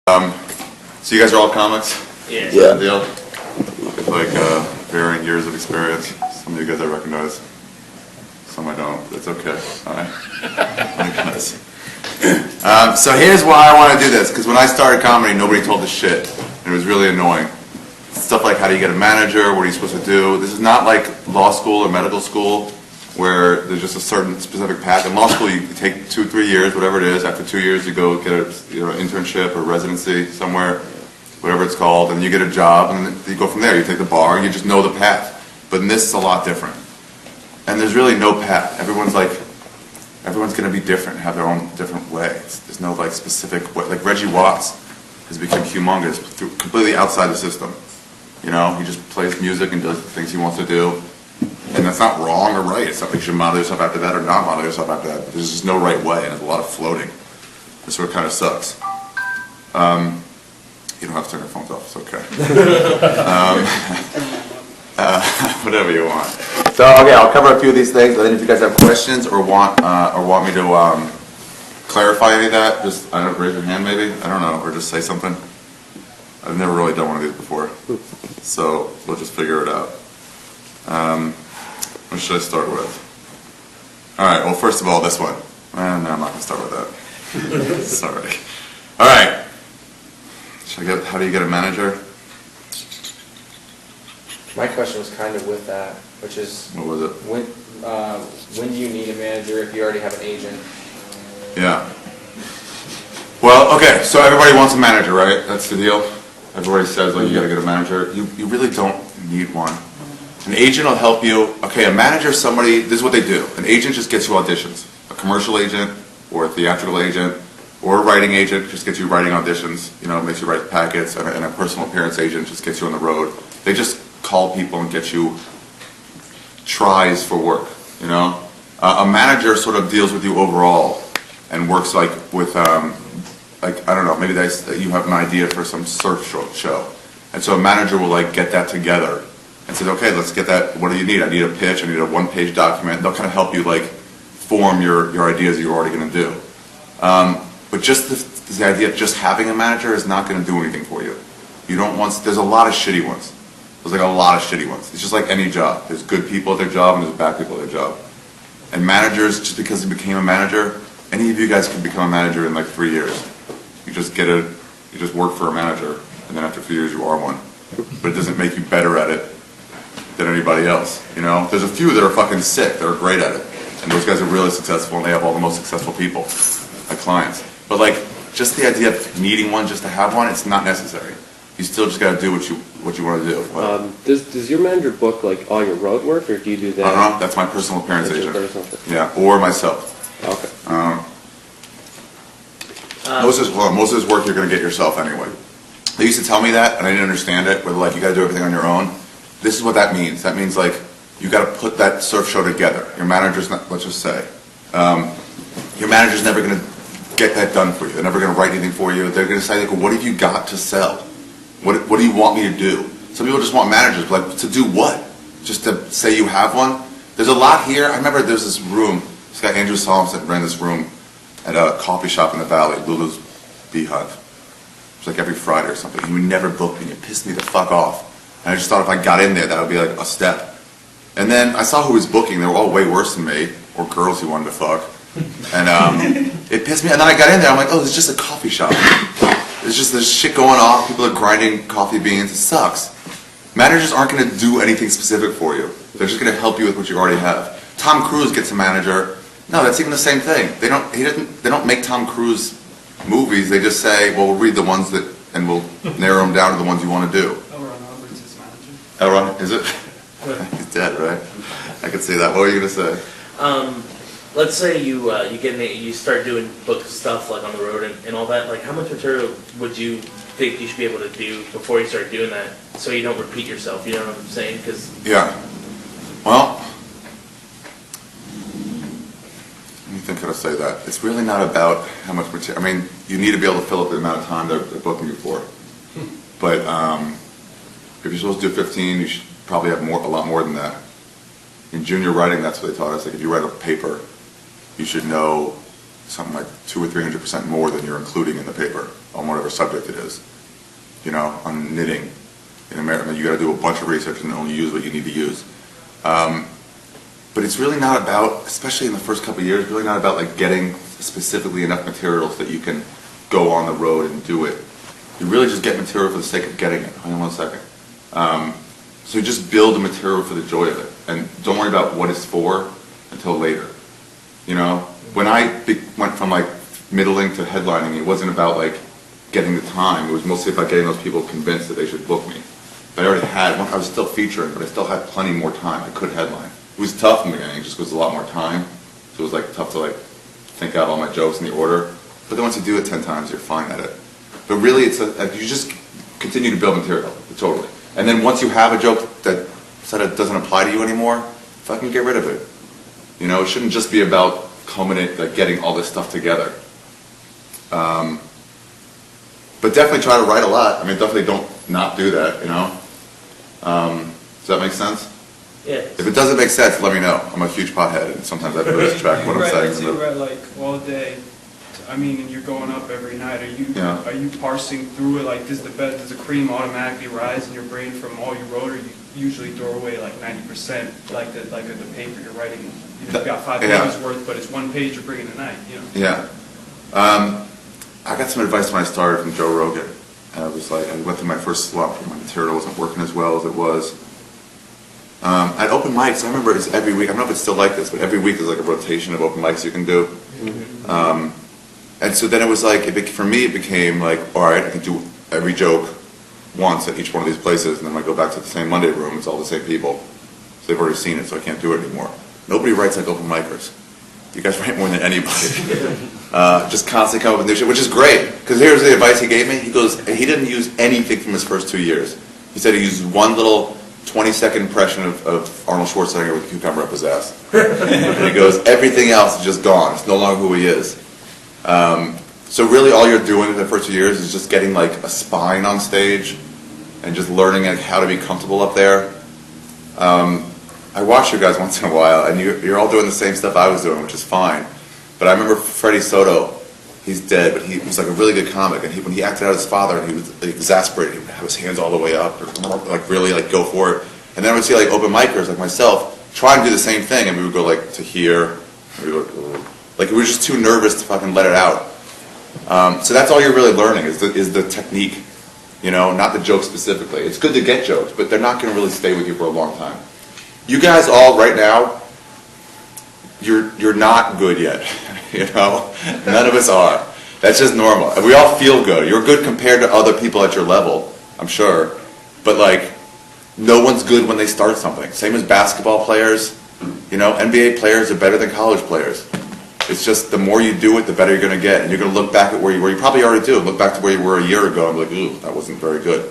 So you guys are all comics? Yeah. Yeah. Deal? With like varying years of experience. Some of you guys I recognize. Some I don't. That's okay. Alright. So here's why I want to do this. Because when I started comedy, nobody told us shit. And it was really annoying. Stuff like how do you get a manager? What are you supposed to do? This is not like law school or medical school where there's just a certain specific path. In law school, you take 2-3 years, whatever it is. After 2 years, you go get an internship or residency somewhere, whatever it's called, and you get a job, and then you go from there. You take the bar, and you just know the path. But in this, it's a lot different. And there's really no path. Everyone's going to be different, have their own different way. There's no like specific way. Like Reggie Watts has become humongous, completely outside the system. You know, he just plays music and does the things he wants to do. And that's not wrong or right. It's not like you should model yourself after that or not model yourself after that. There's just no right way, and there's a lot of floating. This sort of kind of sucks. You don't have to turn your phones off, it's okay. Whatever you want. So, okay, I'll cover a few of these things, but then if you guys have questions or want me to clarify any of that, just raise your hand maybe, I don't know, or just say something. I've never really done one of these before, so we'll just figure it out. What should I start with? Alright, well first of all, this one. No, I'm not going to start with that. Sorry. Alright. How do you get a manager? My question was kind of with that, which is... What was it? When do you need a manager if you already have an agent? Yeah. Well, okay, so everybody wants a manager, right? That's the deal? Everybody says, like, you gotta get a manager. You really don't need one. An agent will help you. Okay, a manager is somebody, this is what they do. An agent just gets you auditions. A commercial agent, or a theatrical agent, or a writing agent just gets you writing auditions, you know, makes you write packets, and a personal appearance agent just gets you on the road. They just call people and get you tries for work, you know? A manager sort of deals with you overall and works like with, like, I don't know, maybe you have an idea for some surf show. And so a manager will like get that together and says, okay, let's get that, what do you need? I need a pitch, I need a one-page document. They'll kind of help you like form your ideas that you're already going to do. But just the idea of just having a manager is not going to do anything for you. You don't want, there's a lot of shitty ones. There's like a lot of shitty ones. It's just like any job. There's good people at their job and there's bad people at their job. And managers, just because you became a manager, any of you guys can become a manager in like 3 years. You just work for a manager, and then after a few years you are one. But it doesn't make you better at it than anybody else, you know? There's a few that are fucking sick, that are great at it. And those guys are really successful, and they have all the most successful people, like clients. But like, just the idea of needing one just to have one, it's not necessary. You still just gotta do what you want to do. Does your manager book like all your road work, or do you do that? That's my personal appearance agent. Yeah, or myself. Okay. Most of this work you're going to get yourself anyway. They used to tell me that, and I didn't understand it, where like you got to do everything on your own. This is what that means. That means like you got to put that surf show together. Your manager's not, let's just say, your manager's never going to get that done for you. They're never going to write anything for you. They're going to say, like, what have you got to sell? What do you want me to do? Some people just want managers, but like, to do what? Just to say you have one? There's a lot here. I remember there's this room. This guy Andrew Solomson ran this room at a coffee shop in the Valley, Lulu's Beehive. It was like every Friday or something. He would never book me. It pissed me the fuck off. And I just thought if I got in there, that would be like a step. And then I saw who was booking. They were all way worse than me, or girls he wanted to fuck. And it pissed me. And then I got in there. I'm like, oh, this is just a coffee shop. There's shit going on. People are grinding coffee beans. It sucks. Managers aren't going to do anything specific for you. They're just going to help you with what you already have. Tom Cruise gets a manager. No, that's even the same thing. They don't make Tom Cruise movies. They just say, well, we'll read the ones that, and we'll narrow them down to the ones you want to do. L. Ron Hubbard's his manager. L. Ron, is it? He's dead, right? I could see that. What were you going to say? Let's say you start doing book stuff like on the road and all that. Like, how much material would you think you should be able to do before you start doing that, so you don't repeat yourself? You know what I'm saying? Yeah. Well, let me think how to say that. It's really not about how much material. I mean, you need to be able to fill up the amount of time they're booking you for. But if you're supposed to do 15, you should probably have a lot more than that. In junior writing, that's what they taught us. Like, if you write a paper, you should know something like 200 or 300% more than you're including in the paper on whatever subject it is. You know, on knitting. In America, you got to do a bunch of research and only use what you need to use. But it's really not about, especially in the first couple of years, really not about like getting specifically enough material so that you can go on the road and do it. You really just get material for the sake of getting it. Hang on one second. So you just build the material for the joy of it, and don't worry about what it's for until later. You know, when I went from like middling to headlining, it wasn't about like getting the time. It was mostly about getting those people convinced that they should book me. But I already had, I was still featuring, but I still had plenty more time. I could headline. It was tough in the beginning, just because it was a lot more time. So it was like tough to like think out all my jokes in the order. But then once you do it 10 times, you're fine at it. But really, it's you just continue to build material, totally. And then once you have a joke that sort of doesn't apply to you anymore, fucking get rid of it. You know, it shouldn't just be about like getting all this stuff together. But definitely try to write a lot. I mean, definitely don't not do that, you know? Does that make sense? Yeah. If it doesn't make sense, let me know. I'm a huge pothead, and sometimes I lose track of what I'm saying. You write like all day. I mean, and you're going up every night. Are you parsing through it? Like, does the cream automatically rise in your brain from all you wrote, or you usually throw away like 90%, like the paper you're writing? You know, you've got 5 pages worth, but it's 1 page you're bringing tonight. You know. Yeah. I got some advice when I started from Joe Rogan. And I was like, I went through my first slump, and my material wasn't working as well as it was. At open mics, I remember it's every week. I don't know if it's still like this, but every week there's like a rotation of open mics you can do. And so then it was like, for me, it became like, all right, I can do every joke once at each one of these places, and then when I go back to the same Monday room, it's all the same people. So they've already seen it, so I can't do it anymore. Nobody writes like open micers. You guys write more than anybody. Just constantly come up with new shit, which is great. Because here's the advice he gave me. He goes, he didn't use anything from his first 2 years. He said he used one little 20-second impression of Arnold Schwarzenegger with a cucumber up his ass. And he goes, everything else is just gone. It's no longer who he is. So really all you're doing in the first 2 years is just getting like a spine on stage and just learning like how to be comfortable up there. I watch you guys once in a while, and you're all doing the same stuff I was doing, which is fine. But I remember Freddie Soto, he's dead, but he was like a really good comic, and when he acted out his father, and he was exasperated, he would have his hands all the way up, or like really like go for it. And then I would see like open micers like myself try and do the same thing, and we would go like to here, and we would go, like we were just too nervous to fucking let it out. So that's all you're really learning is the technique, you know, not the joke specifically. It's good to get jokes, but they're not going to really stay with you for a long time. You guys all right now, you're not good yet, you know? None of us are. That's just normal. And we all feel good. You're good compared to other people at your level, I'm sure. But like, no one's good when they start something. Same as basketball players. You know, NBA players are better than college players. It's just the more you do it, the better you're going to get. And you're going to look back at where you were. You probably already do. Look back to where you were a year ago and be like, ooh, that wasn't very good.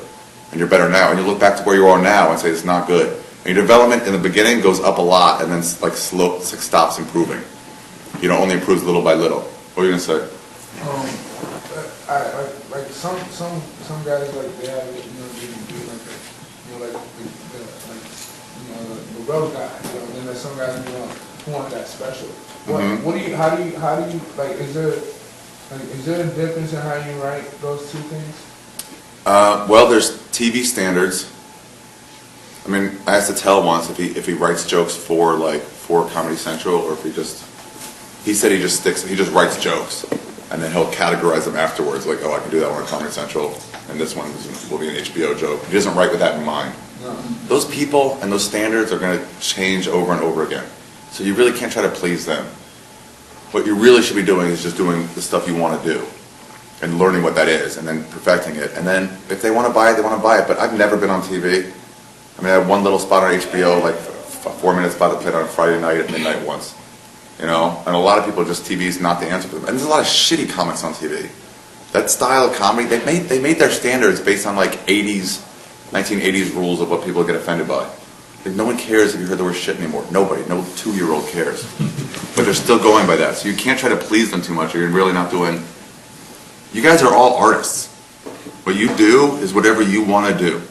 And you're better now. And you look back to where you are now and say, it's not good. And your development in the beginning goes up a lot and then like stops improving. You know, only improves little by little. What are you going to say? I like some guys like they have it, you know, they do like the, you know, like the road guy, you know. And then there's some guys who want that special. What do you? How do you like? Is there a difference in how you write those two things? Well, there's TV standards. I mean, I asked Attell once if he writes jokes for Comedy Central, or if he said he just writes jokes, and then he'll categorize them afterwards, like, oh, I can do that one on Comedy Central, and this one will be an HBO joke. He doesn't write with that in mind. No. Those people and those standards are going to change over and over again, so you really can't try to please them. What you really should be doing is just doing the stuff you want to do, and learning what that is, and then perfecting it, and then if they want to buy it, they want to buy it. But I've never been on TV. I mean, I had one little spot on HBO, like a 4-minute spot that played on a Friday night at midnight once. You know? And a lot of people just, TV's not the answer for them. And there's a lot of shitty comics on TV. That style of comedy, they made their standards based on like 1980s rules of what people get offended by. Like, no one cares if you heard the word shit anymore. Nobody. No 2-year-old cares. But they're still going by that. So you can't try to please them too much, or you're really not doing... You guys are all artists. What you do is whatever you want to do.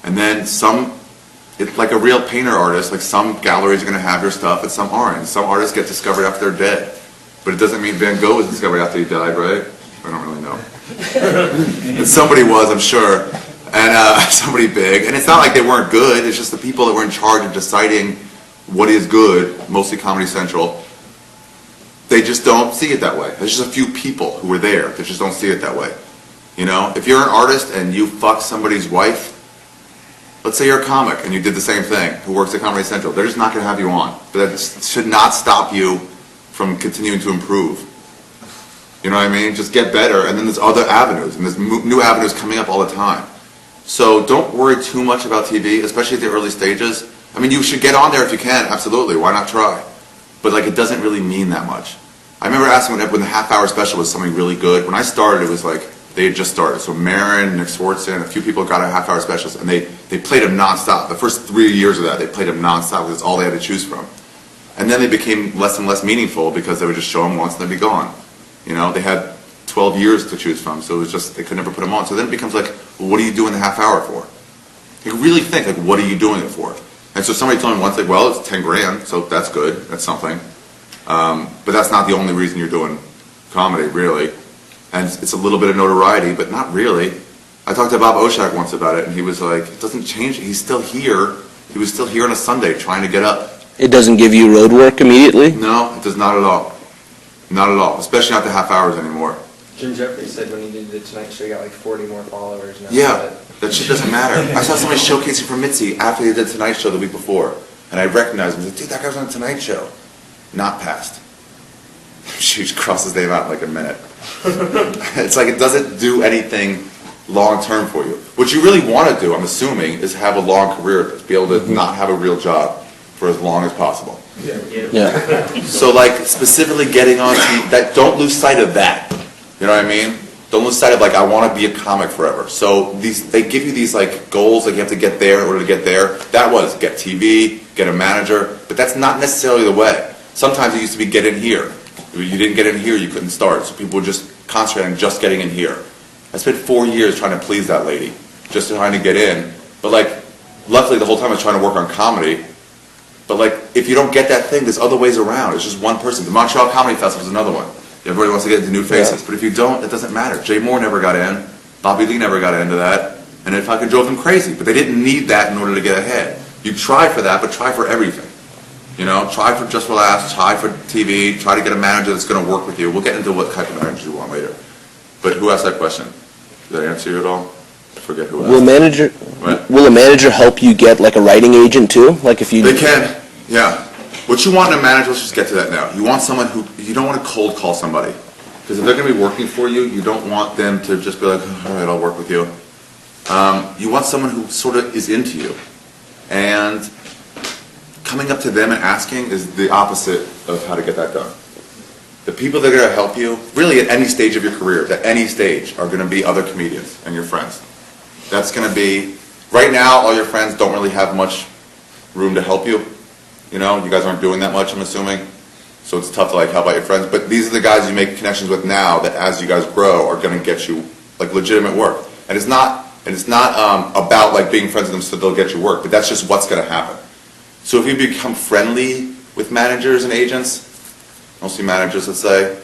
And then it's like a real painter artist, like some galleries are going to have your stuff and some aren't. Some artists get discovered after they're dead. But it doesn't mean Van Gogh was discovered after he died, right? I don't really know. And somebody was, I'm sure, and somebody big. And it's not like they weren't good. It's just the people that were in charge of deciding what is good, mostly Comedy Central. They just don't see it that way. There's just a few people who were there that just don't see it that way. You know, if you're an artist and you fuck somebody's wife, let's say you're a comic and you did the same thing, who works at Comedy Central, they're just not going to have you on. But that should not stop you from continuing to improve. You know what I mean? Just get better, and then there's other avenues, and there's new avenues coming up all the time. So don't worry too much about TV, especially at the early stages. I mean, you should get on there if you can, absolutely. Why not try? But like, it doesn't really mean that much. I remember asking when the half-hour special was something really good. When I started, it was like, they had just started. So Marin, Nick Swartzen, a few people got a half-hour specials, and they played them nonstop. The first 3 years of that, they played them nonstop because it's all they had to choose from. And then they became less and less meaningful because they would just show them once and they'd be gone. You know, they had 12 years to choose from, so it was just, they could never put them on. So then it becomes like, well, what are you doing the half hour for? You really think, like, what are you doing it for? And so somebody told me once, like, well, it's 10 grand, so that's good, that's something. But that's not the only reason you're doing comedy, really. And it's a little bit of notoriety, but not really. I talked to Bob Oshak once about it, and he was like, it doesn't change, he's still here. He was still here on a Sunday trying to get up. It doesn't give you road work immediately? No, it does not at all. Not at all, especially not the half hours anymore. Jim Jeffries said when he did the Tonight Show, he got like 40 more followers now. Yeah, that shit doesn't matter. I saw somebody showcasing for Mitzi after they did Tonight Show the week before, and I recognized him. I was like, dude, that guy was on the Tonight Show. Not passed. She crossed his name out in like a minute. It's like it doesn't do anything long term for you. What you really want to do, I'm assuming, is have a long career, be able to not have a real job for as long as possible. Yeah. So like specifically getting on TV, that, don't lose sight of that. You know what I mean? Don't lose sight of like, I want to be a comic forever. So they give you these like goals, like you have to get there in order to get there. That was get TV, get a manager, but that's not necessarily the way. Sometimes it used to be get in here. If you didn't get in here, you couldn't start. So people would just concentrate on just getting in here. I spent 4 years trying to please that lady, just trying to get in. But like, luckily the whole time I was trying to work on comedy. But like, if you don't get that thing, there's other ways around. It's just one person. The Montreal Comedy Festival is another one. Everybody wants to get into new faces. Yeah. But if you don't, it doesn't matter. Jay Moore never got in. Bobby Lee never got into that. And it fucking drove them crazy. But they didn't need that in order to get ahead. You try for that, but try for everything. You know, try for Just for Laughs, try for TV, try to get a manager that's going to work with you. We'll get into what type of manager you want later. But who asked that question? Did I answer you at all? I forget who asked. Will a manager help you get like a writing agent too? Like if you... They can, yeah. What you want in a manager, let's just get to that now. You want someone who, you don't want to cold call somebody. Because if they're going to be working for you, you don't want them to just be like, all right, I'll work with you. You want someone who sort of is into you. And coming up to them and asking is the opposite of how to get that done. The people that are going to help you, really at any stage of your career, at any stage, are going to be other comedians and your friends. That's going to be, right now, all your friends don't really have much room to help you. You know, you guys aren't doing that much, I'm assuming. So it's tough to like help out your friends. But these are the guys you make connections with now that as you guys grow are going to get you like legitimate work. And it's not about like being friends with them so they'll get you work, but that's just what's going to happen. So if you become friendly with managers and agents, mostly managers, let's say,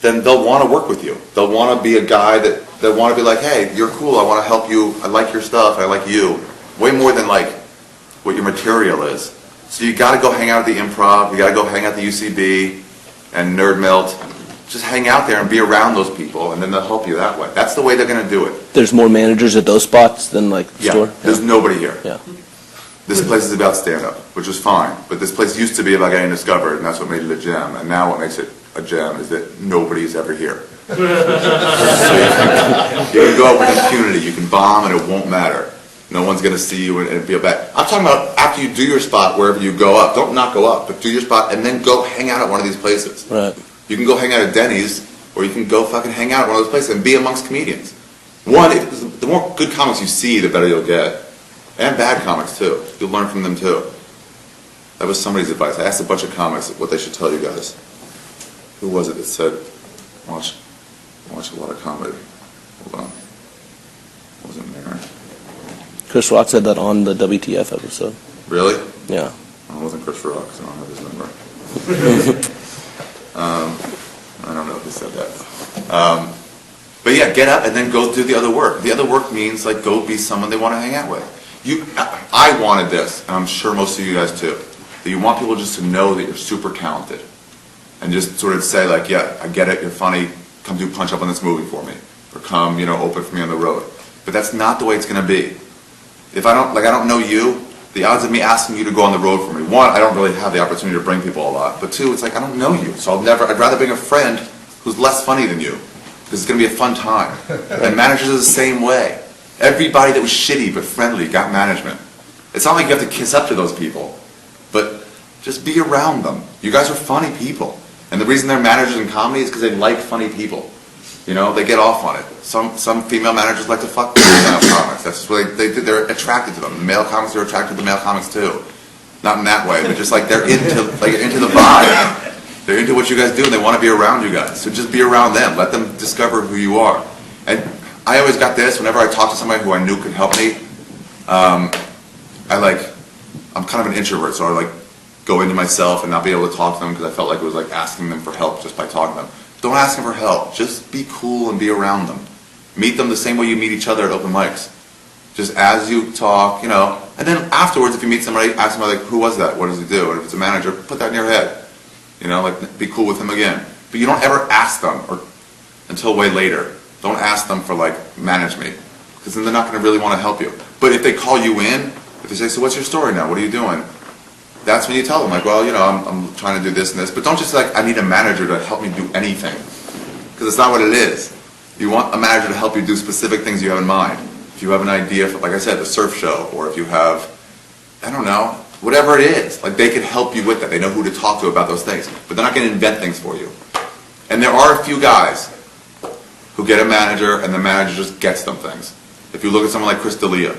then they'll want to work with you. They'll want to be a guy that they'll want to be like, hey, you're cool, I want to help you, I like your stuff, I like you. Way more than like what your material is. So you got to go hang out at the Improv, you got to go hang out at the UCB and Nerd Melt. Just hang out there and be around those people, and then they'll help you that way. That's the way they're going to do it. There's more managers at those spots than like the store? There's nobody here. Yeah. This place is about stand-up, which is fine. But this place used to be about getting discovered, and that's what made it a gem. And now what makes it a gem is that nobody's ever here. So you can go out with impunity. You can bomb, and it won't matter. No one's going to see you and feel bad. I'm talking about after you do your spot, wherever you go up. Don't not go up, but do your spot, and then go hang out at one of these places. Right. You can go hang out at Denny's, or you can go fucking hang out at one of those places and be amongst comedians. One, the more good comics you see, the better you'll get. And bad comics, too. You'll learn from them, too. That was somebody's advice. I asked a bunch of comics what they should tell you guys. Who was it that said, watch a lot of comedy? Hold on. Wasn't there? Chris Rock said that on the WTF episode. Really? Yeah. Well, it wasn't Chris Rock, so I don't have his number. I don't know if he said that. But yeah, get up and then go do the other work. The other work means like go be someone they want to hang out with. I wanted this, and I'm sure most of you guys too, that you want people just to know that you're super talented. And just sort of say like, yeah, I get it, you're funny, come do punch up on this movie for me. Or come, open for me on the road. But that's not the way it's gonna be. If I don't know you, the odds of me asking you to go on the road for me, one, I don't really have the opportunity to bring people a lot, but two, it's like I don't know you, so I'd rather bring a friend who's less funny than you, because it's gonna be a fun time. And managers are the same way. Everybody that was shitty but friendly got management. It's not like you have to kiss up to those people, but just be around them. You guys are funny people. And the reason they're managers in comedy is because they like funny people. They get off on it. Some female managers like to fuck with male comics. That's just what they're attracted to them. The male comics are attracted to male comics too. Not in that way, but just like they're into the vibe. They're into what you guys do and they want to be around you guys. So just be around them. Let them discover who you are. And I always got this, whenever I talk to somebody who I knew could help me, I'm kind of an introvert, so I go into myself and not be able to talk to them because I felt like it was like asking them for help just by talking to them. Don't ask them for help. Just be cool and be around them. Meet them the same way you meet each other at open mics. Just as you talk, and then afterwards, if you meet somebody, ask them who was that? What does he do? And if it's a manager, put that in your head. Be cool with him again. But you don't ever ask them until way later. Don't ask them for manage me, because then they're not going to really want to help you. But if they call you in, if they say, so what's your story now? What are you doing? That's when you tell them, I'm trying to do this and this. But don't just I need a manager to help me do anything. Because it's not what it is. You want a manager to help you do specific things you have in mind. If you have an idea for, like I said, the surf show, or if you have, I don't know, whatever it is, they can help you with that. They know who to talk to about those things. But they're not going to invent things for you. And there are a few guys who get a manager, and the manager just gets them things. If you look at someone like Chris D'Elia,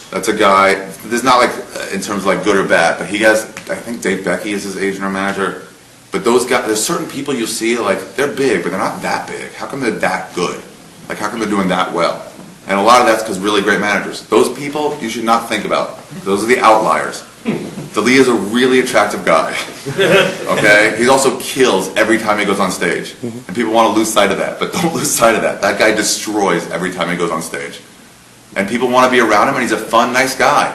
that's a guy, there's not in terms of good or bad, but he has, I think Dave Becky is his agent or manager, but those guys, there's certain people you see, they're big, but they're not that big. How come they're that good? How come they're doing that well? And a lot of that's because really great managers. Those people you should not think about. Those are the outliers. D'Elia is a really attractive guy, okay? He also kills every time he goes on stage, and people want to lose sight of that, but don't lose sight of that. That guy destroys every time he goes on stage. And people want to be around him, and he's a fun, nice guy.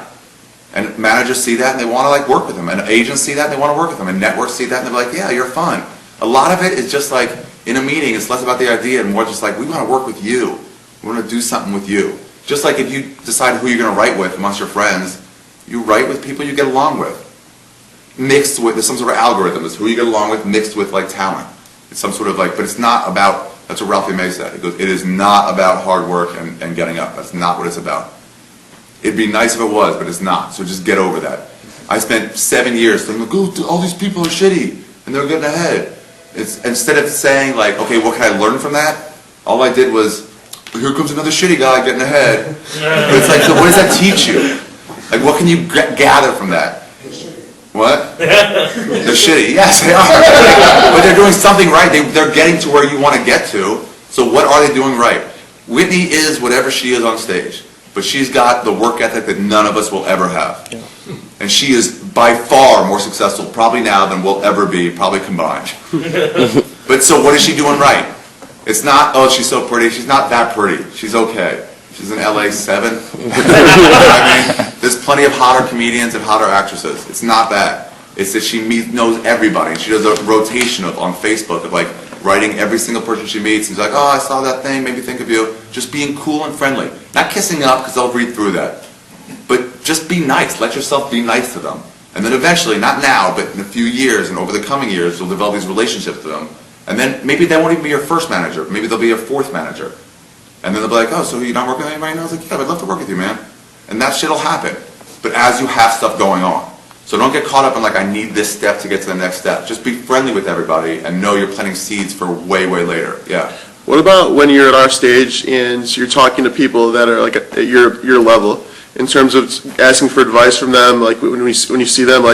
And managers see that, and they want to work with him. And agents see that, and they want to work with him. And networks see that, and they're like, yeah, you're fun. A lot of it is just in a meeting, it's less about the idea and more just we want to work with you. We want to do something with you. Just like if you decide who you're going to write with amongst your friends, you write with people you get along with. Mixed with, there's some sort of algorithm. It's who you get along with mixed with talent. It's some sort of but it's not about, that's what Ralphie May said. He goes, it is not about hard work and getting up. That's not what it's about. It'd be nice if it was, but it's not. So just get over that. I spent 7 years thinking, all these people are shitty, and they're getting ahead. It's, instead of saying okay, what can I learn from that? All I did was, here comes another shitty guy getting ahead. But it's so what does that teach you? What can you gather from that? What? They're shitty. Yes, they are. But they're doing something right. They're getting to where you want to get to. So what are they doing right? Whitney is whatever she is on stage. But she's got the work ethic that none of us will ever have. Yeah. And she is by far more successful probably now than we'll ever be, probably combined. But so what is she doing right? It's not, oh, she's so pretty. She's not that pretty. She's okay. She's in LA 7. There's plenty of hotter comedians and hotter actresses. It's not that. It's that she knows everybody. She does a rotation on Facebook of writing every single person she meets. And she's like, oh, I saw that thing, made me think of you. Just being cool and friendly. Not kissing up, because they'll read through that. But just be nice. Let yourself be nice to them. And then eventually, not now, but in a few years and over the coming years, you'll develop these relationships with them. And then maybe they won't even be your first manager. Maybe they'll be your fourth manager. And then they'll be like, oh, so you're not working with anybody now? I was like, yeah, I'd love to work with you, man. And that shit'll happen. But as you have stuff going on. So don't get caught up in I need this step to get to the next step. Just be friendly with everybody and know you're planting seeds for way, way later. Yeah. What about when you're at our stage and you're talking to people that are at your level in terms of asking for advice from them? When you see them, do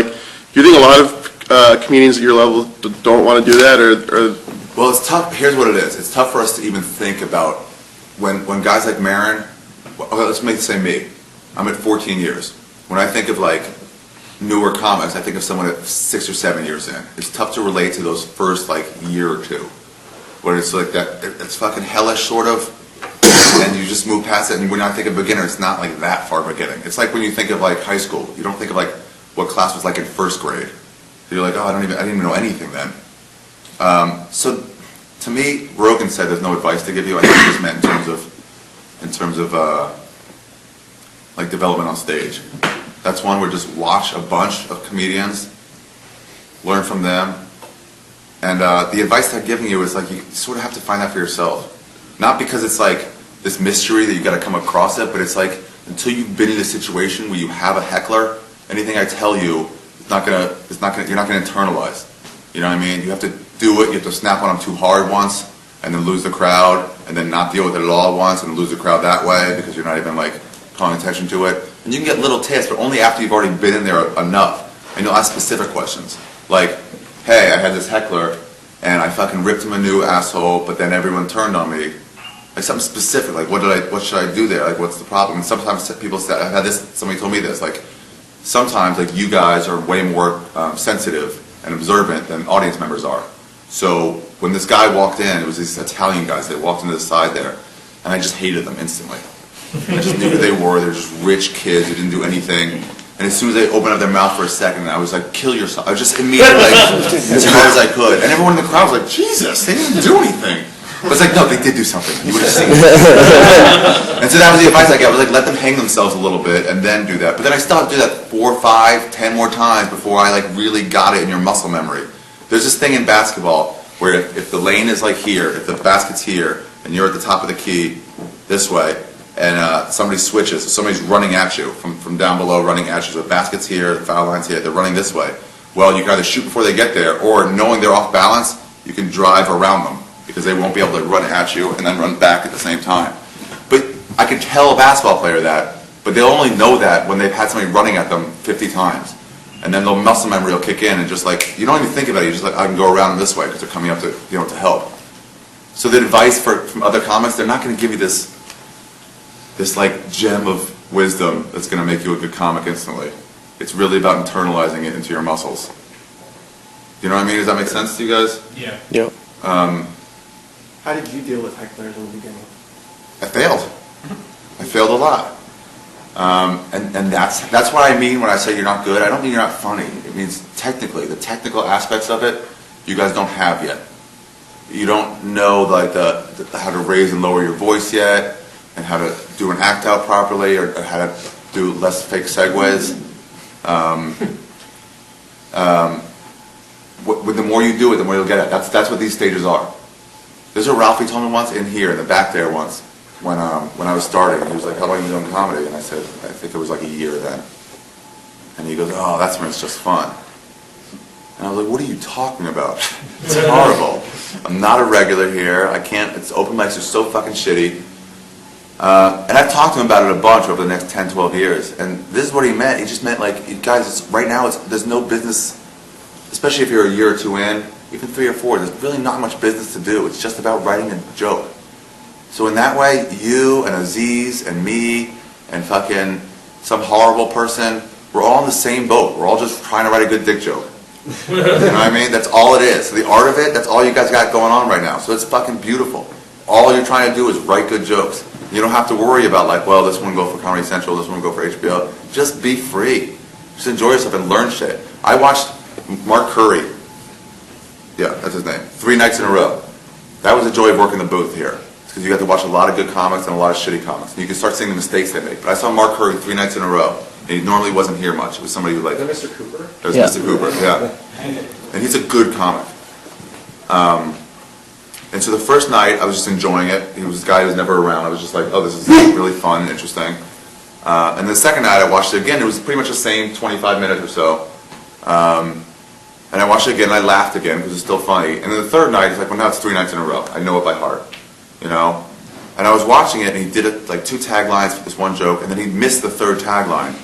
you think a lot of comedians at your level don't want to do that, or? Well, it's tough. Here's what it is. It's tough for us to even think about when guys like Marin. Well, let's say me. I'm at 14 years. When I think of newer comics, I think of someone at 6 or 7 years in. It's tough to relate to those first year or two, where it's that it's fucking hellish sort of, and you just move past it. And when I think of beginner, it's not like that far beginning. It's like when you think of like high school, you don't think of like what class was like in first grade. So you're like, oh, I didn't even know anything then. So to me, Rogan said there's no advice to give you. I think it was meant in terms of like development on stage. That's one where just watch a bunch of comedians, learn from them, and the advice they're giving you is like you sort of have to find that for yourself. Not because it's like this mystery that you got to come across it, but it's like until you've been in a situation where you have a heckler, anything I tell you, you're not gonna internalize. You know what I mean? You have to do it. You have to snap on them too hard once, and then lose the crowd, and then not deal with it at all once, and lose the crowd that way because you're not even like paying attention to it. And you can get little tastes, but only after you've already been in there enough, and you'll ask specific questions like, "Hey, I had this heckler, and I fucking ripped him a new asshole, but then everyone turned on me." Like something specific, like what should I do there? Like what's the problem? And sometimes people say, I've had this. Somebody told me this. Like sometimes, like you guys are way more sensitive and observant than audience members are. So when this guy walked in, it was these Italian guys. They walked into the side there, and I just hated them instantly. I just knew who they were. They're just rich kids who didn't do anything. And as soon as they opened up their mouth for a second, I was like, "Kill yourself!" I was just immediately like, as hard as I could. And everyone in the crowd was like, "Jesus, they didn't do anything." But it's like, no, they did do something. You would have seen it. And so that was the advice I got. I was like, let them hang themselves a little bit and then do that. But then I still have to do that 4, 5, 10 more times before I like really got it in your muscle memory. There's this thing in basketball where if the lane is like here, if the basket's here, and you're at the top of the key this way, and somebody switches, so somebody's running at you from down below, running at you. So the basket's here, the foul line's here, they're running this way. Well, you can either shoot before they get there, or knowing they're off balance, you can drive around them, because they won't be able to run at you and then run back at the same time. But I can tell a basketball player that, but they'll only know that when they've had somebody running at them 50 times. And then the muscle memory will kick in and just like, you don't even think about it, you're just like, I can go around them this way because they're coming up to, to help. So the advice from other comics, they're not going to give you this like gem of wisdom that's going to make you a good comic instantly. It's really about internalizing it into your muscles. You know what I mean? Does that make sense to you guys? Yeah. Yep. How did you deal with hecklers in the beginning? I failed. I failed a lot. And that's what I mean when I say you're not good. I don't mean you're not funny. It means technically, the technical aspects of it, you guys don't have yet. You don't know like how to raise and lower your voice yet, and how to do an act out properly, or how to do less fake segues. The more you do it, the more you'll get it. That's what these stages are. There's a Ralphie told me once in here, in the back there once, when I was starting. He was like, "How long have you been doing comedy?" And I said, "I think it was like a year then." And he goes, "Oh, that's when it's just fun." And I was like, "What are you talking about? It's horrible. I'm not a regular here. I can't, it's open mics are so fucking shitty." And I've talked to him about it a bunch over the next 10, 12 years. And this is what he meant. He just meant like, guys, right now there's no business, especially if you're a year or two in, even 3 or 4, there's really not much business to do. It's just about writing a joke. So in that way, you and Aziz and me and fucking some horrible person, we're all in the same boat. We're all just trying to write a good dick joke. You know what I mean? That's all it is. So the art of it, that's all you guys got going on right now. So it's fucking beautiful. All you're trying to do is write good jokes. You don't have to worry about like, well, this one go for Comedy Central, this one go for HBO. Just be free. Just enjoy yourself and learn shit. I watched Mark Curry. Yeah, that's his name. 3 nights in a row. That was a joy of working the booth here. Because you got to watch a lot of good comics and a lot of shitty comics. And you can start seeing the mistakes they make. But I saw Mark Curry 3 nights in a row. And he normally wasn't here much. It was somebody who like... Is that Mr. Cooper? It was Yeah. Mr. Cooper, yeah. And he's a good comic. And so the first night, I was just enjoying it. He was this guy who was never around. I was just like, oh, this is really fun and interesting. And the second night, I watched it again. It was pretty much the same 25 minutes or so. And I watched it again, and I laughed again, because it's still funny. And then the third night, it's like, well, now it's 3 nights in a row. I know it by heart, you know? And I was watching it, and he did it, like 2 taglines for this one joke, and then he missed the 3rd tagline.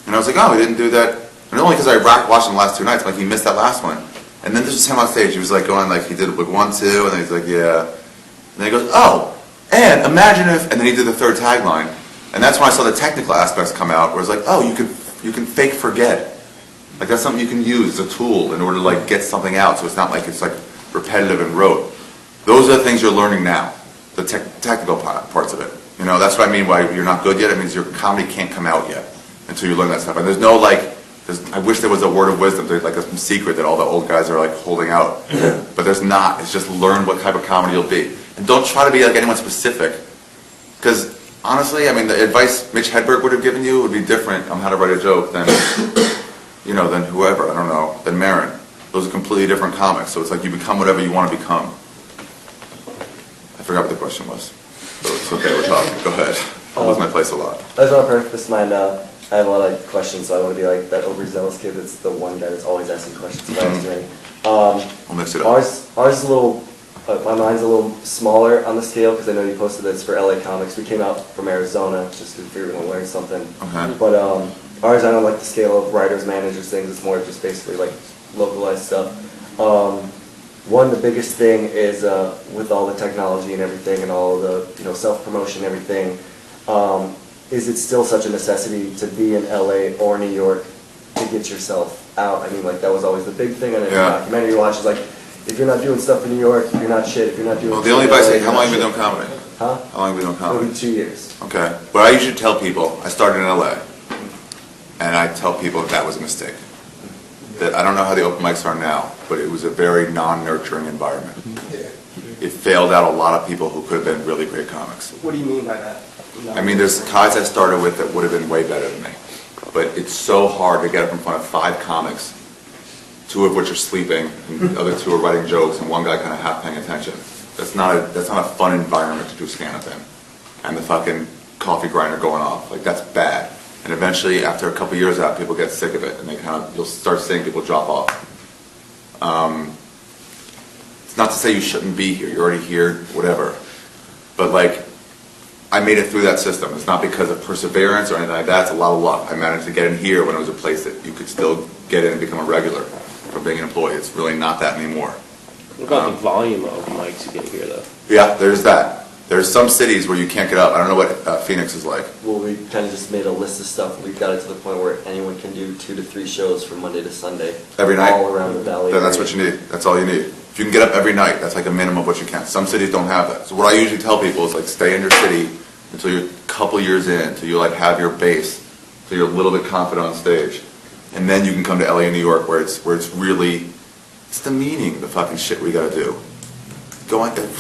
And I was like, oh, he didn't do that. And only because I watched him the last 2 nights, like, he missed that last one. And then this was him on stage. He was like going, like, he did like 1, 2, and then he's like, yeah. And then he goes, oh, and imagine if, and then he did the 3rd tagline. And that's when I saw the technical aspects come out, where it's like, oh, you can fake forget. Like, that's something you can use as a tool in order to, like, get something out, so it's not like it's, like, repetitive and rote. Those are the things you're learning now. the technical parts of it. You know, that's what I mean by you're not good yet. It means your comedy can't come out yet until you learn that stuff. And there's no I wish there was a word of wisdom. There's like a secret that all the old guys are like holding out, but there's not. It's just learn what type of comedy you'll be, and don't try to be like anyone specific. Because honestly, I mean, the advice Mitch Hedberg would have given you would be different on how to write a joke than, you know, than whoever. I don't know, than Marin. Those are completely different comics. So it's like you become whatever you want to become. I forgot what the question was. So it's okay. We're talking. Go ahead. I lose my place a lot. I just want to preface mine. I have a lot of questions, so I want to be like that overzealous kid that's the one guy that's always asking questions about his doing. I'll mix it up. Ours is a little, my mind's a little smaller on the scale because I know you posted this for LA Comics. We came out from Arizona just because we were going to learn something. Okay. But ours, I don't like the scale of writers, managers, things. It's more just basically like localized stuff. One, the biggest thing is with all the technology and everything and all the self-promotion and everything, is it still such a necessity to be in LA or New York to get yourself out? I mean, like, that was always the big thing on every documentary you watch is like, if you're not doing stuff in New York, you're not shit. If you're not doing Well, the only advice I say, how long have you been doing comedy? Huh? How long have you been doing comedy? Maybe 2 years. Okay. But I usually tell people, I started in LA, and I tell people that was a mistake. That I don't know how the open mics are now, but it was a very non-nurturing environment. It failed out a lot of people who could have been really great comics. What do you mean by that? I mean, there's guys I started with that would have been way better than me. But it's so hard to get up in front of 5 comics, 2 of which are sleeping, and the other 2 are writing jokes, and one guy kind of half paying attention. That's not a fun environment to do stand-up in. And the fucking coffee grinder going off, like, that's bad. And eventually, after a couple years out, people get sick of it, and you'll start seeing people drop off. It's not to say you shouldn't be here. You're already here, whatever. But like, I made it through that system. It's not because of perseverance or anything like that. It's a lot of luck. I managed to get in here when it was a place that you could still get in and become a regular from being an employee. It's really not that anymore. What about the volume of mics you get here, though? Yeah, there's that. There's some cities where you can't get up. I don't know what Phoenix is like. Well, we kind of just made a list of stuff. We've got it to the point where anyone can do 2 to 3 shows from Monday to Sunday. Every night? All around the valley. Then that's what you need. That's all you need. If you can get up every night, that's like a minimum of what you can. Some cities don't have that. So what I usually tell people is like stay in your city until you're a couple years in, until you like have your base, until you're a little bit confident on stage. And then you can come to LA and New York where it's really, it's demeaning, the fucking shit we gotta do.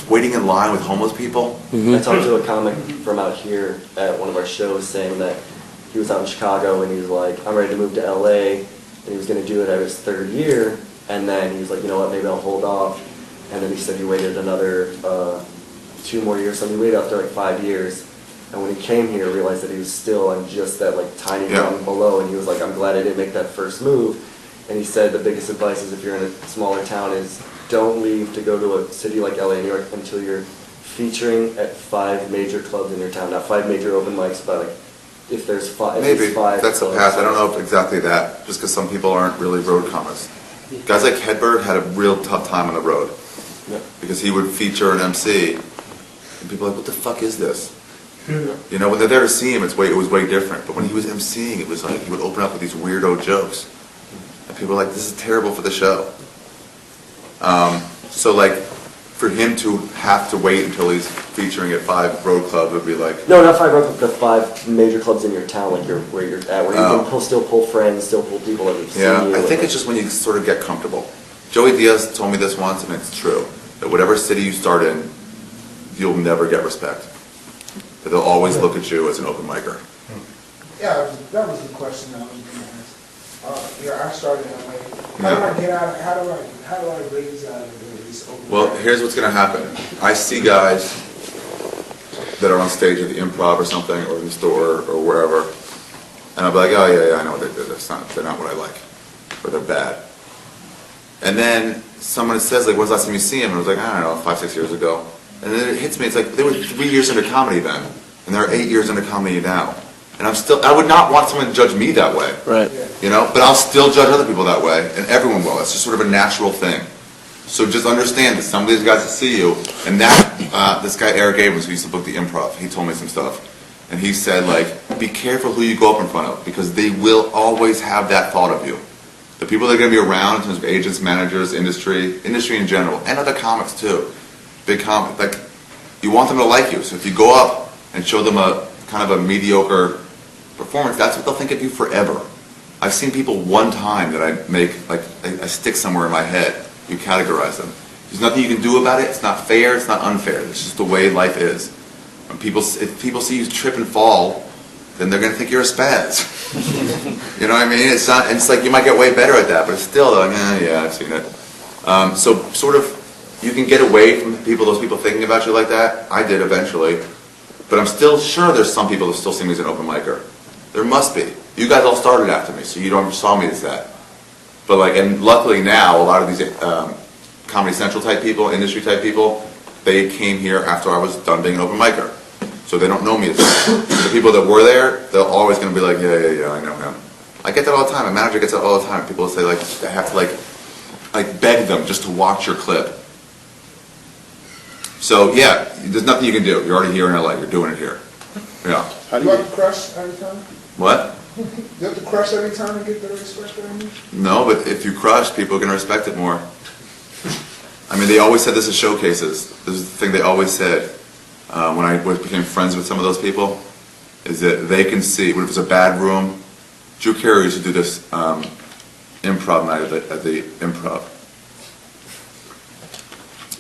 Waiting in line with homeless people. I talked to a comic from out here at one of our shows saying that he was out in Chicago and he was like, I'm ready to move to LA, and he was going to do it at his 3rd year, and then he was like, you know what, maybe I'll hold off. And then he said he waited another 2 more years, so he waited after like 5 years, and when he came here, realized that he was still on just that like tiny rung below, and he was like, I'm glad I didn't make that first move. And he said the biggest advice is if you're in a smaller town is don't leave to go to a city like LA, New York until you're featuring at 5 major clubs in your town. Not 5 major open mics, but like if there's 5. Maybe. If 5 That's the clubs. path. I don't know if exactly that, just because some people aren't really road comics. Guys like Hedberg had a real tough time on the road. Because he would feature an MC, and people are like, what the fuck is this? You know, when they're there to see him, it was way different. But when he was MCing, it was like he would open up with these weirdo jokes. And people were like, this is terrible for the show. So like, for him to have to wait until he's featuring at 5 road clubs would be like... No, not 5 road clubs, the 5 major clubs in your town, like where you're at, where you can still pull friends, still pull people that have seen you. I think it's just when you sort of get comfortable. Joey Diaz told me this once, and it's true, that whatever city you start in, you'll never get respect. That they'll always look at you as an open micer. Yeah, that was the question I was going to ask. I started in LA. How do I get out? How do I raise out of this open? Well, here's what's going to happen. I see guys that are on stage at the Improv or something, or in the store, or wherever, and I'll be like, oh yeah, I know what they did. They're not what I like, or they're bad. And then someone says, like, when's the last time you see him? And I was like, I don't know, 5, 6 years ago. And then it hits me, it's like, they were 3 years into comedy then, and they're 8 years into comedy now. And I would not want someone to judge me that way. Right. You know, but I'll still judge other people that way, and everyone will. It's just sort of a natural thing. So just understand that some of these guys that see you, and that, this guy Eric Abrams, who used to book the Improv, he told me some stuff. And he said, like, be careful who you go up in front of, because they will always have that thought of you. The people that are going to be around in terms of agents, managers, industry in general, and other comics too. Big comics, like, you want them to like you. So if you go up and show them a kind of a mediocre performance, that's what they'll think of you forever. I've seen people one time that I make, like, I stick somewhere in my head. You categorize them. There's nothing you can do about it. It's not fair. It's not unfair. It's just the way life is. If people see you trip and fall, then they're going to think you're a spaz. You know what I mean? It's not. And it's like you might get way better at that, but it's still like, yeah, I've seen it. So sort of, you can get away from those people thinking about you like that. I did eventually, but I'm still sure there's some people that still see me as an open micer. There must be. You guys all started after me, so you don't saw me as that. But like, and luckily now, a lot of these Comedy Central type people, industry type people, they came here after I was done being an open micer. So they don't know me as that. The people that were there, they're always going to be like, yeah, I know him. I get that all the time. A manager gets that all the time. People say like, I have to like beg them just to watch your clip. So yeah, there's nothing you can do. You're already here in LA. You're doing it here. Yeah. How do you have to crush every time? What? You have to crush every time to get the respect that I need? No, but if you crush, people are going to respect it more. I mean, they always said this at showcases. This is the thing they always said when I became friends with some of those people, is that they can see, when it was a bad room, Drew Carey used to do this improv night at the Improv.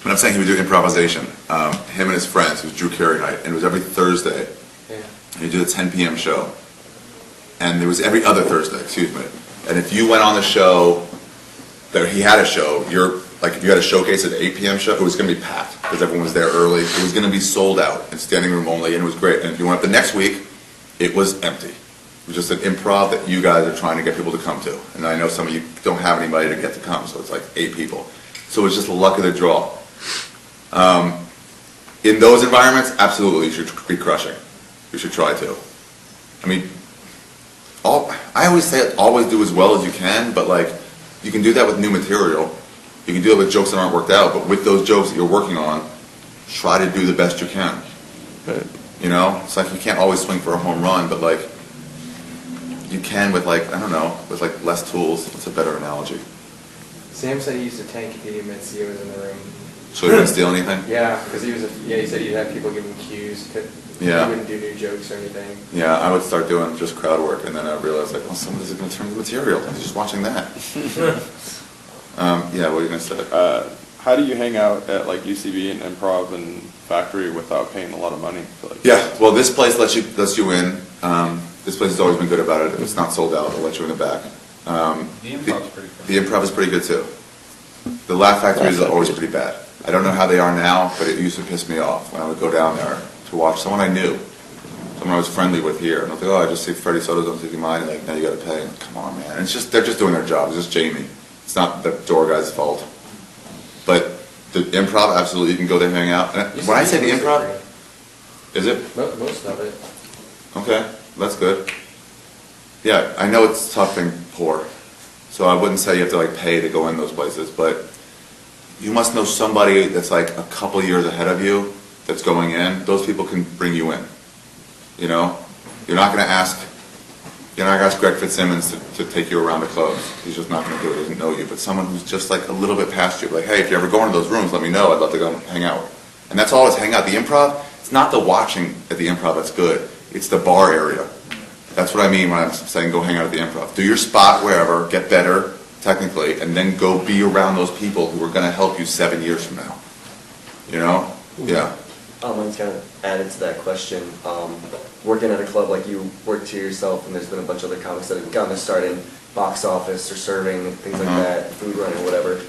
When I'm saying he would do improvisation, him and his friends, it was Drew Carey night, and it was every Thursday. Yeah. And he'd do a 10 p.m. show. And there was every other Thursday, excuse me. And if you went on the show, that he had a show, if you had a showcase at 8 p.m. show, it was going to be packed because everyone was there early. It was going to be sold out and standing room only, and it was great. And if you went up the next week, it was empty. It was just an improv that you guys are trying to get people to come to. And I know some of you don't have anybody to get to come, so it's like 8 people. So it's just the luck of the draw. In those environments, absolutely, you should be crushing. You should try to. I mean, I always say always do as well as you can, but like, you can do that with new material. You can do it with jokes that aren't worked out, but with those jokes that you're working on, try to do the best you can. Right. You know, it's like you can't always swing for a home run, but like, you can with like, I don't know, with like less tools. That's a better analogy. Sam said he used to tank if he didn't admit Sia was in the room. So you didn't steal anything? Yeah, because he said he'd have people give him cues. Yeah. He wouldn't do new jokes or anything. Yeah, I would start doing just crowd work, and then I realized like, well, some of this is going to turn into material. I'm just watching that. Yeah, what are you going to say? How do you hang out at like UCB and Improv and Factory without paying a lot of money? Yeah, well, this place lets you in. This place has always been good about it. If it's not sold out, they'll let you in the back. The Improv's pretty good. The Improv is pretty good too. The Laugh Factory is always pretty bad. I don't know how they are now, but it used to piss me off when I would go down there to watch someone I knew, someone I was friendly with here, and I was like, oh, I just see Freddie Soto's on TV Mine, and like, now you got to pay. And come on, man. And it's just they're just doing their job. It's just Jamie. It's not the door guy's fault. But the Improv, absolutely, you can go there and hang out. And when I say the Improv, is it? Most of it. Okay, that's good. Yeah, I know it's tough being poor, so I wouldn't say you have to like pay to go in those places, but you must know somebody that's like a couple years ahead of you that's going in. Those people can bring you in. You know, you're not going to ask Greg Fitzsimmons to take you around the clubs. He's just not going to do it. He doesn't know you. But someone who's just like a little bit past you, like, hey, if you ever go into those rooms, let me know. I'd love to go hang out. And that's all is hang out. The Improv, it's not the watching at the Improv that's good. It's the bar area. That's what I mean when I'm saying go hang out at the Improv. Do your spot wherever, get better, technically, and then go be around those people who are going to help you 7 years from now. You know? Yeah. Mine's kind of added to that question. Working at a club like you worked here yourself, and there's been a bunch of other comics that have gotten their start in box office or serving and things like that, food running, whatever.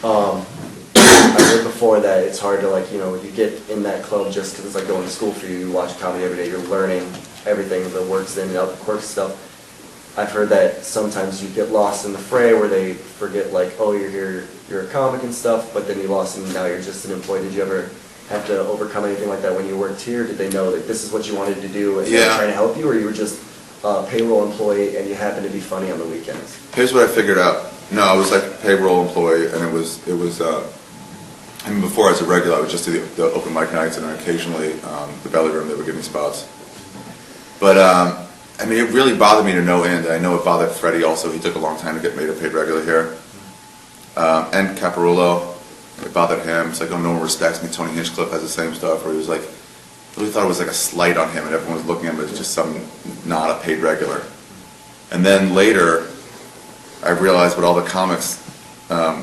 I heard before that it's hard to you get in that club just because it's like going to school for you. You watch comedy every day, you're learning everything that works in and out, the quirky stuff. I've heard that sometimes you get lost in the fray where they forget like, oh, you're here, you're a comic and stuff, but then you lost and now you're just an employee. Did you ever have to overcome anything like that when you worked here? Did they know that this is what you wanted to do and they were trying to help you, or you were just a payroll employee and you happened to be funny on the weekends? Here's what I figured out. No, I was like a payroll employee, and it was. I mean, before I was a regular, I would just do the open mic nights, and then occasionally the belly room, they would give me spots. But I mean, it really bothered me to no end. I know it bothered Freddie also. He took a long time to get made a paid regular here, and Caparulo, it bothered him. It's like, oh, no one respects me. Tony Hinchcliffe has the same stuff. Or he was like, really thought it was like a slight on him, and everyone was looking at him as just some not a paid regular. And then later, I realized what all the comics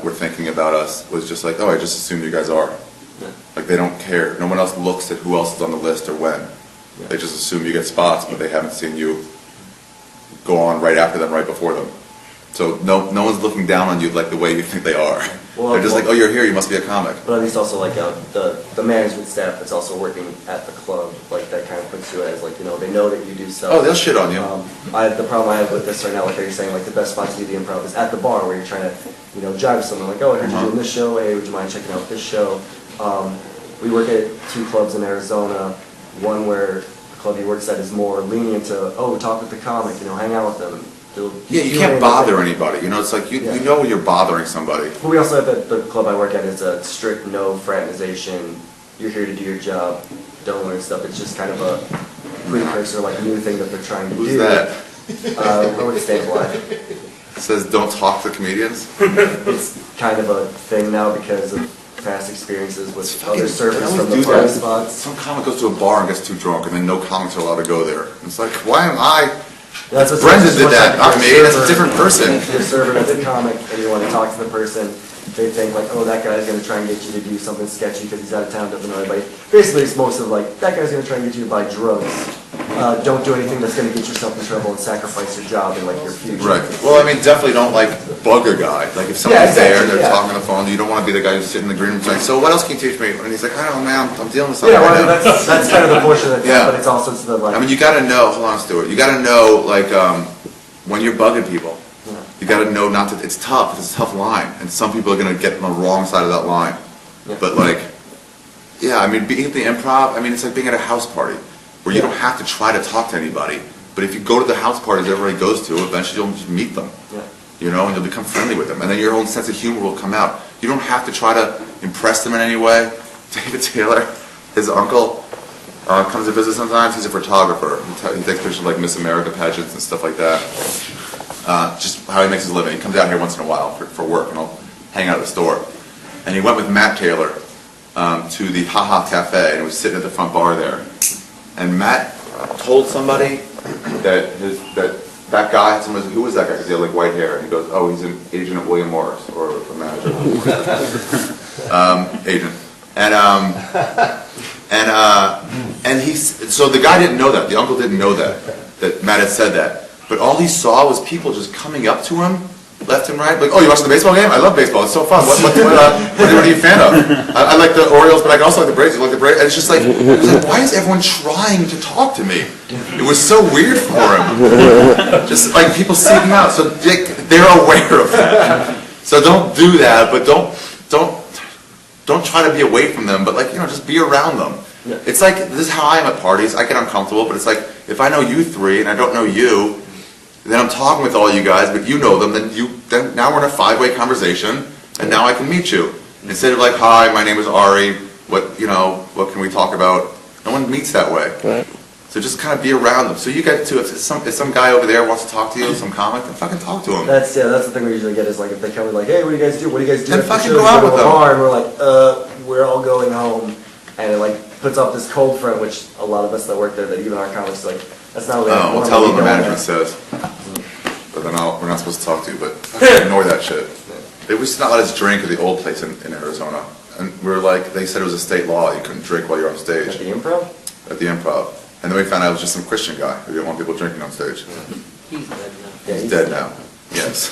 were thinking about us was just like, oh, I just assume you guys are. Yeah. Like, they don't care. No one else looks at who else is on the list or when. Yeah. They just assume you get spots, but they haven't seen you go on right after them, right before them. So no one's looking down on you like the way you think they are. Well, They're just like, oh, you're here, you must be a comic. But at least also like the management staff that's also working at the club, like that kind of puts you as like, you know, they know that you do stuff. Oh, they'll shit on you. The problem I have with this right now, like you're saying, like the best spot to do the improv is at the bar where you're trying to, you know, jive someone like, oh, I heard you doing this show, hey, would you mind checking out this show? We work at 2 clubs in Arizona, one where the club he works at is more lenient to, oh, talk with the comic, you know, hang out with them. Yeah, you can't bother anybody. You know, it's like you know when you're bothering somebody. But we also have the club I work at is a strict no fraternization. You're here to do your job. Don't learn stuff. It's just kind of a precursor, like new thing that they're trying to do. Who's that? I work at Standup Live. It says don't talk to comedians. It's kind of a thing now because of past experiences with other servers they from always the do party that. spots. Some comic goes to a bar and gets too drunk, and then no comics are allowed to go there. It's like, why am I? That's what Brendan did much that, like not me. That's a different person. If you're a server that's a comic and you want to talk to the person, they think like, oh, that guy's going to try and get you to do something sketchy because he's out of town, doesn't know anybody. Basically, it's most of like, that guy's going to try and get you to buy drugs. Don't do anything that's going to get yourself in trouble and sacrifice your job and like your future. Right. Well, I mean, definitely don't like bug a guy. Like if somebody's there and they're yeah. talking on the phone, you don't want to be the guy who's sitting in the green room saying, "So what else can you teach me?" And he's like, "I don't know, man. I'm dealing with something Yeah, right well, now." that's kind of the portion of it, Yeah. but it's also the like. I mean, you got to know. Hold on, Stuart. You got to know, like, when you're bugging people. Yeah. You got to know not to. It's tough. It's a tough line, and some people are going to get on the wrong side of that line. Yeah. But like, yeah, I mean, being at the improv, I mean, it's like being at a house party where you don't have to try to talk to anybody. But if you go to the house parties everybody goes to, eventually you'll just meet them. Yeah. You know, and you'll become friendly with them, and then your own sense of humor will come out. You don't have to try to impress them in any way. David Taylor, his uncle, comes to visit sometimes. He's a photographer. He takes pictures of like Miss America pageants and stuff like that. Just how he makes his living. He comes out here once in a while for work, and he'll hang out at the store. And he went with Matt Taylor to the Ha Ha Cafe, and he was sitting at the front bar there. And Matt told somebody that guy had someone. Who was that guy? Because he had like white hair, and he goes, "Oh, he's an agent at William Morris or a manager, agent." And so the guy didn't know that. The uncle didn't know that Matt had said that. But all he saw was people just coming up to him, left and right, like, "Oh, you watching the baseball game? I love baseball. It's so fun. What are you a fan of?" I like the Orioles, but I can also like the Braves. You like the Braves? And it's just like, it was like, why is everyone trying to talk to me? It was so weird for him. Just like people seeking out, so they're aware of that. So don't do that, but don't try to be away from them. But like, you know, just be around them. Yeah. It's like, this is how I am at parties. I get uncomfortable, but it's like, if I know you three and I don't know you, then I'm talking with all you guys, but you know them, then now we're in a 5-way conversation, and now I can meet you. Instead of like, "Hi, my name is Ari, what can we talk about?" No one meets that way. Right. So just kind of be around them. So you get to, if some guy over there wants to talk to you, some comic, then fucking talk to him. That's the thing we usually get is like if they come in like, "Hey, what do you guys do? What do you guys do?" Then after the fucking show?" go out We with to a them. bar and we're like, we're all going home, and it like puts off this cold front, which a lot of us that work there, that even our comics like, that's not really. Oh, we'll tell them the management says. But then we're not supposed to talk to you, but ignore that shit. They used to not let us drink at the old place in Arizona. And we were like, they said it was a state law, you couldn't drink while you're on stage. At the improv? At the improv. And then we found out it was just some Christian guy who didn't want people drinking on stage. He's dead now. Yeah, He's dead now. Yes.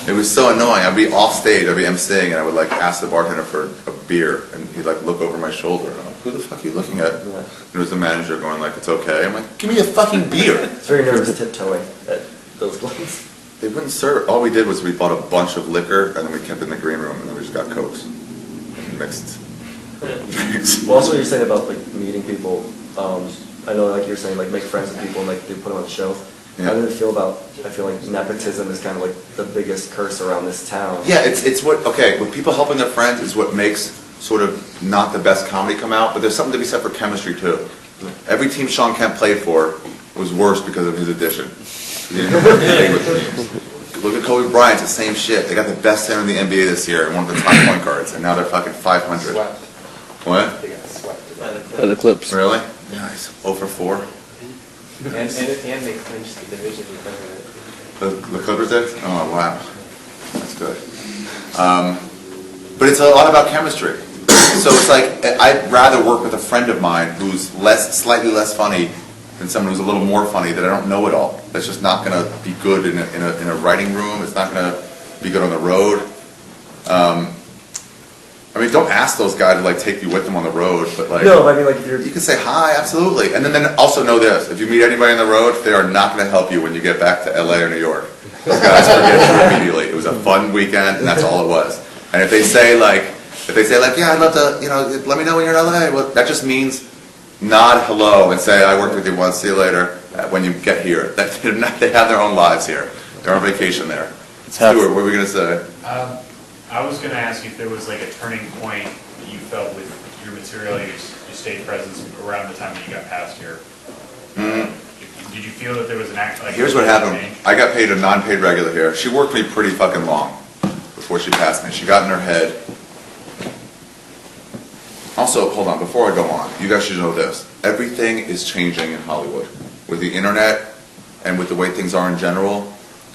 It was so annoying. I'd be off stage, I'd be emceeing, and I would like ask the bartender for a beer, and he'd like look over my shoulder, and I'm like, "Who the fuck are you looking at?" And it was the manager going like, "It's okay." I'm like, "Give me a fucking beer." It's very nervous tiptoeing at those clubs. They wouldn't serve it. All we did was we bought a bunch of liquor, and then we kept it in the green room, and then we just got Cokes. And mixed. Well, also what you're saying about like meeting people, I know like you're saying like make friends with people and like they put them on the show. Yeah. How did it feel about, I feel like nepotism is kind of like the biggest curse around this town. Yeah, it's with people helping their friends is what makes sort of not the best comedy come out, but there's something to be said for chemistry too. Every team Sean Kemp played for was worse because of his addition. He didn't have anything with teams. Look at Kobe Bryant, it's the same shit. They got the best center in the NBA this year and one of the top point guards, and now they're fucking 500. Swept. What? They got swept. The Clips. Really? Nice. 0 for 4. And they clinched the division because of it. The Clippers did? Oh, wow. That's good. But it's a lot about chemistry. So it's like, I'd rather work with a friend of mine who's slightly less funny than someone who's a little more funny that I don't know at all. That's just not going to be good in a writing room. It's not going to be good on the road. I mean, don't ask those guys to like take you with them on the road, but like, No, I mean, like, if you're, you can say hi, absolutely. And then also know this, if you meet anybody on the road, they are not going to help you when you get back to LA or New York. Those guys forget you immediately. It was a fun weekend, and that's all it was. And if they say like, yeah, I'd love to, let me know when you're in LA, well, that just means nod hello and say, I worked with you once, see you later, when you get here. They have their own lives here. They're on vacation there. Stuart, what were we going to say? I was going to ask you if there was like a turning point that you felt with your material, your stage presence around the time that you got past here. Did you feel that there was an act like... Here's what happened. I got paid a non-paid regular here. She worked me pretty fucking long before she passed me. She got in her head. Also, hold on, before I go on, you guys should know this. Everything is changing in Hollywood. With the internet and with the way things are in general,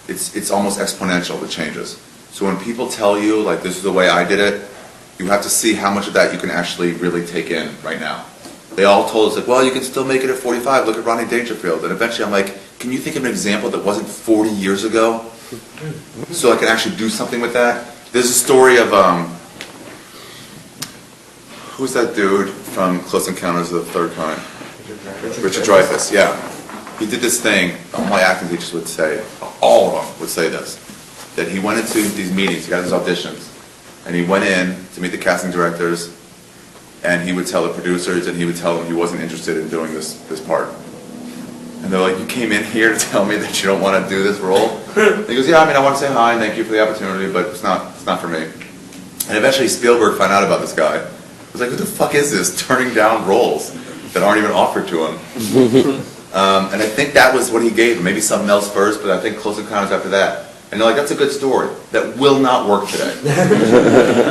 it's almost exponential, the changes. So when people tell you, like, this is the way I did it, you have to see how much of that you can actually really take in right now. They all told us, like, well, you can still make it at 45. Look at Rodney Dangerfield. And eventually I'm like, can you think of an example that wasn't 40 years ago? So I can actually do something with that? There's a story of, who's that dude from Close Encounters of the Third Kind? Richard Dreyfuss, yeah. He did this thing, all my acting teachers would say, all of them would say this, that he went into these meetings, he got his auditions, and he went in to meet the casting directors, and he would tell the producers, and he would tell them he wasn't interested in doing this part. And they're like, you came in here to tell me that you don't want to do this role? And he goes, yeah, I mean, I want to say hi and thank you for the opportunity, but it's not for me. And eventually Spielberg found out about this guy. He was like, who the fuck is this turning down roles that aren't even offered to him? And I think that was what he gave him. Maybe something else first, but I think Close Encounters after that. And they're like, that's a good story. That will not work today.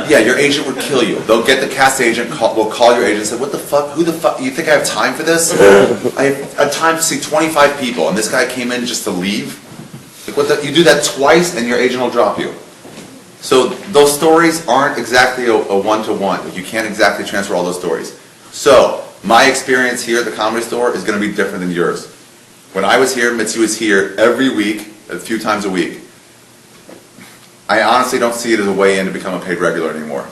Yeah, your agent would kill you. They'll get the cast agent, will call your agent and say, what the fuck, who the fuck, you think I have time for this? I have time to see 25 people, and this guy came in just to leave? Like, you do that twice, and your agent will drop you. So those stories aren't exactly a one-to-one. Like, you can't exactly transfer all those stories. So my experience here at the Comedy Store is going to be different than yours. When I was here, Mitzi was here every week, a few times a week. I honestly don't see it as a way in to become a paid regular anymore.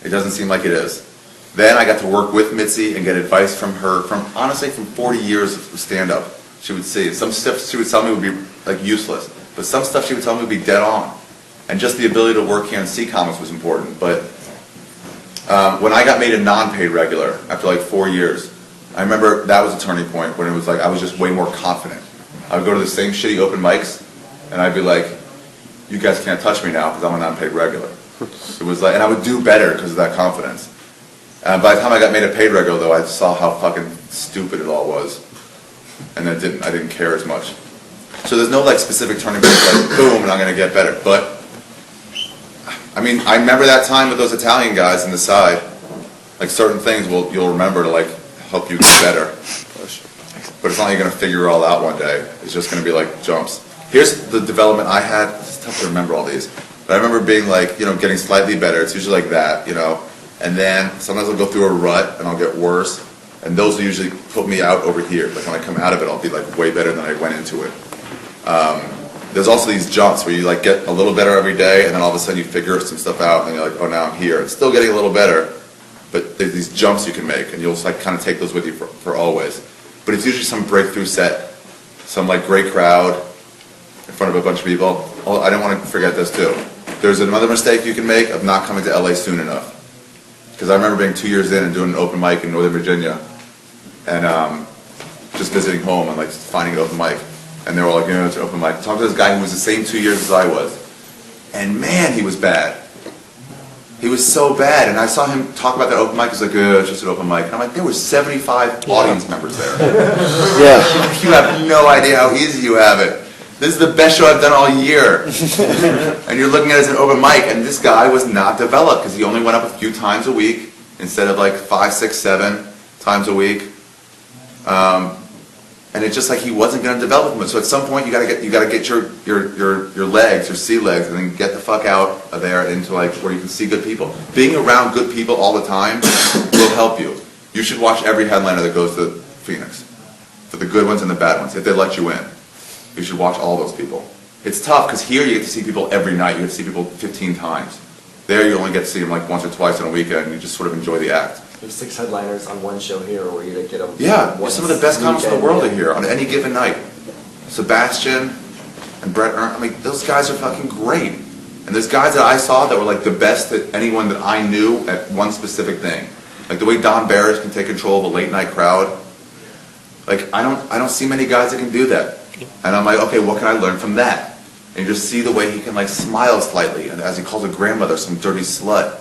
It doesn't seem like it is. Then I got to work with Mitzi and get advice from her, honestly from 40 years of stand-up. She would see some stuff she would tell me would be like useless, but some stuff she would tell me would be dead on. And just the ability to work here and see comics was important. But when I got made a non-paid regular after like 4 years, I remember that was a turning point when it was like I was just way more confident. I would go to the same shitty open mics, and I'd be like, you guys can't touch me now because I'm a non-paid regular. It was like, and I would do better because of that confidence. And by the time I got made a paid regular, though, I saw how fucking stupid it all was, and I didn't care as much. So there's no like specific turning point, like boom, and I'm gonna get better. But I mean, I remember that time with those Italian guys in the side. Like certain things you'll remember to like help you get better. But it's not like you're gonna figure it all out one day. It's just gonna be like jumps. Here's the development I had. It's tough to remember all these. But I remember being like, getting slightly better. It's usually like that, And then sometimes I'll go through a rut and I'll get worse. And those will usually put me out over here. Like when I come out of it, I'll be like way better than I went into it. There's also these jumps where you like get a little better every day, and then all of a sudden you figure some stuff out, and you're like, oh, now I'm here. It's still getting a little better, but there's these jumps you can make, and you'll like kind of take those with you for always. But it's usually some breakthrough set, some like great crowd in front of a bunch of people. Oh, I didn't want to forget this too. There's another mistake you can make of not coming to LA soon enough. Because I remember being 2 years in and doing an open mic in Northern Virginia, and just visiting home and like finding an open mic. And they were like, it's an open mic. I talked to this guy who was the same 2 years as I was. And man, he was bad. He was so bad. And I saw him talk about that open mic. He's like, it's just an open mic. And I'm like, there were 75 audience members there. Yeah. You have no idea how easy you have it. This is the best show I've done all year. And you're looking at it as an open mic, and this guy was not developed because he only went up a few times a week instead of like 5, 6, 7 times a week. And it's just like he wasn't going to develop them. So at some point you gotta get your legs, your sea legs, and then get the fuck out of there into like where you can see good people. Being around good people all the time will help you. You should watch every headliner that goes to Phoenix, for the good ones and the bad ones, if they let you in. You should watch all those people. It's tough because here you get to see people every night. You get to see people 15 times. There you only get to see them like once or twice on a weekend, and you just sort of enjoy the act. There's 6 headliners on one show here, where you get them. Yeah, some of the best comics in the world are here on any given night. Sebastian and Brett Ernst, I mean, those guys are fucking great. And there's guys that I saw that were like the best that anyone that I knew at one specific thing. Like the way Don Barris can take control of a late night crowd. Like I don't see many guys that can do that. And I'm like, okay, what can I learn from that? And you just see the way he can like smile slightly, and as he calls a grandmother some dirty slut,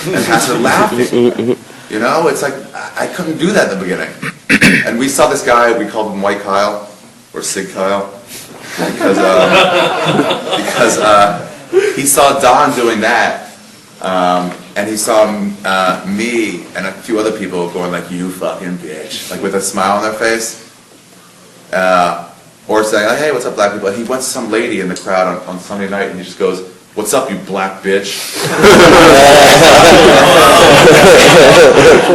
and has her laughing. You know, it's like, I couldn't do that in the beginning. And we saw this guy, we called him White Kyle, or Sig Kyle, because he saw Don doing that, and he saw me and a few other people going like, you fucking bitch, like with a smile on their face, or saying, like, hey, what's up, black people? And he went to some lady in the crowd on Sunday night, and he just goes, what's up, you black bitch?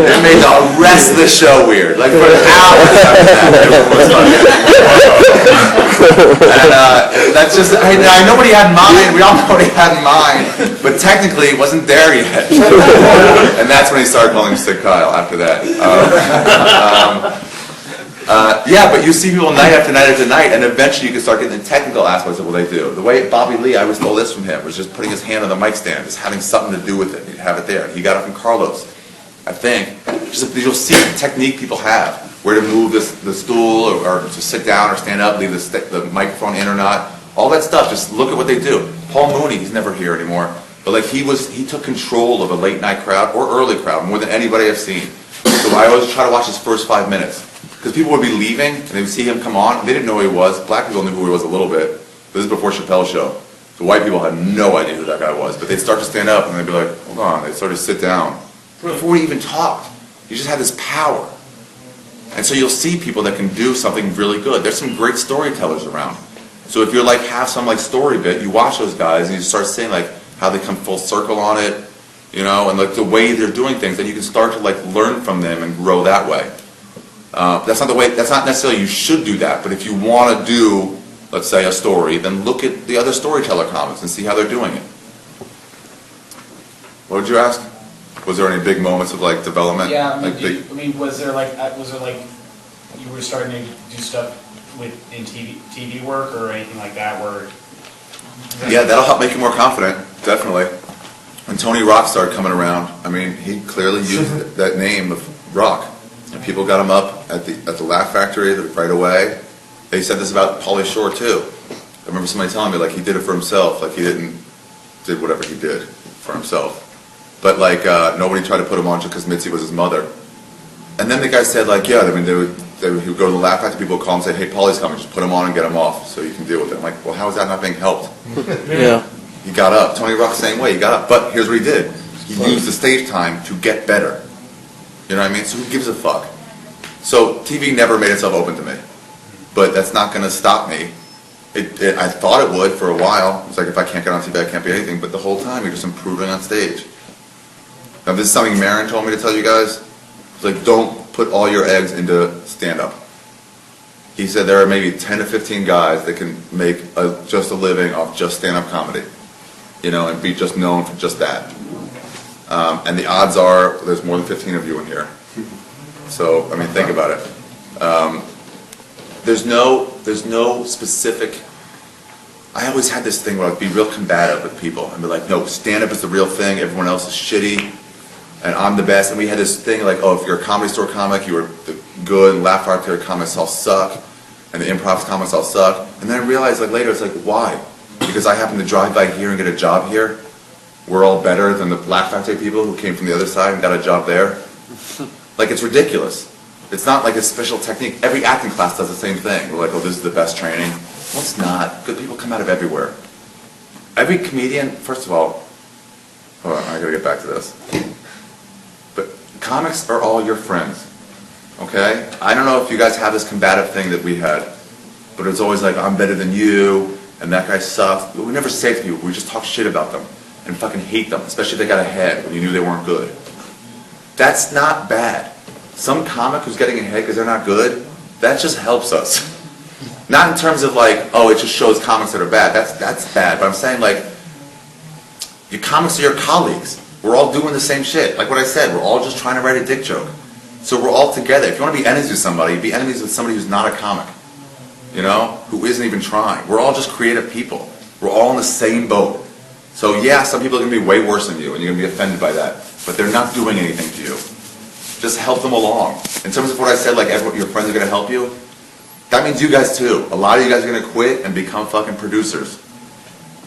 It made the rest of the show weird. Like for an hour after that, everyone was fucking. And that's just, I know what he had in mind. We all know what he had in mind. But technically, it wasn't there yet. And that's when he started calling him Sick Kyle after that. Yeah, but you see people night after night after night, and eventually you can start getting the technical aspects of what they do. The way Bobby Lee, I was told this from him, was just putting his hand on the mic stand, just having something to do with it. He'd have it there. He got it from Carlos, I think. Just, you'll see the technique people have, where to move the stool, or to sit down or stand up, leave the microphone in or not. All that stuff, just look at what they do. Paul Mooney, he's never here anymore, but like he took control of a late night crowd, or early crowd, more than anybody I've seen. So I always try to watch his first 5 minutes. Because people would be leaving, and they would see him come on, they didn't know who he was. Black people knew who he was a little bit. This is before Chappelle's show. The white people had no idea who that guy was, but they'd start to stand up, and they'd be like, hold on, they'd start to sit down. Before he even talked, he just had this power. And so you'll see people that can do something really good. There's some great storytellers around. So if you're like, have some like story bit, you watch those guys, and you start seeing like how they come full circle on it, you know, and like the way they're doing things, then you can start to like learn from them and grow that way. That's not necessarily you should do that, but if you want to do, let's say, a story, then look at the other storyteller comics and see how they're doing it. What would you ask? Was there any big moments of like development? Yeah, I like mean, was there like you were starting to do stuff in TV work or anything like that where? Yeah, that'll help make you more confident, definitely. When Tony Rock started coming around, I mean, he clearly used that name of Rock. And people got him up at the Laugh Factory right away. They said this about Pauly Shore too. I remember somebody telling me like he did it for himself, like he did whatever he did for himself. But like nobody tried to put him on just because Mitzi was his mother. And then the guy said like, yeah, I mean he would go to the Laugh Factory, people would call him and say, hey, Pauly's coming, just put him on and get him off so you can deal with it. I'm like, well, how is that not being helped? Yeah. He got up. Tony Rock same way, he got up. But here's what he did. He used the stage time to get better. You know what I mean? So who gives a fuck? So TV never made itself open to me. But that's not going to stop me. I thought it would for a while. It's like if I can't get on TV, I can't be anything. But the whole time, you're just improving on stage. Now, this is something Marin told me to tell you guys. It's like, don't put all your eggs into stand-up. He said there are maybe 10 to 15 guys that can make just a living off just stand-up comedy. You know, and be just known for just that. And the odds are there's more than 15 of you in here. So, I mean, think about it. There's no specific. I always had this thing where I'd be real combative with people and be like, no, stand-up is the real thing, everyone else is shitty, and I'm the best. And we had this thing like, oh, if you're a Comedy Store comic, you were the good, and Laugh Factory comics all suck, and the improv comics all suck. And then I realized like later, it's like, why? Because I happen to drive by here and get a job here. We're all better than the Laugh Factory people who came from the other side and got a job there. Like, it's ridiculous. It's not like a special technique. Every acting class does the same thing. We're like, oh, this is the best training. Well, it's not. Good people come out of everywhere. Every comedian, first of all, hold on, I gotta get back to this. But comics are all your friends, okay? I don't know if you guys have this combative thing that we had, but it's always like, I'm better than you, and that guy sucks. We never say it to people, we just talk shit about them, and fucking hate them, especially if they got ahead when you knew they weren't good. That's not bad. Some comic who's getting ahead because they're not good, that just helps us. Not in terms of like, oh, it just shows comics that are bad. That's bad. But I'm saying like, your comics are your colleagues. We're all doing the same shit. Like what I said, we're all just trying to write a dick joke. So we're all together. If you want to be enemies with somebody, be enemies with somebody who's not a comic. You know? Who isn't even trying. We're all just creative people. We're all in the same boat. So yeah, some people are going to be way worse than you, and you're going to be offended by that. But they're not doing anything to you. Just help them along. In terms of what I said, like your friends are going to help you, that means you guys too. A lot of you guys are going to quit and become fucking producers.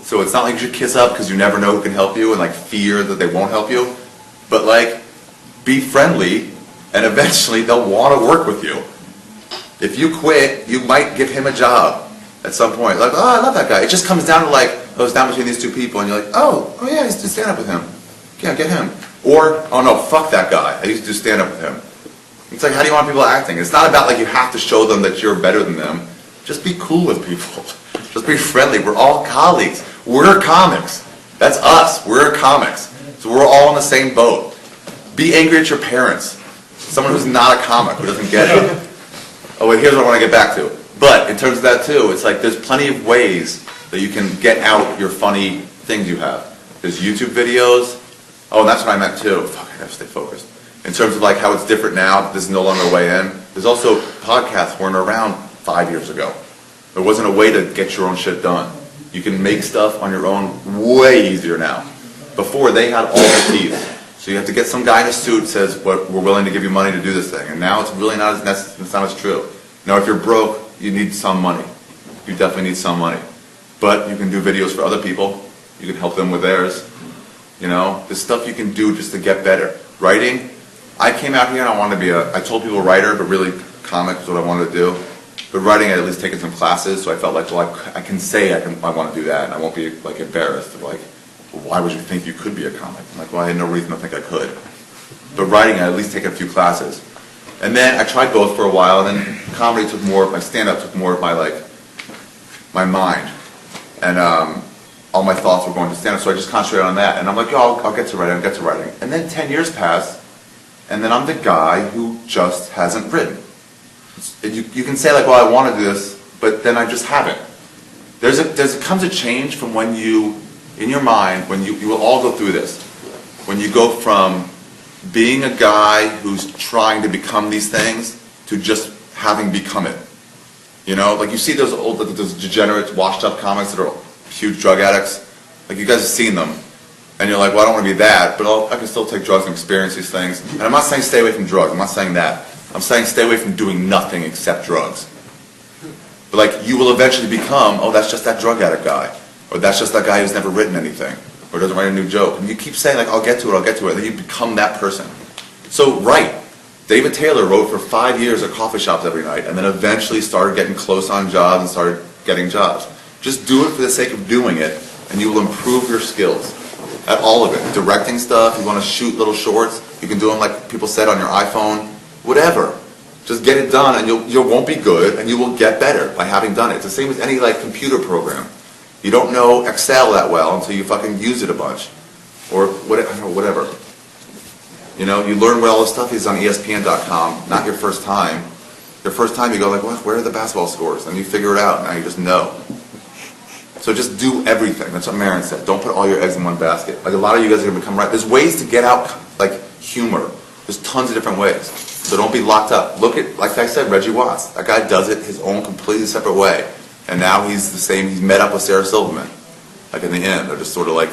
So it's not like you should kiss up because you never know who can help you and like fear that they won't help you. But like, be friendly and eventually they'll want to work with you. If you quit, you might give him a job at some point. Like, oh, I love that guy. It just comes down to like, oh, it's down between these two people and you're like, oh yeah, I used to stand up with him. Yeah, get him. Or, oh no, fuck that guy. I used to do stand up with him. It's like, how do you want people acting? It's not about like you have to show them that you're better than them. Just be cool with people. Just be friendly. We're all colleagues. We're comics. That's us. We're comics. So we're all in the same boat. Be angry at your parents. Someone who's not a comic, who doesn't get it. Oh wait, here's what I want to get back to. But in terms of that too, it's like there's plenty of ways that you can get out your funny things you have. There's YouTube videos. Oh, and that's what I meant too. Fuck, I gotta stay focused. In terms of like how it's different now, this is no longer a way in. There's also podcasts weren't around 5 years ago. There wasn't a way to get your own shit done. You can make stuff on your own way easier now. Before, they had all the teeth. So you have to get some guy in a suit that says, "What, we're willing to give you money to do this thing." And now it's really not as it's not as true. Now, if you're broke, you need some money. You definitely need some money. But you can do videos for other people. You can help them with theirs. You know, there's stuff you can do just to get better. Writing, I came out here and I wanted to be I told people writer, but really comic is what I wanted to do. But writing, I at least taken some classes, so I felt like, well, I can say I want to do that, and I won't be like embarrassed. Like, well, why would you think you could be a comic? I'm like, well, I had no reason to think I could. But writing, I at least taken a few classes. And then I tried both for a while, and then comedy took more, my stand-up took more of my mind. And all my thoughts were going to stand-up, so I just concentrated on that. And I'm like, yo, I'll get to writing, I'll get to writing. And then 10 years passed, and then I'm the guy who just hasn't written. You can say like, well, I want to do this, but then I just haven't. There comes a change from when you, in your mind, when you will all go through this. When you go from being a guy who's trying to become these things to just having become it. You know, like you see those those degenerates, washed up comics that are huge drug addicts. Like you guys have seen them. And you're like, well, I don't want to be that, but I can still take drugs and experience these things. And I'm not saying stay away from drugs. I'm not saying that. I'm saying stay away from doing nothing except drugs. But like, you will eventually become, oh, that's just that drug addict guy. Or that's just that guy who's never written anything. Or doesn't write a new joke. And you keep saying like, I'll get to it, and then you become that person. So, write. David Taylor wrote for 5 years at coffee shops every night, and then eventually started getting close on jobs and started getting jobs. Just do it for the sake of doing it, and you will improve your skills. At all of it. Directing stuff, you want to shoot little shorts, you can do them like people said on your iPhone, whatever. Just get it done and you won't be good and you will get better by having done it. It's the same with any like computer program. You don't know Excel that well until you fucking use it a bunch. Or whatever. You know, you learn what all this stuff is on ESPN.com, not your first time. Your first time you go like, what? Where are the basketball scores? And you figure it out, now you just know. So just do everything. That's what Marin said. Don't put all your eggs in one basket. Like a lot of you guys are going to become right. There's ways to get out, like humor. There's tons of different ways. So don't be locked up. Look at, like I said, Reggie Watts. That guy does it his own completely separate way. And now he's the same, he's met up with Sarah Silverman. Like in the end, they're just sort of like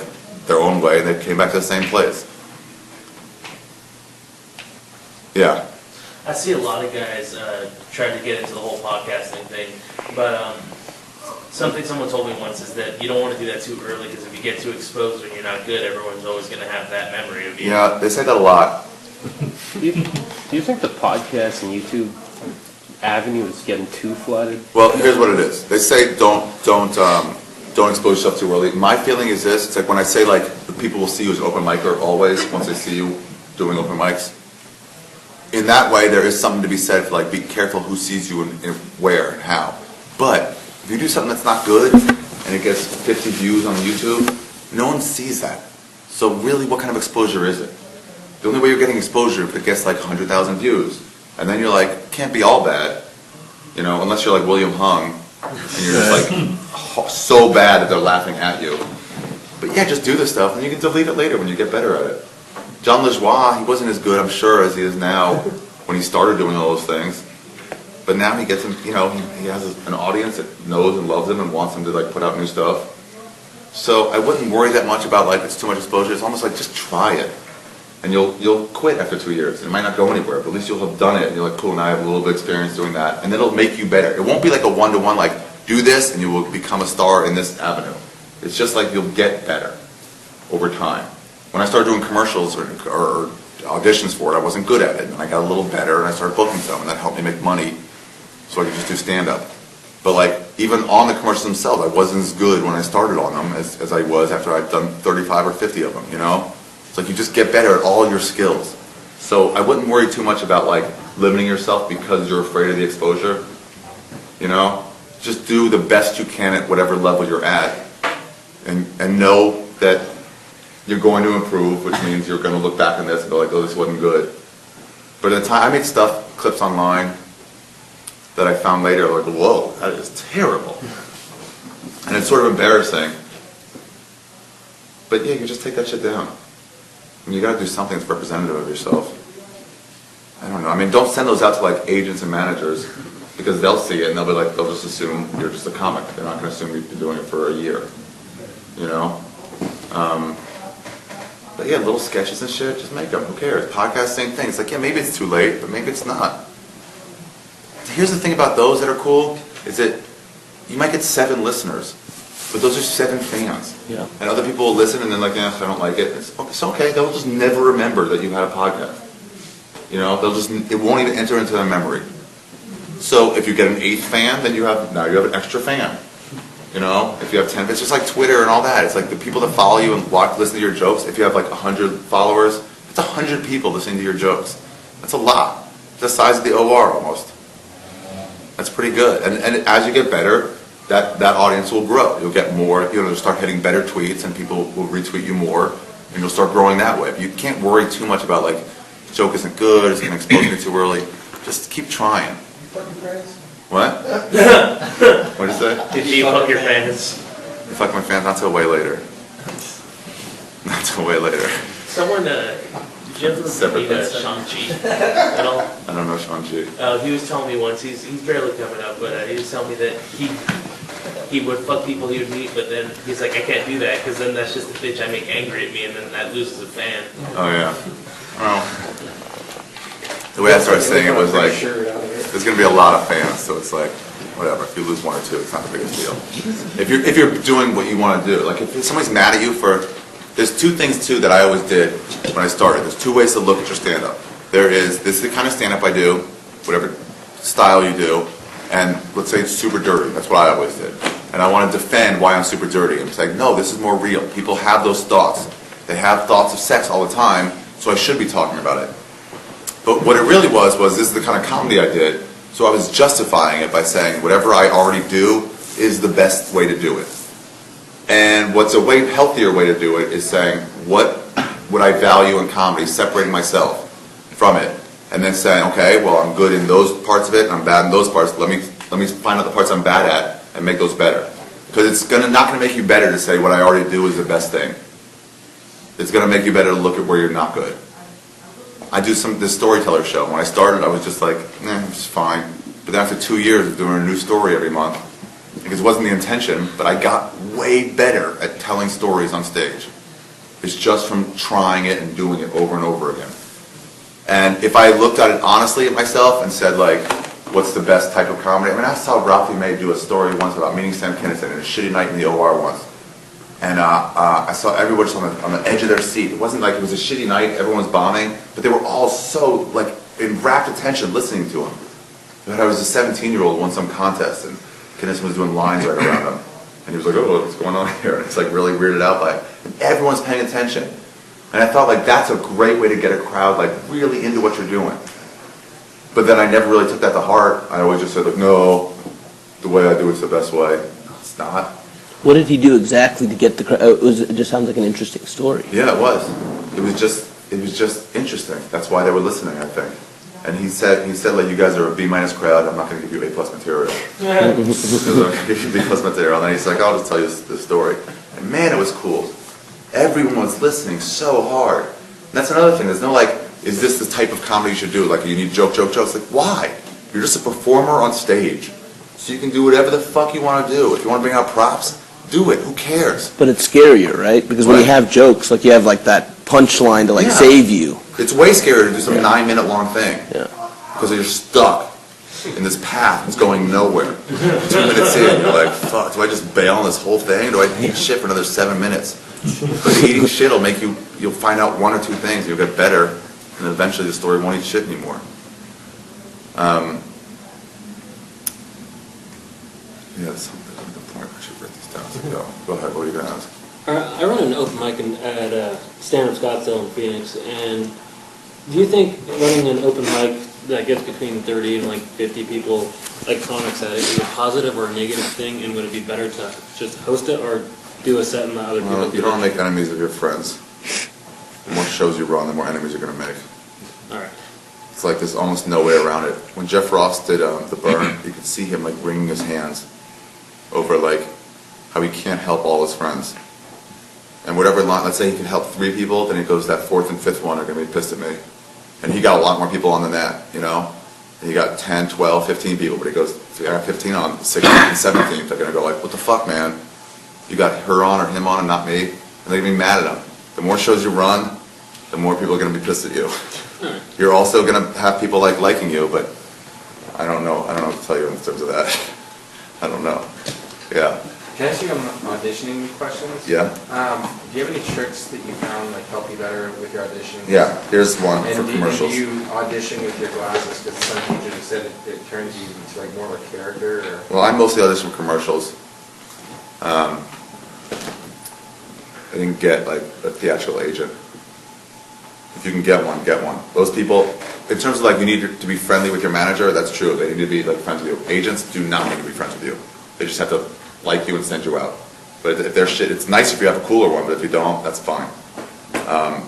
their own way and they came back to the same place. Yeah. I see a lot of guys try to get into the whole podcasting thing, but something someone told me once is that you don't want to do that too early because if you get too exposed when you're not good, everyone's always going to have that memory of you. Yeah, they say that a lot. Do you think the podcast and YouTube avenue is getting too flooded? Well, here's what it is. They say don't expose yourself too early. My feeling is this: it's like when I say like the people will see you as an open micer always once they see you doing open mics. In that way, there is something to be said for like be careful who sees you and where and how. But if you do something that's not good and it gets 50 views on YouTube, no one sees that. So really, what kind of exposure is it? The only way you're getting exposure if it gets like 100,000 views, and then you're like, can't be all bad, you know, unless you're like William Hung, and you're just like so bad that they're laughing at you. But yeah, just do this stuff, and you can delete it later when you get better at it. John LeJoie, he wasn't as good, I'm sure, as he is now when he started doing all those things. But now he gets him, you know, he has an audience that knows and loves him and wants him to like put out new stuff. So I wouldn't worry that much about like it's too much exposure. It's almost like just try it. And you'll quit after 2 years. It might not go anywhere, but at least you'll have done it. And you're like, cool, now I have a little bit of experience doing that. And it'll make you better. It won't be like a one-to-one, like, do this and you will become a star in this avenue. It's just like you'll get better over time. When I started doing commercials or auditions for it, I wasn't good at it. And I got a little better and I started booking some, and that helped me make money so I could just do stand-up. But like, even on the commercials themselves, I wasn't as good when I started on them as I was after I'd done 35 or 50 of them, you know? It's like you just get better at all your skills. So I wouldn't worry too much about like limiting yourself because you're afraid of the exposure, you know? Just do the best you can at whatever level you're at and know that you're going to improve, which means you're going to look back on this and go like, oh, this wasn't good. But at the time, I made clips online that I found later, like, whoa, that is terrible. And it's sort of embarrassing. But yeah, you just take that shit down. And you gotta do something that's representative of yourself. I don't know, I mean, don't send those out to like agents and managers, because they'll see it and they'll be like, they'll just assume you're just a comic. They're not gonna assume you've been doing it for a year, you know? But yeah, little sketches and shit, just make them, who cares? Podcast, same thing. It's like, yeah, maybe it's too late, but maybe it's not. Here's the thing about those that are cool, is that you might get 7 listeners, but those are 7 fans. Yeah. And other people will listen and then like, I don't like it. It's okay, they'll just never remember that you had a podcast. You know, it won't even enter into their memory. So if you get an 8th fan, then now you have an extra fan. You know, if you have 10, it's just like Twitter and all that. It's like the people that follow you and listen to your jokes. If you have like 100 followers, it's 100 people listening to your jokes. That's a lot. It's the size of the OR almost. That's pretty good. And as you get better, that audience will grow. You'll get more, you'll start hitting better tweets and people will retweet you more and you'll start growing that way. But you can't worry too much about like, joke isn't good, it's going to expose me too early. Just keep trying. What? What did you say? Did you fuck your fans? Fuck my fans, not till way later. Not till way later. Someone, did you ever meet Shang-Chi at all? I don't know Shang-Chi. He was telling me once, he's barely coming up, but he was telling me that he would fuck people he would meet, but then he's like, I can't do that, because then that's just a bitch I make angry at me, and then that loses a fan. Oh yeah. Well, the way I started saying it was like, there's going to be a lot of fans, so it's like, whatever, if you lose 1 or 2, it's not the biggest deal. If you're doing what you want to do, like if somebody's mad at you there's 2 things too that I always did when I started. There's 2 ways to look at your stand-up. This is the kind of stand-up I do, whatever style you do, and let's say it's super dirty. That's what I always did. And I want to defend why I'm super dirty. I'm saying, no, this is more real. People have those thoughts. They have thoughts of sex all the time, so I should be talking about it. But what it really was this is the kind of comedy I did, so I was justifying it by saying whatever I already do is the best way to do it. And what's a way healthier way to do it is saying, what would I value in comedy, separating myself from it, and then saying, okay, well, I'm good in those parts of it, and I'm bad in those parts. Let me find out the parts I'm bad at and make those better. Because it's not going to make you better to say what I already do is the best thing. It's going to make you better to look at where you're not good. I do this storyteller show. When I started, I was just like, it's fine. But then after 2 years of doing a new story every month, because it wasn't the intention, but I got way better at telling stories on stage. It's just from trying it and doing it over and over again. And if I looked at it honestly at myself and said like, what's the best type of comedy? I mean, I saw Ralphie May do a story once about meeting Sam Kinison in a shitty night in the OR once. And I saw everyone just on the edge of their seat. It wasn't like it was a shitty night, everyone was bombing, but they were all so like in rapt attention listening to him. But I was a 17-year-old, won some contest, and Kinnison was doing lines right around him. And he was like, oh, what's going on here? And it's like really weirded out by it. And everyone's paying attention. And I thought like that's a great way to get a crowd like really into what you're doing. But then I never really took that to heart. I always just said like, no, the way I do it's the best way. No, it's not. What did he do exactly to get the crowd? It just sounds like an interesting story. Yeah, it was. It was just interesting. That's why they were listening, I think. And he said like, you guys are a B- crowd. I'm not going to give you A+ material. I'm going to give you B+ material. And then he's like, I'll just tell you this story. And man, it was cool. Everyone was listening so hard. And that's another thing. There's no like, is this the type of comedy you should do? Like, you need jokes. Like, why? You're just a performer on stage. So you can do whatever the fuck you want to do. If you want to bring out props, do it. Who cares? But it's scarier, right? Because when you have jokes, like you have like that punchline to like save you. It's way scarier to do some 9-minute long thing. Yeah. Because you're stuck in this path that's going nowhere. 2 minutes in, you're like, fuck, do I just bail on this whole thing? Or do I eat shit for another 7 minutes? Because eating shit will make you'll find out 1 or 2 things, you'll get better, and then eventually the story won't eat shit anymore. Yeah, that's something, the point. I should write these down. So go ahead, what are you going to ask? I run an open mic at Standup Scottsdale in Phoenix, and do you think running an open mic that gets between 30 and like 50 people, like comics at it, is a positive or a negative thing, and would it be better to just host it or do a set and let other people do You don't it? make enemies of your friends. The more shows you run, the more enemies you're going to make. All right. It's like there's almost no way around it. When Jeff Ross did The Burn, you could see him like wringing his hands over like how he can't help all his friends. And whatever line, let's say he can help 3 people, then he goes, that 4th and 5th one are going to be pissed at me. And he got a lot more people on than that, you know? And he got 10, 12, 15 people, but he goes, I got 15 on, 16th and 17th, they're going to go like, what the fuck, man? You got her on or him on and not me? And they're going to be mad at him. The more shows you run, the more people are going to be pissed at you. You're also going to have people like liking you, but I don't know what to tell you in terms of that. I don't know. Yeah. Can I ask you auditioning questions? Yeah. Do you have any tricks that you found like help you better with your auditions? Yeah, here's one for commercials. And do you audition with your glasses? Because some teachers have said it turns you into like more of a character. Or... Well, I mostly audition for commercials. I didn't get like a theatrical agent. If you can get one, get one. Those people, in terms of like you need to be friendly with your manager, that's true. They need to be like friends with you. Agents do not need to be friends with you. They just have to like you and send you out. But if they're shit, it's nice if you have a cooler one, but if you don't, that's fine.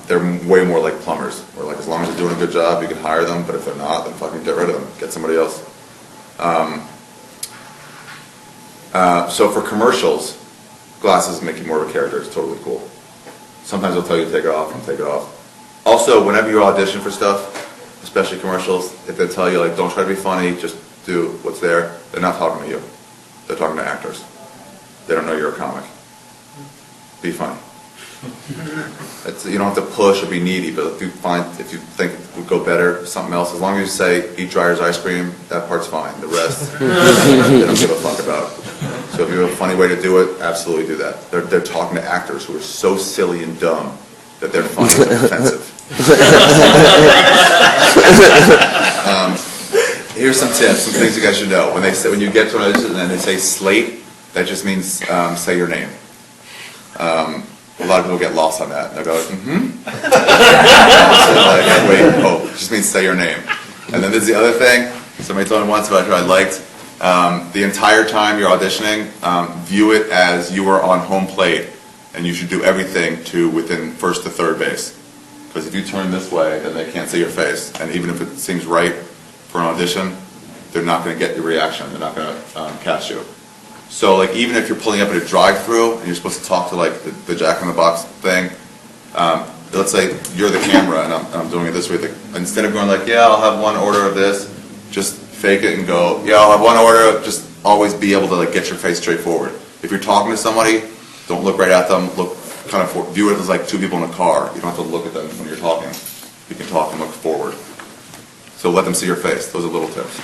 They're way more like plumbers, where like as long as they're doing a good job, you can hire them, but if they're not, then fucking get rid of them, get somebody else. So for commercials, glasses make you more of a character. It's totally cool. Sometimes they'll tell you to take it off and take it off. Also, whenever you audition for stuff, especially commercials, if they tell you like, don't try to be funny, just do what's there, they're not talking to you. They're talking to actors. They don't know you're a comic. Be funny. You don't have to push or be needy, but if you think it would go better, something else, as long as you say, eat Dryer's ice cream, that part's fine. The rest, they don't give a fuck about. So if you have a funny way to do it, absolutely do that. They're talking to actors who are so silly and dumb that they're funny and offensive. Here's some tips, some things you guys should know. When you get to an audition and they say slate, that just means say your name. A lot of people get lost on that. They'll go, wait, it just means say your name. And then there's the other thing, somebody told me once about who I liked. The entire time you're auditioning, view it as you are on home plate, and you should do everything to within first to third base. Because if you turn this way, then they can't see your face. And even if it seems right for an audition, they're not going to get your reaction. They're not going to cast you. So like even if you're pulling up at a drive-through and you're supposed to talk to like the Jack in the Box thing, let's say you're the camera and I'm doing it this way. Instead of going like, yeah, I'll have one order of this, just fake it and go, yeah, I'll have one order. Just always be able to like get your face straight forward. If you're talking to somebody, don't look right at them. Look kind of view it as like 2 people in a car. You don't have to look at them when you're talking. You can talk and look forward. So let them see your face. Those are little tips.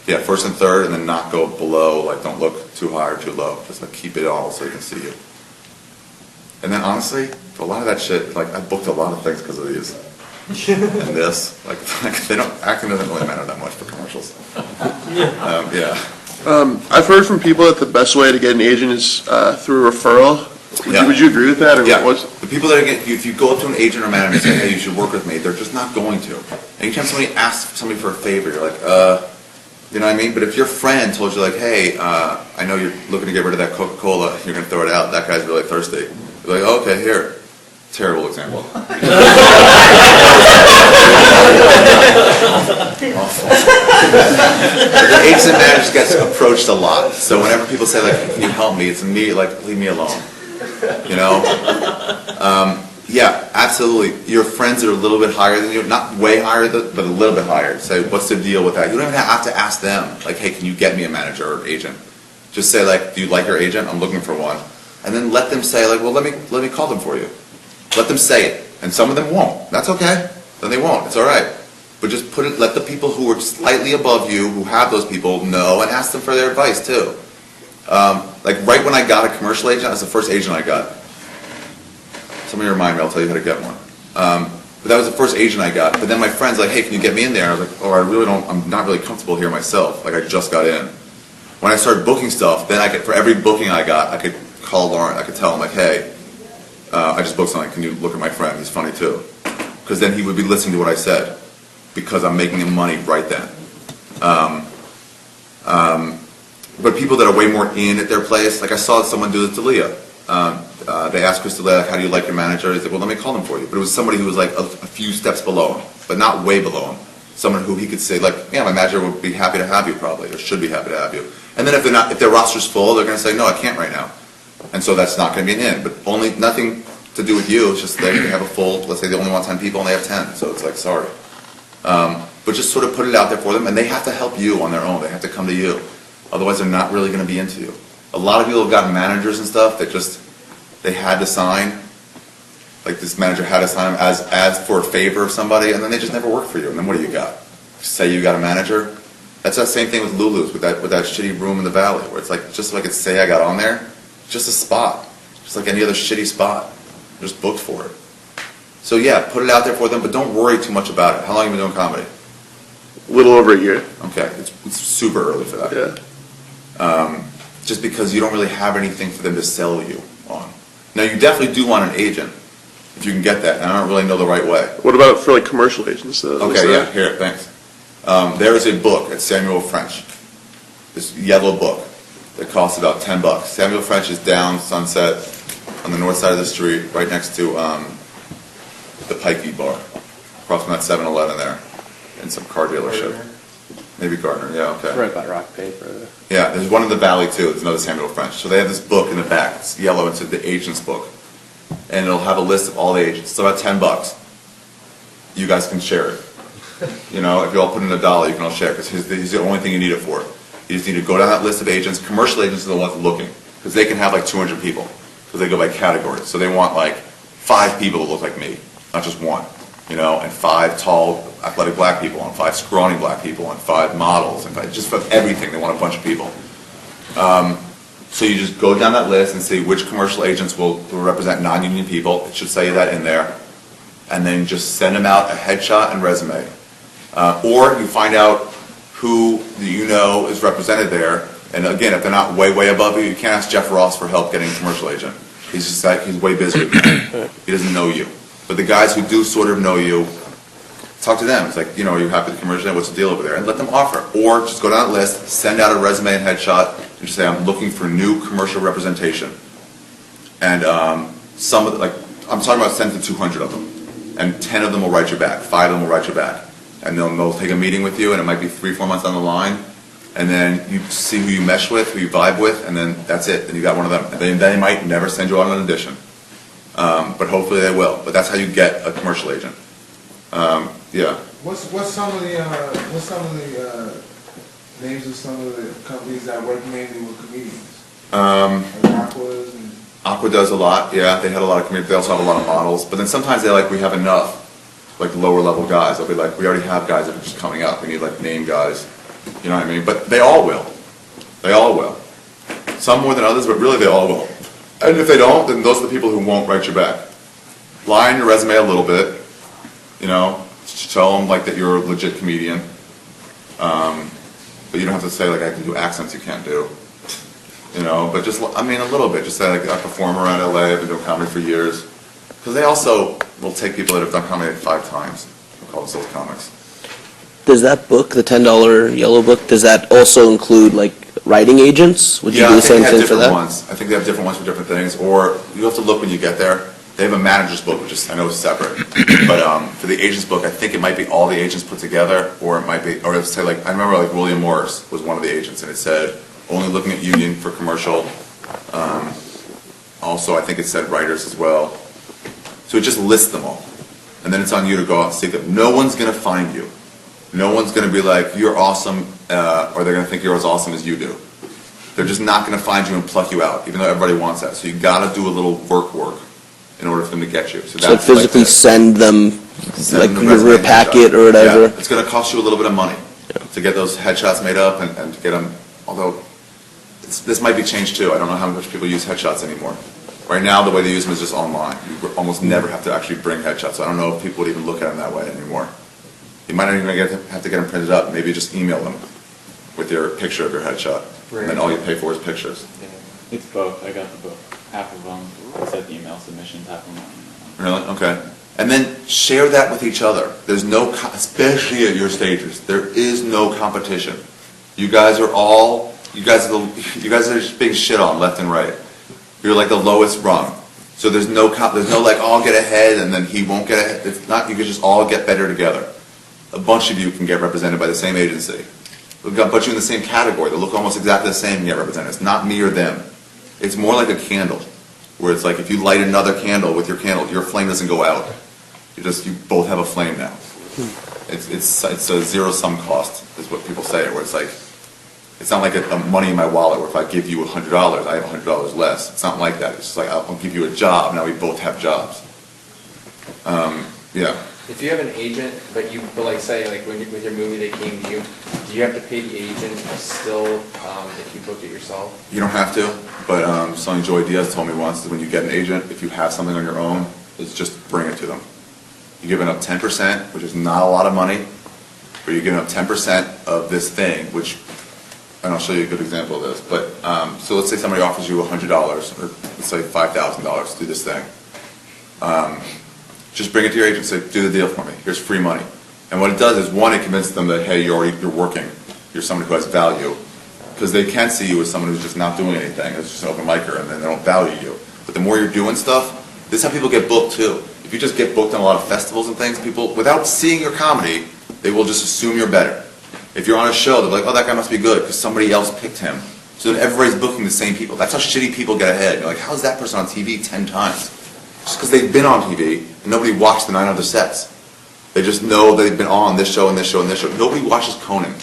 Yeah, first and third, and then not go below. Like don't look too high or too low. Just like keep it all so you can see you. And then honestly, for a lot of that shit, like I booked a lot of things because of these. and this. Like they don't, acting doesn't really matter that much for commercials. Yeah. I've heard from people that the best way to get an agent is through referral. Would you agree with that? Or Yeah. what's- The people that get, if you go up to an agent or manager and say, hey, you should work with me, they're just not going to. Anytime somebody asks somebody for a favor, you're like, you know what I mean? But if your friend told you like, hey, I know you're looking to get rid of that Coca-Cola, you're going to throw it out, that guy's really thirsty. You're like, oh, okay, here. Terrible example. Awful. The agents and managers gets approached a lot. So whenever people say like, can you help me? It's me, like, leave me alone. You know? Yeah, absolutely. Your friends are a little bit higher than you, not way higher, but a little bit higher. Say, what's the deal with that? You don't even have to ask them, like, hey, can you get me a manager or agent? Just say, like, do you like your agent? I'm looking for one. And then let them say, like, well, let me call them for you. Let them say it. And some of them won't. That's okay. Then they won't. It's all right. But just let the people who are slightly above you, who have those people, know and ask them for their advice, too. Like, right when I got a commercial agent, that's the first agent I got. Somebody remind me, I'll tell you how to get one. But that was the first agent I got. But then my friend's like, hey, can you get me in there? I was like, oh, I'm not really comfortable here myself. Like, I just got in. When I started booking stuff, then for every booking I got, I could call Lauren. I could tell him, like, hey, I just booked something. Can you look at my friend? He's funny, too. Because then he would be listening to what I said. Because I'm making him money right then. But people that are way more in at their place, like I saw someone do this to Leah. They asked Chris D'Elia, like, how do you like your manager? He said, well, let me call them for you. But it was somebody who was like a few steps below him, but not way below him. Someone who he could say, like, yeah, my manager would be happy to have you probably, or should be happy to have you. And then if their roster's full, they're going to say, no, I can't right now. And so that's not going to be an in. But nothing to do with you. It's just they have a full, let's say they only want 10 people and they have 10. So it's like, sorry. But just sort of put it out there for them, and they have to help you on their own. They have to come to you. Otherwise, they're not really going to be into you. A lot of people have gotten managers and stuff that just, they had to sign, like this manager had to sign them as for a favor of somebody, and then they just never work for you. And then what do you got? Say you got a manager? That's that same thing with Lulu's, with that shitty room in the valley, where it's like, just so I could say I got on there, just a spot. Just like any other shitty spot. They're just booked for it. So yeah, put it out there for them, but don't worry too much about it. How long have you been doing comedy? A little over a year. Okay, it's super early for that. Yeah. Just because you don't really have anything for them to sell you on. Now you definitely do want an agent, if you can get that, and I don't really know the right way. What about for like commercial agents? Okay, yeah, here, thanks. There is a book at Samuel French, this yellow book that costs about $10. Samuel French is down Sunset on the north side of the street, right next to the Pikey bar, across from that 7-Eleven there, and some car dealership. Maybe Gardner, yeah, okay. Right by Rock Paper. Yeah, there's one in the valley too. There's another Samuel French. So they have this book in the back. It's yellow. It's the agent's book, and it'll have a list of all the agents. It's about $10. You guys can share it. You know, if you all put in $1, you can all share because he's the only thing you need it for. You just need to go down that list of agents. Commercial agents are the ones looking because they can have like 200 people because they go by categories. So they want like 5 people that look like me, not just one. You know, and 5 tall, athletic black people, and 5 scrawny black people, and 5 models, and just for everything. They want a bunch of people. So you just go down that list and see which commercial agents will represent non-union people. It should say that in there. And then just send them out a headshot and resume. Or you find out who you know is represented there. And again, if they're not way, way above you, you can't ask Jeff Ross for help getting a commercial agent. He's just like, he's way busier than you. He doesn't know you. But the guys who do sort of know you, talk to them. It's like, you know, are you happy with the commercial? What's the deal over there? And let them offer. Or just go down the list, send out a resume and headshot, and just say, I'm looking for new commercial representation. And some of the, like, I'm talking about sending 200 of them. And 10 of them will write you back. 5 of them will write you back. And they'll take a meeting with you, and it might be 3-4 months down the line. And then you see who you mesh with, who you vibe with, and then that's it. Then you got one of them. And they might never send you out an audition. But hopefully they will. But that's how you get a commercial agent. Yeah. What's some of the names of some of the companies that work mainly with comedians? Like Aquas and Aqua does a lot. Yeah, they had a lot of comedians. They also have a lot of models. But then sometimes they're like, we have enough, like lower level guys. They'll be like, we already have guys that are just coming up. We need like name guys. You know what I mean? But they all will. They all will. Some more than others, but really they all will. And if they don't, then those are the people who won't write you back. Lie on your resume a little bit. you know, show them like that you're a legit comedian. But you don't have to say like I can do accents you can't do. You know, but just, I mean, a little bit. Just say like I perform around LA, I've been doing comedy for years. Because they also will take people that have done comedy like 5 times. They'll call themselves comics. Does that book, the $10 yellow book, does that also include like writing agents? Would you do the same thing for that? Ones. I think they have different ones for different things. Or you have to look when you get there. They have a manager's book, which is, I know is separate. But for the agent's book, I think it might be all the agents put together, or it might be, or let's say like, I remember like William Morris was one of the agents, and it said, only looking at union for commercial. Also, I think it said writers as well. So it just lists them all. And then it's on you to go out and seek them. No one's going to find you. No one's going to be like, you're awesome, or they're going to think you're as awesome as you do. They're just not going to find you and pluck you out, even though everybody wants that. So you got to do a little work in order for them to get you. So So physically like send them like the your resume packet headshot. or whatever? Yeah, it's going to cost you a little bit of money to get those headshots made up and to get them, although this might be changed too. I don't know how much people use headshots anymore. Right now, the way they use them is just online. You almost never have to actually bring headshots. So I don't know if people would even look at them that way anymore. You might not even have to get them printed up. Maybe just email them with your picture of your headshot. Right. And then all you pay for is pictures. It's both. I got the book. Half of them said email submissions, half of them. Really? Okay. And then share that with each other. There's no, especially at your stages, there is no competition. You guys are just being shit on left and right. You're like the lowest rung. So there's no like, oh, I'll get ahead and then he won't get ahead. It's not, you can just all get better together. A bunch of you can get represented by the same agency. We've got a bunch of you in the same category. They look almost exactly the same and get represented. It's not me or them. It's more like a candle, where it's like if you light another candle with your candle, your flame doesn't go out. You both have a flame now. It's a zero-sum cost, is what people say, where it's like, it's not like a money in my wallet where if I give you $100, I have $100 less. It's not like that. It's just like, I'll give you a job, now we both have jobs. Yeah. If you have an agent, but like say, like with your movie they came to you, do you have to pay the agent still if you book it yourself? You don't have to, but something Joey Diaz told me once is when you get an agent, if you have something on your own, is just bring it to them. You're giving up 10%, which is not a lot of money, but you're giving up 10% of this thing, which, and I'll show you a good example of this, but so let's say somebody offers you $100, or let's say $5,000 to do this thing. Just bring it to your agent and say, do the deal for me, here's free money. And what it does is, one, it convinces them that, hey, you're working, you're somebody who has value, because they can see you as someone who's just not doing anything, it's just an open micer, and then they don't value you. But the more you're doing stuff, this is how people get booked too. If you just get booked on a lot of festivals and things, people, without seeing your comedy, they will just assume you're better. If you're on a show, they're like, oh, that guy must be good, because somebody else picked him. So then everybody's booking the same people. That's how shitty people get ahead. You're like, how is that person on TV 10 times? Just because they've been on TV, and nobody watched the 9 other sets. They just know they've been on this show and this show and this show. Nobody watches Conan.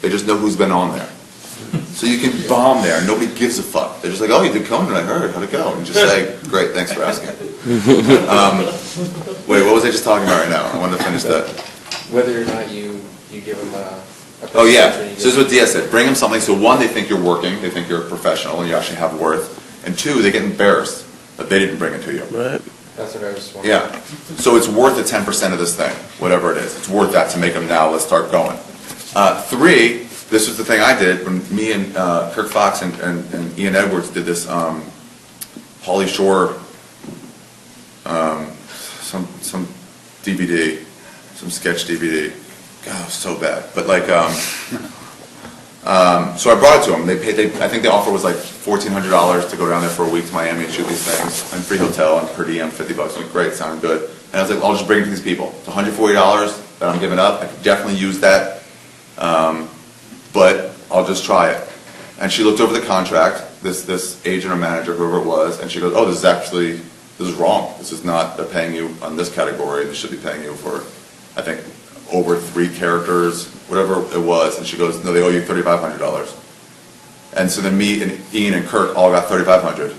They just know who's been on there. So you can bomb there, and nobody gives a fuck. They're just like, oh, you did Conan, I heard, how'd it go? And just say, great, thanks for asking. Wait, what was I just talking about right now? I wanted to finish that. Whether or not you give them a Oh yeah, so this is what Diaz said. Bring them something, so one, they think you're working, they think you're a professional, and you actually have worth. And two, they get embarrassed that they didn't bring it to you. Right. That's what I was wondering. Yeah. So it's worth the 10% of this thing, whatever it is. It's worth that to make them now, let's start going. Three, this was the thing I did when me and Kirk Fox and Ian Edwards did this Pauly Shore, some DVD, some sketch DVD. God, it was so bad. But like, so I brought it to them. They paid. I think the offer was like $1,400 to go down there for a week to Miami and shoot these things, and free hotel and per diem $50. I'm like, great, sounded good. And I was like, I'll just bring it to these people. It's $140 that I'm giving up. I could definitely use that, but I'll just try it. And she looked over the contract, this agent or manager, whoever it was, and she goes, oh, this is wrong. This is not, they're paying you on this category. They should be paying you for, I think, over 3 characters, whatever it was. And she goes, no, they owe you $3,500. And so then me and Ian and Kirk all got $3,500.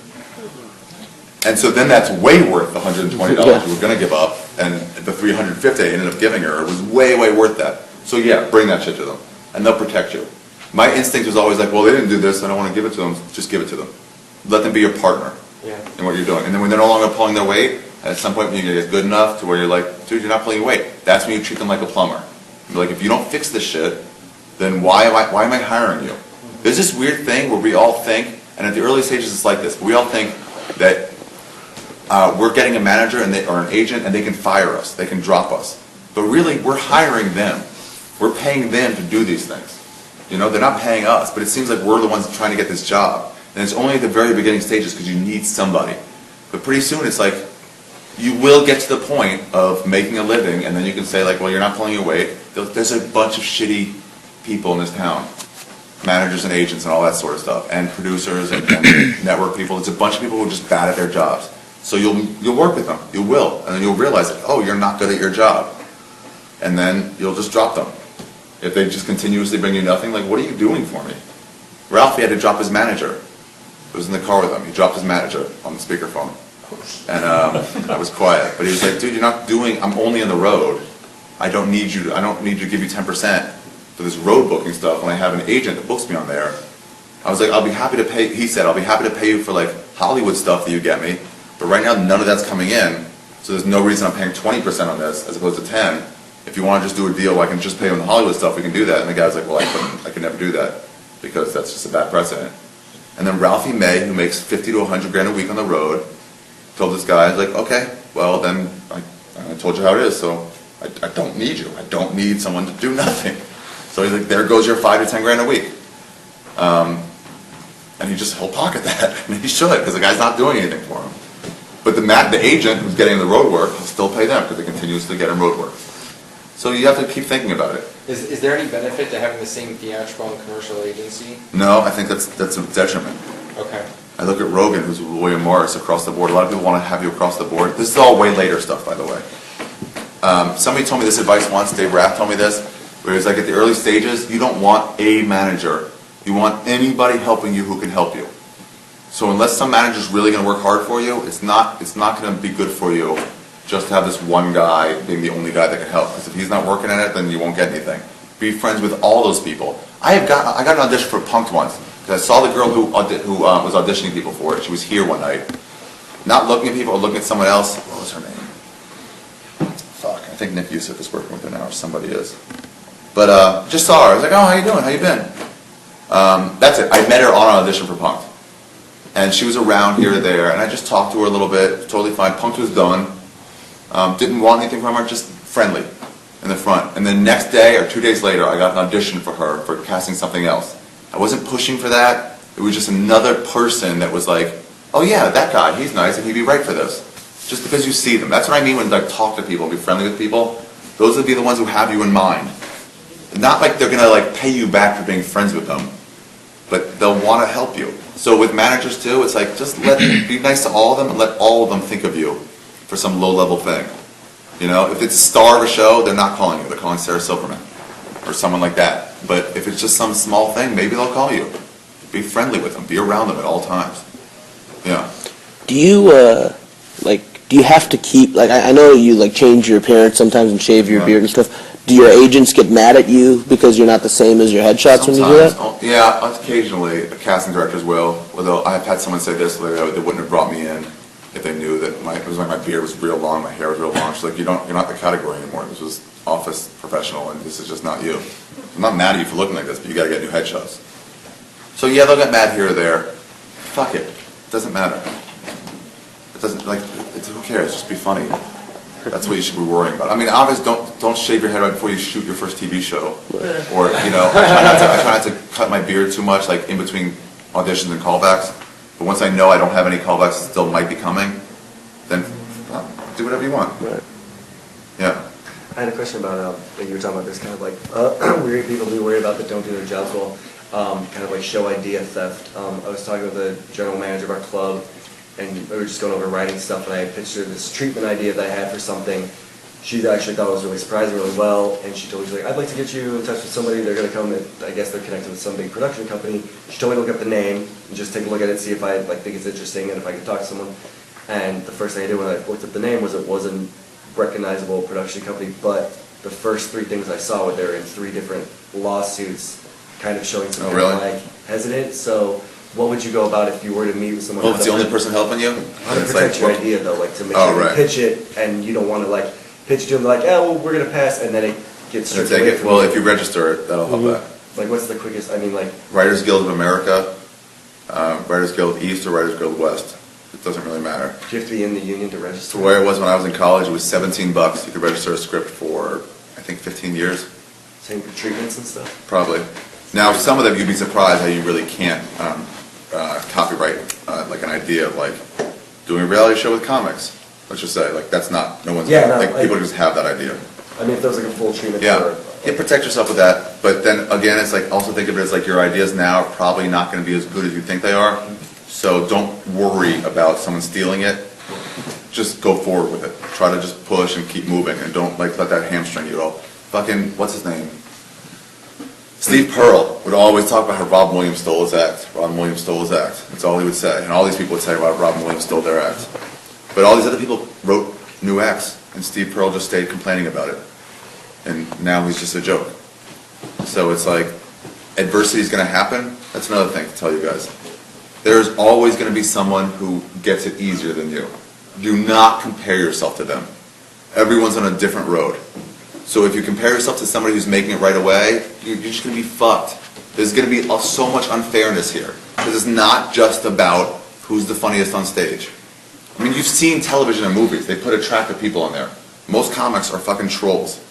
And so then that's way worth the $120 we were going to give up, and the $350 I ended up giving her was way, way worth that. So yeah, bring that shit to them, and they'll protect you. My instinct was always like, well, they didn't do this, I don't want to give it to them. Just give it to them. Let them be your partner in what you're doing. And then when they're no longer pulling their weight, And at some point, when you get good enough to where you're like, dude, you're not pulling your weight. That's when you treat them like a plumber. You're like, if you don't fix this shit, then why am I hiring you? There's this weird thing where we all think, and at the early stages it's like this, but we all think that we're getting a manager or an agent and they can fire us, they can drop us. But really, we're hiring them. We're paying them to do these things. You know, they're not paying us, but it seems like we're the ones trying to get this job. And it's only at the very beginning stages because you need somebody. But pretty soon it's like, you will get to the point of making a living, and then you can say like, well, you're not pulling your weight. There's a bunch of shitty people in this town. Managers and agents and all that sort of stuff, and producers and network people. It's a bunch of people who are just bad at their jobs. So you'll work with them. You will. And then you'll realize that, oh, you're not good at your job. And then you'll just drop them. If they just continuously bring you nothing, like, what are you doing for me? Ralphie had to drop his manager. I was in the car with him. He dropped his manager on the speakerphone. And I was quiet. But he was like, dude, you're not doing, I'm only on the road. I don't need you to give you 10% for this road booking stuff when I have an agent that books me on there. I was like, I'll be happy to pay, he said, I'll be happy to pay you for like Hollywood stuff that you get me. But right now, none of that's coming in. So there's no reason I'm paying 20% on this as opposed to 10. If you want to just do a deal where I can just pay on the Hollywood stuff, we can do that. And the guy's like, well, I could never do that because that's just a bad precedent. And then Ralphie May, who makes 50 to 100 grand a week on the road, told this guy, like, okay, well then, I told you how it is, so I don't need you. I don't need someone to do nothing. So he's like, there goes your 5 to 10 grand a week. And he'll pocket that. And he should, because the guy's not doing anything for him. But the agent who's getting the road work, he'll still pay them because they continuously get him road work. So you have to keep thinking about it. Is there any benefit to having the same theatrical and commercial agency? No, I think that's a detriment. Okay. I look at Rogan, who's William Morris, across the board. A lot of people want to have you across the board. This is all way later stuff, by the way. Somebody told me this advice once, Dave Rath told me this, where he was like, at the early stages, you don't want a manager. You want anybody helping you who can help you. So unless some manager's really going to work hard for you, it's not going to be good for you just to have this one guy being the only guy that can help. Because if he's not working at it, then you won't get anything. Be friends with all those people. I got an audition for Punk'd once. Because I saw the girl who was auditioning people for it. She was here one night. Not looking at people or looking at someone else. What was her name? Fuck, I think Nick Yusuf is working with her now, or somebody is. But just saw her. I was like, oh, how you doing? How you been? That's it. I met her on an audition for Punk'd. And she was around here or there, and I just talked to her a little bit. Totally fine. Punk'd was done. Didn't want anything from her, just friendly in the front. And then next day or 2 days later, I got an audition for her for casting something else. I wasn't pushing for that. It was just another person that was like, oh yeah, that guy, he's nice and he'd be right for this. Just because you see them. That's what I mean when I talk to people, be friendly with people. Those would be the ones who have you in mind. Not like they're gonna like pay you back for being friends with them, but they'll want to help you. So with managers too, it's like just be nice to all of them and let all of them think of you for some low-level thing. You know, if it's a star of a show, they're not calling you. They're calling Sarah Silverman or someone like that. But if it's just some small thing, maybe they'll call you. Be friendly with them. Be around them at all times. Yeah. Do you do you have to keep I know you change your appearance sometimes and shave your beard and stuff. Do your agents get mad at you because you're not the same as your headshots when you do that? Yeah, occasionally casting directors will. Although I've had someone say this, they wouldn't have brought me in if they knew that my beard was real long, my hair was real long. She's like, you're not the category anymore. This was office professional, and this is just not you. I'm not mad at you for looking like this, but you got to get new headshots. So yeah, they'll get mad here or there. Fuck it. It doesn't matter. It doesn't who cares? Just be funny. That's what you should be worrying about. I mean, obviously, don't shave your head right before you shoot your first TV show, or I try not to cut my beard too much, like in between auditions and callbacks. But once I know I don't have any callbacks that still might be coming, then do whatever you want. Right. Yeah. I had a question about you were talking about this kind of weird people do worry about that don't do their jobs well, kind of like show idea theft. I was talking with the general manager of our club, and we were just going over writing stuff, and I pictured this treatment idea that I had for something. She actually thought it was really surprising really well, and she told me, she's like, I'd like to get you in touch with somebody. They're going to come, and I guess they're connected with some big production company. She told me to look up the name and just take a look at it, see if I think it's interesting and if I could talk to someone. And the first thing I did when I looked up the name was it wasn't recognizable production company, but the first three things I saw were they were in 3 different lawsuits, kind of showing some hesitant. So what would you go about if you were to meet with someone? Oh, it's the only person helping you? How to protect your idea though, like to make Oh, sure you right. pitch it and you don't want to like pitch it to them like, oh, well, we're gonna pass, and then it gets stripped Take away it. from Well, you. if you register it, that'll help that. Like, what's the quickest? I mean, like, Writers Guild of America, Writers Guild East or Writers Guild West. It doesn't really matter. do you have to be in the union to So register? the way it was when I was in college, it was $17. You could register a script for, I think, 15 years, Same for treatments and stuff. probably. Now, some of them you'd be surprised how you really can't copyright like an idea of like doing a reality show with comics. Let's just say, like that's not, no one's, Yeah, no, like like- people just have that idea. I mean, if there was like a full treatment Yeah, for. you protect yourself with that, but then again, it's like, also think of it as like your ideas now are probably not gonna be as good as you think they are, so don't worry about someone stealing it, just go forward with it. Try to just push and keep moving, and don't like let that hamstring you at all. Fucking, what's his name? Steve Pearl would always talk about how Robin Williams stole his act. Robin Williams stole his act. That's all he would say, and all these people would say about Robin Williams stole their act. But all these other people wrote new acts, and Steve Pearl just stayed complaining about it. And now he's just a joke. So it's like, adversity is going to happen. That's another thing to tell you guys. There's always going to be someone who gets it easier than you. Do not compare yourself to them. Everyone's on a different road. So if you compare yourself to somebody who's making it right away, you're just going to be fucked. There's going to be so much unfairness here. Because it's not just about who's the funniest on stage. I mean, you've seen television and movies. They put a track of people on there. Most comics are fucking trolls.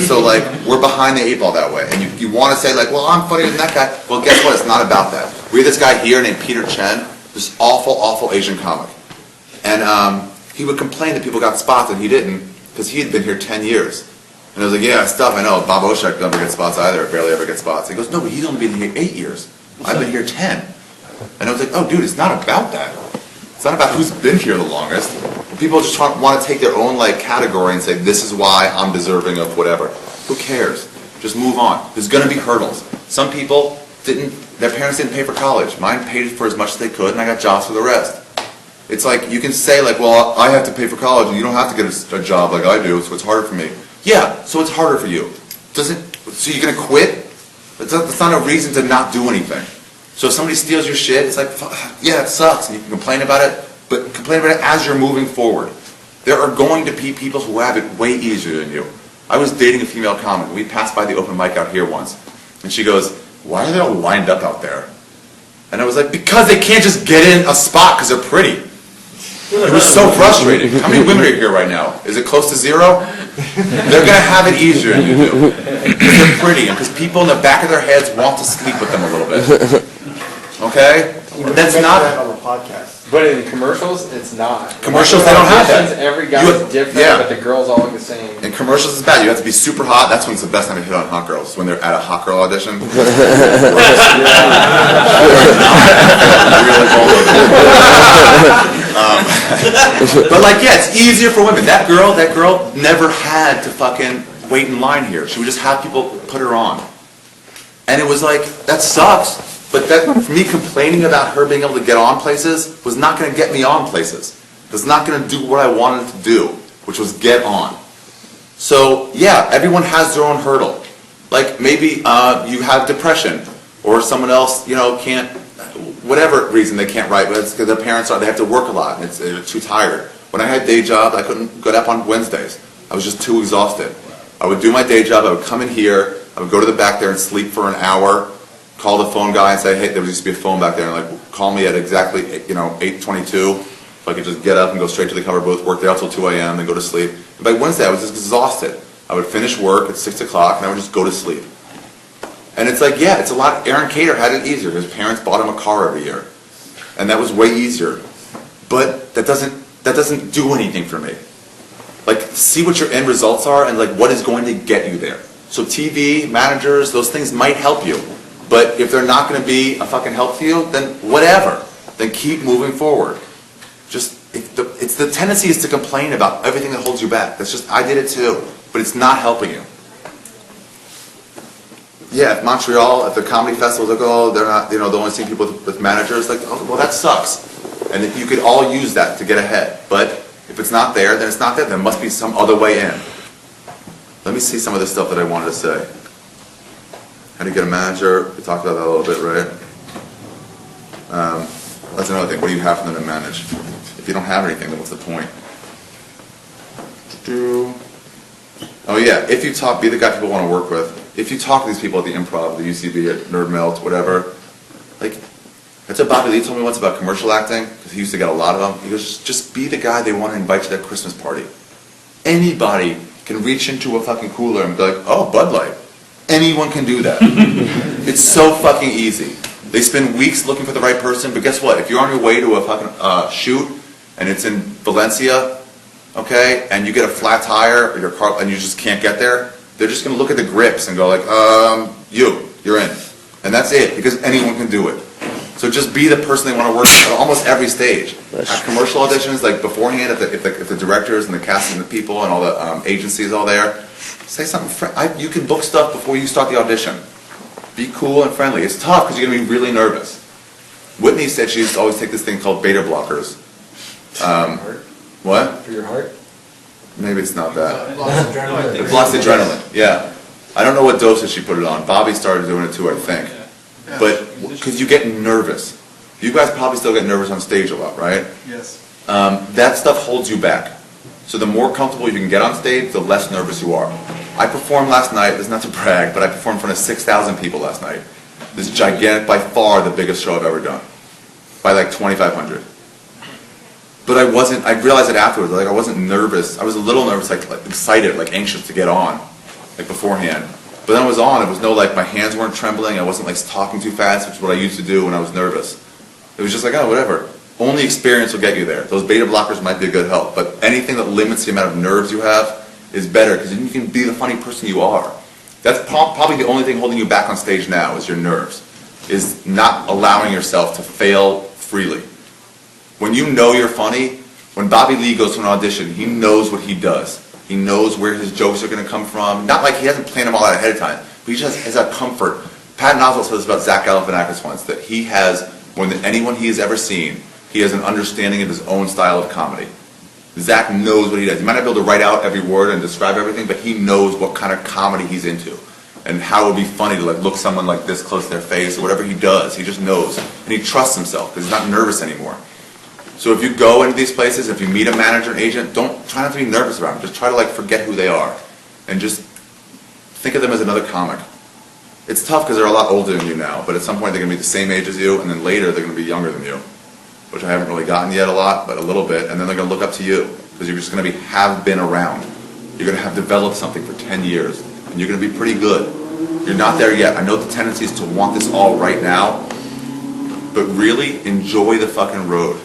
So like, we're behind the 8 ball that way. And you want to say like, well, I'm funnier than that guy. Well, guess what? It's not about that. We have this guy here named Peter Chen, this awful, awful Asian comic. And he would complain that people got spots and he didn't, because he had been here 10 years. And I was like, yeah, stuff, I know. Bob Oshak never gets spots either, barely ever gets spots. He goes, no, but he's only been here 8 years. I've been here 10. And I was like, oh, dude, it's not about that. It's not about who's been here the longest. People just want to take their own like category and say, this is why I'm deserving of whatever. Who cares? Just move on. There's going to be hurdles. Some people their parents didn't pay for college. Mine paid for as much as they could, and I got jobs for the rest. It's like, you can say like, well, I have to pay for college, and you don't have to get a job like I do, so it's harder for me. Yeah, so it's harder for you. So you're going to quit? That's not a reason to not do anything. So if somebody steals your shit, it's like, yeah, it sucks, and you can complain about it, but complain about it as you're moving forward. There are going to be people who have it way easier than you. I was dating a female comic. We passed by the open mic out here once, and she goes, why are they all lined up out there? And I was like, because they can't just get in a spot because they're pretty. It was so frustrating. How many women are here right now? Is it close to 0? They're going to have it easier than you do. Because they're pretty, and because people in the back of their heads want to sleep with them a little bit. Okay? That's not... on the podcast. But in commercials, it's not. Commercials, they don't have that. Every guy's different, yeah. but the girls all look the same. In commercials, it's bad. You have to be super hot. That's when it's the best time to hit on hot girls, when they're at a hot girl audition. But like, yeah, it's easier for women. That girl never had to fucking wait in line here. She would just have people put her on. And it was like, that sucks. But that, for me complaining about her being able to get on places was not going to get me on places. It was not going to do what I wanted to do, which was get on. So yeah, everyone has their own hurdle. Like maybe you have depression, or someone else, can't, whatever reason they can't write, but it's because their parents they have to work a lot, and they're too tired. When I had day job, I couldn't get up on Wednesdays. I was just too exhausted. I would do my day job, I would come in here, I would go to the back there and sleep for an hour, call the phone guy and say, hey, there used to be a phone back there, and like call me at exactly 8:22, so I could just get up and go straight to the cover booth, work there until 2 a.m., then go to sleep. And by Wednesday, I was just exhausted. I would finish work at 6 o'clock, and I would just go to sleep. And it's like, yeah, it's a lot. Aaron Cater had it easier. His parents bought him a car every year, and that was way easier. But that doesn't do anything for me. Like, see what your end results are, and like what is going to get you there. So TV, managers, those things might help you. But if they're not going to be a fucking help to you, then whatever. Then keep moving forward. It's the tendency is to complain about everything that holds you back. That's just, I did it too. But it's not helping you. Yeah, if Montreal, at the comedy festivals, like, oh, they're not, they're only seeing people with managers, like, oh, well, that sucks. And if you could all use that to get ahead. But if it's not there, then it's not there. There must be some other way in. Let me see some of the stuff that I wanted to say. How to get a manager. We talked about that a little bit, right? That's another thing. What do you have for them to manage? If you don't have anything, then what's the point? Oh yeah, if you talk, be the guy people want to work with. If you talk to these people at the Improv, the UCB, at Nerd Melt, whatever, like, that's what Bobby Lee told me once about commercial acting, because he used to get a lot of them. He goes, just be the guy they want to invite to their Christmas party. Anybody can reach into a fucking cooler and be like, oh, Bud Light. Anyone can do that. It's so fucking easy. They spend weeks looking for the right person, but guess what? If you're on your way to a fucking shoot, and it's in Valencia, okay, and you get a flat tire, or your car, and you just can't get there, they're just going to look at the grips and go like, you're in. And that's it, because anyone can do it. So just be the person they want to work with at almost every stage. At commercial auditions, like beforehand, if the directors and the casting and the people and all the agencies all there, say something. You can book stuff before you start the audition. Be cool and friendly. It's tough because you're going to be really nervous. Whitney said she used to always take this thing called beta blockers. What? For your heart? Maybe it's not that. It blocks adrenaline. It blocks adrenaline, yeah. I don't know what dosage she put it on. Bobby started doing it too, I think. But, because you get nervous. You guys probably still get nervous on stage a lot, right? Yes. That stuff holds you back. So the more comfortable you can get on stage, the less nervous you are. I performed last night, this is not to brag, but I performed in front of 6,000 people last night. This is gigantic, by far the biggest show I've ever done. By like 2,500. But I realized it afterwards, like I wasn't nervous. I was a little nervous, like excited, like anxious to get on, like beforehand. But then I was on, it was no like, my hands weren't trembling, I wasn't like talking too fast, which is what I used to do when I was nervous. It was just like, oh, whatever. Only experience will get you there. Those beta blockers might be a good help, but anything that limits the amount of nerves you have is better, because then you can be the funny person you are. That's probably the only thing holding you back on stage now, is your nerves, is not allowing yourself to fail freely. When you know you're funny, when Bobby Lee goes to an audition, he knows what he does. He knows where his jokes are going to come from. Not like he hasn't planned them all out ahead of time, but he just has a comfort. Patton Oswalt said this about Zach Galifianakis once, that he has, more than anyone he has ever seen, he has an understanding of his own style of comedy. Zach knows what he does. He might not be able to write out every word and describe everything, but he knows what kind of comedy he's into and how it would be funny to like look someone like this close to their face or whatever he does. He just knows. And he trusts himself because he's not nervous anymore. So if you go into these places, if you meet a manager, an agent, try not to be nervous about them. Just try to like forget who they are and just think of them as another comic. It's tough because they're a lot older than you now, but at some point they're going to be the same age as you, and then later they're going to be younger than you, which I haven't really gotten yet a lot, but a little bit, and then they're going to look up to you because you're just going to have been around. You're going to have developed something for 10 years, and you're going to be pretty good. You're not there yet. I know the tendency is to want this all right now, but really enjoy the fucking road.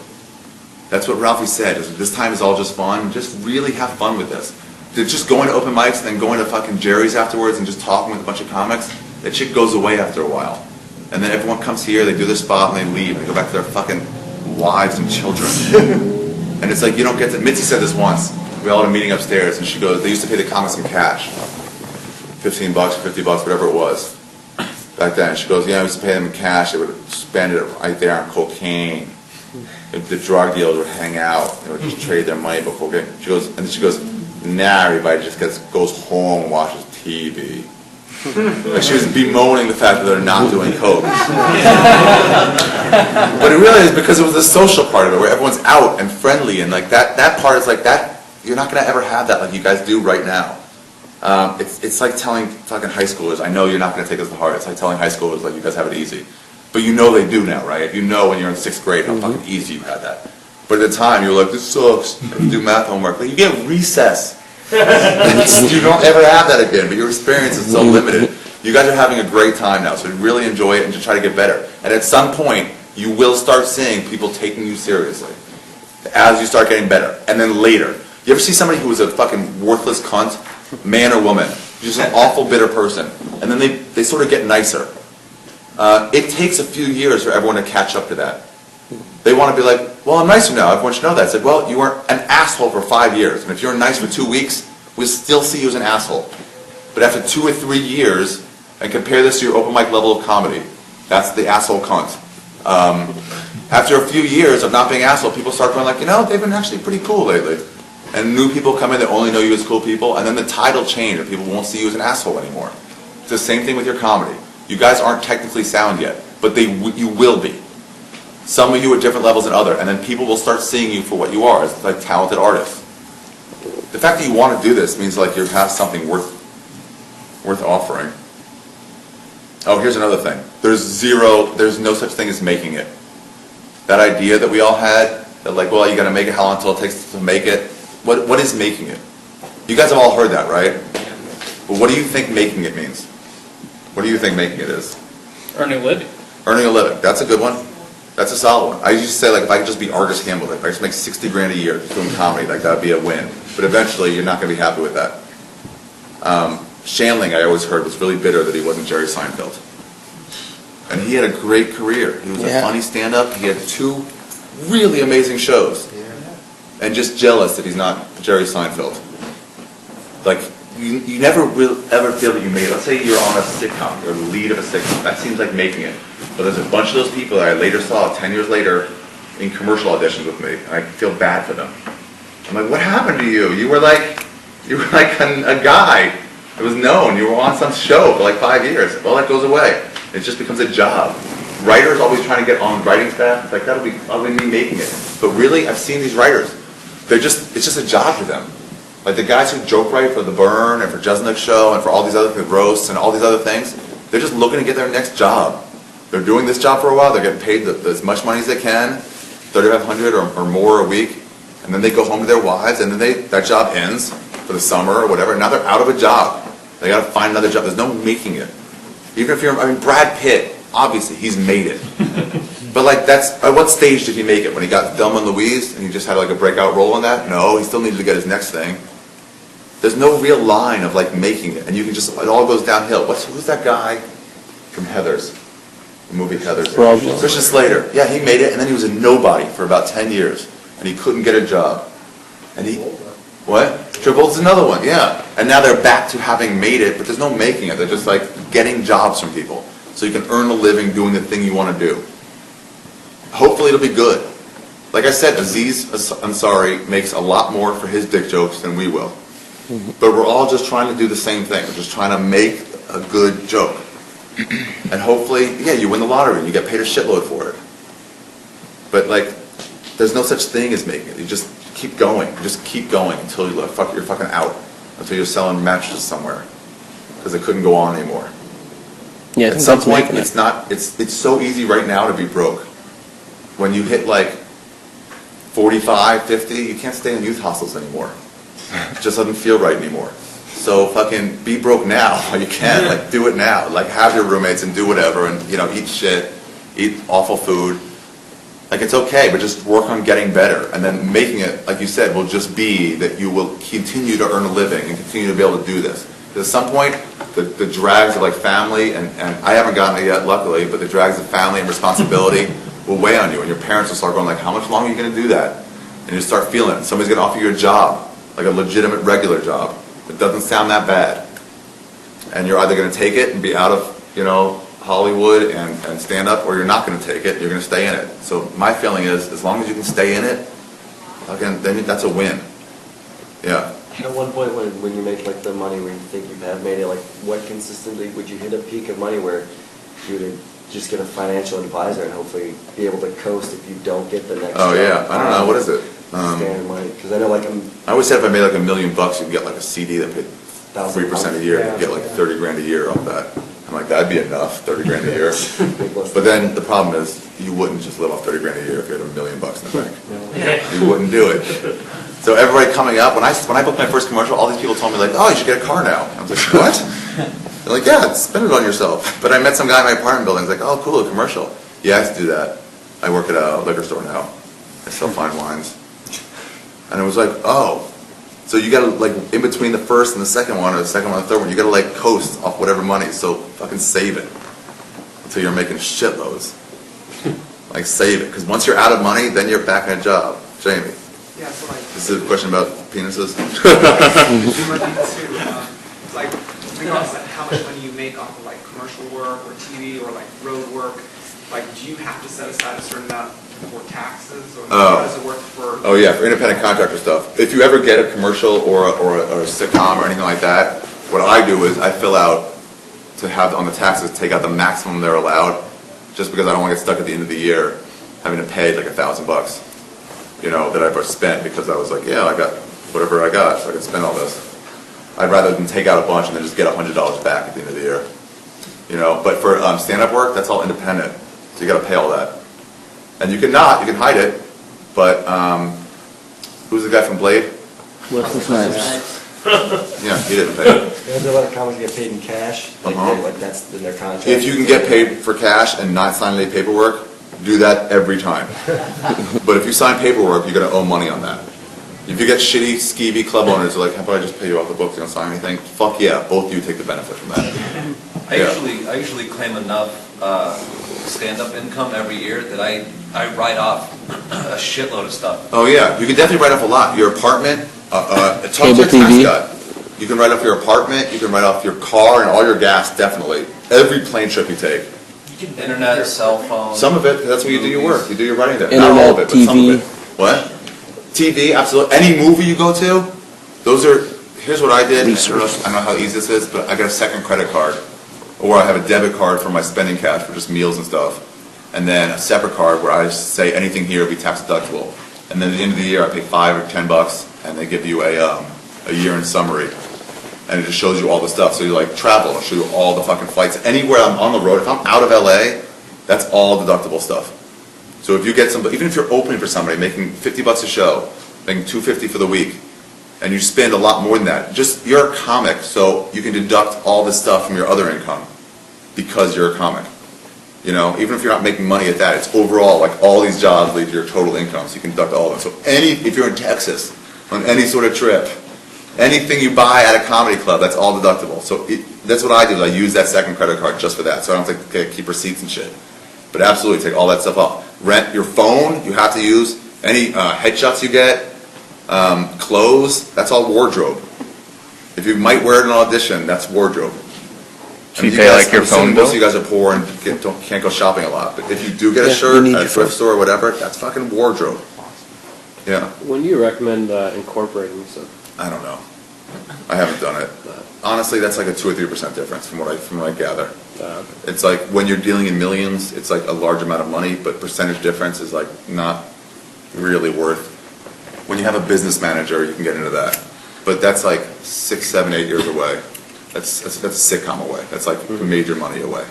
That's what Ralphie said, is this time is all just fun. Just really have fun with this. Just going to open mics and then going to fucking Jerry's afterwards and just talking with a bunch of comics, that shit goes away after a while. And then everyone comes here, they do their spot, and they leave, and they go back to their fucking wives and children. And it's like, you don't get to, Mitzi said this once, we all had a meeting upstairs, and she goes, they used to pay the comics in cash, $15 or $50, whatever it was, back then. She goes, yeah, we used to pay them in cash, they would spend it right there on cocaine. The drug dealers would hang out, they would just trade their money before getting, she goes, now everybody just goes home and watches TV. Like she was bemoaning the fact that they're not doing coke. But it really is because it was the social part of it, where everyone's out and friendly, and like that part is like that, you're not going to ever have that like you guys do right now. It's like telling fucking high schoolers, I know you're not going to take this to heart, it's like telling high schoolers like you guys have it easy. But you know they do now, right? You know when you're in 6th grade how fucking easy you had that. But at the time you were like, this sucks, do math homework. Like you get recess. You don't ever have that again, but your experience is so limited. You guys are having a great time now, so really enjoy it and just try to get better. And at some point, you will start seeing people taking you seriously as you start getting better. And then later, you ever see somebody who was a fucking worthless cunt, man or woman, just an awful bitter person, and then they sort of get nicer. It takes a few years for everyone to catch up to that. They want to be like, well, I'm nicer now. Everyone should know that. It's like, well, you were an asshole for 5 years. And if you're nice for 2 weeks, we'll still see you as an asshole. But after 2 or 3 years, and compare this to your open mic level of comedy, that's the asshole cunt. After a few years of not being asshole, people start going like, you know, they've been actually pretty cool lately. And new people come in that only know you as cool people, and then the tide will change, and people won't see you as an asshole anymore. It's the same thing with your comedy. You guys aren't technically sound yet, but you will be. Some of you at different levels than other, and then people will start seeing you for what you are, as like talented artists. The fact that you want to do this means like you have something worth offering. Oh, here's another thing. There's no such thing as making it. That idea that we all had, that like, well, you gotta make it how long until it takes to make it. What is making it? You guys have all heard that, right? But what do you think making it means? What do you think making it is? Earning a living. Earning a living. That's a good one. That's a solid one. I used to say, like, if I could just be Argus Campbell, like, if I just make $60,000 a year doing comedy, like, that'd be a win. But eventually, you're not going to be happy with that. Shandling, I always heard, was really bitter that he wasn't Jerry Seinfeld. And he had a great career. He was a funny stand-up. He had 2 really amazing shows. And just jealous that he's not Jerry Seinfeld. Like, you never will ever feel that you made it. Let's say you're on a sitcom, you're the lead of a sitcom. That seems like making it. But there's a bunch of those people that I later saw 10 years later in commercial auditions with me, and I feel bad for them. I'm like, what happened to you? You were like a guy. It was known. You were on some show for like 5 years. Well, that goes away. It just becomes a job. Writers always trying to get on writing staff. It's like, that'll be me making it. But really, I've seen these writers. It's just a job for them. Like the guys who joke write for The Burn and for Jeselnik's show and for all these other things, roasts and all these other things, they're just looking to get their next job. They're doing this job for a while. They're getting paid as much money as they can, $3,500 or more a week, and then they go home to their wives, and then that job ends for the summer or whatever. And now they're out of a job. They got to find another job. There's no making it. Even if Brad Pitt, obviously he's made it. But like at what stage did he make it? When he got Thelma and Louise and he just had like a breakout role in that? No, he still needed to get his next thing. There's no real line of like making it, and you can just, it all goes downhill. Who's that guy from Heathers? The movie Heathers. Christian Slater. Yeah, he made it, and then he was a nobody for about 10 years, and he couldn't get a job. And what? Travolta's another one, yeah. And now they're back to having made it, but there's no making it. They're just like getting jobs from people, so you can earn a living doing the thing you want to do. Hopefully it'll be good. Like I said, Aziz Ansari makes a lot more for his dick jokes than we will. But we're all just trying to do the same thing. We're just trying to make a good joke. And hopefully, yeah, you win the lottery and you get paid a shitload for it. But like, there's no such thing as making it. You just keep going. You just keep going until you're fucking out. Until you're selling mattresses somewhere. Because it couldn't go on anymore. Yeah, at some point, it's so easy right now to be broke. When you hit like 45, 50, you can't stay in youth hostels anymore. It just doesn't feel right anymore. So fucking be broke now while you can. Like do it now. Like have your roommates and do whatever and eat shit, eat awful food. Like it's okay, but just work on getting better. And then making it, like you said, will just be that you will continue to earn a living and continue to be able to do this. Because at some point, the drags of like family, and I haven't gotten it yet, luckily, but the drags of family and responsibility will weigh on you. And your parents will start going like, how much longer are you going to do that? And you start feeling it. Somebody's going to offer you a job, like a legitimate regular job. It doesn't sound that bad. And you're either going to take it and be out of, Hollywood and stand up, or you're not going to take it, you're going to stay in it. So my feeling is, as long as you can stay in it, then that's a win. Yeah. At one point when you make like the money where you think you have made it, like what consistently would you hit a peak of money where you would just get a financial advisor and hopefully be able to coast if you don't get the next job? Yeah, I don't know, what is it? Standard money, because I know like I always said if I made like $1 million, you could get like a CD that paid 3% a year. You get like $30,000 a year off that. I'm like, that'd be enough, $30,000 a year. But then the problem is, you wouldn't just live off $30,000 a year if you had $1 million in the bank. You wouldn't do it. So everybody coming up, when I booked my first commercial, all these people told me like, oh, you should get a car now. I was like, what? They're like, yeah, spend it on yourself. But I met some guy in my apartment building. He's like, oh, cool, a commercial. Yeah, I have to do that. I work at a liquor store now. I sell fine wines. And it was like, oh. So you gotta, like, in between the first and the second one, or the second one and the third one, you gotta, like, coast off whatever money, so fucking save it. Until you're making shitloads. Like, save it. Because once you're out of money, then you're back in a job. Jamie. Yeah, so like... This is a question about penises? Like, regardless of how much money you make off of, like, commercial work, or TV, or, like, road work, like, do you have to set aside a certain amount for taxes, or how does it work for... Oh yeah, for independent contractor stuff. If you ever get a commercial or a sitcom or anything like that, what I do is I fill out to have on the taxes, take out the maximum they're allowed, just because I don't want to get stuck at the end of the year having to pay like $1,000, that I've spent because I was like, yeah, I got whatever I got, so I can spend all this. I'd rather than take out a bunch and then just get $100 back at the end of the year. But for stand-up work, that's all independent, so you got to pay all that. And you can hide it, but who's the guy from Blade? Wesley Snipes. Yeah, he didn't pay it. There's a lot of comics get paid in cash, like that's in their contract. If you can get paid for cash and not sign any paperwork, do that every time. But if you sign paperwork, you're going to owe money on that. If you get shitty, skeevy club owners who are like, how about I just pay you off the books, you don't sign anything? Fuck yeah, both of you take the benefit from that. I usually claim enough stand-up income every year that I write off a shitload of stuff. Oh yeah, you can definitely write off a lot. Your apartment, talk to Cable your tax TV. guy. You can write off your apartment, you can write off your car and all your gas, definitely. Every plane trip you take. Internet, cell phone. Some of it, that's where you do your work. You do your writing there. Internet, Not all of it, but some TV. of it. What? TV, absolutely. Any movie you go to, here's what I did. I don't know how easy this is, but I got a second credit card. Or I have a debit card for my spending cash for just meals and stuff. And then a separate card where I say anything here will be tax deductible. And then at the end of the year, I pay $5 or $10, and they give you a year in summary. And it just shows you all the stuff. So you like travel, it'll show you all the fucking flights. Anywhere I'm on the road, if I'm out of LA, that's all deductible stuff. So if you get somebody, even if you're opening for somebody, making $50 a show, making $250 for the week, and you spend a lot more than that, just you're a comic, so you can deduct all this stuff from your other income because you're a comic. Even if you're not making money at that, it's overall, like all these jobs lead to your total income, so you can deduct all of them. So if you're in Texas, on any sort of trip, anything you buy at a comedy club, that's all deductible. So that's what I do, I use that second credit card just for that, so I don't have to keep receipts and shit. But absolutely, take all that stuff off. Rent your phone, you have to use. Any headshots you get, clothes, that's all wardrobe. If you might wear it in an audition, that's wardrobe. So you pay like your phone bill? Most of you guys are poor and can't go shopping a lot. But if you do get a shirt at a thrift store or whatever, that's fucking wardrobe. Yeah. When do you recommend incorporating stuff? I don't know. I haven't done it. Honestly, that's like a 2 or 3% difference from what I gather. Okay. It's like when you're dealing in millions, it's like a large amount of money, but percentage difference is like not really worth. When you have a business manager, you can get into that, but that's like 6, 7, 8 years away. That's a sitcom away. That's like major money away.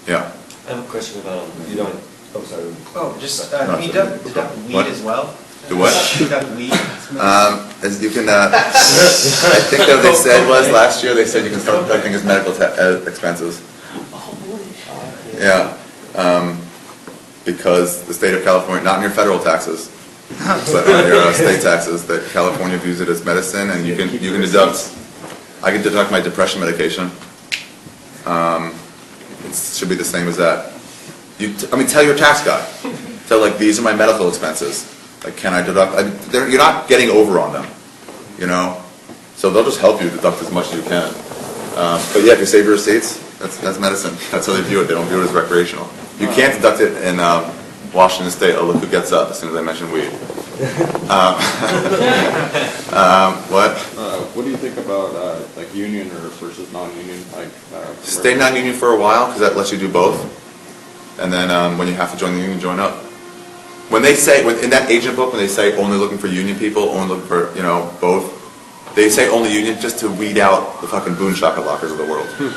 Yeah. I have a question about you don't. Oh, sorry. Oh, just, No, you sorry. deduct weed What? as well? Do what? You deduct weed? As you can, I think that they said was last year, they said you can start deducting his medical expenses. Yeah, because the state of California, not in your federal taxes, but on your state taxes, that California views it as medicine, and you can deduct. I can deduct my depression medication. It should be the same as that. Tell your tax guy. Tell like these are my medical expenses. Like, can I deduct? You're not getting over on them, So they'll just help you deduct as much as you can. But yeah, if you save your receipts, that's medicine. That's how they view it. They don't view it as recreational. You can't deduct it in Washington State. Oh, look who gets up as soon as I mention weed. What? What do you think about like union or versus non-union? Stay non-union for a while because that lets you do both. And then when you have to join the union, join up. When they say, in that agent book, when they say only looking for union people, only looking for, both, they say only union just to weed out the fucking boon lockers of the world. You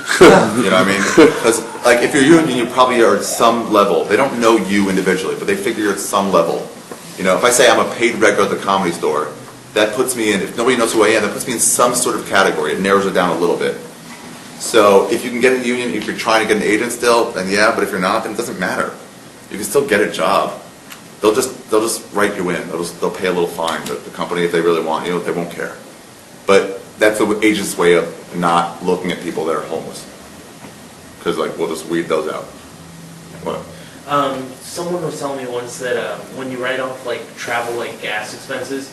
know what I mean? Because, like, if you're union, you probably are at some level. They don't know you individually, but they figure you're at some level. If I say I'm a paid regular at the Comedy Store, that puts me in, if nobody knows who I am, that puts me in some sort of category. It narrows it down a little bit. So if you can get a union, if you're trying to get an agent still, then yeah, but if you're not, then it doesn't matter. You can still get a job. They'll just write you in. They'll pay a little fine to the company if they really want you. They won't care. But that's the agent's way of not looking at people that are homeless. Because we'll just weed those out. What? Someone was telling me once that when you write off travel gas expenses,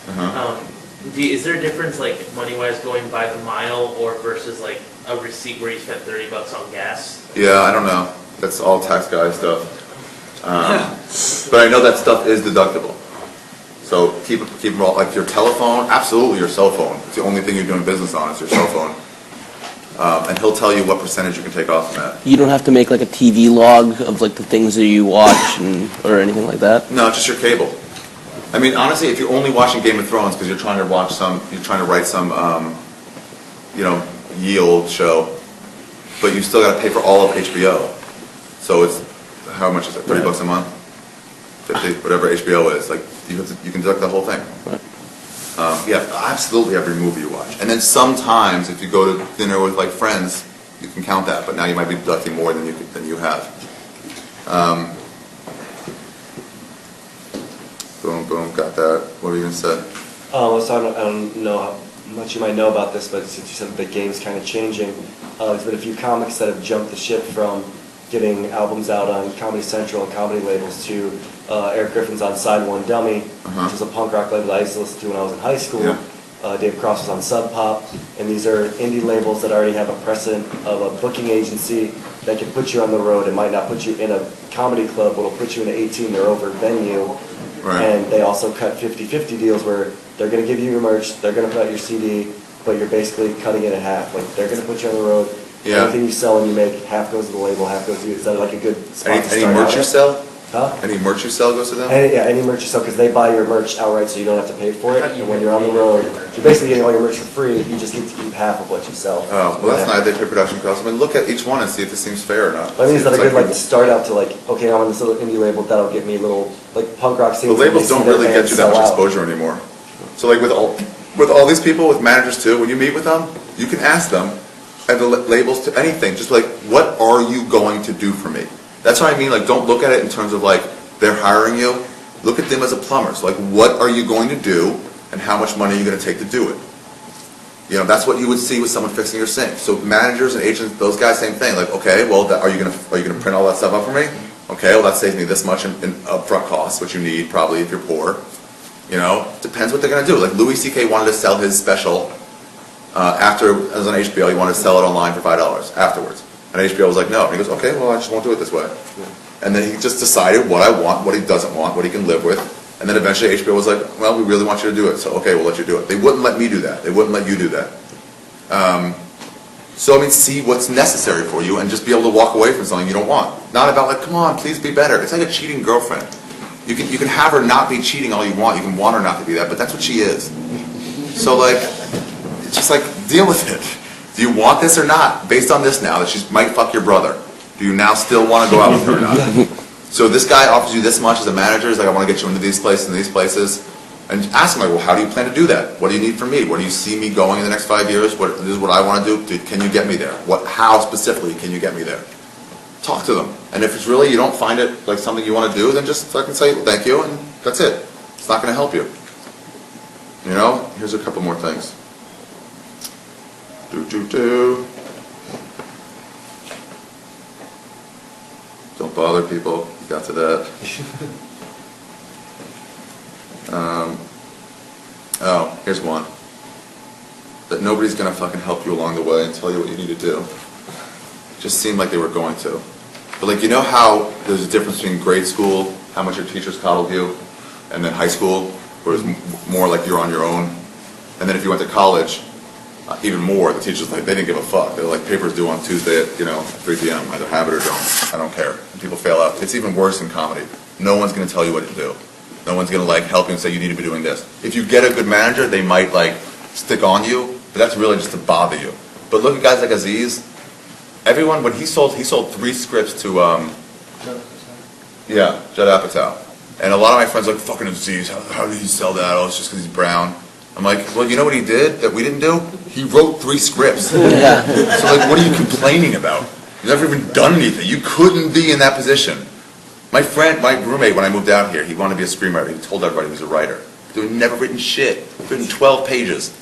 is there a difference money wise going by the mile or versus a receipt where you spent $30 on gas? Yeah, I don't know. That's all tax guy stuff. But I know that stuff is deductible. So keep them all, your telephone, absolutely your cell phone. It's the only thing you're doing business on is your cell phone. and he'll tell you what percentage you can take off from that. You don't have to make like a TV log of like the things that you watch or anything like that? No, just your cable. I mean, honestly, if you're only watching Game of Thrones because you're trying to write some, ye old show, but you still got to pay for all of HBO. So it's, how much is it, $30 a month? 50, whatever HBO is, like, you can deduct the whole thing. Yeah, absolutely every movie you watch. And then sometimes, if you go to dinner with like friends, you can count that, but now you might be deducting more than you have. Boom, boom, got that. What were you gonna say? So I don't know how much you might know about this, but since you said the game's kind of changing, there's been a few comics that have jumped the ship from getting albums out on Comedy Central and comedy labels to Eric Griffin's on Side One Dummy, which is a punk rock label that I used to listen to when I was in high school. Yeah. Dave Cross was on Sub Pop, and these are indie labels that already have a precedent of a booking agency that can put you on the road. It might not put you in a comedy club, but it'll put you in an 18 or over venue. Right. And they also cut 50-50 deals where they're going to give you your merch, they're going to put out your CD, but you're basically cutting it in half. Like, they're going to put you on the road. Yeah. Anything you sell and you make, half goes to the label, half goes to you. Is that like a good spot to Any start merch out you at? sell? Huh? Any merch you sell goes to them? Any merch you sell, because they buy your merch outright so you don't have to pay for it. And when you're on the road, you're basically getting all your merch for free. You just get to keep half of what you sell. Oh, well, that's nice. They pay production costs. I mean, look at each one and see if it seems fair or not. I mean, is that a It's good like- like start out to like, okay, I'm on this little indie label, that'll get me little like punk rock scenes. The labels and don't they see really their get you bands that much sell out. exposure anymore. So like with all these people, with managers too, when you meet with them, you can ask them and the labels to anything, just like, what are you going to do for me? That's what I mean. Like, don't look at it in terms of like they're hiring you. Look at them as a plumber. So like, what are you going to do, and how much money are you going to take to do it? You know, that's what you would see with someone fixing your sink. So managers and agents, those guys, same thing. Like, okay, well, are you going to print all that stuff up for me? Okay, well, that saves me this much in upfront costs, which you need probably if you're poor. You know, depends what they're going to do. Like Louis C.K. wanted to sell his special after it was on HBO. He wanted to sell it online for $5 afterwards, and HBO was like, no. And he goes, okay, well, I just won't do it this way. And then he just decided what I want, what he doesn't want, what he can live with. And then eventually HBO was like, well, we really want you to do it, so okay, we'll let you do it. They wouldn't let me do that. They wouldn't let you do that. So, I mean, see what's necessary for you and just be able to walk away from something you don't want. Not about like, come on, please be better. It's like a cheating girlfriend. You can have her not be cheating all you want. You can want her not to be that, but that's what she is. So, like, it's just like, deal with it. Do you want this or not? Based on this now, that she might fuck your brother. Do you now still want to go out with her or not? So this guy offers you this much as a manager. He's like, I want to get you into these places and these places. And ask him, like, well, how do you plan to do that? What do you need from me? Where do you see me going in the next 5 years? This is what I want to do. Can you get me there? How specifically can you get me there? Talk to them. And if it's really, you don't find it like something you want to do, then just fucking say, well, thank you, and that's it. It's not going to help you. You know? Here's a couple more things. Don't bother people. You got to that. Oh, here's one. That nobody's gonna fucking help you along the way and tell you what you need to do. Just seemed like they were going to. But like, you know how there's a difference between grade school, how much your teachers coddled you, and then high school, where it's more like you're on your own. And then if you went to college, even more, the teachers, like, they didn't give a fuck. They're like, papers due on Tuesday at, 3 p.m. Either have it or don't. I don't care. And people fail out. It's even worse in comedy. No one's going to tell you what to do. No one's going to, like, help you and say, you need to be doing this. If you get a good manager, they might, like, stick on you, but that's really just to bother you. But look at guys like Aziz. Everyone, when he sold 3 scripts to, Judd Apatow. And a lot of my friends are like, fucking Aziz, how did he sell that? Oh, it's just because he's brown. I'm like, well, you know what he did that we didn't do? He wrote 3 scripts. Yeah. So, like, what are you complaining about? You've never even done anything. You couldn't be in that position. My roommate, when I moved out here, he wanted to be a screenwriter. He told everybody he was a writer. Dude, he'd never written shit. He'd written 12 pages.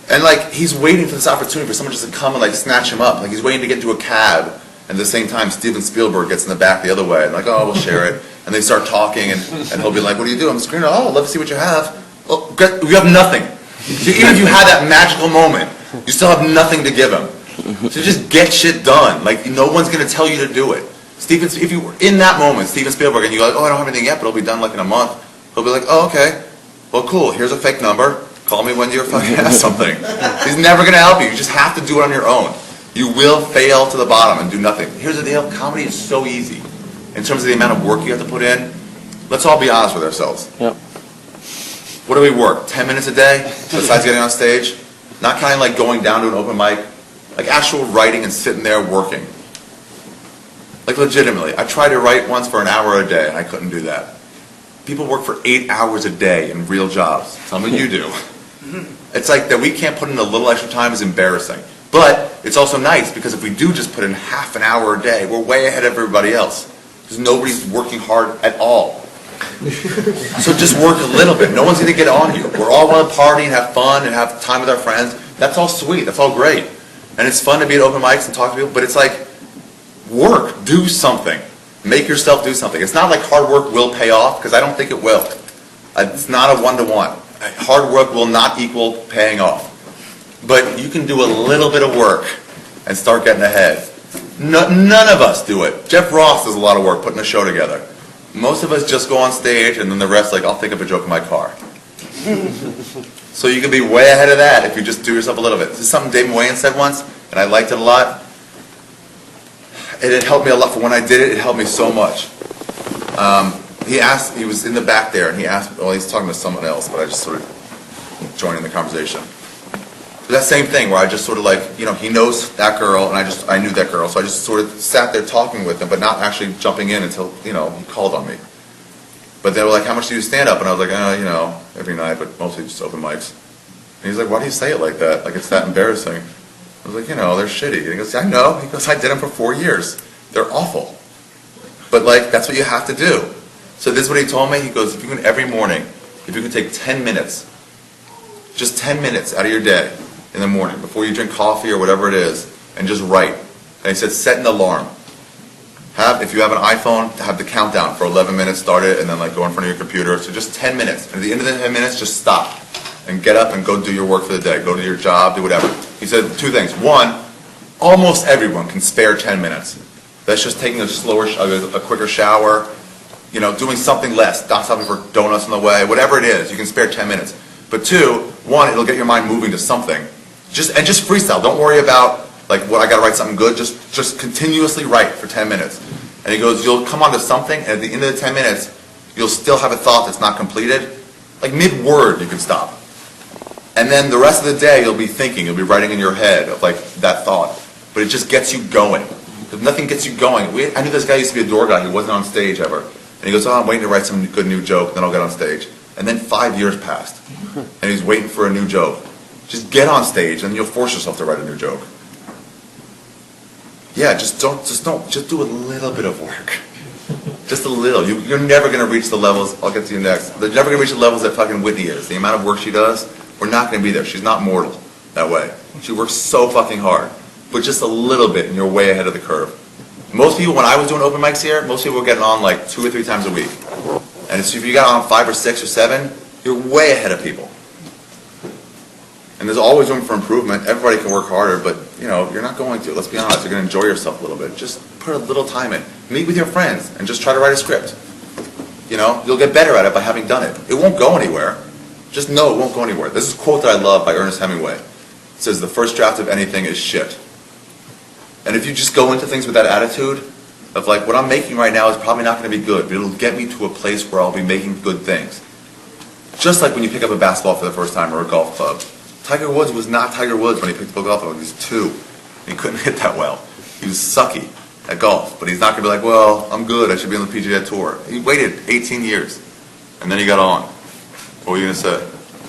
And, like, he's waiting for this opportunity for someone just to come and, like, snatch him up. Like, he's waiting to get into a cab. And at the same time, Steven Spielberg gets in the back the other way. And, like, oh, we'll share it. And they start talking, and he'll be like, what do you do? I'm a screenwriter. Oh, I'd love to see what you have. Well, you have nothing. So even if you had that magical moment, you still have nothing to give him. So just get shit done. Like, no one's going to tell you to do it. If you were in that moment, Steven Spielberg, and you go like, oh, I don't have anything yet, but it'll be done like in a month. He'll be like, oh, okay. Well, cool. Here's a fake number. Call me when you fucking have something. He's never going to help you. You just have to do it on your own. You will fail to the bottom and do nothing. Here's the deal. Comedy is so easy. In terms of the amount of work you have to put in, let's all be honest with ourselves. Yep. What do we work? 10 minutes a day? Besides getting on stage? Not kind of like going down to an open mic. Like actual writing and sitting there working. Like legitimately. I tried to write once for an hour a day and I couldn't do that. People work for 8 hours a day in real jobs. Some of you do. It's like that we can't put in a little extra time is embarrassing. But it's also nice because if we do just put in half an hour a day, we're way ahead of everybody else. Because nobody's working hard at all. So just work a little bit. No one's going to get on you. We're all want to party and have fun and have time with our friends. That's all sweet. That's all great. And it's fun to be at open mics and talk to people. But it's like, work. Do something. Make yourself do something. It's not like hard work will pay off, because I don't think it will. It's not a one-to-one. Hard work will not equal paying off. But you can do a little bit of work and start getting ahead. None of us do it. Jeff Ross does a lot of work putting a show together. Most of us just go on stage and then the rest, like, I'll think of a joke in my car. So you can be way ahead of that if you just do yourself a little bit. This is something Dave Moyen said once, and I liked it a lot. It helped me a lot. For when I did it, it helped me so much. He was in the back there, and he asked, well, he's talking to someone else, but I just sort of joined in the conversation. But that same thing where I just sort of like, he knows that girl, and I knew that girl, so I just sort of sat there talking with him, but not actually jumping in until, he called on me. But they were like, how much do you stand up? And I was like, every night, but mostly just open mics. And he's like, why do you say it like that? Like, it's that embarrassing. I was like, they're shitty. And he goes, I know. He goes, I did them for 4 years. They're awful. But, like, that's what you have to do. So this is what he told me. He goes, if you can, every morning, if you can take 10 minutes, just 10 minutes out of your day in the morning, before you drink coffee or whatever it is, and just write. And he said, set an alarm. If you have an iPhone, have the countdown for 11 minutes, start it, and then like go in front of your computer. So just 10 minutes. And at the end of the 10 minutes, just stop. And get up and go do your work for the day. Go to your job, do whatever. He said 2 things. One, almost everyone can spare 10 minutes. That's just taking a quicker shower, doing something less, not stopping for donuts on the way, whatever it is, you can spare 10 minutes. But 2, one, it'll get your mind moving to something. Just freestyle. Don't worry about like what I gotta write something good. Just continuously write for 10 minutes. And he goes, you'll come onto something, and at the end of the 10 minutes, you'll still have a thought that's not completed. Like mid-word, you can stop. And then the rest of the day, you'll be thinking, you'll be writing in your head of like that thought. But it just gets you going. If nothing gets you going, I knew this guy used to be a door guy. He wasn't on stage ever. And he goes, I'm waiting to write some good new joke, then I'll get on stage. And then 5 years passed, and he's waiting for a new joke. Just get on stage, and you'll force yourself to write a new joke. Yeah, just do a little bit of work. Just a little. You're never going to reach the levels, I'll get to you next. They're never going to reach the levels that fucking Whitney is. The amount of work she does, we're not going to be there. She's not mortal that way. She works so fucking hard. But just a little bit, and you're way ahead of the curve. Most people, when I was doing open mics here, most people were getting on like 2 or 3 times a week. And so if you got on 5 or 6 or 7, you're way ahead of people. And there's always room for improvement. Everybody can work harder, but you're not going to. Let's be honest. You're going to enjoy yourself a little bit. Just put a little time in. Meet with your friends and just try to write a script. You'll get better at it by having done it. It won't go anywhere. Just know it won't go anywhere. This is a quote that I love by Ernest Hemingway. It says, the first draft of anything is shit. And if you just go into things with that attitude of like, what I'm making right now is probably not going to be good, but it'll get me to a place where I'll be making good things. Just like when you pick up a basketball for the first time or a golf club. Tiger Woods was not Tiger Woods when he picked up a golf club. He was 2. And he couldn't hit that well. He was sucky at golf. But he's not going to be like, well, I'm good. I should be on the PGA Tour. He waited 18 years. And then he got on. What were you going to say?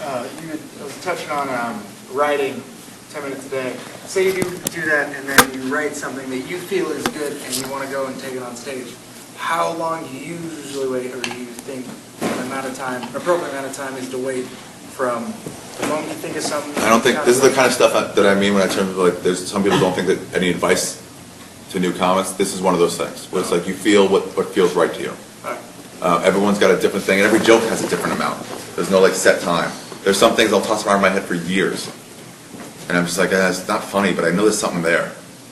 I was touching on writing 10 minutes a day. Say you do that and then you write something that you feel is good and you want to go and take it on stage. How long do you usually wait, or do you think an appropriate amount of time is to wait from the moment you think of something? I don't think, this is the kind of stuff that I mean when I turn to like, there's some people don't think that any advice to new comics, this is one of those things, where it's like you feel what feels right to you. Everyone's got a different thing, and every joke has a different amount. There's no like set time. There's some things I'll toss around in my head for years. And I'm just like, it's not funny, but I know there's something there.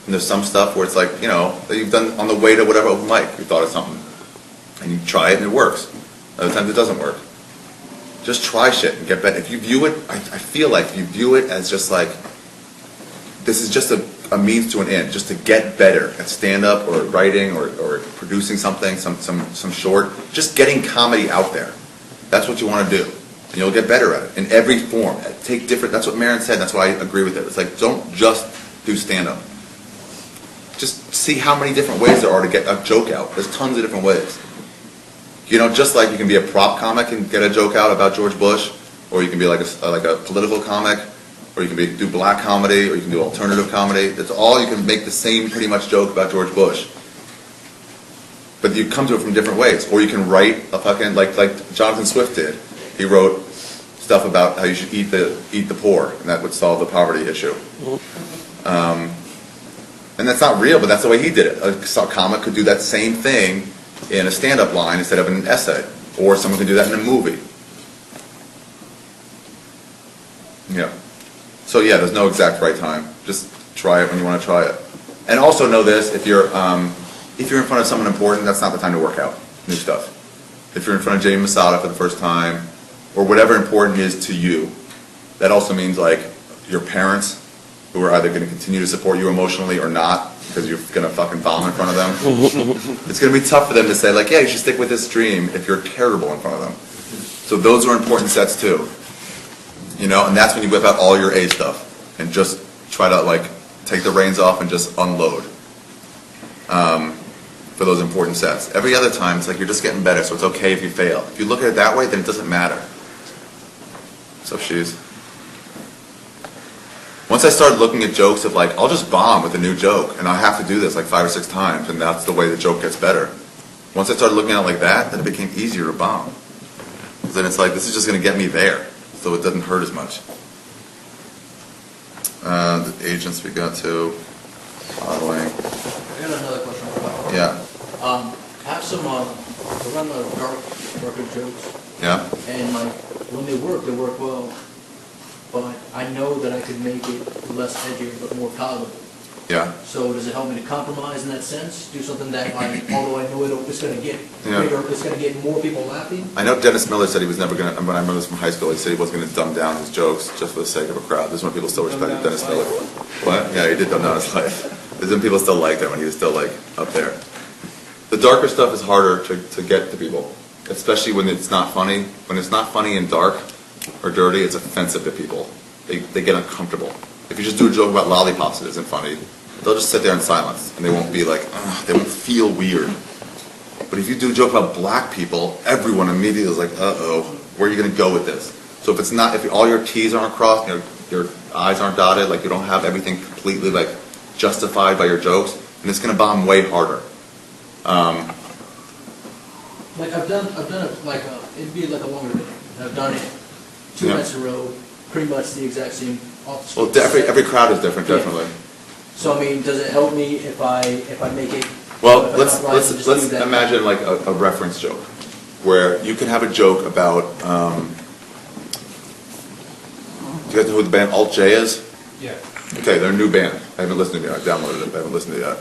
And there's some stuff where it's like, that you've done on the way to whatever open mic, you thought of something. And you try it and it works. Other times it doesn't work. Just try shit and get better. If you view it, I feel like if you view it as just like, this is just a means to an end, just to get better at stand-up or writing or producing something, some short, just getting comedy out there. That's what you want to do. And you'll get better at it in every form. Take different, that's what Marin said, that's why I agree with it. It's like, don't just do stand-up. Just see how many different ways there are to get a joke out. There's tons of different ways. You know, just like you can be a prop comic and get a joke out about George Bush, or you can be like a political comic, or you can do black comedy, or you can do alternative comedy. That's all, you can make the same pretty much joke about George Bush. But you come to it from different ways. Or you can write a fucking, like Jonathan Swift did. He wrote stuff about how you should eat the poor, and that would solve the poverty issue. And that's not real, but that's the way he did it. A comic could do that same thing in a stand-up line instead of in an essay. Or someone could do that in a movie. Yeah. So yeah, there's no exact right time. Just try it when you want to try it. And also know this, if you're in front of someone important, that's not the time to work out new stuff. If you're in front of Jamie Masada for the first time, or whatever important is to you, that also means like your parents, who are either going to continue to support you emotionally or not, because you're going to fucking bomb in front of them. It's going to be tough for them to say like, yeah, you should stick with this dream if you're terrible in front of them. So those are important sets too. You know, and that's when you whip out all your A stuff and just try to like take the reins off and just unload for those important sets. Every other time, it's like you're just getting better, so it's okay if you fail. If you look at it that way, then it doesn't matter. So once I started looking at jokes of like, I'll just bomb with a new joke, and I have to do this like 5 or 6 times, and that's the way the joke gets better. Once I started looking at it like that, then it became easier to bomb. Because then it's like, this is just going to get me there, so it doesn't hurt as much. The agents we got to, modeling. I got another question. Yeah. Have some, run the darker jokes. Yeah. And like, when they work well. But I know that I could make it less edgy, but more palatable. Yeah. So does it help me to compromise in that sense? Do something that, like, although I know it's going to get bigger, it's going to get more people laughing? I know Dennis Miller said he was never going to, when I remember this from high school, he said he wasn't going to dumb down his jokes just for the sake of a crowd. This is when people still respected Dennis Miller. What? Yeah, he did dumb down his life. This is when people still liked him when he was still, like, up there. The darker stuff is harder to get to people, especially when it's not funny. When it's not funny and dark or dirty, it's offensive to people. They get uncomfortable. If you just do a joke about lollipops that isn't funny, they'll just sit there in silence, and they won't be like, ugh, they won't feel weird. But if you do a joke about black people, everyone immediately is like, uh-oh, where are you going to go with this? So if it's not, if all your T's aren't crossed, your I's aren't dotted, like you don't have everything completely like justified by your jokes, then it's going to bomb way harder. Like I've done it like it'd be like a longer day. I've done it 2 nights in a row, pretty much the exact same. Well, every crowd is different, definitely. So I mean, does it help me if I make it? Well, let's imagine like a reference joke, where you can have a joke about. Do you guys know who the band Alt J is? Yeah. Okay, they're a new band. I haven't listened to it yet. I downloaded it, but I haven't listened to it yet.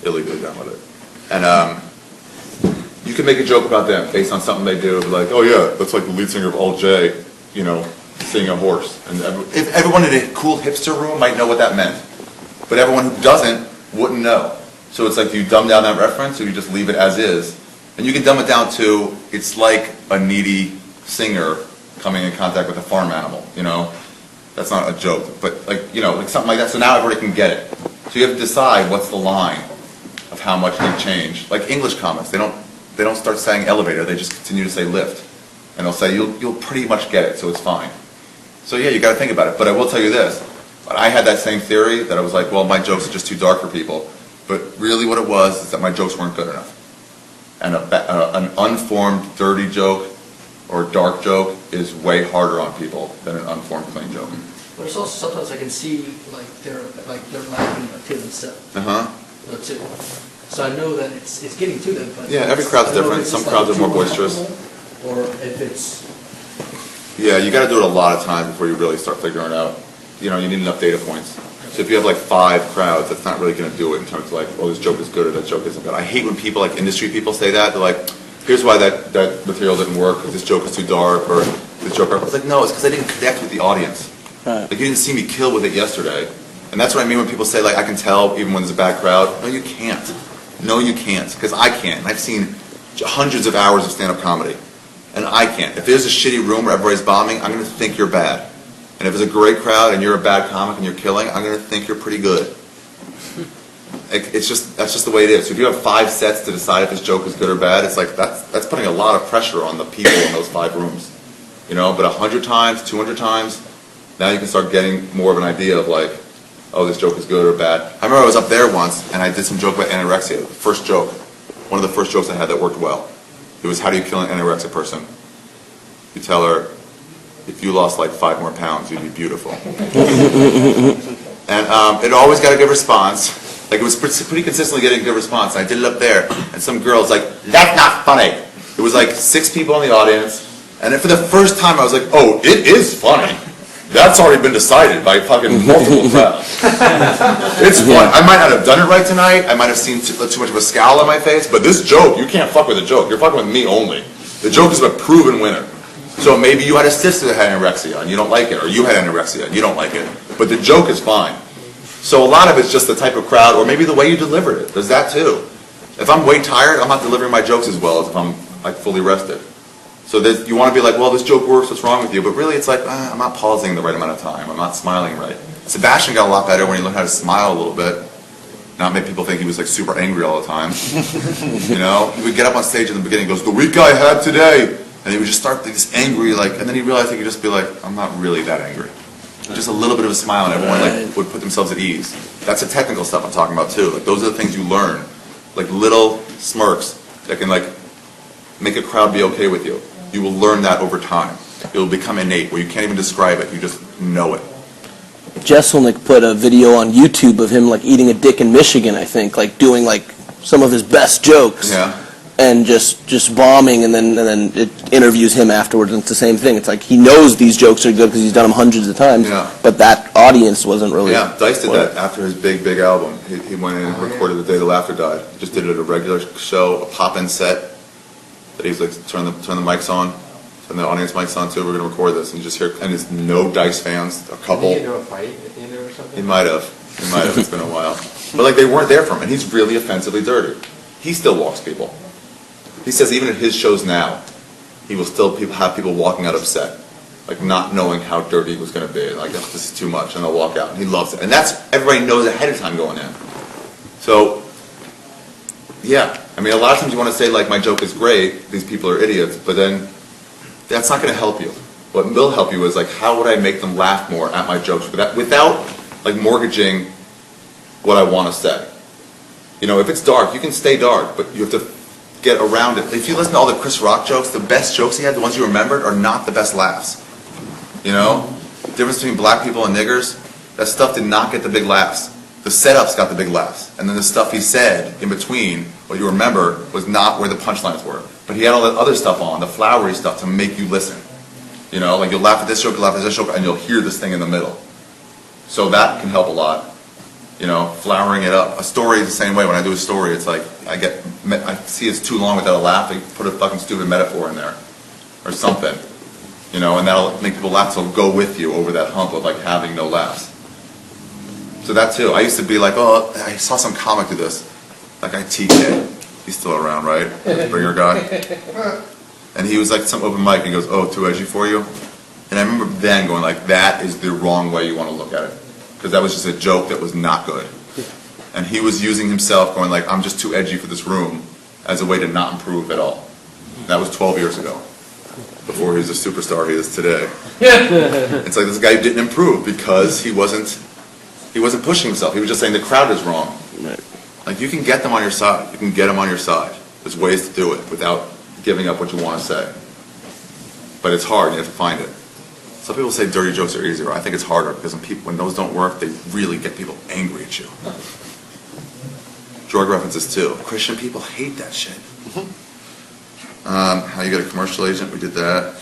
Illegally downloaded it. And you can make a joke about them based on something they do, like, oh yeah, that's like the lead singer of Alt J, you know, seeing a horse. And if everyone in a cool hipster room might know what that meant, but everyone who doesn't wouldn't know. So it's like, do you dumb down that reference, or you just leave it as is? And you can dumb it down to, it's like a needy singer coming in contact with a farm animal, you know? That's not a joke, but like, you know, like something like that. So now everybody can get it. So you have to decide what's the line of how much they change. Like English comics, they don't start saying elevator, they just continue to say lift. And they'll say, you'll pretty much get it, so it's fine. So yeah, you gotta think about it. But I will tell you this, I had that same theory that I was like, well, my jokes are just too dark for people. But really what it was is that my jokes weren't good enough. And an unformed, dirty joke or dark joke is way harder on people than an unformed, clean joke. But it's also sometimes I can see they're laughing to themselves. Too. So I know that it's getting to them. But yeah, every crowd's different. Some crowds are more boisterous. Or if it's. Yeah, you got to do it a lot of times before you really start figuring it out. You know, you need enough data points. So if you have like 5 crowds, that's not really going to do it in terms of like, oh, this joke is good or that joke isn't good. I hate when people, like industry people, say that. They're like, here's why that material didn't work, this joke is too dark, or this joke, I was like, no, it's because I didn't connect with the audience. Right. Like, you didn't see me kill with it yesterday. And that's what I mean when people say, like, I can tell even when there's a bad crowd. No, you can't. No, you can't, because I can't. And I've seen hundreds of hours of stand-up comedy, and I can't. If there's a shitty room where everybody's bombing, I'm going to think you're bad. And if it's a great crowd and you're a bad comic and you're killing, I'm going to think you're pretty good. That's just the way it is. So if you have 5 sets to decide if this joke is good or bad, it's like that's putting a lot of pressure on the people in those 5 rooms. You know, but 100 times, 200 times, now you can start getting more of an idea of like, oh, this joke is good or bad. I remember I was up there once and I did some joke about anorexia. The first joke, one of the first jokes I had that worked well. It was, how do you kill an anorexic person? You tell her, if you lost like 5 more pounds, you'd be beautiful. And it always got a good response. Like, it was pretty consistently getting a good response. And I did it up there, and some girl's like, that's not funny. It was like 6 people in the audience, and then for the first time I was like, oh, it is funny. That's already been decided by fucking multiple crowds. It's fun. I might not have done it right tonight. I might have seen too much of a scowl on my face, but this joke, you can't fuck with a joke. You're fucking with me only. The joke is a proven winner. So maybe you had a sister that had anorexia and you don't like it, or you had anorexia and you don't like it, but the joke is fine. So a lot of it's just the type of crowd, or maybe the way you delivered it. There's that too. If I'm way tired, I'm not delivering my jokes as well as if I'm like fully rested. So you want to be like, well, this joke works, what's wrong with you? But really it's like, I'm not pausing the right amount of time. I'm not smiling right. Sebastian got a lot better when he learned how to smile a little bit. Not make people think he was like super angry all the time. You know, he would get up on stage in the beginning and goes, the week I had today. And he would just start this angry, like, and then he realized he could just be like, I'm not really that angry. Just a little bit of a smile and everyone like would put themselves at ease. That's the technical stuff I'm talking about too. Like, those are the things you learn. Like little smirks that can like make a crowd be okay with you. You will learn that over time. It will become innate where you can't even describe it, you just know it. Jesselnick put a video on YouTube of him like eating a dick in Michigan, I think, like doing like some of his best jokes. Yeah. And just bombing, and then it interviews him afterwards, and it's the same thing. It's like he knows these jokes are good because he's done them hundreds of times, Yeah. but that audience wasn't really... Yeah, Dice did that after his big album. He went in and recorded The Day the Laughter Died. Just did it at a regular show, a pop-in set, that he's like, turn the mics on, turn the audience mics on too, we're going to record this, and you just hear, and there's no Dice fans, a couple. Did he get into a fight at the end or something? He might have, it's been a while. But like, they weren't there for him, and he's really offensively dirty. He still walks people. He says even at his shows now, he will still have people walking out upset, like not knowing how dirty it was going to be. Like, this is too much, and they'll walk out. And he loves it, and that's everybody knows ahead of time going in. So, yeah, I mean, a lot of times you want to say like, my joke is great, these people are idiots, but then that's not going to help you. What will help you is like, how would I make them laugh more at my jokes without like mortgaging what I want to say. You know, if it's dark, you can stay dark, but you have to get around it. If you listen to all the Chris Rock jokes, the best jokes he had, the ones you remembered, are not the best laughs. You know? The difference between black people and niggers, that stuff did not get the big laughs. The setups got the big laughs. And then the stuff he said in between, what you remember, was not where the punchlines were. But he had all that other stuff on, the flowery stuff, to make you listen. You know, like you'll laugh at this joke, you'll laugh at this joke, and you'll hear this thing in the middle. So that can help a lot. You know, flowering it up. A story is the same way. When I do a story, it's like, I see it's too long without a laugh, I put a fucking stupid metaphor in there. Or something. You know, and that'll make people laugh, so it'll go with you over that hump of like having no laughs. So that too. I used to be like, oh, I saw some comic do this. That guy TK. He's still around, right? Bringer guy. And he was like some open mic and he goes, oh, too edgy for you? And I remember then going like, that is the wrong way you want to look at it. Because that was just a joke that was not good. And he was using himself going like, I'm just too edgy for this room, as a way to not improve at all. That was 12 years ago, before he was a superstar he is today. It's like this guy didn't improve because he wasn't pushing himself. He was just saying the crowd is wrong. Like, you can get them on your side. You can get them on your side. There's ways to do it without giving up what you want to say. But it's hard. You have to find it. Some people say dirty jokes are easier. I think it's harder because when those don't work, they really get people angry at you. Drug references too. Christian people hate that shit. How you get a commercial agent? We did that.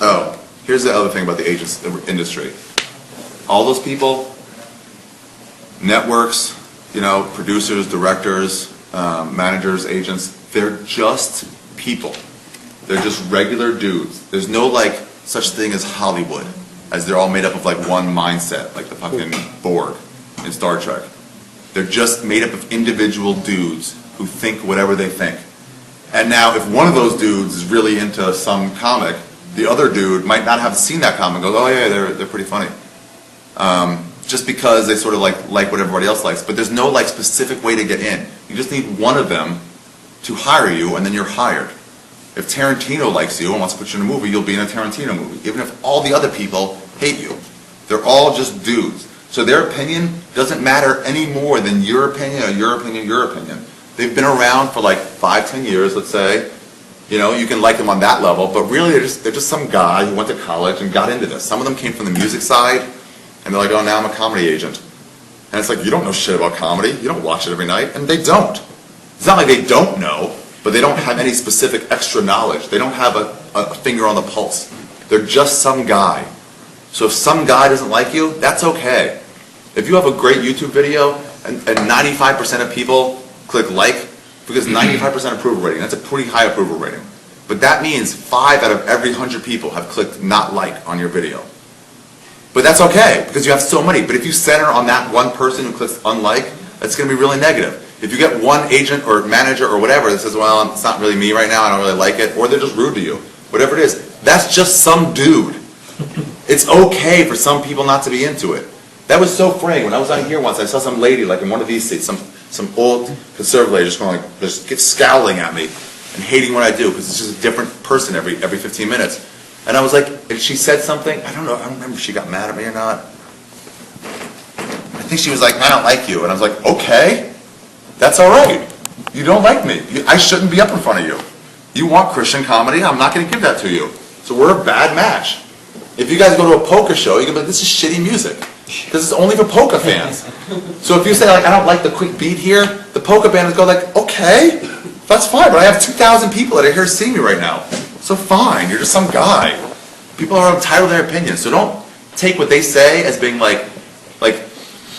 Oh, here's the other thing about the agents industry. All those people, networks, you know, producers, directors, managers, agents, they're just people. They're just regular dudes. There's no like such thing as Hollywood, as they're all made up of like one mindset, like the fucking Borg in Star Trek. They're just made up of individual dudes who think whatever they think. And now if one of those dudes is really into some comic, the other dude might not have seen that comic and goes, oh yeah, they're pretty funny. Just because they sort of like what everybody else likes. But there's no like specific way to get in. You just need one of them to hire you, and then you're hired. If Tarantino likes you and wants to put you in a movie, you'll be in a Tarantino movie. Even if all the other people hate you. They're all just dudes. So their opinion doesn't matter any more than your opinion or your opinion, your opinion. They've been around for like 5-10 years, let's say. You know, you can like them on that level, but really they're just some guy who went to college and got into this. Some of them came from the music side, and they're like, oh, now I'm a comedy agent. And it's like, you don't know shit about comedy. You don't watch it every night. And they don't. It's not like they don't know, but they don't have any specific extra knowledge. They don't have a finger on the pulse. They're just some guy. So if some guy doesn't like you, that's okay. If you have a great YouTube video and 95% of people click like, because 95% approval rating, that's a pretty high approval rating. But that means 5 out of every 100 people have clicked not like on your video. But that's okay, because you have so many. But if you center on that one person who clicks unlike, that's going to be really negative. If you get one agent or manager or whatever that says, well, it's not really me right now, I don't really like it, or they're just rude to you, whatever it is, that's just some dude. It's okay for some people not to be into it. That was so freeing. When I was on here once, I saw some lady, like in one of these seats, some old conservative lady just going like, just scowling at me and hating what I do, because it's just a different person every 15 minutes. And I was like, and she said something, I don't remember if she got mad at me or not. I think she was like, I don't like you. And I was like, okay, that's all right. You don't like me. I shouldn't be up in front of you. You want Christian comedy, I'm not going to give that to you. So we're a bad match. If you guys go to a polka show, you can be like, this is shitty music. Because it's only for polka fans. So if you say, like, I don't like the quick beat here, the polka band would go like, okay, that's fine, but I have 2,000 people that are here seeing me right now. So fine, you're just some guy. People are entitled to their opinions, so don't take what they say as being like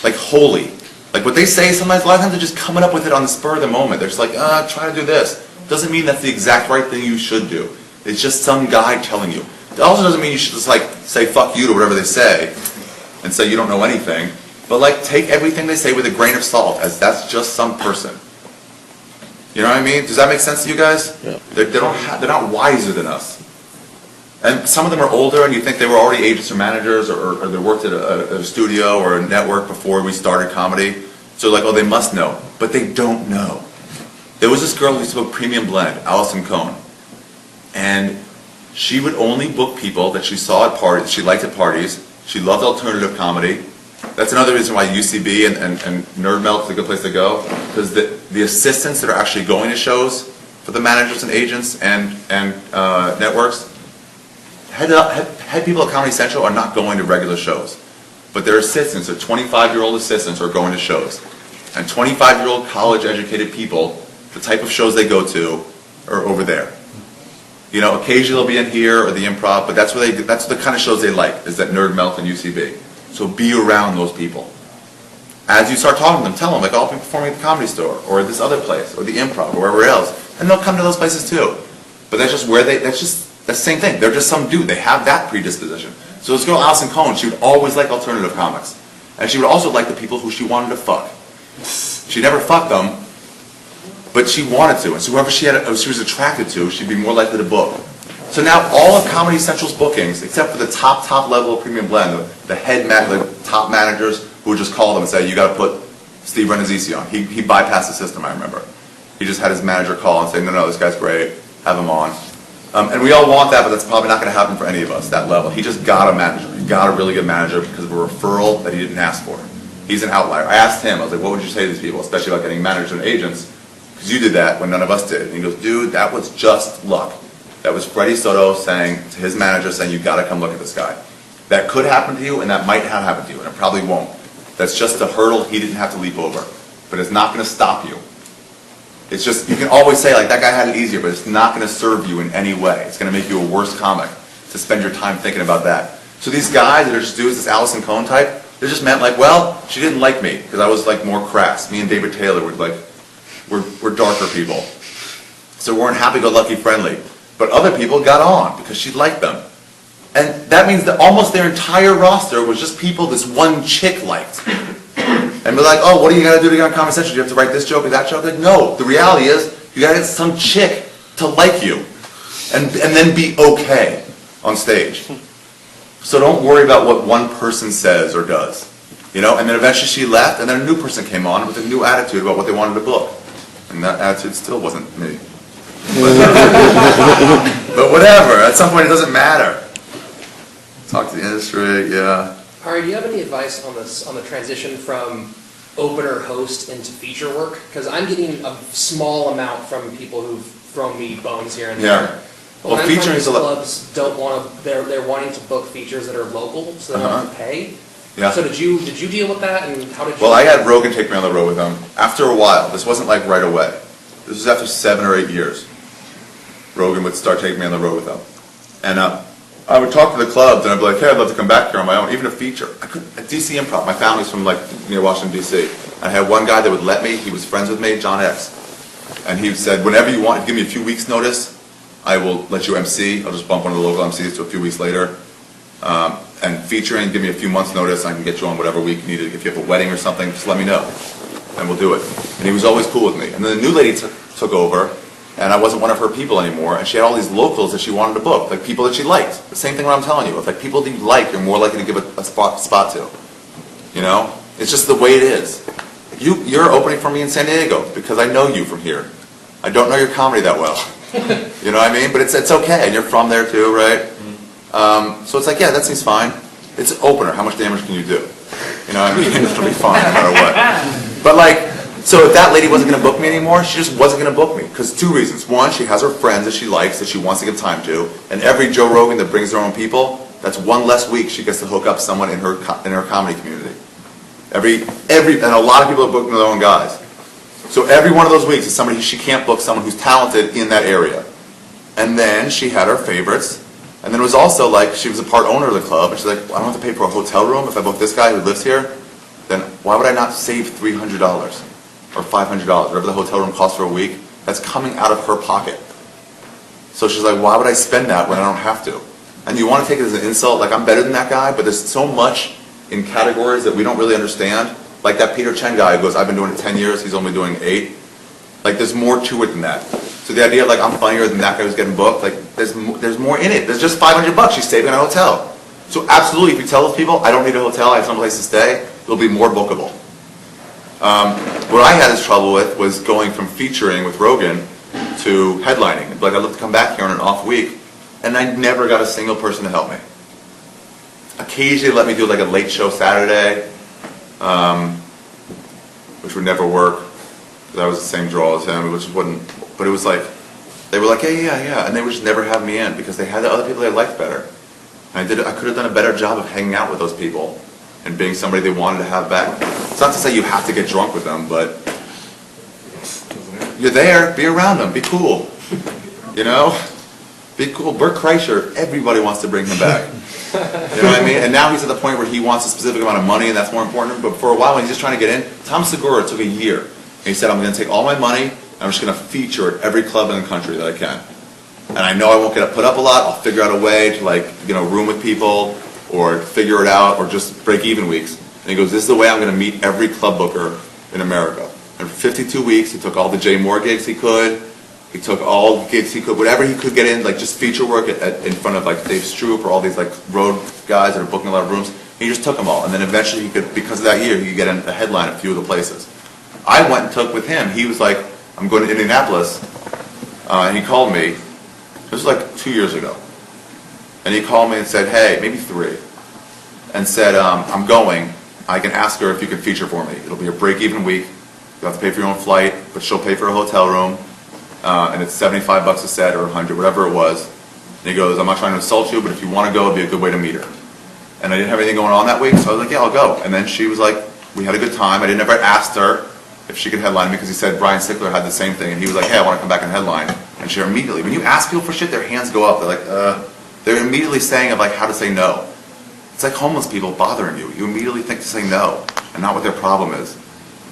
holy. Like what they say, sometimes a lot of times they're just coming up with it on the spur of the moment. They're just like, try to do this. Doesn't mean that's the exact right thing you should do. It's just some guy telling you. It also doesn't mean you should just like say fuck you to whatever they say and say you don't know anything. But like take everything they say with a grain of salt, as that's just some person. You know what I mean? Does that make sense to you guys? Yeah. They're not wiser than us. And some of them are older, and you think they were already agents or managers, or they worked at a studio or a network before we started comedy. So like, oh, they must know. But they don't know. There was this girl who used to book Premium Blend, Allison Cohn. And she would only book people that she saw at parties, she liked at parties. She loved alternative comedy. That's another reason why UCB and Nerd Melt is a good place to go, because the assistants that are actually going to shows for the managers and agents and networks, head people at Comedy Central are not going to regular shows, but their assistants, their 25-year-old assistants, are going to shows, and 25-year-old college-educated people, the type of shows they go to are over there. You know, occasionally they'll be in here or the Improv, but that's the kind of shows they like, is that Nerd Melt and UCB. So be around those people. As you start talking to them, tell them, like, I'll be performing at the Comedy Store, or this other place, or the Improv, or wherever else. And they'll come to those places too. But that's just that's the same thing. They're just some dude. They have that predisposition. So this girl, Allison Cohn, she would always like alternative comics. And she would also like the people who she wanted to fuck. She never fucked them, but she wanted to. And so whoever she was attracted to, she'd be more likely to book. So now all of Comedy Central's bookings, except for the top level of Premium Blend, the top managers who would just call them and say, you got to put Steve Renazisi on. He bypassed the system, I remember. He just had his manager call and say, no, this guy's great, have him on. And we all want that, but that's probably not going to happen for any of us, that level. He just got a manager. He got a really good manager because of a referral that he didn't ask for. He's an outlier. I asked him, I was like, what would you say to these people, especially about getting managers and agents? Because you did that when none of us did. And he goes, dude, that was just luck. That was Freddie Soto saying to his manager, saying, you got to come look at this guy. That could happen to you, and that might have happened to you, and it probably won't. That's just a hurdle he didn't have to leap over. But it's not going to stop you. It's just, you can always say, like, that guy had it easier, but it's not going to serve you in any way. It's going to make you a worse comic to spend your time thinking about that. So these guys that are just doing this Allison Cohn type, they just meant like, well, she didn't like me because I was like more crass. Me and David Taylor were were darker people. So weren't happy-go-lucky friendly. But other people got on because she liked them. And that means that almost their entire roster was just people this one chick liked. And be like, oh, what do you got to do to get on Comedy Central? Do you have to write this joke or that joke? Like, no, the reality is you got to get some chick to like you. And then be okay on stage. So don't worry about what one person says or does. You know, and then eventually she left, and then a new person came on with a new attitude about what they wanted to book. And that attitude still wasn't me. But whatever, at some point it doesn't matter. Talk to the industry, yeah. Ari, do you have any advice on this, on the transition from opener host into feature work? Because I'm getting a small amount from people who've thrown me bones here and there. Well, When featuring is a lot. clubs don't want to. They're wanting to book features that are local, so they don't have to pay. Yeah. So did you deal with that, and how did you? Well, I had Rogan take me on the road with him. After a while, this wasn't like right away. This was after 7 or 8 years. Rogan would start taking me on the road with him. And I would talk to the clubs, and I'd be like, hey, I'd love to come back here on my own, even a feature. I could, at DC Improv, my family's from like near Washington, D.C. I had one guy that would let me, he was friends with me, John X. And he said, whenever you want, give me a few weeks' notice, I will let you MC. I'll just bump one of the local MCs to a few weeks later. And featuring, give me a few months' notice, I can get you on whatever week you need. If you have a wedding or something, just let me know, and we'll do it. And he was always cool with me. And then the new lady took over, and I wasn't one of her people anymore, and she had all these locals that she wanted to book, like people that she liked. The same thing what I'm telling you. It's like people that you like, you're more likely to give a spot to. You know? It's just the way it is. You're opening for me in San Diego, because I know you from here. I don't know your comedy that well. You know what I mean? But it's okay, and you're from there too, right? So it's like, yeah, that seems fine. It's an opener. How much damage can you do? You know what I mean? It'll be fine no matter what. But like, so if that lady wasn't going to book me anymore, she just wasn't going to book me. Because 2 reasons. One, she has her friends that she likes, that she wants to give time to. And every Joe Rogan that brings their own people, that's one less week she gets to hook up someone in her comedy community. And a lot of people are booking their own guys. So every one of those weeks is somebody she can't book, someone who's talented in that area. And then she had her favorites. And then it was also like, she was a part owner of the club, and she's like, well, I don't have to pay for a hotel room if I book this guy who lives here. Then why would I not save $300 or $500, whatever the hotel room costs for a week? That's coming out of her pocket. So she's like, why would I spend that when I don't have to? And you want to take it as an insult, like I'm better than that guy, but there's so much in categories that we don't really understand. Like that Peter Chen guy who goes, I've been doing it 10 years, he's only doing 8. Like there's more to it than that. So the idea of like I'm funnier than that guy who's getting booked, like there's more in it. There's just $500 she's saving on a hotel. So absolutely, if you tell those people, I don't need a hotel, I have someplace to stay, it'll be more bookable. What I had this trouble with was going from featuring with Rogan to headlining. Like I'd love to come back here on an off week, and I never got a single person to help me. Occasionally let me do like a late show Saturday, which would never work, because I was the same draw as him, which wouldn't, but it was like, they were like, yeah, and they would just never have me in, because they had the other people they liked better. And I could have done a better job of hanging out with those people, and being somebody they wanted to have back. It's not to say you have to get drunk with them, but you're there, be around them, be cool. You know? Be cool. Bert Kreischer, everybody wants to bring him back. You know what I mean? And now he's at the point where he wants a specific amount of money, and that's more important. But for a while, when he's just trying to get in, Tom Segura took a year. And he said, I'm going to take all my money, and I'm just going to feature at every club in the country that I can. And I know I won't get put up a lot. I'll figure out a way to, like, you know, room with people, or figure it out, or just break even weeks. And he goes, this is the way I'm going to meet every club booker in America. And for 52 weeks, he took all the Jay Moore gigs he could. He took all the gigs he could, whatever he could get in, like just feature work in front of like Dave Stroop or all these like road guys that are booking a lot of rooms. He just took them all. And then eventually he could, because of that year, he could get a headline at a few of the places. I went and took with him. He was like, I'm going to Indianapolis. And he called me. This was like 2 years ago. And he called me and said, hey, maybe 3. And said, I'm going. I can ask her if you can feature for me. It'll be a break-even week. You'll have to pay for your own flight, but she'll pay for a hotel room. And it's $75 a set or $100, whatever it was. And he goes, I'm not trying to insult you, but if you want to go, it'd be a good way to meet her. And I didn't have anything going on that week, so I was like, yeah, I'll go. And then she was like, we had a good time. I never asked her if she could headline me, because he said Brian Sickler had the same thing, and he was like, hey, I want to come back and headline. And she immediately, when you ask people for shit, their hands go up. They're like, they're immediately saying of like how to say no. It's like homeless people bothering you. You immediately think to say no, and not what their problem is.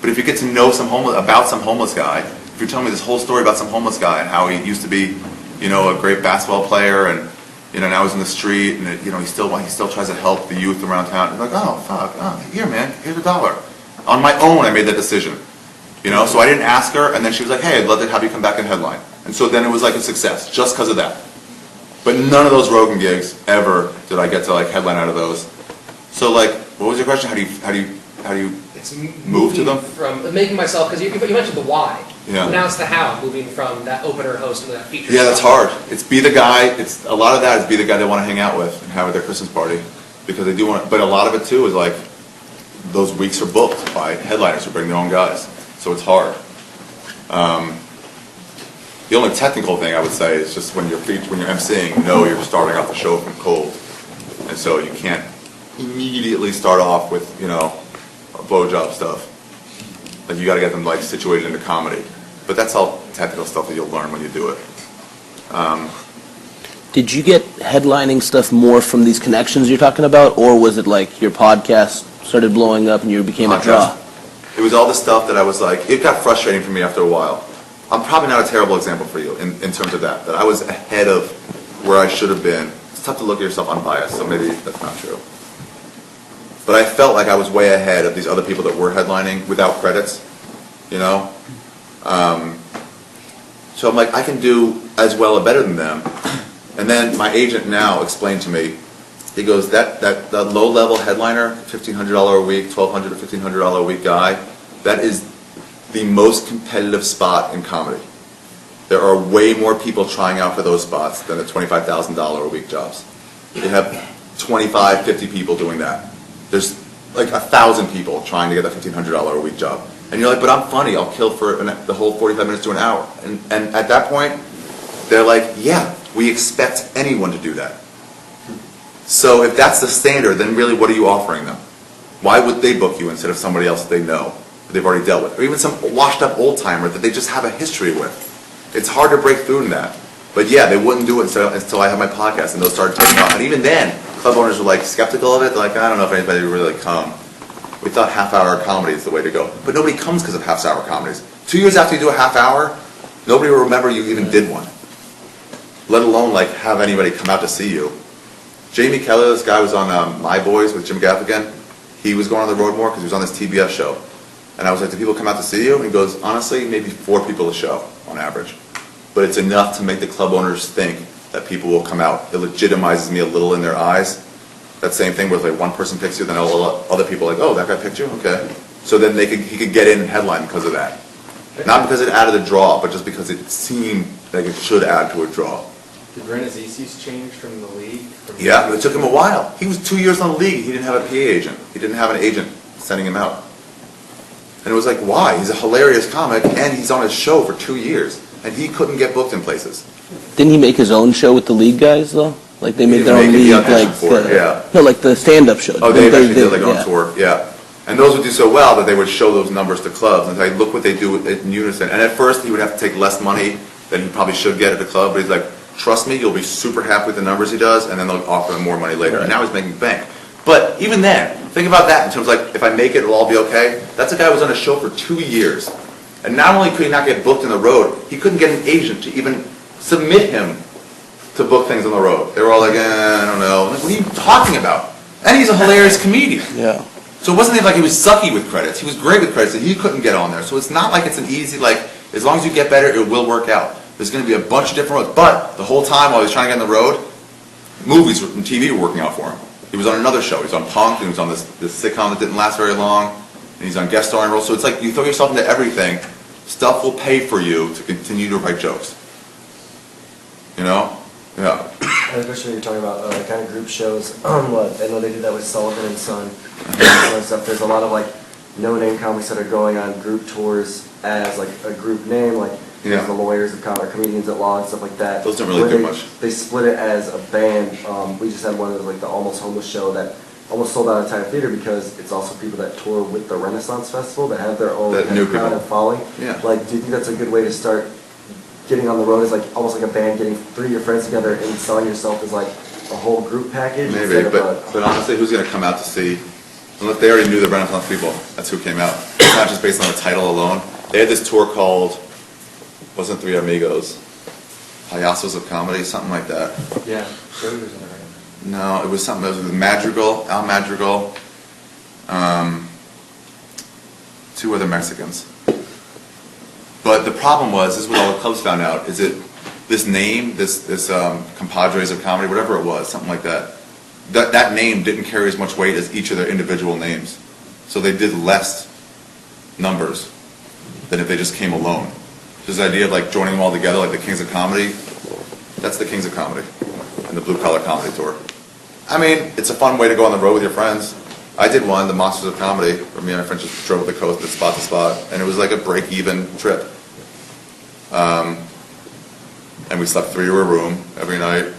But if you get to know about some homeless guy, you're telling me this whole story about some homeless guy and how he used to be, you know, a great basketball player and, you know, now he's in the street and, you know, he still tries to help the youth around town. You're like, oh, fuck, here, man, here's $1. On my own, I made that decision. You know, so I didn't ask her, and then she was like, hey, I'd love to have you come back and headline. And so then it was like a success, just because of that. But none of those Rogan gigs ever did I get to like headline out of those. So like, what was your question? How do you It's move to them? From making myself, because you mentioned the why. Yeah. Now it's the how, moving from that opener host to that feature. Yeah, that's hard. It's be the guy. It's a lot of that is be the guy they want to hang out with and have at their Christmas party, because they do want. But a lot of it too is like those weeks are booked by headliners who bring their own guys, so it's hard. The only technical thing I would say is just when you're emceeing, you're starting off the show from cold, and so you can't immediately start off with, you know, blowjob stuff. Like you got to get them like situated into comedy, but that's all technical stuff that you'll learn when you do it. Did you get headlining stuff more from these connections you're talking about, or was it like your podcast started blowing up and you became a draw? It was all the stuff that I was like, it got frustrating for me after a while. I'm probably not a terrible example for you in terms of that I was ahead of where I should have been. It's tough to look at yourself unbiased, so maybe that's not true. But I felt like I was way ahead of these other people that were headlining without credits, you know? So I'm like, I can do as well or better than them. And then my agent now explained to me, he goes, that low-level headliner, $1,500 a week, $1,200 to $1,500 a week guy, that is the most competitive spot in comedy. There are way more people trying out for those spots than the $25,000 a week jobs. You have 25, 50 people doing that. There's like 1,000 people trying to get that $1,500 a week job. And you're like, but I'm funny, I'll kill for the whole 45 minutes to an hour. And at that point, they're like, yeah, we expect anyone to do that. So if that's the standard, then really what are you offering them? Why would they book you instead of somebody else that they know, that they've already dealt with? Or even some washed up old timer that they just have a history with. It's hard to break through in that. But yeah, they wouldn't do it until I had my podcast and those started taking off. And even then, club owners were like skeptical of it. They're like, I don't know if anybody would really come. We thought half-hour comedy is the way to go. But nobody comes because of half-hour comedies. 2 years after you do a half hour, nobody will remember you even did one. Let alone like have anybody come out to see you. Jamie Keller, this guy was on My Boys with Jim Gaffigan. He was going on the road more because he was on this TBS show. And I was like, do people come out to see you? And he goes, honestly, maybe 4 people a show on average. But it's enough to make the club owners think that people will come out. It legitimizes me a little in their eyes. That same thing where like one person picks you, then all other people are like, oh, that guy picked you? Okay. So then he could get in and headline because of that. Not because it added a draw, but just because it seemed like it should add to a draw. Did Renazisis change from the league? Yeah, but it took him a while. He was 2 years on the league. He didn't have a PA agent. He didn't have an agent sending him out. And it was like, why? He's a hilarious comic, and he's on his show for 2 years, and he couldn't get booked in places. Didn't he make his own show with the league guys though? Like they made their own He league, auditioned for it, yeah. no, like the stand-up show. Oh, they actually did like yeah. on tour, yeah. And those would do so well that they would show those numbers to clubs and say, look what they do in unison. And at first, he would have to take less money than he probably should get at the club, but he's like, trust me, you'll be super happy with the numbers he does, and then they'll offer him more money later. Right. And now he's making bank. But even then, think about that in terms of like, if I make it, it'll all be okay. That's a guy who was on a show for 2 years. And not only could he not get booked in the road, he couldn't get an agent to even submit him to book things on the road. They were all like, I don't know. I'm like, what are you talking about? And he's a hilarious comedian. Yeah. So it wasn't even like he was sucky with credits. He was great with credits, and he couldn't get on there. So it's not like it's an easy, like, as long as you get better, it will work out. There's going to be a bunch of different roads. But the whole time while he was trying to get on the road, movies and TV were working out for him. He was on another show. He was on Punk, and he was on this sitcom that didn't last very long, and he's on guest starring roles. So it's like you throw yourself into everything, stuff will pay for you to continue to write jokes. You know? Yeah. I had a question you're talking about, kind of group shows. What I know they did that with Sullivan and Son and stuff. There's a lot of like no-name comics that are going on group tours as like a group name, like Yeah. the lawyers of or comedians at law and stuff like that. Those don't really Where do they, much. They split it as a band. We just had one of those, like the Almost Homeless show that almost sold out entire theater because it's also people that tour with the Renaissance Festival that have their own That kind new of crowd people. and following. Yeah. Like, do you think that's a good way to start getting on the road? Is like almost like a band getting 3 of your friends together and selling yourself as like a whole group package? Maybe, instead of but honestly, who's going to come out to see? Unless they already knew the Renaissance people, that's who came out. It's not just based on the title alone. They had this tour called wasn't Three Amigos, Payasos of Comedy, something like that. Yeah, Joey was in it, right? No, it was something, it was Madrigal, Al Madrigal, two other Mexicans. But the problem was, this is what all the clubs found out, is it this name, this compadres of comedy, whatever it was, something like that, that name didn't carry as much weight as each of their individual names. So they did less numbers than if they just came alone. This idea of like joining them all together, like the Kings of Comedy, that's the Kings of Comedy and the Blue Collar Comedy Tour. I mean, it's a fun way to go on the road with your friends. I did one, the Monsters of Comedy, where me and my friends just drove the coast from spot to spot, and it was like a break-even trip. And we slept 3 to a room every night,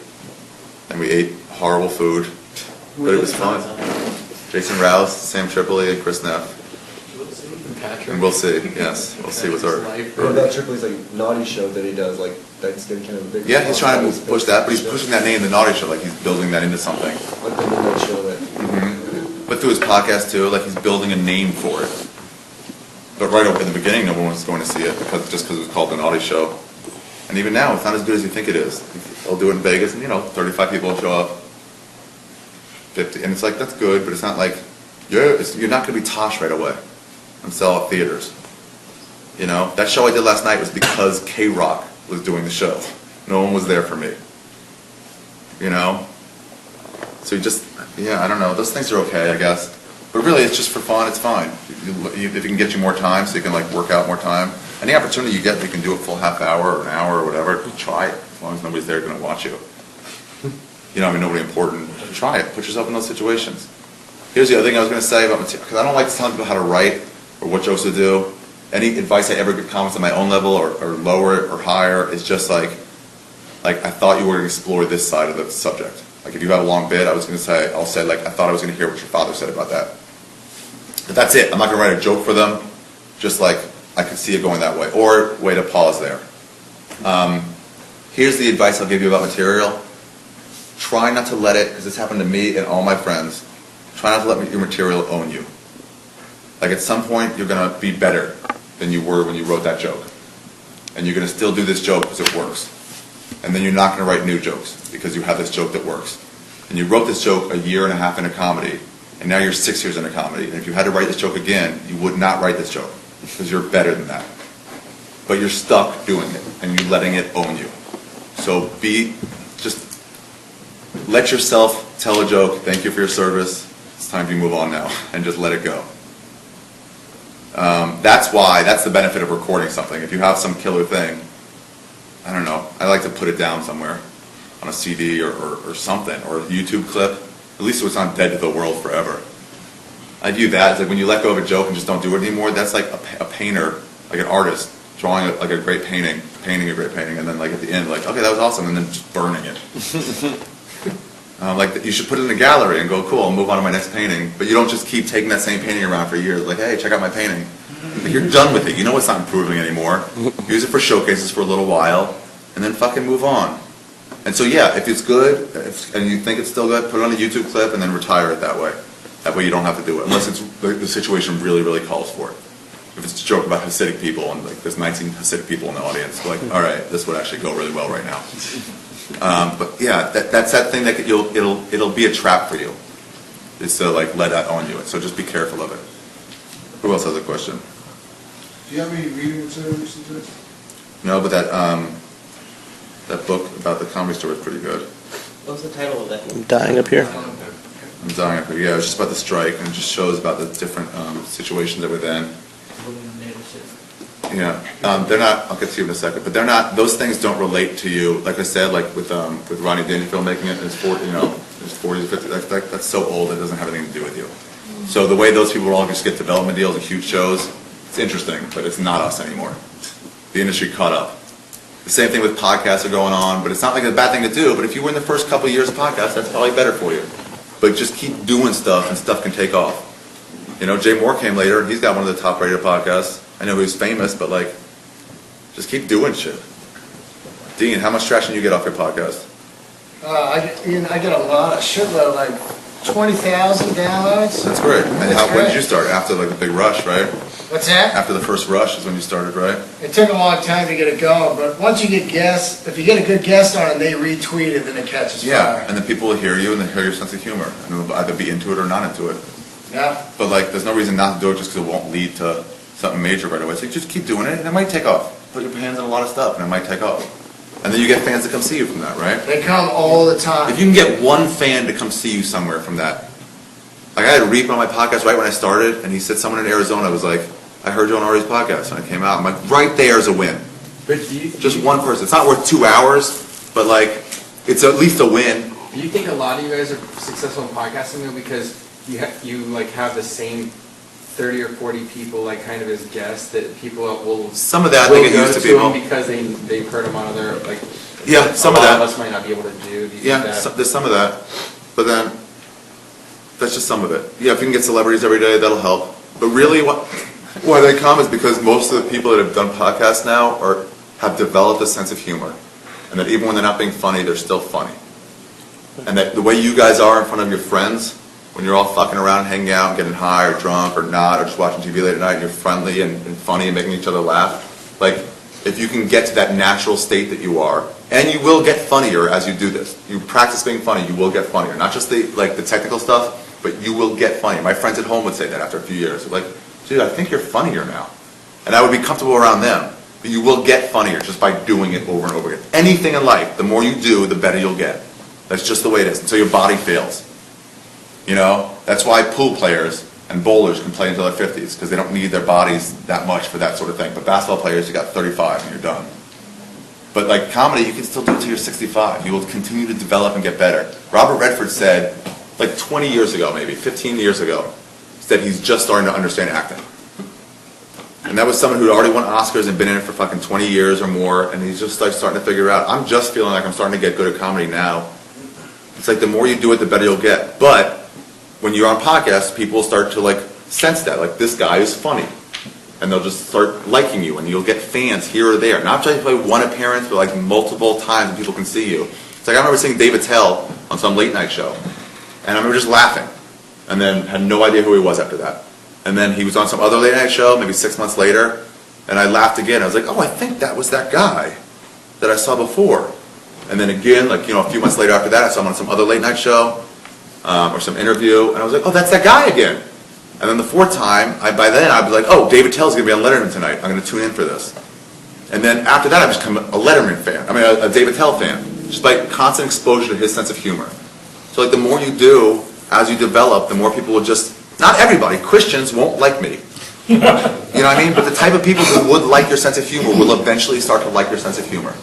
and we ate horrible food, but it was fun. Jason Rouse, Sam Tripoli, and Chris Neff. And we'll see, yes, we'll see what's our... What about Tripoli's like naughty show that he does, like that's getting kind of a big... Yeah, he's trying to push that, but he's pushing that name, The Naughty Show, like he's building that into something. Like the midnight show that... But through his podcast too, like he's building a name for it. But right in the beginning, no one was going to see it because it was called The Naughty Show. And even now, it's not as good as you think it is. They'll do it in Vegas, and 35 people will show up, 50, and it's like that's good, but it's not like you're not going to be Tosh right away and sell out theaters. That show I did last night was because K-Rock was doing the show. No one was there for me. So I don't know. Those things are okay, I guess. But really, it's just for fun. It's fine. If you can get you more time, so you can like work out more time. Any opportunity you get, you can do a full half hour or an hour or whatever. Just try it. As long as nobody's there going to watch you. Nobody important. Try it. Put yourself in those situations. Here's the other thing I was going to say about material, because I don't like telling people how to write or what jokes to do. Any advice I ever give comments on my own level or lower or higher is just like I thought you were going to explore this side of the subject. Like if you have a long bit, I'll say like I thought I was going to hear what your father said about that. But that's it. I'm not going to write a joke for them. Just like I could see it going that way. Or way to pause there. Here's the advice I'll give you about material. Try not to let it, because this happened to me and all my friends, try not to let your material own you. Like at some point, you're going to be better than you were when you wrote that joke. And you're going to still do this joke because it works. And then you're not going to write new jokes because you have this joke that works. And you wrote this joke a year and a half into comedy, and now you're 6 years into comedy. And if you had to write this joke again, you would not write this joke because you're better than that. But you're stuck doing it, and you're letting it own you. So just let yourself tell a joke, thank you for your service, it's time to move on now, and just let it go. That's the benefit of recording something. If you have some killer thing, I don't know, I like to put it down somewhere on a CD or something, or a YouTube clip. At least it's not dead to the world forever. I view that as like when you let go of a joke and just don't do it anymore, that's like a painter, like an artist, drawing a great painting, painting a great painting, and then like at the end, like, okay, that was awesome, and then just burning it. Like you should put it in a gallery and go, cool, I'll move on to my next painting. But you don't just keep taking that same painting around for years, like, hey, check out my painting. But you're done with it. You know it's not improving anymore. Use it for showcases for a little while, and then fucking move on. And so yeah, if it's good, and you think it's still good, put it on a YouTube clip and then retire it that way. That way you don't have to do it, unless the situation really, really calls for it. If it's a joke about Hasidic people and like there's 19 Hasidic people in the audience, like, all right, this would actually go really well right now. But yeah, that's that thing that it'll be a trap for you. Is to like let that on you. So just be careful of it. Who else has a question? Do you have any reading material you suggest? No, but that book about the Comedy Store is pretty good. What was the title of that? I'm Dying Up Here. I'm Dying Up Here. Yeah, it was just about the strike, and it just shows about the different situations that we're in. Yeah, they're not. I'll get to you in a second, but they're not. Those things don't relate to you. Like I said, like with Ronnie Dangerfield making it, it's 40, it's 40 to 50. That's so old it doesn't have anything to do with you. So the way those people all just get development deals and huge shows, it's interesting, but it's not us anymore. The industry caught up. The same thing with podcasts are going on, but it's not like a bad thing to do. But if you were in the first couple of years of podcasts, that's probably better for you. But just keep doing stuff, and stuff can take off. Jay Moore came later. He's got one of the top-rated podcasts. I know he's famous, but like, just keep doing shit. Dean, how much traction do you get off your podcast? I get a lot of shitload, like 20,000 downloads. That's great. And when did you start? After like the big rush, right? What's that? After the first rush is when you started, right? It took a long time to get it going, but once you get guests, if you get a good guest on and they retweet it, then it catches Yeah, fire. and then people will hear you and they hear your sense of humor, and they'll either be into it or not into it. Yeah. But like, there's no reason not to do it just because it won't lead to something major right away. So just keep doing it, and it might take off. Put your hands on a lot of stuff, and it might take off. And then you get fans that come see you from that, right? They come all the time. If you can get one fan to come see you somewhere from that. Like, I had Reap on my podcast right when I started, and he said someone in Arizona was like, I heard you on Ari's podcast, and I came out. I'm like, right there's a win. But do you, Just one person. It's not worth 2 hours, but like, it's at least a win. do you think a lot of you guys are successful in podcasting though because you like have the same 30 or 40 people like kind of as guests that people will Some of that, I will think it go used to to be. them because they've heard them on other like Yeah, some a of lot that. of us might not be able to do. Do you Yeah, think that? there's some of that. But then, that's just some of it. Yeah, if you can get celebrities every day, that'll help. But really, why they come is because most of the people that have done podcasts now have developed a sense of humor. And that even when they're not being funny, they're still funny. And that the way you guys are in front of your friends, when you're all fucking around, hanging out, and getting high or drunk or not, or just watching TV late at night, and you're friendly and funny and making each other laugh, like, if you can get to that natural state that you are, and you will get funnier as you do this. You practice being funny, you will get funnier. Not just the technical stuff, but you will get funnier. My friends at home would say that after a few years. They're like, dude, I think you're funnier now. And I would be comfortable around them. But you will get funnier just by doing it over and over again. Anything in life, the more you do, the better you'll get. That's just the way it is, until your body fails. You know? That's why pool players and bowlers can play until their 50s, because they don't need their bodies that much for that sort of thing. But basketball players, you got 35 and you're done. But like comedy, you can still do it till you're 65. You will continue to develop and get better. Robert Redford said, like 20 years ago maybe, 15 years ago, said he's just starting to understand acting. And that was someone who'd already won Oscars and been in it for fucking 20 years or more, and he's just like starting to figure out, I'm just feeling like I'm starting to get good at comedy now. It's like the more you do it, the better you'll get. But when you're on podcasts, people start to like sense that, like this guy is funny. And they'll just start liking you, and you'll get fans here or there. Not just like one appearance, but like multiple times and people can see you. It's like I remember seeing David Tell on some late night show, and I remember just laughing, and then had no idea who he was after that. And then he was on some other late night show, maybe 6 months later, and I laughed again. I was like, oh, I think that was that guy that I saw before. And then again, like, you know, a few months later after that, I saw him on some other late night show, or some interview, and I was like, oh, that's that guy again. And then the fourth time, by then I'd be like, oh, David Tell's going to be on Letterman tonight. I'm going to tune in for this. And then after that, I become a Letterman fan. I mean, a David Tell fan. Just by constant exposure to his sense of humor. So like the more you do, as you develop, the more people will just, not everybody, Christians won't like me. You know what I mean? But the type of people who would like your sense of humor will eventually start to like your sense of humor.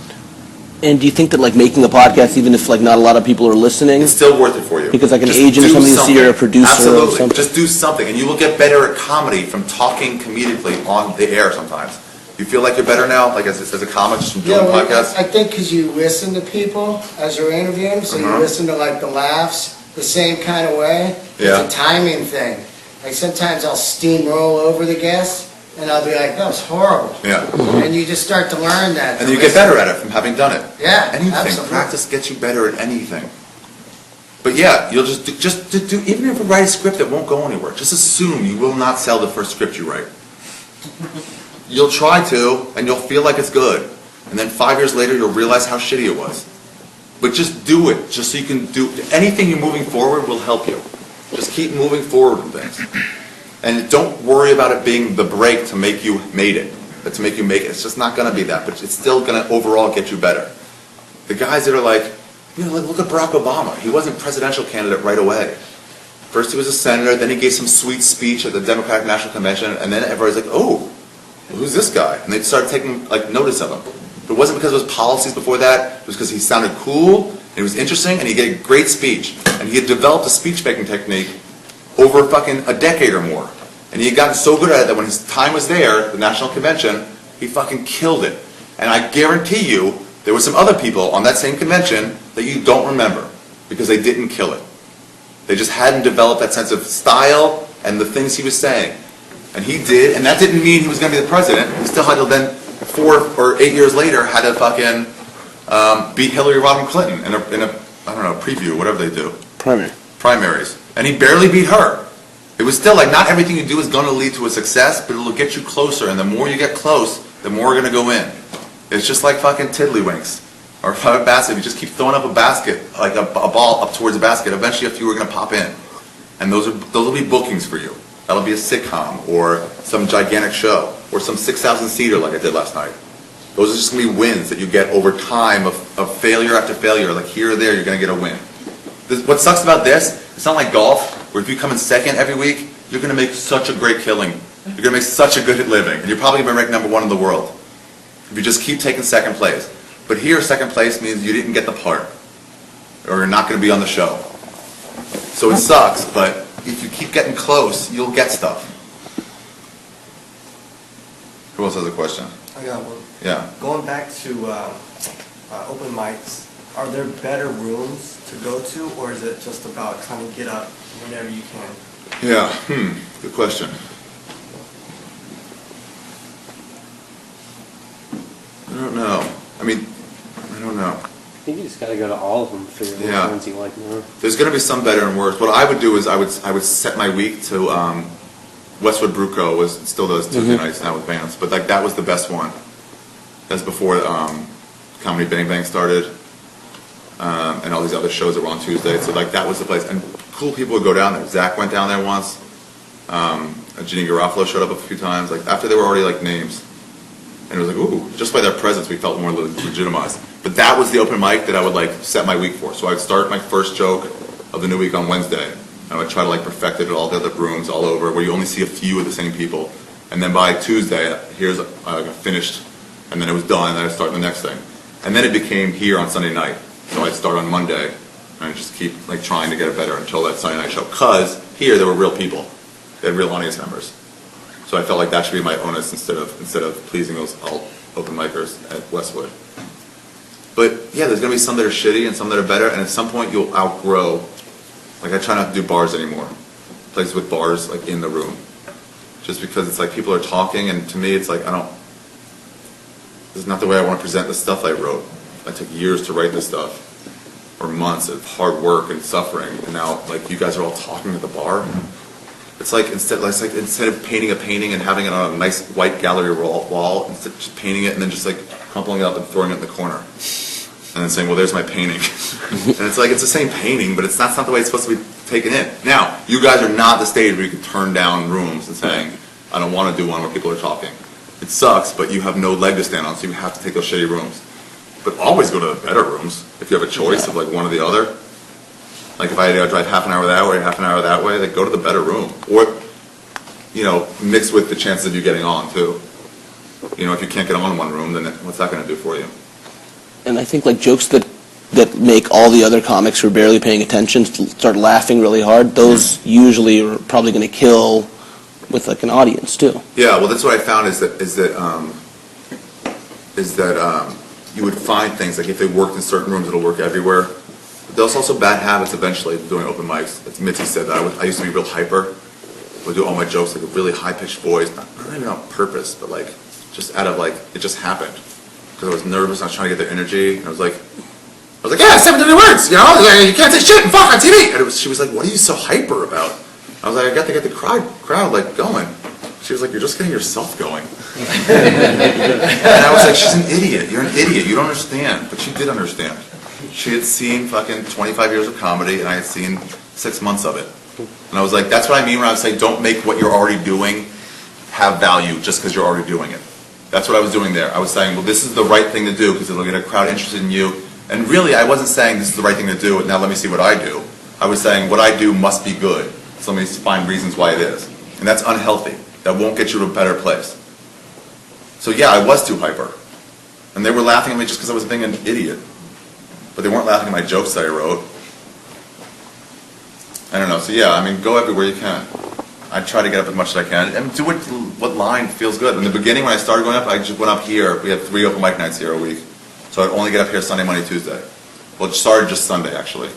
And do you think that like making a podcast, even if like not a lot of people are listening, it's still worth it for you? Because like an Just agent or do something, you see you're a producer Absolutely. or something. Just do something, and you will get better at comedy from talking comedically on the air sometimes. You feel like you're better now, like as a comic, just from doing Yeah, well, podcasts? I think because you listen to people as you're interviewing, so you listen to like the laughs the same kind of way. Yeah. It's a timing thing. Like sometimes I'll steamroll over the guests, and I'll be like, that was horrible. Yeah. And you just start to learn that. And you get better at it from having done it. Yeah, Anything. absolutely. Practice gets you better at anything. But yeah, you'll just do, even if you write a script that won't go anywhere, just assume you will not sell the first script you write. You'll try to, and you'll feel like it's good. And then 5 years later, you'll realize how shitty it was. But just do it, just so you can do, anything you're moving forward will help you. Just keep moving forward with things. And don't worry about it being the break to make you made it. But to make you make it. It's just not going to be that. But it's still going to overall get you better. The guys that are like, you know, look at Barack Obama. He wasn't presidential candidate right away. First he was a senator, then he gave some sweet speech at the Democratic National Convention, and then everybody's like, oh, who's this guy? And they started taking like notice of him. But it wasn't because of his policies before that. It was because he sounded cool, and he was interesting, and he gave a great speech. And he had developed a speech-making technique over fucking a decade or more. And he had gotten so good at it that when his time was there, the National Convention, he fucking killed it. And I guarantee you, there were some other people on that same convention that you don't remember because they didn't kill it. They just hadn't developed that sense of style and the things he was saying. And he did, and that didn't mean he was going to be the president. He still had to then, 4 or 8 years later, had to fucking beat Hillary Rodham Clinton in a I don't know, preview, whatever they do. Primary. Primaries. And he barely beat her. It was still like, not everything you do is going to lead to a success, but it'll get you closer, and the more you get close, the more you're going to go in. It's just like fucking tiddlywinks, or a basket. If you just keep throwing up a basket, like a ball up towards a basket, eventually a few are going to pop in. And those will be bookings for you. That'll be a sitcom, or some gigantic show, or some 6,000-seater like I did last night. Those are just going to be wins that you get over time of failure after failure. Like here or there, you're going to get a win. What sucks about this, it's not like golf, where if you come in second every week, you're going to make such a great killing. You're going to make such a good living. And you're probably going to rank number 1 in the world. If you just keep taking second place. But here, second place means you didn't get the part. Or you're not going to be on the show. So it sucks, but if you keep getting close, you'll get stuff. Who else has a question? I got one. Yeah. Going back to open mics, are there better rooms to go to, or is it just about trying to get up whenever you can? Yeah, good question. I don't know. I don't know. I think you just gotta go to all of them to figure out Yeah. which ones you like more. There's going to be some better and worse. What I would do is I would set my week to Westwood Bruco still does Tuesday nights now with bands, but like that was the best one. That's before Comedy Bang Bang started, and all these other shows that were on Tuesday. So like that was the place, and cool people would go down there. Zach went down there once. Ginny Garofalo showed up a few times. Like after they were already like names, and it was like ooh, just by their presence we felt more legitimized. But that was the open mic that I would like set my week for. So I'd start my first joke of the new week on Wednesday. And I would try to like perfect it at all the other rooms all over, where you only see a few of the same people. And then by Tuesday, here's a finished, and then it was done, and then I'd start the next thing. And then it became here on Sunday night. So I'd start on Monday, and I'd just keep like trying to get it better until that Sunday night show. Cause here there were real people. They had real audience members. So I felt like that should be my onus instead of pleasing those open micers at Westwood. But yeah, there's gonna be some that are shitty and some that are better, and at some point you'll outgrow. Like I try not to do bars anymore, places with bars like in the room, just because it's like people are talking, and to me it's like this is not the way I want to present the stuff I wrote. I took years to write this stuff, or months of hard work and suffering, and now like you guys are all talking at the bar. It's like instead of painting a painting and having it on a nice white gallery wall, instead of just painting it and then just like crumpling it up and throwing it in the corner. And then saying, well, there's my painting. And it's like, it's the same painting, but that's not the way it's supposed to be taken in. Now, you guys are not the stage where you can turn down rooms and saying, I don't want to do one where people are talking. It sucks, but you have no leg to stand on, so you have to take those shitty rooms. But always go to the better rooms, if you have a choice of like one or the other. Like if I had to drive half an hour that way, half an hour that way, like go to the better room. Or, mix with the chances of you getting on too. If you can't get on in one room, then what's that going to do for you? And I think like jokes that make all the other comics who are barely paying attention start laughing really hard, those usually are probably going to kill with like an audience too. Yeah, well, that's what I found is that you would find things like if they worked in certain rooms, it'll work everywhere. But there's also bad habits eventually doing open mics. As Mitzi said, that I used to be real hyper. I would do all my jokes like a really high-pitched voice, not even on purpose, but like just out of like it just happened because I was nervous. I was trying to get their energy, and I was like, yeah, 7 dirty words, you can't say shit and fuck on TV. And she was like, what are you so hyper about? I was like, I got to get the crowd like going. She was like, you're just getting yourself going. And I was like, she's an idiot. You're an idiot. You don't understand. But she did understand. She had seen fucking 25 years of comedy, and I had seen 6 months of it. And I was like, that's what I mean when I was saying, don't make what you're already doing have value just because you're already doing it. That's what I was doing there. I was saying, well, this is the right thing to do because it'll get a crowd interested in you. And really, I wasn't saying this is the right thing to do, and now let me see what I do. I was saying what I do must be good. So let me find reasons why it is. And that's unhealthy. That won't get you to a better place. So yeah, I was too hyper. And they were laughing at me just because I was being an idiot. But they weren't laughing at my jokes that I wrote. I don't know. So yeah, go everywhere you can. I try to get up as much as I can. And do what line feels good. In the beginning, when I started going up, I just went up here. We had 3 open mic nights here a week. So I'd only get up here Sunday, Monday, Tuesday. Well, it started just Sunday, actually.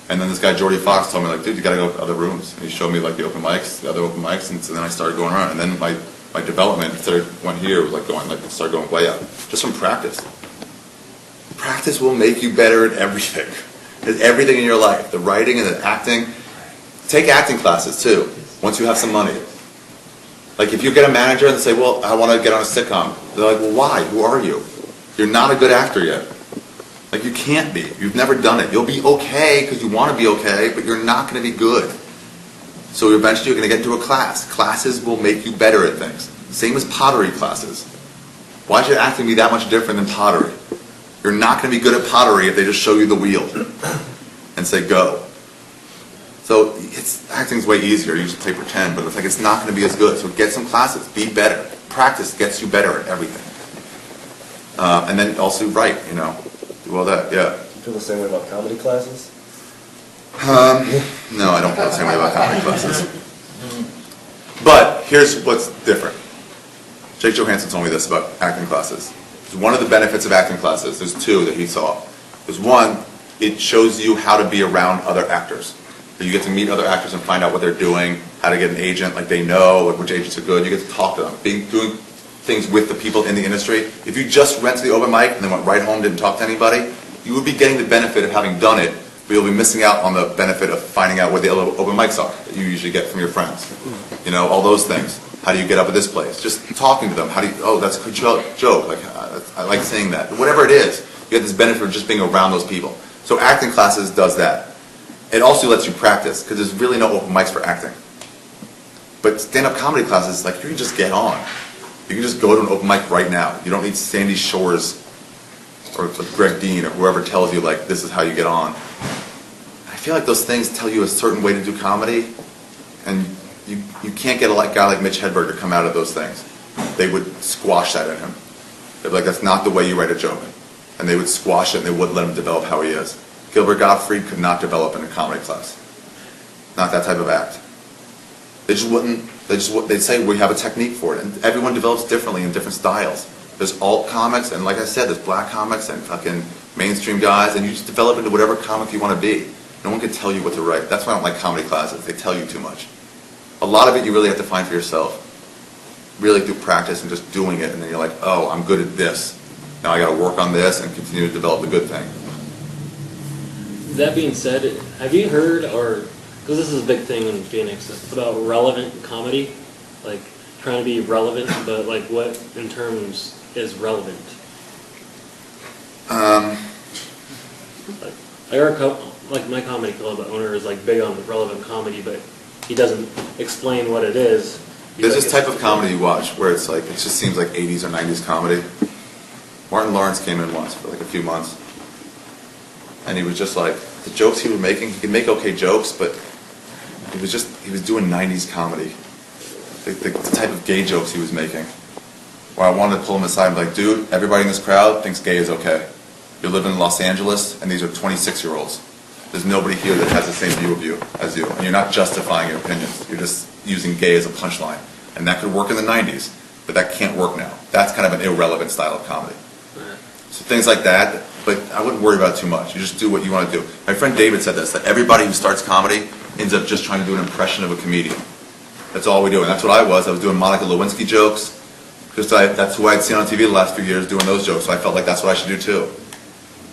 And then this guy, Jordy Fox, told me, like, dude, you got to go to other rooms. And he showed me, like, the open mics, the other open mics. And so then I started going around. And then my development, instead of went here, was started going way up. Just from practice. Practice will make you better at everything. It's everything in your life. The writing and the acting. take acting classes too, once you have some money. Like if you get a manager and they say, well, I want to get on a sitcom. They're like, well, why? Who are you? You're not a good actor yet. Like you can't be. You've never done it. You'll be okay because you want to be okay, but you're not going to be good. So eventually you're going to get into a class. Classes will make you better at things. Same as pottery classes. Why should acting be that much different than pottery? You're not going to be good at pottery if they just show you the wheel and say go. So acting's way easier. You just play pretend, but it's not going to be as good. So get some classes. Be better. Practice gets you better at everything. And then also write, do all that, yeah. Do you feel the same way about comedy classes? No, I don't feel the same way about comedy classes. But here's what's different. Jake Johansson told me this about acting classes. One of the benefits of acting classes, there's two that he saw. There's one, it shows you how to be around other actors. You get to meet other actors and find out what they're doing, how to get an agent, like they know which agents are good. You get to talk to them, doing things with the people in the industry. If you just went to the open mic and then went right home, didn't talk to anybody, you would be getting the benefit of having done it, but you'll be missing out on the benefit of finding out where the open mics are that you usually get from your friends. All those things. How do you get up at this place? Just talking to them. Oh, that's a good joke. Like, I like saying that. Whatever it is, you get this benefit of just being around those people. So acting classes does that. It also lets you practice, because there's really no open mics for acting. But stand-up comedy classes, you can just get on. You can just go to an open mic right now. You don't need Sandy Shores or Greg Dean or whoever tells you, this is how you get on. I feel like those things tell you a certain way to do comedy, and you can't get a guy like Mitch Hedberg to come out of those things. They would squash that in him. They'd be like, that's not the way you write a joke. And they would squash it, and they wouldn't let him develop how he is. Gilbert Gottfried could not develop in a comedy class. Not that type of act. They just wouldn't. They'd say we have a technique for it, and everyone develops differently in different styles. There's alt comics, and like I said, there's black comics and fucking mainstream guys, and you just develop into whatever comic you want to be. No one can tell you what to write. That's why I don't like comedy classes. They tell you too much. A lot of it you really have to find for yourself. Really through practice and just doing it, and then you're like, oh, I'm good at this. Now I got to work on this and continue to develop the good thing. That being said, have you heard, because this is a big thing in Phoenix, about relevant comedy? Like, trying to be relevant, but what in terms is relevant? My comedy club owner is big on relevant comedy, but he doesn't explain what it is. There's this type of comedy you watch where it just seems like 80s or 90s comedy. Martin Lawrence came in once for a few months, and he was just the jokes he was making, he could make okay jokes, but he was doing 90s comedy. The type of gay jokes he was making. Where I wanted to pull him aside and be like, dude, everybody in this crowd thinks gay is okay. You're living in Los Angeles, and these are 26-year-olds. There's nobody here that has the same view of you as you, and you're not justifying your opinions. You're just using gay as a punchline. And that could work in the 90s, but that can't work now. That's kind of an irrelevant style of comedy. So things like that, but I wouldn't worry about it too much. You just do what you want to do. My friend David said this, that everybody who starts comedy ends up just trying to do an impression of a comedian. That's all we do, and that's what I was. I was doing Monica Lewinsky jokes, because that's who I'd seen on TV the last few years doing those jokes, so I felt like that's what I should do too.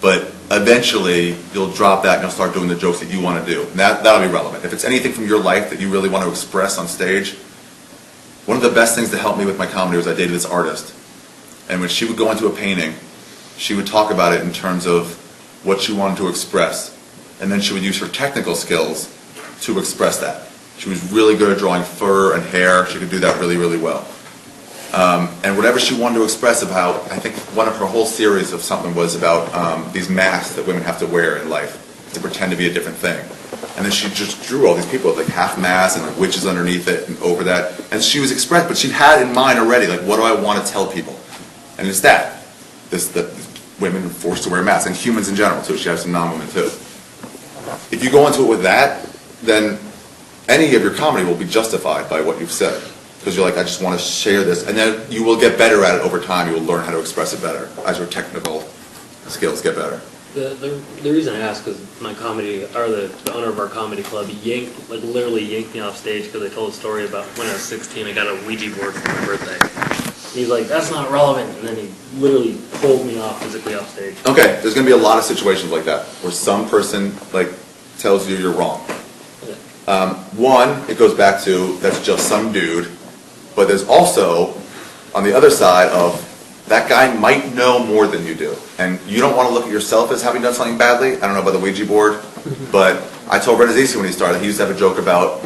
But eventually, you'll drop that and you'll start doing the jokes that you want to do. And that'll be relevant. If it's anything from your life that you really want to express on stage, one of the best things to help me with my comedy was I dated this artist. And when she would go into a painting, she would talk about it in terms of what she wanted to express. And then she would use her technical skills to express that. She was really good at drawing fur and hair. She could do that really, really well. And whatever she wanted to express about, I think one of her whole series of something was about these masks that women have to wear in life to pretend to be a different thing. And then she just drew all these people with half masks and witches underneath it and over that. And she was expressed, but she had in mind already, what do I want to tell people? And it's that. The women are forced to wear masks, and humans in general too. She has some non-women too. If you go into it with that, then any of your comedy will be justified by what you've said. Because you're I just want to share this. And then you will get better at it over time. You will learn how to express it better as your technical skills get better. The reason I ask is the owner of our comedy club literally yanked me off stage because I told a story about when I was 16, I got a Ouija board for my birthday. And he's like, that's not relevant. And then he literally pulled me off physically off stage. Okay, there's going to be a lot of situations like that where some person tells you you're wrong. Yeah. One, it goes back to, that's just some dude, but there's also, on the other side of, that guy might know more than you do. And you don't want to look at yourself as having done something badly. I don't know about the Ouija board, but I told Ren Azizi when he started, he used to have a joke about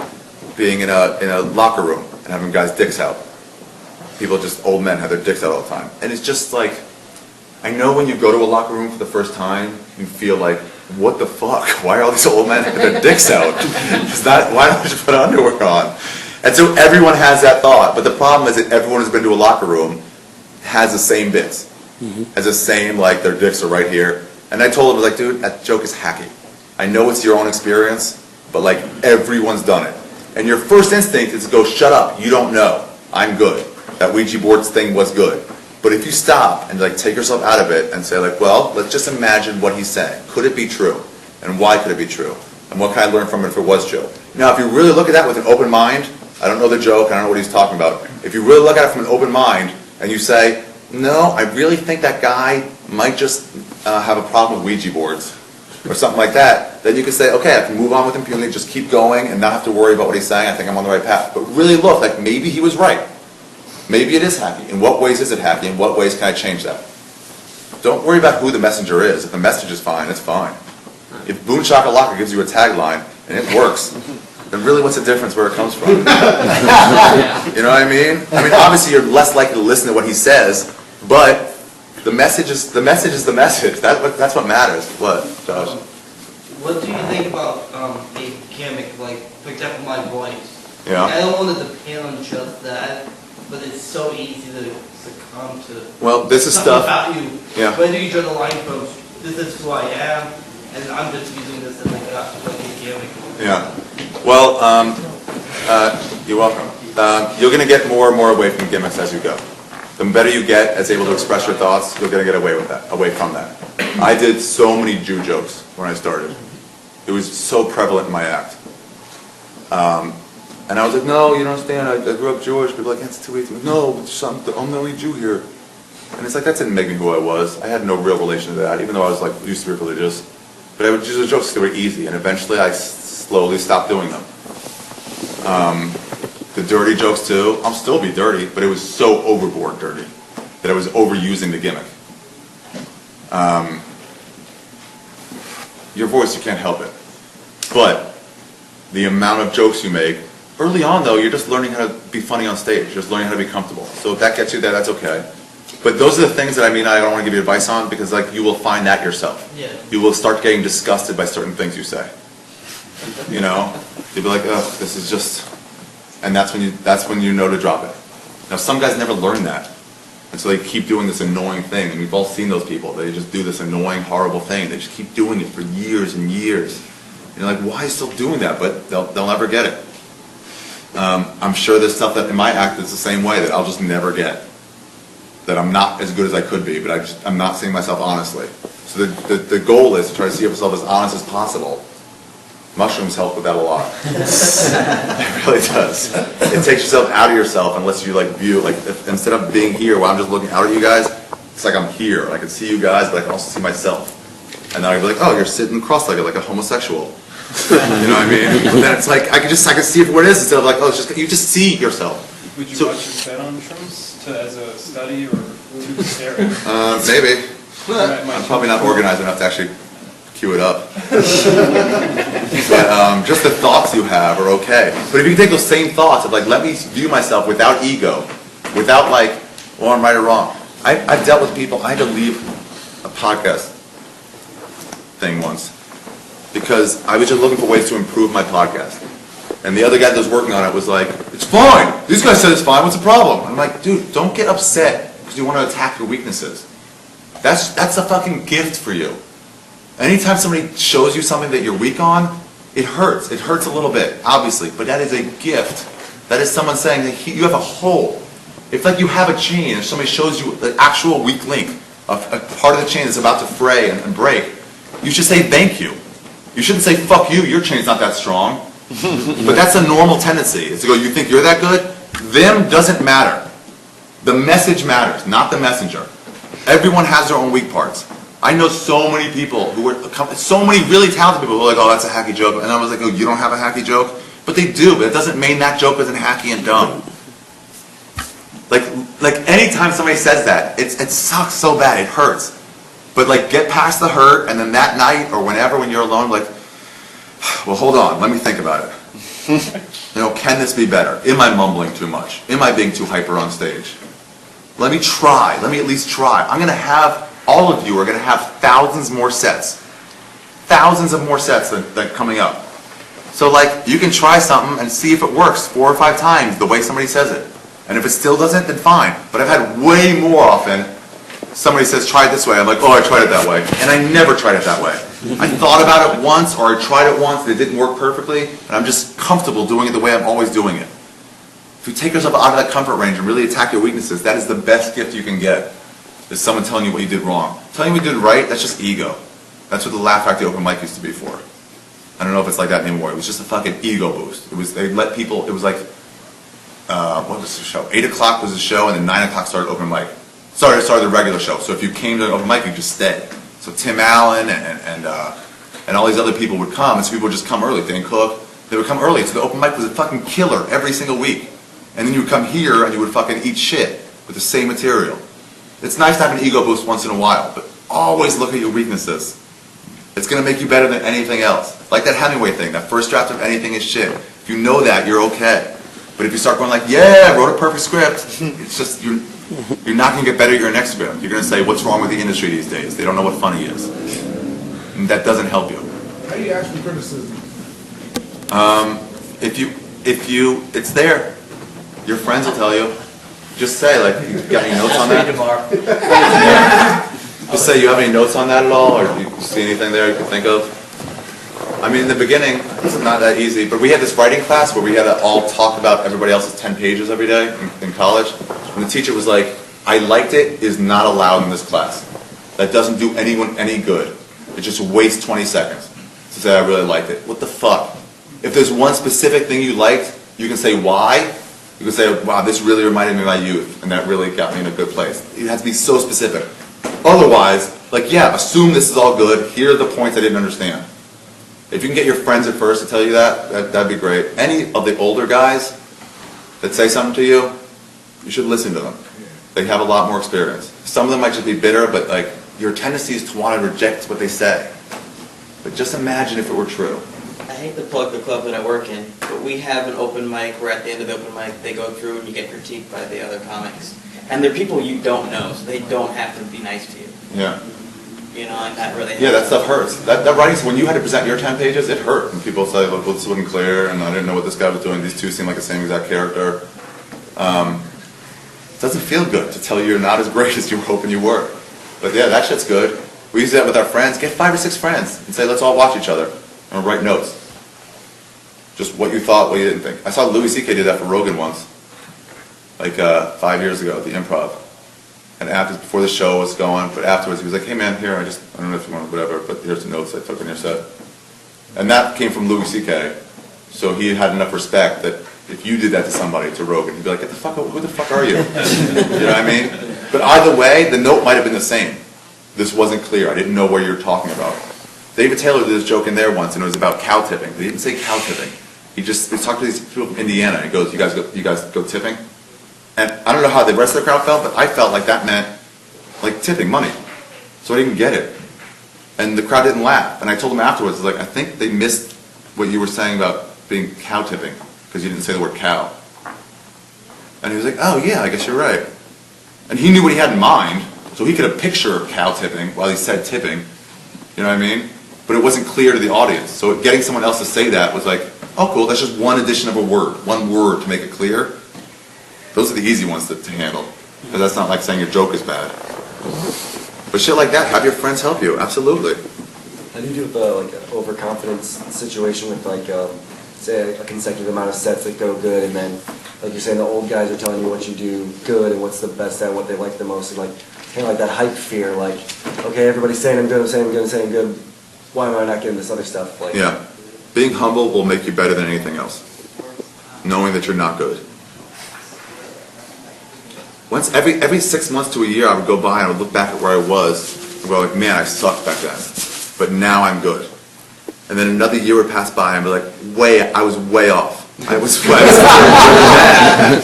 being in a locker room and having guys' dicks out. People, just old men, have their dicks out all the time. And it's just like, I know when you go to a locker room for the first time, you feel like, what the fuck? Why are all these old men having their dicks out? Why don't you put underwear on? And so everyone has that thought, but the problem is that everyone who's been to a locker room has the same bits. Has the same, like, their dicks are right here. And I told him, like, dude, that joke is hacky. I know it's your own experience, but, like, everyone's done it. And your first instinct is to go, shut up, you don't know. I'm good. That Ouija board thing was good. But if you stop and, like, take yourself out of it and say, like, well, let's just imagine what he's saying. Could it be true? And why could it be true? And what can I learn from it if it was true? Now, if you really look at that with an open mind, I don't know the joke, I don't know what he's talking about. If you really look at it from an open mind and you say, no, I really think that guy might just have a problem with Ouija boards or something like that, then you can say, okay, I can move on with impunity, just keep going and not have to worry about what he's saying. I think I'm on the right path. But really look, like, maybe he was right. Maybe it is hacky. In what ways is it hacky? In what ways can I change that? Don't worry about who the messenger is. If the message is fine, it's fine. If Boom Shakalaka gives you a tagline and it works, then really what's the difference where it comes from? You know what I mean? I mean, obviously you're less likely to listen to what he says, but the message is the message. That's what matters. What, Josh? What do you think about a gimmick, like, for example, my voice? Yeah. I don't want to depend on just that, but it's so easy to succumb to. Well, this is something stuff. about you. Yeah. Where do you draw the line from? This is who I am, and I'm just using this as like a gimmick. Yeah. Well, you're welcome. You're going to get more and more away from gimmicks as you go. The better you get as able to express your thoughts, you're going to get away from that. I did so many Jew jokes when I started. It was so prevalent in my act. And I was like, no, you don't understand. I grew up Jewish. People are like, that's too easy. No, I'm the only Jew here. And it's like, that didn't make me who I was. I had no real relation to that, even though I was, like, used to be religious. But I would do the jokes because they were easy, and eventually I slowly stopped doing them. The dirty jokes too, I'll still be dirty, but it was so overboard dirty that I was overusing the gimmick. Your voice, you can't help it. But the amount of jokes you make, early on though, you're just learning how to be funny on stage, you're just learning how to be comfortable. So if that gets you there, that's okay. But those are the things that I don't want to give you advice on, because, like, you will find that yourself. Yeah. You will start getting disgusted by certain things you say. You know? You'll be like, oh, this is just, and that's when you know to drop it. Now, some guys never learn that. And so they keep doing this annoying thing, and we've all seen those people. They just do this annoying, horrible thing. They just keep doing it for years and years. And you're like, why are you still doing that? But they'll never get it. I'm sure there's stuff that in my act that's the same way that I'll just never get. That I'm not as good as I could be, but I'm not seeing myself honestly. So the goal is to try to see yourself as honest as possible. Mushrooms help with that a lot. It really does. It takes yourself out of yourself and lets you, like, view, like, instead of being here where I'm just looking out at you guys, it's like I'm here and I can see you guys, but I can also see myself. And then I'd be like, oh, you're sitting cross-legged like a homosexual. You know what I mean? But then it's like, I can see it for what it is instead of like, oh, it's just, you just see yourself. Would you watch your set on shrooms as a study or to stare at? Maybe. I'm probably not organized enough to actually cue it up. But just the thoughts you have are okay. But if you can take those same thoughts of, like, let me view myself without ego, without, like, well, I'm right or wrong. I've dealt with people, I had to leave a podcast thing once because I was just looking for ways to improve my podcast. And the other guy that was working on it was like, it's fine. These guys said it's fine. What's the problem? I'm like, dude, don't get upset because you want to attack your weaknesses. That's a fucking gift for you. Anytime somebody shows you something that you're weak on, it hurts. It hurts a little bit, obviously, but that is a gift. That is someone saying that you have a hole. It's like you have a chain and somebody shows you the actual weak link, a part of the chain that's about to fray and break. You should say thank you. You shouldn't say fuck you, your chain's not that strong. But that's a normal tendency, is to go, you think you're that good? Them doesn't matter. The message matters, not the messenger. Everyone has their own weak parts. I know so many people so many really talented people who are like, oh, that's a hacky joke. And I was like, oh, you don't have a hacky joke? But they do, but it doesn't mean that joke isn't hacky and dumb. Like anytime somebody says that, it sucks so bad, it hurts. But like get past the hurt, and then that night or whenever when you're alone, like, well, hold on, let me think about it. You know, can this be better? Am I mumbling too much? Am I being too hyper on stage? Let me try. Let me at least try. I'm going to have, all of you are going to have thousands more sets. Thousands of more sets than coming up. So like, you can try something and see if it works 4 or 5 times the way somebody says it. And if it still doesn't, then fine. But I've had way more often, somebody says, try it this way. I'm like, oh, I tried it that way. And I never tried it that way. I thought about it once, or I tried it once, and it didn't work perfectly, and I'm just comfortable doing it the way I'm always doing it. If you take yourself out of that comfort range and really attack your weaknesses, that is the best gift you can get, is someone telling you what you did wrong. Telling you what you did right, that's just ego. That's what the Laugh Factory open mic used to be for. I don't know if it's like that anymore. It was just a fucking ego boost. It was, they let people, it was like, what was the show? 8 o'clock was the show, and then 9 o'clock started open mic. Started the regular show. So if you came to an open mic, you just stay. So Tim Allen and all these other people would come, and so people would just come early. Dan Cook, they would come early. So the open mic was a fucking killer every single week. And then you would come here and you would fucking eat shit with the same material. It's nice to have an ego boost once in a while, but always look at your weaknesses. It's going to make you better than anything else. Like that Hemingway thing, that first draft of anything is shit. If you know that, you're okay. But if you start going like, yeah, I wrote a perfect script, it's just, you're not going to get better at your next script. You're going to say, what's wrong with the industry these days? They don't know what funny is. And that doesn't help you. How do you ask for criticism? If you, it's there. Your friends will tell you. Just say, like, you got any notes on that? Just say, you have any notes on that at all? Or do you see anything there you can think of? I mean, in the beginning, it's not that easy, but we had this writing class where we had to all talk about everybody else's 10 pages every day in college. And the teacher was like, I liked it is not allowed in this class. That doesn't do anyone any good. It just wastes 20 seconds to say I really liked it. What the fuck? If there's one specific thing you liked, you can say why. You can say, wow, this really reminded me of my youth, and that really got me in a good place. It has to be so specific. Otherwise, like, yeah, assume this is all good. Here are the points I didn't understand. If you can get your friends at first to tell you that'd be great. Any of the older guys that say something to you, you should listen to them. They have a lot more experience. Some of them might just be bitter, but like your tendency is to want to reject what they say. But just imagine if it were true. I hate to plug the club that I work in, but we have an open mic where at the end of the open mic they go through and you get critiqued by the other comics. And they're people you don't know, so they don't have to be nice to you. Yeah. You know, and that really Yeah, that stuff hurts. That writing, when you had to present your 10 pages, it hurt. And people say, look, this wasn't clear, and I didn't know what this guy was doing. These two seem like the same exact character. It doesn't feel good to tell you you're not as great as you were hoping you were. But yeah, that shit's good. We use that with our friends. Get 5 or 6 friends and say, let's all watch each other and write notes. Just what you thought, what you didn't think. I saw Louis C.K. do that for Rogan once, like 5 years ago at the Improv. And before the show was going, but afterwards he was like, hey man, here, I don't know if you want whatever, but here's the notes I took on your set. And that came from Louis C.K. So he had enough respect that if you did that to somebody, to Rogan, he'd be like, who the fuck are you? You know what I mean? But either way, the note might have been the same. This wasn't clear. I didn't know what you were talking about. David Taylor did this joke in there once, and it was about cow tipping. He didn't say cow tipping. He talked to these people from Indiana, and he goes, you guys go tipping? And I don't know how the rest of the crowd felt, but I felt like that meant like tipping money. So I didn't get it. And the crowd didn't laugh. And I told them afterwards, I was like, I think they missed what you were saying about being cow tipping, because you didn't say the word cow. And he was like, oh yeah, I guess you're right. And he knew what he had in mind, so he could have pictured cow tipping while he said tipping. You know what I mean? But it wasn't clear to the audience. So getting someone else to say that was like, oh cool, that's just one addition of a word, one word to make it clear. Those are the easy ones to handle, because that's not like saying your joke is bad. But shit like that, have your friends help you, absolutely. How do you do with like an overconfidence situation with like, say a consecutive amount of sets that go good, and then like you're saying the old guys are telling you what you do good and what's the best at, what they like the most, and like kind of like that hype fear, like, okay, everybody's saying I'm good, I'm saying I'm good, I'm saying I'm good, why am I not getting this other stuff? Like, yeah, being humble will make you better than anything else. Knowing that you're not good. Once every 6 months to a year, I would go by and I would look back at where I was and go like, man, I sucked back then, but now I'm good. And then another year would pass by and be like, I was way off. I was really bad.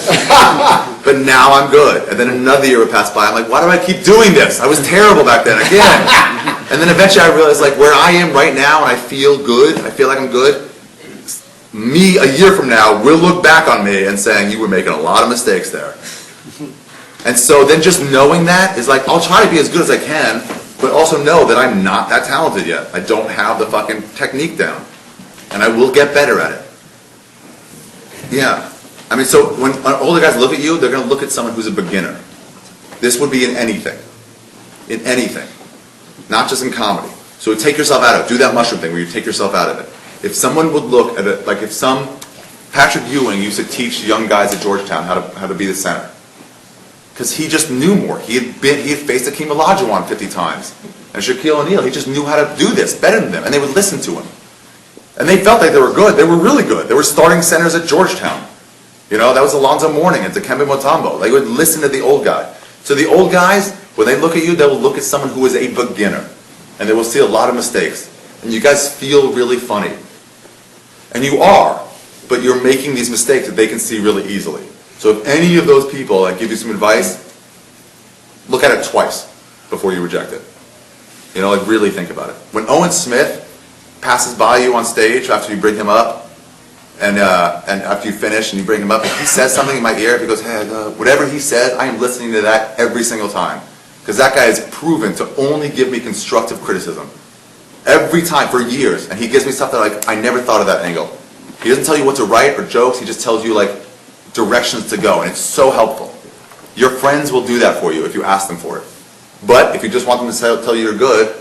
But now I'm good. And then another year would pass by. I'm like, why do I keep doing this? I was terrible back then again. And then eventually I realized, like, where I am right now and I feel good, I feel like I'm good, me a year from now will look back on me and saying, you were making a lot of mistakes there. And so then just knowing that is like, I'll try to be as good as I can, but also know that I'm not that talented yet. I don't have the fucking technique down. And I will get better at it. Yeah. I mean, so when older guys look at you, they're going to look at someone who's a beginner. This would be in anything. In anything. Not just in comedy. So take yourself out of it. Do that mushroom thing where you take yourself out of it. If someone would look at it, like if Patrick Ewing used to teach young guys at Georgetown how to be the center. Because he just knew more. He had faced Akeem Olajuwon 50 times. And Shaquille O'Neal, he just knew how to do this better than them. And they would listen to him. And they felt like they were good. They were really good. They were starting centers at Georgetown. You know, that was Alonzo Mourning and Dikembe Mutombo. They would listen to the old guy. So the old guys, when they look at you, they will look at someone who is a beginner. And they will see a lot of mistakes. And you guys feel really funny. And you are. But you're making these mistakes that they can see really easily. So if any of those people like give you some advice, look at it twice before you reject it. You know, like really think about it. When Owen Smith passes by you on stage after you bring him up, and after you finish and you bring him up, if he says something in my ear, if he goes, hey, whatever he said, I am listening to that every single time. Because that guy is proven to only give me constructive criticism. Every time, for years. And he gives me stuff that like, I never thought of that angle. He doesn't tell you what to write or jokes, he just tells you like directions to go, and it's so helpful. Your friends will do that for you if you ask them for it. But if you just want them to tell you you're good,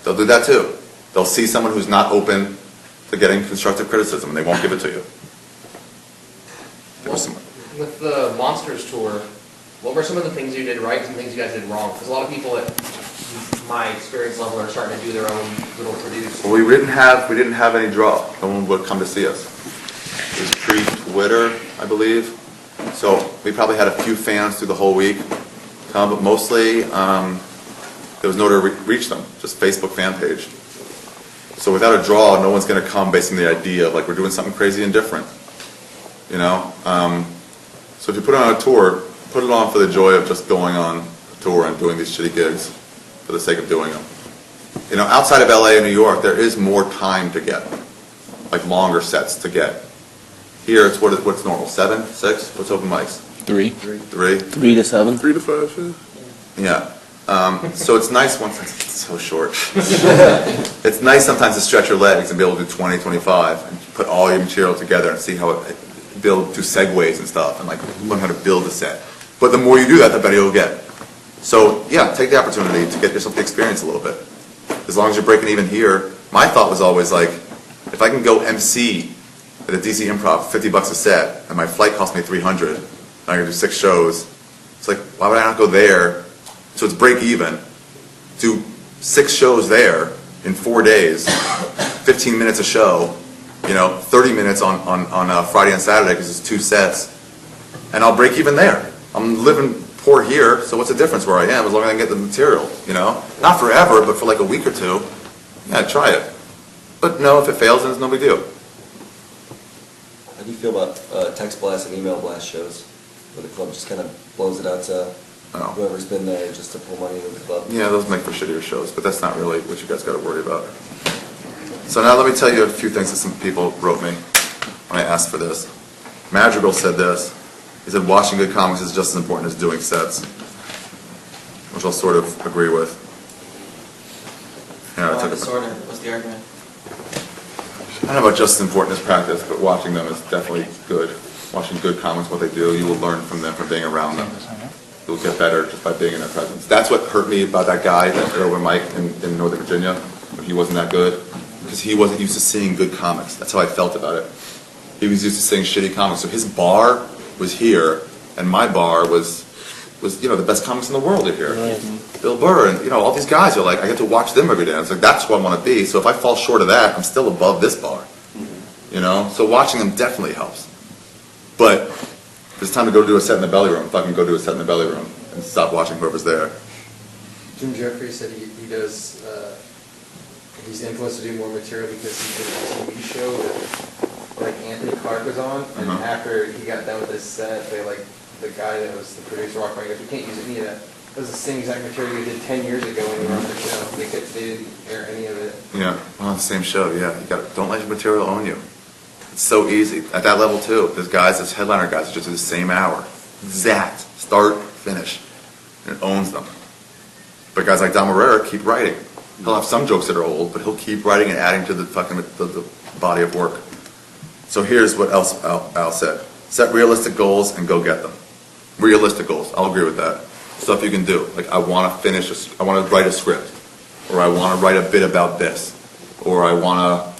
they'll do that too. They'll see someone who's not open to getting constructive criticism, and they won't give it to you. With the Monsters tour, what were some of the things you did right and some things you guys did wrong? Because a lot of people at my experience level are starting to do their own little produce. Well, we didn't have any draw. No one would come to see us. It was pre-Twitter, I believe. So we probably had a few fans through the whole week, but mostly there was nowhere to reach them, just Facebook fan page. So without a draw, no one's going to come based on the idea of like we're doing something crazy and different, you know. So if you put on a tour, put it on for the joy of just going on a tour and doing these shitty gigs for the sake of doing them. You know, outside of LA and New York, there is more time to get, like longer sets to get. Here, it's what's normal, 7, 6? What's open mics? 3. 3? 3 to 7. 3 to 5, yeah. So it's nice once it's so short. It's nice sometimes to stretch your legs and be able to do 20, 25, and put all your material together and see how it build do segues and stuff, and like learn how to build a set. But the more you do that, the better you'll get. So yeah, take the opportunity to get yourself the experience a little bit. As long as you're breaking even here, my thought was always like, if I can go MC at a DC Improv, $50 a set, and my flight cost me $300, and I can do 6 shows, it's like, why would I not go there? So it's break even, do 6 shows there in 4 days, 15 minutes a show, you know, 30 minutes on Friday and Saturday because it's 2 sets, and I'll break even there. I'm living poor here, so what's the difference where I am as long as I can get the material, you know? Not forever, but for like a week or 2, yeah, try it. But no, if it fails, then it's no big deal. How do you feel about text blast and email blast shows, where the club just kind of blows it out to whoever's been there just to pull money into the club? Yeah, those make for shittier shows, but that's not really what you guys got to worry about. So now let me tell you a few things that some people wrote me when I asked for this. Madrigal said this. He said, watching good comics is just as important as doing sets, which I'll sort of agree with. Yeah, What's the argument? I don't know about just as important as practice, but watching them is definitely good. Watching good comics, what they do, you will learn from them, from being around them. You'll get better just by being in their presence. That's what hurt me about that guy, that open mic in Northern Virginia, when he wasn't that good, because he wasn't used to seeing good comics. That's how I felt about it. He was used to seeing shitty comics. So his bar was here, and my bar was you know, the best comics in the world are here. Right. Bill Burr and, you know, all these guys are like, I get to watch them every day. It's like, that's who I want to be. So if I fall short of that, I'm still above this bar. You know? So watching them definitely helps. But if it's time to go do a set in the belly room, fucking go do a set in the belly room and stop watching whoever's there. Jim Jeffries said he does he's influenced to do more material because he did a TV show that like Anthony Clark was on, and after he got done with his set, they like the guy that was the producer walked by and goes, "We can't use any of that. It was the same exact material you did 10 years ago when you were on the show. They didn't air any of it." Yeah, on the same show, yeah. Don't let your material own you. It's so easy. At that level too, there's guys, there's headliner guys that just do the same hour. Exact. Start, finish. And it owns them. But guys like Don Herrera keep writing. He'll have some jokes that are old, but he'll keep writing and adding to the fucking the body of work. So here's what else Al said. Set realistic goals and go get them. Realistic goals. I'll agree with that. Stuff you can do. Like I want to write a script. Or I want to write a bit about this. Or I want to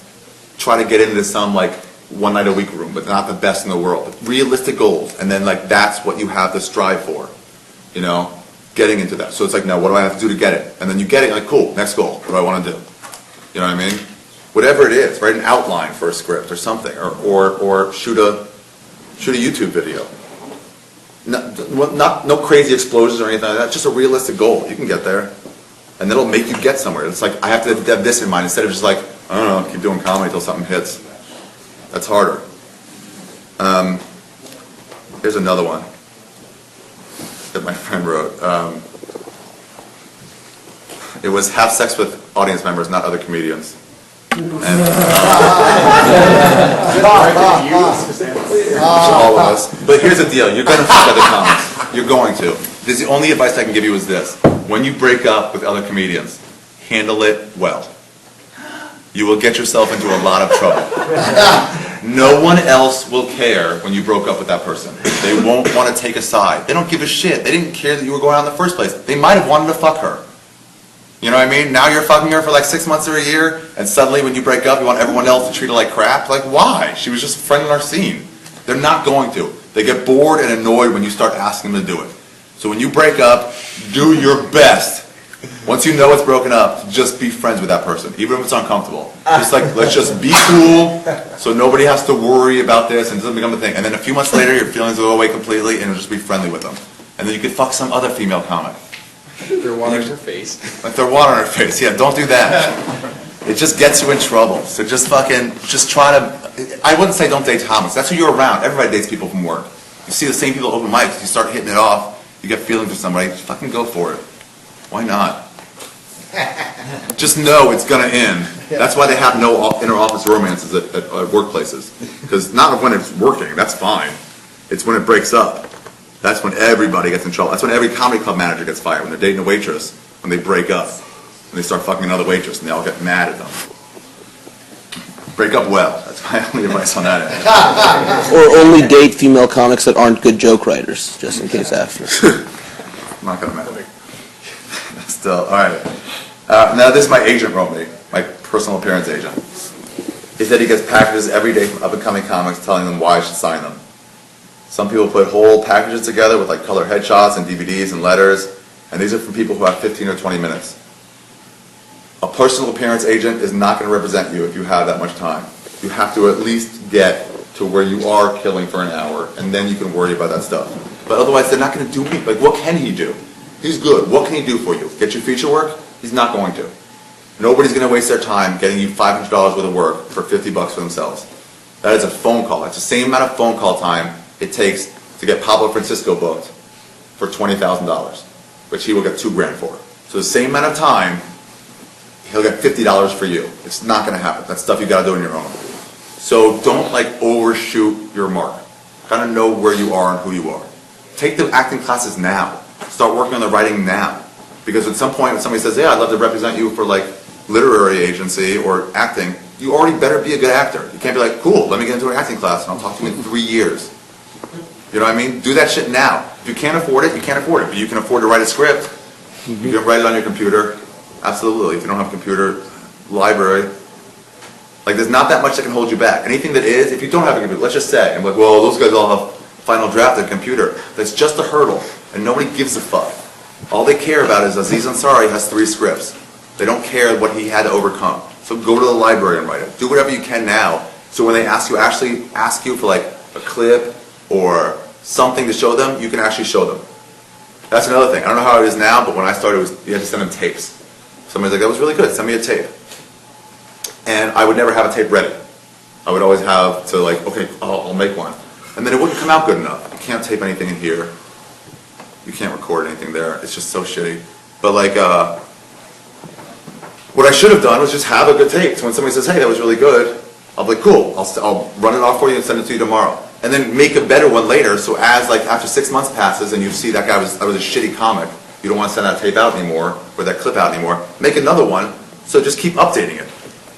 try to get into some like one night a week room, but not the best in the world. But realistic goals. And then like that's what you have to strive for. You know? Getting into that. So it's like, now what do I have to do to get it? And then you get it, like, cool, next goal. What do I want to do? You know what I mean? Whatever it is, write an outline for a script or something, or shoot a YouTube video. No crazy explosions or anything like that. Just a realistic goal. You can get there, and it'll make you get somewhere. It's like I have to have this in mind instead of just like I don't know, keep doing comedy until something hits. That's harder. Here's another one that my friend wrote. It was have sex with audience members, not other comedians. And, all of us. But here's the deal: you're going to fuck other comics. You're going to. This is the only advice I can give you is this: when you break up with other comedians, handle it well. You will get yourself into a lot of trouble. No one else will care when you broke up with that person. They won't want to take a side. They don't give a shit. They didn't care that you were going out in the first place. They might have wanted to fuck her. You know what I mean? Now you're fucking her for like 6 months or a year, and suddenly when you break up, you want everyone else to treat her like crap? Like, why? She was just a friend in our scene. They're not going to. They get bored and annoyed when you start asking them to do it. So when you break up, do your best. Once you know it's broken up, just be friends with that person, even if it's uncomfortable. Just like, let's just be cool, so nobody has to worry about this and it doesn't become a thing. And then a few months later, your feelings will go away completely, and you'll just be friendly with them. And then you could fuck some other female comic. Throw water in her face. Like throw water in her face. Yeah, don't do that. It just gets you in trouble. So just try to. I wouldn't say don't date comics. That's who you're around. Everybody dates people from work. You see the same people at open mics. You start hitting it off. You get feelings for somebody. Just fucking go for it. Why not? Just know it's gonna end. That's why they have no inter-office romances at workplaces. Because not when it's working, that's fine. It's when it breaks up. That's when everybody gets in trouble. That's when every comedy club manager gets fired, when they're dating a waitress, when they break up, and they start fucking another waitress, and they all get mad at them. Break up well. That's my only advice on that end. Or only date female comics that aren't good joke writers, just in case after. I'm not gonna matter. Still, all right. Now this my agent wrote me, my personal appearance agent. He said he gets packages every day from up-and-coming comics telling them why I should sign them. Some people put whole packages together with like color headshots and DVDs and letters, and these are from people who have 15 or 20 minutes. A personal appearance agent is not going to represent you if you have that much time. You have to at least get to where you are killing for an hour, and then you can worry about that stuff. But otherwise, they're not going to do anything. Like, what can he do? He's good. What can he do for you? Get you feature work? He's not going to. Nobody's going to waste their time getting you $500 worth of work for $50 for themselves. That is a phone call. It's the same amount of phone call time it takes to get Pablo Francisco booked for $20,000, which he will get $2,000 for. So the same amount of time, he'll get $50 for you. It's not going to happen. That's stuff you got to do on your own. So don't like overshoot your mark. Kind of know where you are and who you are. Take the acting classes now. Start working on the writing now. Because at some point when somebody says, yeah, I'd love to represent you for like literary agency or acting, you already better be a good actor. You can't be like, cool, let me get into an acting class and I'll talk to you in 3 years. You know what I mean? Do that shit now. If you can't afford it, you can't afford it. But you can afford to write a script. You can write it on your computer. Absolutely. If you don't have a computer, library. Like there's not that much that can hold you back. Anything that is, if you don't have a computer, let's just say, I'm like, well, those guys all have final draft and computer. That's just a hurdle. And nobody gives a fuck. All they care about is Aziz Ansari has 3 scripts. They don't care what he had to overcome. So go to the library and write it. Do whatever you can now. So when they actually ask you for like a clip or something to show them, you can actually show them. That's another thing. I don't know how it is now, but when I started, you had to send them tapes. Somebody's like, that was really good. Send me a tape. and I would never have a tape ready. I would always have to like, okay, I'll make one. And then it wouldn't come out good enough. You can't tape anything in here. You can't record anything there. It's just so shitty. But like, what I should have done was just have a good tape. So when somebody says, hey, that was really good, I'll be like, cool, I'll run it off for you and send it to you tomorrow. And then make a better one later, so as like after 6 months passes and you see that guy I was a shitty comic, you don't want to send that tape out anymore, or that clip out anymore, make another one, so just keep updating it.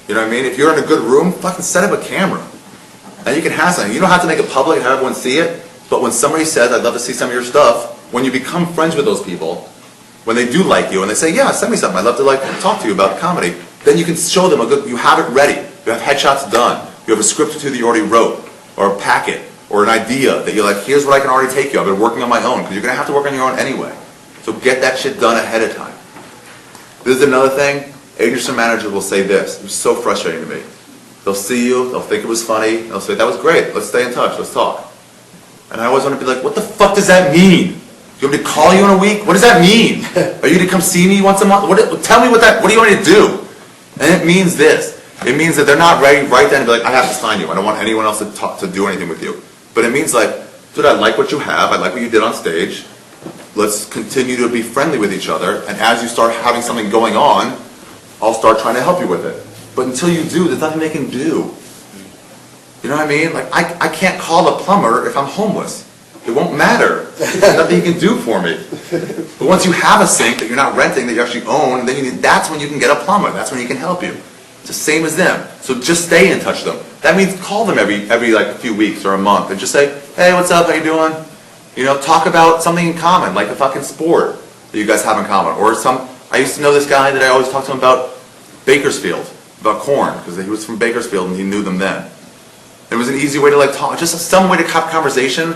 You know what I mean? If you're in a good room, fucking set up a camera. And you can have something. You don't have to make it public and have everyone see it, but when somebody says, I'd love to see some of your stuff, when you become friends with those people, when they do like you and they say, yeah, send me something, I'd love to like talk to you about comedy, then you can show them you have it ready. You have headshots done. You have a script or two that you already wrote, or a packet, or an idea that you're like, here's what I can already take you. I've been working on my own, because you're going to have to work on your own anyway. So get that shit done ahead of time. This is another thing. Agents and managers will say this. It was so frustrating to me. They'll see you, they'll think it was funny, they'll say, that was great, let's stay in touch, let's talk. And I always want to be like, what the fuck does that mean? You want me to call you in a week? What does that mean? Are you going to come see me once a month? Tell me what do you want me to do? And it means this. It means that they're not ready right then to be like, I have to sign you. I don't want anyone else to do anything with you. But it means like, dude, I like what you have. I like what you did on stage. Let's continue to be friendly with each other. And as you start having something going on, I'll start trying to help you with it. But until you do, there's nothing they can do. You know what I mean? Like, I can't call a plumber if I'm homeless. It won't matter. There's nothing you can do for me. But once you have a sink that you're not renting, that you actually own, then that's when you can get a plumber. That's when he can help you. It's the same as them. So just stay in touch with them. That means call them every like a few weeks or a month and just say, hey, what's up? How you doing? You know, talk about something in common, like a fucking sport that you guys have in common. Or I used to know this guy that I always talked to him about Bakersfield, about corn, because he was from Bakersfield and he knew them then. It was an easy way to like talk, just some way to have conversation,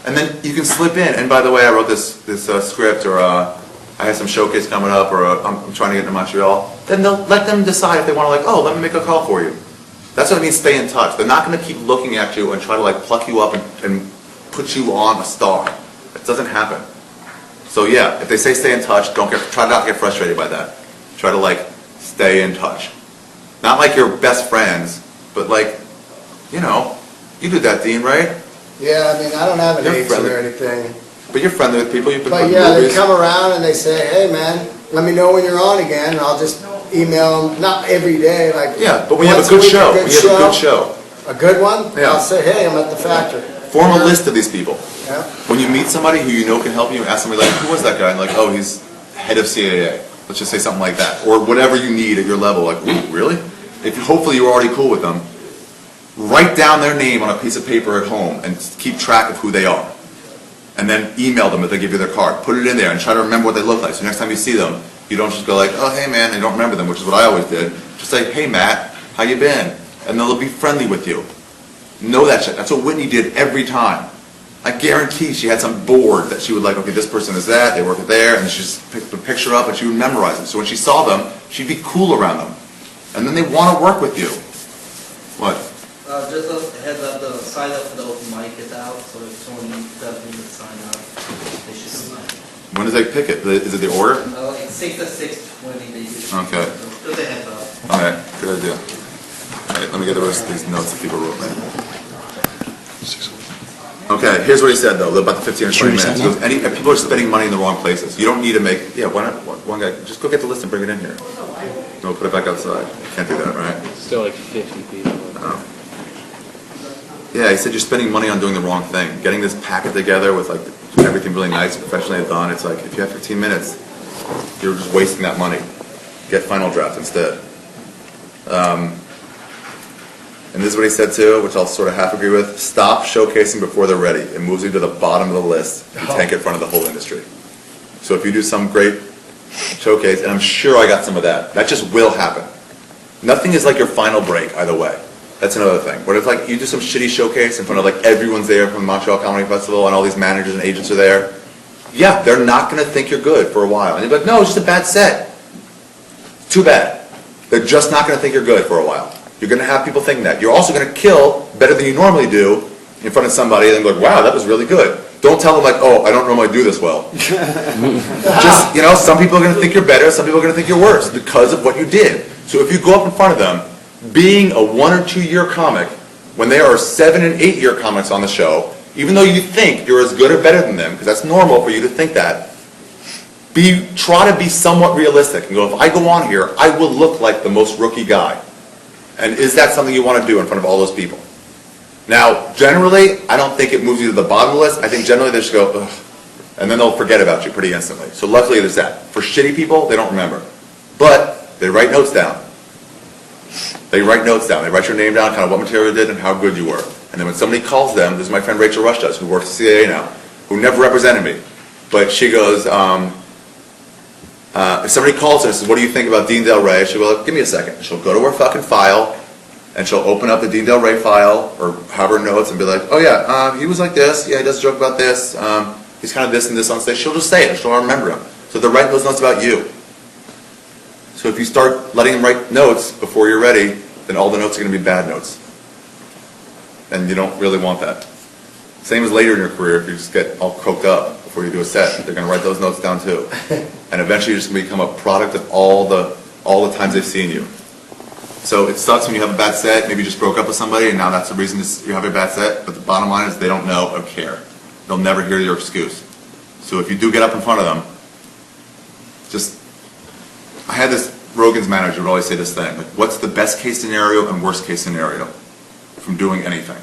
and then you can slip in. And by the way, I wrote this script, or I have some showcase coming up, or I'm trying to get to Montreal. Then they'll let them decide if they want to like, oh, let me make a call for you. That's what it means, stay in touch. They're not going to keep looking at you and try to like pluck you up and put you on a star. It doesn't happen. So yeah, if they say stay in touch, try not to get frustrated by that. Try to like stay in touch. Not like you're best friends, but like, you know, you do that, Dean, right? Yeah, I mean, I don't have an You're agent friendly. or anything. But you're friendly with people. You've been But with yeah, movies. they come around and they say, hey man, let me know when you're on again, and I'll just email them, not every day, like. Yeah, but when you have once a good week, show, when you have a good show, A good one? Yeah. I'll say, hey, I'm at the factory. form a list of these people. Yeah. When you meet somebody who you know can help you, ask somebody like, who was that guy? And like, oh, he's head of CAA. Let's just say something like that. Or whatever you need at your level. Like, ooh, really? If hopefully you're already cool with them, write down their name on a piece of paper at home and keep track of who they are. And then email them if they give you their card. Put it in there and try to remember what they look like. So next time you see them, you don't just go like, oh, hey man, and you don't remember them, which is what I always did. Just say, hey Matt, how you been? And they'll be friendly with you. Know that shit. That's what Whitney did every time. I guarantee she had some board that she would like, okay, this person is that, they work at there, and she just picked the picture up and she would memorize it. So when she saw them, she'd be cool around them. And then they want to work with you. What? Just a heads up, the sign up for the open mic is out, so if someone does need to sign up, they should sign up. When do they pick it? Is it the order? It's 6 to 6:20, they do. Okay. Just a heads up. Alright, good idea. Alright, let me get the rest of these notes that people wrote me. Okay, here's what he said though, about the 15 or 20 minutes. He goes, if people are spending money in the wrong places, you don't need to make, yeah, why not, one guy, just go get the list and bring it in here. No, put it back outside. Can't do that, right? Still like 50 people. Oh. Yeah, he said you're spending money on doing the wrong thing. Getting this packet together with like everything really nice, professionally done, it's like, if you have 15 minutes, you're just wasting that money. Get Final Draft instead. And this is what he said too, which I'll sort of half agree with. Stop showcasing before they're ready. It moves you to the bottom of the list. You tank in front of the whole industry. So if you do some great showcase, and I'm sure I got some of that, that just will happen. Nothing is like your final break either way. That's another thing. But if like you do some shitty showcase in front of like everyone's there from the Montreal Comedy Festival and all these managers and agents are there, yeah, they're not going to think you're good for a while. And they're like, no, it's just a bad set. Too bad. They're just not going to think you're good for a while. You're going to have people thinking that. You're also going to kill better than you normally do in front of somebody and then go, wow, that was really good. Don't tell them like, oh, I don't normally do this well. Just, you know, some people are going to think you're better, some people are going to think you're worse because of what you did. So if you go up in front of them, being a 1 or 2 year comic, when there are 7 and 8 year comics on the show, even though you think you're as good or better than them, because that's normal for you to think that, try to be somewhat realistic and go, if I go on here, I will look like the most rookie guy. And is that something you want to do in front of all those people? Now, generally, I don't think it moves you to the bottom of the list. I think generally they just go, ugh, and then they'll forget about you pretty instantly. So luckily there's that. For shitty people, they don't remember. But they write notes down. They write notes down. They write your name down, kind of what material you did and how good you were. And then when somebody calls them, this is my friend Rachel Rush does, who works at CIA now, who never represented me. But she goes, if somebody calls her and says, what do you think about Dean Del Rey? She'll go, give me a second. She'll go to her fucking file, and she'll open up the Dean Del Rey file, or have her notes, and be like, oh yeah, he was like this, yeah, he does a joke about this, he's kind of this and this on stage. She'll just say it, she'll remember him. So they're writing those notes about you. So if you start letting them write notes before you're ready, then all the notes are going to be bad notes. And you don't really want that. Same as later in your career, if you just get all coked up before you do a set, they're going to write those notes down too. And eventually you're just going to become a product of all the times they've seen you. So it sucks when you have a bad set, maybe you just broke up with somebody and now that's the reason you have a bad set, but the bottom line is they don't know or care. They'll never hear your excuse. So if you do get up in front of them, I had this Rogan's manager would always say this thing, like, what's the best case scenario and worst case scenario from doing anything?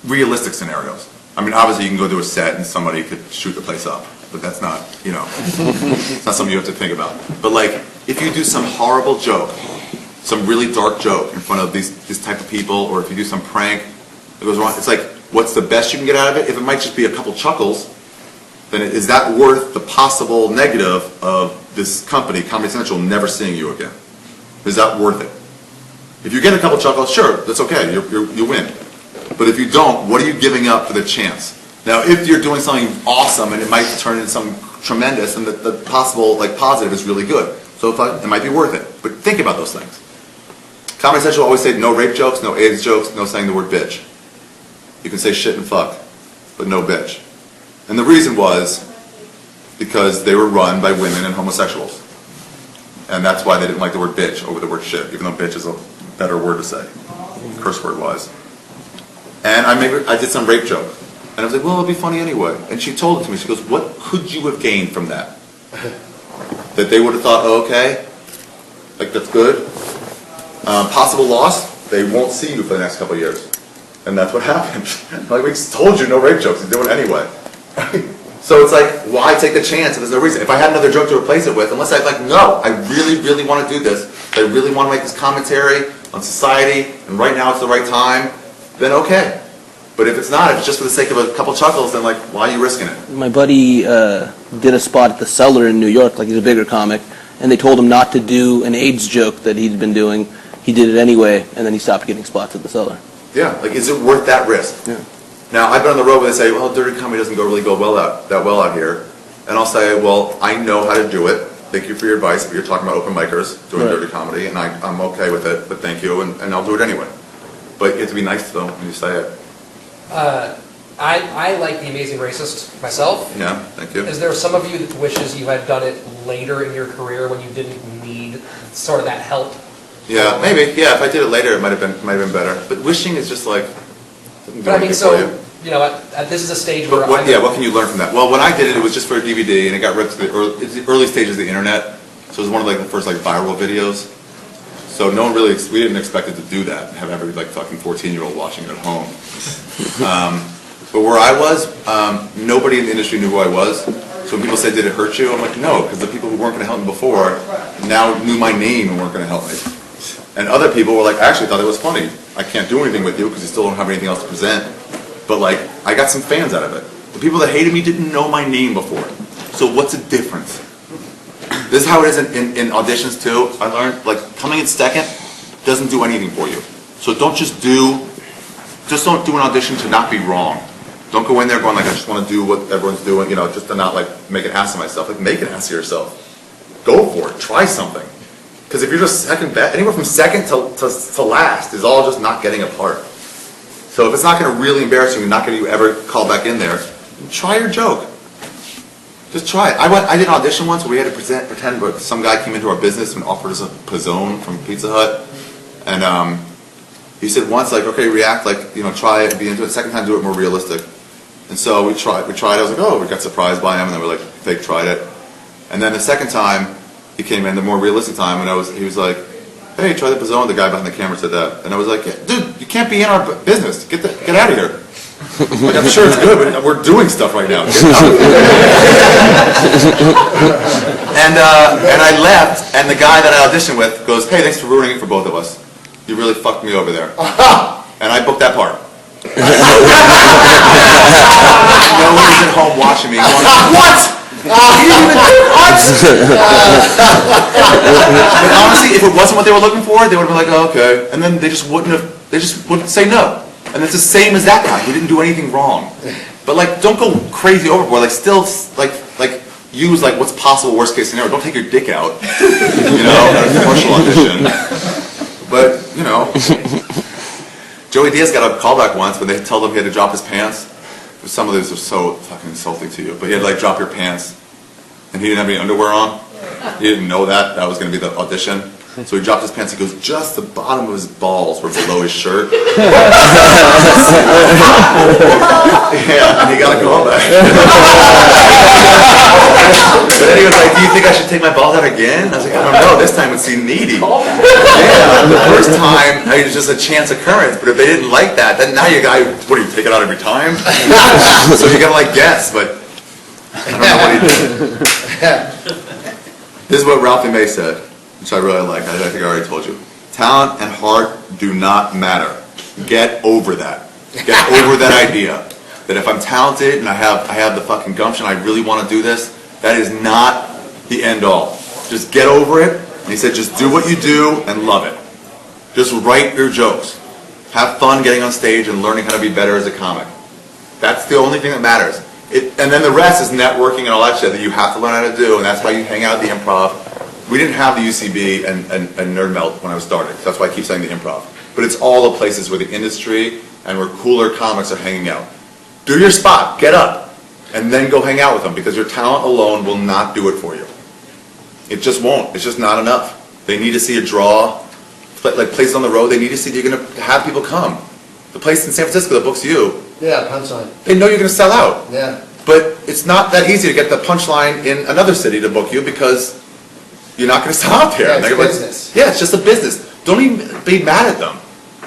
Realistic scenarios. I mean, obviously you can go do a set and somebody could shoot the place up, but that's not, it's not something you have to think about. But like, if you do some horrible joke, some really dark joke in front of these type of people, or if you do some prank that goes wrong, it's like, what's the best you can get out of it? If it might just be a couple chuckles, then is that worth the possible negative of this company, Comedy Central, never seeing you again? Is that worth it? If you get a couple chuckles, sure, that's okay, you win. But if you don't, what are you giving up for the chance? Now, if you're doing something awesome and it might turn into something tremendous, and the possible positive is really good, so it might be worth it. But think about those things. Comedy Central always say no rape jokes, no AIDS jokes, no saying the word bitch. You can say shit and fuck, but no bitch. And the reason was because they were run by women and homosexuals. And that's why they didn't like the word bitch over the word shit, even though bitch is a better word to say, curse word wise. And I did some rape joke. And I was like, well, it'll be funny anyway. And she told it to me. She goes, what could you have gained from that? That they would have thought, oh, okay, like that's good. Possible loss, they won't see you for the next couple of years. And that's what happened. Like, we just told you no rape jokes, you do it anyway. So it's like, why take the chance if there's no reason? If I had another joke to replace it with, unless I no, I really, really want to do this, I really want to make this commentary on society, and right now it's the right time, then okay. But if it's not, if it's just for the sake of a couple chuckles, then why are you risking it? My buddy did a spot at the Cellar in New York, he's a bigger comic, and they told him not to do an AIDS joke that he'd been doing. He did it anyway, and then he stopped getting spots at the Cellar. Yeah, is it worth that risk? Yeah. Now, I've been on the road where they say, well, dirty comedy doesn't really go that well out here. And I'll say, well, I know how to do it. Thank you for your advice. But you're talking about open micers doing dirty comedy, and I'm okay with it, but thank you, and I'll do it anyway. But you have to be nice to them when you say it. I like The Amazing Racist myself. Yeah, thank you. Is there some of you that wishes you had done it later in your career when you didn't need sort of that help? Yeah, maybe. Yeah, if I did it later, it might have been better. But wishing is just But I mean, this is a stage where what can you learn from that? Well, when I did it, it was just for a DVD, and it got ripped to the early stages of the internet. So it was one of the first viral videos. So no one we didn't expect it to do that, have every fucking 14-year-old watching it at home. But where I was, nobody in the industry knew who I was. So when people say, did it hurt you? I'm like, no, because the people who weren't going to help me before now knew my name and weren't going to help me. And other people were I actually thought it was funny. I can't do anything with you because you still don't have anything else to present. But I got some fans out of it. The people that hated me didn't know my name before. So what's the difference? This is how it is in auditions too. I learned coming in second doesn't do anything for you. So don't don't do an audition to not be wrong. Don't go in there going I just want to do what everyone's doing, just to not make an ass of myself. Make an ass of yourself. Go for it. Try something. Because if you're just second best, anywhere from second to last is all just not getting a part. So if it's not going to really embarrass you and not going to ever call back in there, try your joke. Just try it. I did an audition once where we had to pretend some guy came into our business and offered us a pizzone from Pizza Hut. And he said once, like, okay, react, like, try it, be into it. Second time, do it more realistic. And so we tried. I was like, oh, we got surprised by him, and then we're like, fake tried it. And then the second time, he came in, the more realistic time, and he was like, hey, try the Pizzone. The guy behind the camera said that. And I was like, dude, you can't be in our business. Get out of here. Like, I'm sure it's good, but we're doing stuff right now. Get out of here. And I left, and the guy that I auditioned with goes, hey, thanks for ruining it for both of us. You really fucked me over there. And I booked that part. No one's at home watching me. What? You didn't even do what? But honestly, if it wasn't what they were looking for, they would have been like, oh, okay. And then they just wouldn't say no. And it's the same as that guy who didn't do anything wrong. But like, don't go crazy overboard. Like, still, like use like what's possible worst case scenario. Don't take your dick out, in a commercial audition. But Joey Diaz got a callback once when they told him he had to drop his pants. Some of these are so fucking insulting to you, but he had to like drop your pants, and he didn't have any underwear on. He didn't know that was going to be the audition. So he dropped his pants. He goes, just the bottom of his balls were below his shirt. Yeah, and he got a callback. But then he was like, do you think I should take my balls out again? I was like, I don't know. This time it seemed needy. Yeah, the first time it was just a chance occurrence. But if they didn't like that, then now you got, what do you take it out every time? So you gotta like guess, but I don't know what he did. This is what Ralphie May said, which I really like. I think I already told you. Talent and heart do not matter. Get over that. Get over that idea. That if I'm talented and I have the fucking gumption, I really want to do this, that is not the end all. Just get over it. And he said, just do what you do and love it. Just write your jokes. Have fun getting on stage and learning how to be better as a comic. That's the only thing that matters. And then the rest is networking and all that shit that you have to learn how to do, and that's why you hang out at the Improv. We didn't have the UCB and Nerd Melt when I was starting, so that's why I keep saying the Improv. But it's all the places where the industry and where cooler comics are hanging out. Do your spot, get up, and then go hang out with them, because your talent alone will not do it for you. It just won't. It's just not enough. They need to see a draw. Like places on the road, they need to see that you're going to have people come. The place in San Francisco that books you, Yeah, punchline. they know you're going to sell out. Yeah. But it's not that easy to get the punchline in another city to book you, because you're not going to sell out there. Yeah, it's a business. Yeah, it's just a business. Don't even be mad at them.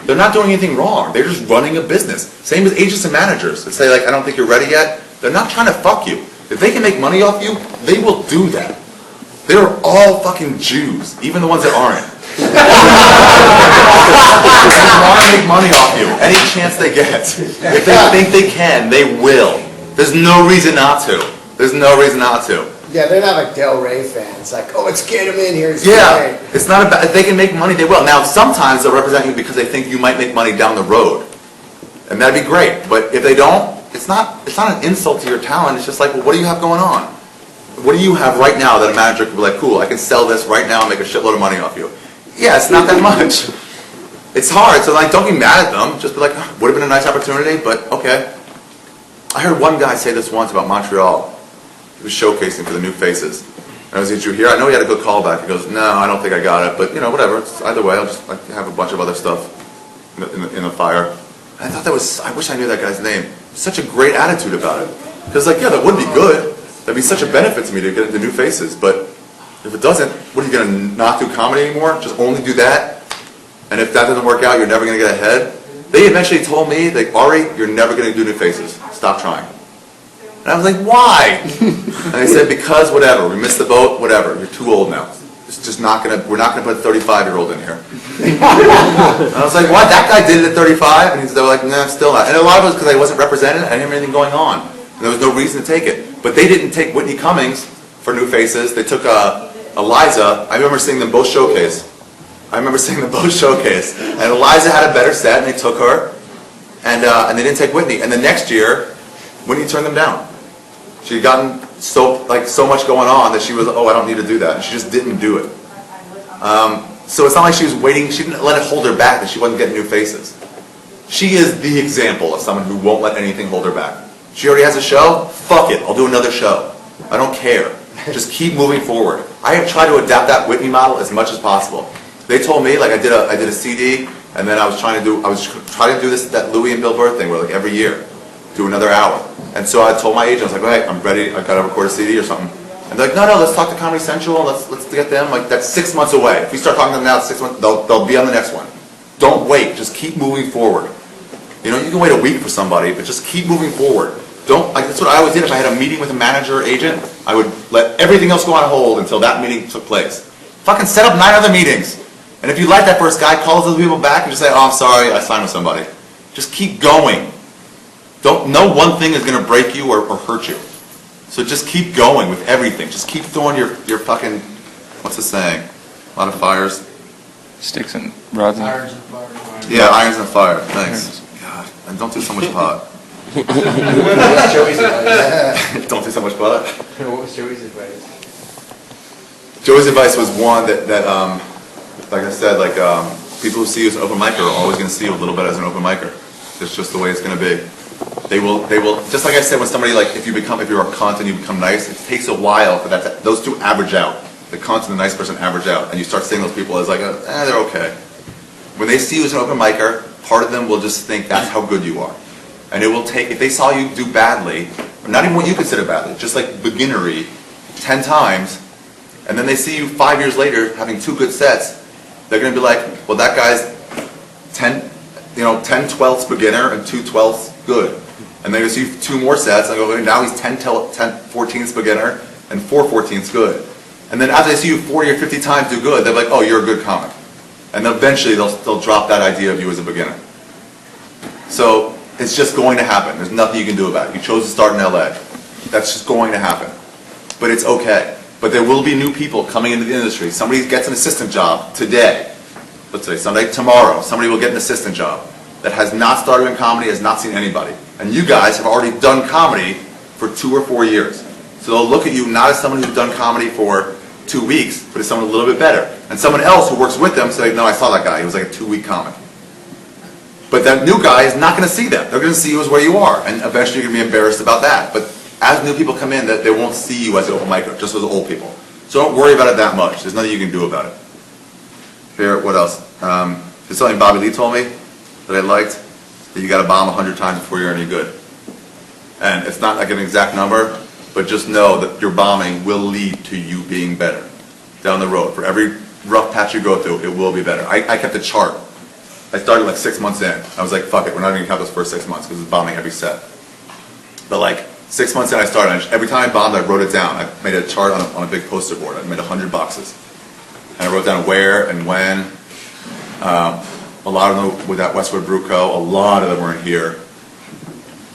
They're not doing anything wrong. They're just running a business. Same with agents and managers that say, like, I don't think you're ready yet. They're not trying to fuck you. If they can make money off you, they will do that. They're all fucking Jews, even the ones that aren't. They want to make money off you any chance they get. If they think they can, they will. There's no reason not to. There's no reason not to. Yeah, they're not like Del Rey fans. Like, oh, let's get him in here. Yeah, it's not about, if they can make money, they will. Now, sometimes they'll represent you because they think you might make money down the road. And that'd be great. But if they don't, it's not an insult to your talent. It's just like, well, what do you have going on? What do you have right now that a manager could be like, cool, I can sell this right now and make a shitload of money off you? Yeah, it's not that much. It's hard, so like, don't be mad at them. Just be like, oh, would have been a nice opportunity, but okay. I heard one guy say this once about Montreal. He was showcasing for the New Faces. And I was like, did you hear? I know he had a good callback. He goes, no, I don't think I got it, but whatever. It's either way, I'll just like have a bunch of other stuff in the fire. And I thought I wish I knew that guy's name. Such a great attitude about it. Because like, yeah, that would be good. That'd be such a benefit to me to get into New Faces, but if it doesn't, what are you going to not do comedy anymore? Just only do that? And if that doesn't work out, you're never going to get ahead? They eventually told me, like, Ari, you're never going to do New Faces. Stop trying. And I was like, why? And they said, because whatever, we missed the boat, whatever, you're too old now. It's just not going to, we're not going to put a 35-year-old in here. And I was like, what? That guy did it at 35? And they were like, nah, still not. And a lot of it was because I wasn't represented, I didn't have anything going on. And there was no reason to take it. But they didn't take Whitney Cummings for New Faces. They took Eliza. I remember seeing them both showcase. And Eliza had a better set, and they took her. And they didn't take Whitney. And the next year, Whitney turned them down. She had gotten so much going on that she was, oh, I don't need to do that. And she just didn't do it. So it's not like she was waiting. She didn't let it hold her back that she wasn't getting New Faces. She is the example of someone who won't let anything hold her back. She already has a show? Fuck it, I'll do another show. I don't care. Just keep moving forward. I have tried to adapt that Whitney model as much as possible. They told me, like I did a CD, and then I was trying to do that Louis and Bill Burr thing where like every year, do another hour. And so I told my agent, I was like, all right, I'm ready, I gotta record a CD or something. And they're like, no, let's talk to Comedy Central, let's get them, like that's 6 months away. If we start talking to them now, 6 months, they'll be on the next one. Don't wait, just keep moving forward. You know, you can wait a week for somebody, but just keep moving forward. That's what I always did. If I had a meeting with a manager or agent, I would let everything else go on hold until that meeting took place. Fucking set up 9 other meetings. And if you like that first guy, call those people back and just say, oh, I'm sorry, I signed with somebody. Just keep going. No one thing is gonna break you or hurt you. So just keep going with everything. Just keep throwing your fucking, what's the saying? A lot of fires. Sticks and rods. Irons and fire. Yeah, irons and fire. Thanks. God, and don't do so much pot. What's Joey's advice? Don't do so much pot. What was Joey's advice? Joey's advice was one that like I said, people who see you as an open micer are always going to see you a little bit as an open micer. It's just the way it's going to be. They will, just like I said, when somebody, like, if you're a cunt and you become nice, it takes a while for those two average out. The cunt and the nice person average out, and you start seeing those people as like, they're okay. When they see you as an open micer, part of them will just think that's how good you are. And it will take, if they saw you do badly, or not even what you consider badly, just like beginnery, 10 times, and then they see you 5 years later having 2 good sets, they're going to be like, well, that guy's 10 12ths beginner and 2 12ths good. And they're going to see 2 more sets, and go, now he's 10 14ths beginner and 4 14ths good. And then after they see you 40 or 50 times do good, they're like, oh, you're a good comic. And then eventually they'll drop that idea of you as a beginner. So it's just going to happen. There's nothing you can do about it. You chose to start in LA. That's just going to happen. But it's okay. But there will be new people coming into the industry. Somebody gets an assistant job today. Let's say tomorrow, somebody will get an assistant job that has not started in comedy, has not seen anybody. And you guys have already done comedy for 2 or 4 years. So they'll look at you not as someone who's done comedy for 2 weeks, but as someone a little bit better. And someone else who works with them say, no, I saw that guy. He was like a 2-week comic. But that new guy is not going to see that. They're going to see you as where you are. And eventually you're going to be embarrassed about that. But as new people come in, that they won't see you as an open micer, just as old people. So don't worry about it that much. There's nothing you can do about it. Here, what else? There's something Bobby Lee told me that I liked, that you got to bomb 100 times before you're any good. And it's not like an exact number, but just know that your bombing will lead to you being better down the road. For every rough patch you go through, it will be better. I kept a chart. I started like 6 months in. I was like, fuck it, we're not even going to count those first 6 months because it's bombing every set. But like 6 months in I started, every time I bombed I wrote it down. I made a chart on a big poster board. I made 100 boxes. And I wrote down where and when. A lot of them were at Westwood Brew Co. A lot of them were in here.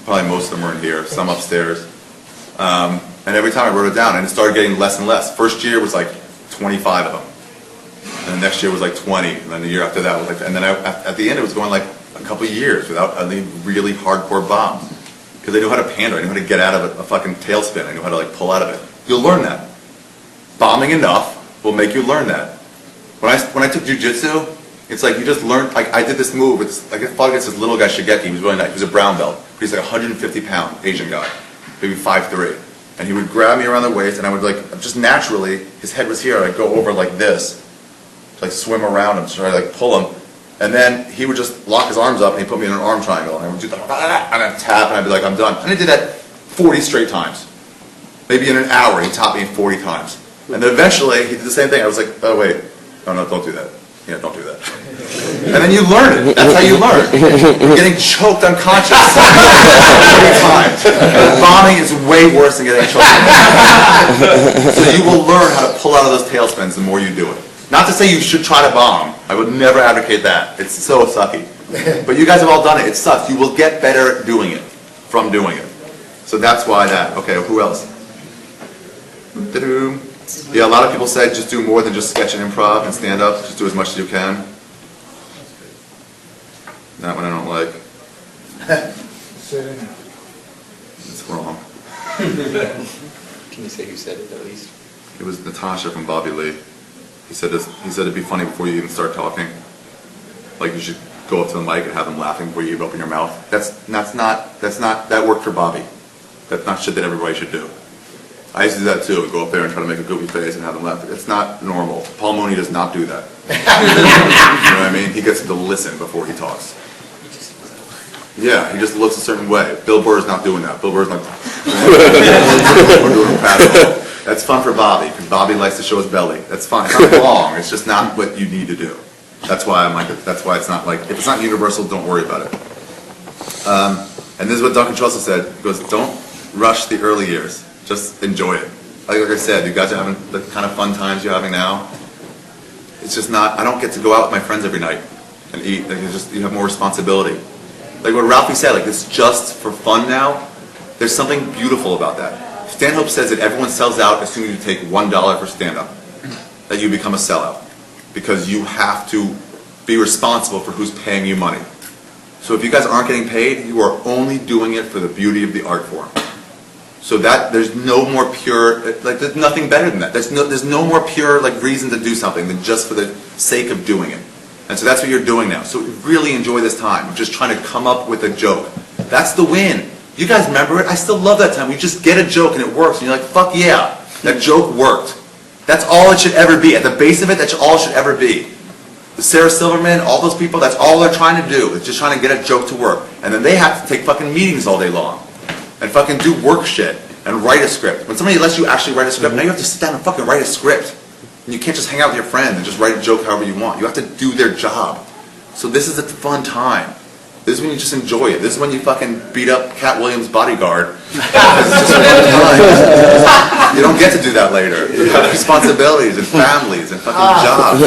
Probably most of them were in here, some upstairs. And every time I wrote it down, and it started getting less and less. First year was like 25 of them. And the next year was like 20. And then the year after that was like, and then at the end it was going like a couple of years without any really hardcore bombs. Because I knew how to pander, I knew how to get out of a fucking tailspin, I knew how to like pull out of it. You'll learn that. Bombing enough will make you learn that. When I took jiu-jitsu, it's like you just learn, like I did this move, I fought against this little guy, Shigeki, he was really nice, he was a brown belt, but he's like 150 pound Asian guy, maybe 5'3". And he would grab me around the waist and I would like, just naturally, his head was here, I'd go over like this, to like swim around him, to try to like pull him. And then he would just lock his arms up and he'd put me in an arm triangle and I would do the, and I'd tap and I'd be like, I'm done. And I did that 40 straight times. Maybe in an hour, he taught me 40 times. And then eventually, he did the same thing. I was like, oh wait, no, don't do that. Yeah, don't do that. And then you learn it. That's how you learn. You're getting choked unconscious 40 times. And bombing is way worse than getting choked unconscious. So you will learn how to pull out of those tailspins the more you do it. Not to say you should try to bomb. I would never advocate that. It's so sucky. But you guys have all done it. It sucks. You will get better at doing it from doing it. So that's why that. Okay, who else? Yeah, a lot of people say just do more than just sketch and improv and stand up. Just do as much as you can. That one I don't like. It's wrong. Can you say who said it at least? It was Natasha from Bobby Lee. He said it'd be funny before you even start talking. Like you should go up to the mic and have them laughing before you even open your mouth. That worked for Bobby. That's not shit that everybody should do. I used to do that too, go up there and try to make a goofy face and have them laugh. It's not normal. Paul Mooney does not do that. You know what I mean? He gets to listen before he talks. Yeah, he just looks a certain way. Bill Burr's not doing that. Bill Burr's not we're doing paddle. That's fun for Bobby, because Bobby likes to show his belly. That's fine. It's not wrong. It's just not what you need to do. That's why I'm like, that's why it's not like, if it's not universal, don't worry about it. And this is what Duncan Trussell said. He goes, don't rush the early years. Just enjoy it. Like I said, you guys are having the kind of fun times you're having now. It's just not, I don't get to go out with my friends every night and eat. Like you have more responsibility. Like what Ralphie said, like it's just for fun now. There's something beautiful about that. Stanhope says that everyone sells out as soon as you take $1 for stand-up. That you become a sellout. Because you have to be responsible for who's paying you money. So if you guys aren't getting paid, you are only doing it for the beauty of the art form. So that there's no more pure, like there's nothing better than that. There's no more pure like reason to do something than just for the sake of doing it. And so that's what you're doing now. So really enjoy this time of just trying to come up with a joke. That's the win. You guys remember it? I still love that time. You just get a joke and it works. And you're like, fuck yeah, that joke worked. That's all it should ever be. At the base of it, that's all it should ever be. The Sarah Silverman, all those people, that's all they're trying to do. It's just trying to get a joke to work. And then they have to take fucking meetings all day long. And fucking do work shit. And write a script. When somebody lets you actually write a script, now you have to sit down and fucking write a script. And you can't just hang out with your friend and just write a joke however you want. You have to do their job. So this is a fun time. This is when you just enjoy it. This is when you fucking beat up Cat Williams' bodyguard. It's just a fun time. You don't get to do that later. You have responsibilities and families and fucking jobs.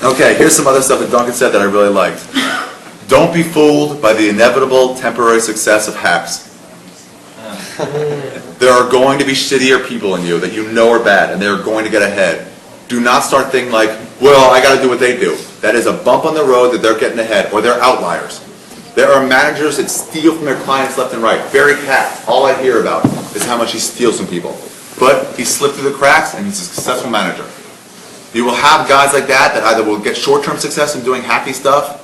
Okay, here's some other stuff that Duncan said that I really liked. Don't be fooled by the inevitable temporary success of hacks. There are going to be shittier people in you that you know are bad, and they're going to get ahead. Do not start thinking like, well, I got to do what they do. That is a bump on the road that they're getting ahead, or they're outliers. There are managers that steal from their clients left and right. Barry Katz, all I hear about is how much he steals from people. But he slipped through the cracks, and he's a successful manager. You will have guys like that that either will get short-term success from doing hacky stuff,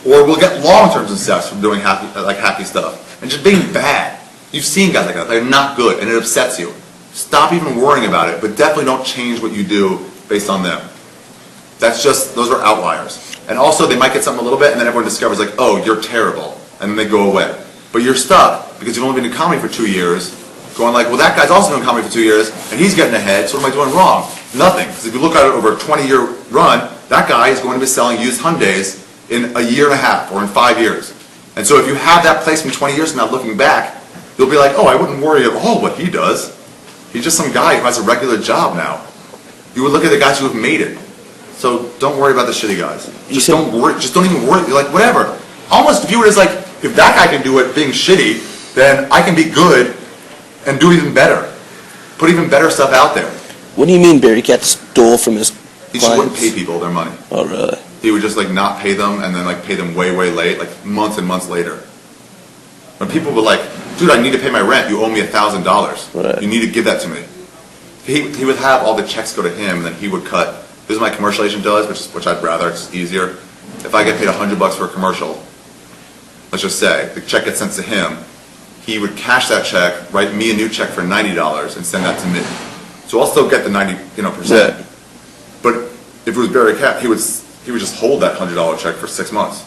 or will get long-term success from doing hacky stuff. And just being bad. You've seen guys like that. They're not good, and it upsets you. Stop even worrying about it, but definitely don't change what you do based on them. That's just, those are outliers. And also, they might get something a little bit, and then everyone discovers, like, oh, you're terrible. And then they go away. But you're stuck, because you've only been in comedy for 2 years, going like, well, that guy's also been in comedy for 2 years, and he's getting ahead, so what am I doing wrong? Nothing. Because if you look at it over a 20-year run, that guy is going to be selling used Hyundais in a year and a half, or in 5 years. And so if you have that place from 20 years from now looking back, you'll be like, oh, I wouldn't worry at all what he does. He's just some guy who has a regular job now. You would look at the guys who have made it. So don't worry about the shitty guys. Just don't worry. Just don't even worry. You're like, whatever. Almost view it as like, if that guy can do it being shitty, then I can be good and do even better. Put even better stuff out there. What do you mean Barry Katz stole from his He just wouldn't pay people their money. Oh, really? He would just like not pay them and then like pay them way, way late, like months and months later. When people were like, dude, I need to pay my rent. You owe me $1,000. Right. You need to give that to me. He would have all the checks go to him, and then he would cut. This is what my commercial agent does, which I'd rather. It's easier. If I get paid $100 for a commercial, let's just say the check gets sent to him, he would cash that check, write me a new check for $90, and send that to me. So I'll still get the 90%. Yeah. But if it was Barry Katz, he would just hold that $100 check for 6 months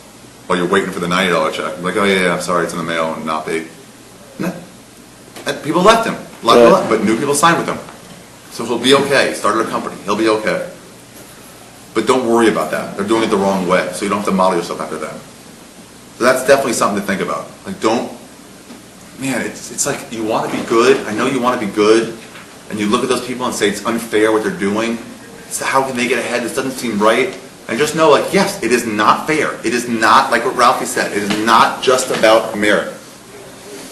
while you're waiting for the $90 check. Like, oh yeah, I'm sorry, it's in the mail and not paid. And people left him. A lot of people left, but new people signed with him. So he'll be okay. He started a company. He'll be okay. But don't worry about that. They're doing it the wrong way, so you don't have to model yourself after them. So that's definitely something to think about. Like, don't, man, it's like you want to be good. I know you want to be good, and you look at those people and say it's unfair what they're doing. So how can they get ahead? This doesn't seem right. And just know, like, yes, it is not fair. It is not, like what Ralphie said, it is not just about merit.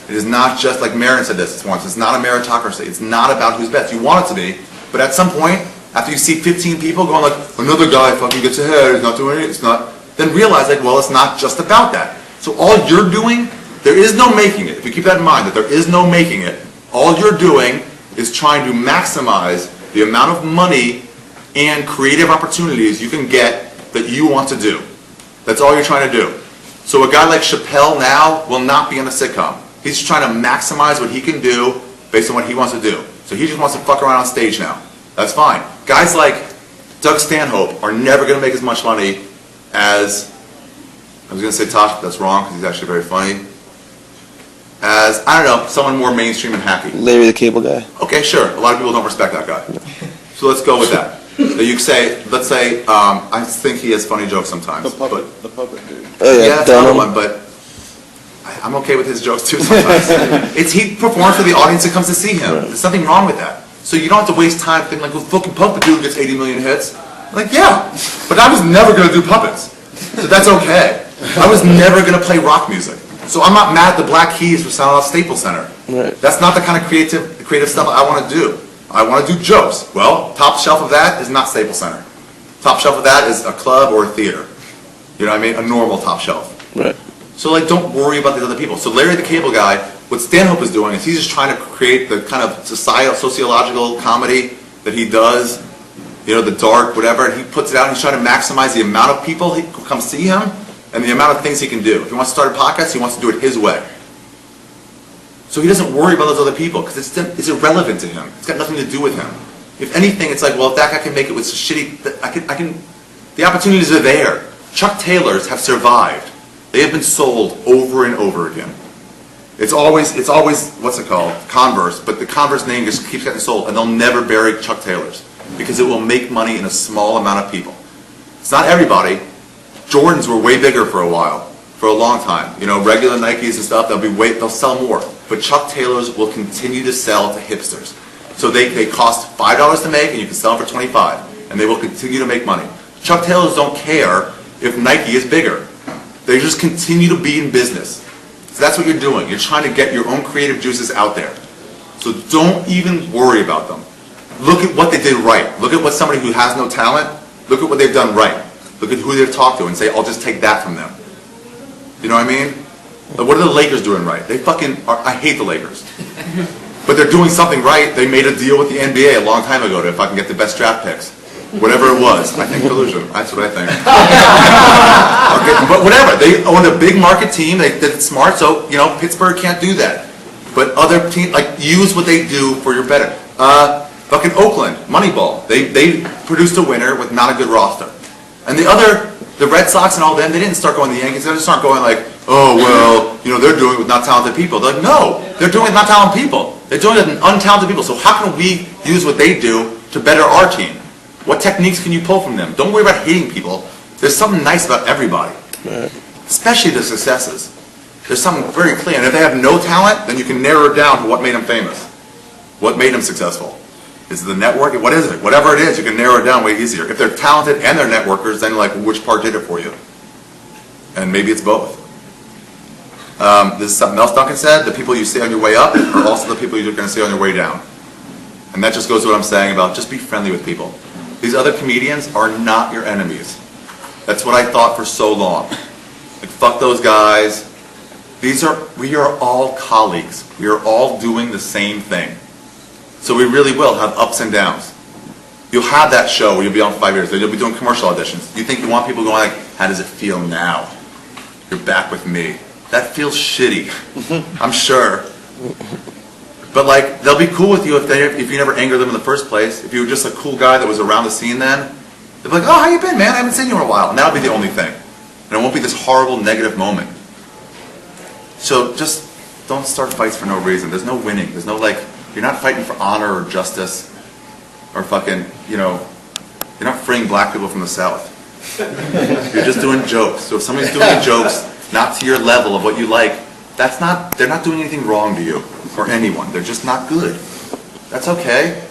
It is not just, like Marin said this once, it's not a meritocracy. It's not about who's best. You want it to be, but at some point, after you see 15 people going like, another guy fucking gets ahead, he's not doing it, it's not, then realize like, well, it's not just about that. So all you're doing, there is no making it. If you keep that in mind, that there is no making it, all you're doing is trying to maximize the amount of money and creative opportunities you can get that you want to do. That's all you're trying to do. So a guy like Chappelle now will not be on a sitcom. He's just trying to maximize what he can do based on what he wants to do. So he just wants to fuck around on stage now. That's fine. Guys like Doug Stanhope are never going to make as much money as, I was going to say Tosh, but that's wrong because he's actually very funny, as, I don't know, someone more mainstream and hacky. Larry the Cable Guy. Okay, sure. A lot of people don't respect that guy. So let's go with that. So you could say, let's say, I think he has funny jokes sometimes. The puppet dude. Oh yeah, That's another one, but I'm okay with his jokes too sometimes. He performs for the audience that comes to see him. There's nothing wrong with that. So you don't have to waste time thinking like, well, fucking puppet dude gets 80 million hits. Like, yeah, but I was never going to do puppets. So that's okay. I was never going to play rock music. So I'm not mad at the Black Keys for selling out Staples Center. Right. That's not the kind of creative stuff I want to do. I want to do jokes. Well, top shelf of that is not Staples Center. Top shelf of that is a club or a theater. You know what I mean? A normal top shelf. Right. So like, don't worry about these other people. So Larry the Cable Guy, what Stanhope is doing is he's just trying to create the kind of sociological comedy that he does, you know, the dark, whatever. He puts it out and he's trying to maximize the amount of people who come see him and the amount of things he can do. If he wants to start a podcast, he wants to do it his way. So he doesn't worry about those other people because it's irrelevant to him. It's got nothing to do with him. If anything, it's like, well, if that guy can make it with shitty, the opportunities are there. Chuck Taylors have survived. They have been sold over and over again. It's always, what's it called? Converse, but the Converse name just keeps getting sold, and they'll never bury Chuck Taylors because it will make money in a small amount of people. It's not everybody. Jordans were way bigger for a while, for a long time. You know, regular Nikes and stuff, they'll sell more. But Chuck Taylors will continue to sell to hipsters. So they cost $5 to make, and you can sell them for $25, and they will continue to make money. Chuck Taylors don't care if Nike is bigger. They just continue to be in business. So that's what you're doing. You're trying to get your own creative juices out there. So don't even worry about them. Look at what they did right. Look at what somebody who has no talent, look at what they've done right. Look at who they've talked to and say, I'll just take that from them. You know what I mean? Like, what are the Lakers doing right? I hate the Lakers. But they're doing something right. They made a deal with the NBA a long time ago to if I can get the best draft picks. Whatever it was. I think collusion. That's what I think. Okay, but whatever. They own a big market team. They did it smart. So, you know, Pittsburgh can't do that. But other teams, like, use what they do for your better. Fucking Oakland, Moneyball. They produced a winner with not a good roster. And the Red Sox and all them, they didn't start going to the Yankees. They just aren't going like, oh, well, you know, they're doing it with not talented people. They're like, no, they're doing it with not talented people. They're doing it with untalented people. So how can we use what they do to better our team? What techniques can you pull from them? Don't worry about hating people. There's something nice about everybody, especially the successes. There's something very clear. And if they have no talent, then you can narrow it down to what made them famous, what made them successful. Is it the network? What is it? Whatever it is, you can narrow it down way easier. If they're talented and they're networkers, then like, which part did it for you? And maybe it's both. This is something else Duncan said. The people you see on your way up are also the people you're going to see on your way down. And that just goes to what I'm saying about just be friendly with people. These other comedians are not your enemies. That's what I thought for so long. Like, fuck those guys. We are all colleagues. We are all doing the same thing. So we really will have ups and downs. You'll have that show where you'll be on for 5 years. You'll be doing commercial auditions. You think you want people going like, how does it feel now? You're back with me. That feels shitty. I'm sure. But like, they'll be cool with you if you never anger them in the first place. If you were just a cool guy that was around the scene then, they'll be like, oh, how you been, man? I haven't seen you in a while. And that'll be the only thing. And it won't be this horrible negative moment. So just don't start fights for no reason. There's no winning. There's no like, you're not fighting for honor or justice or fucking, you know, you're not freeing black people from the South. You're just doing jokes. So if somebody's doing jokes not to your level of what you like, they're not doing anything wrong to you or anyone. They're just not good. That's okay.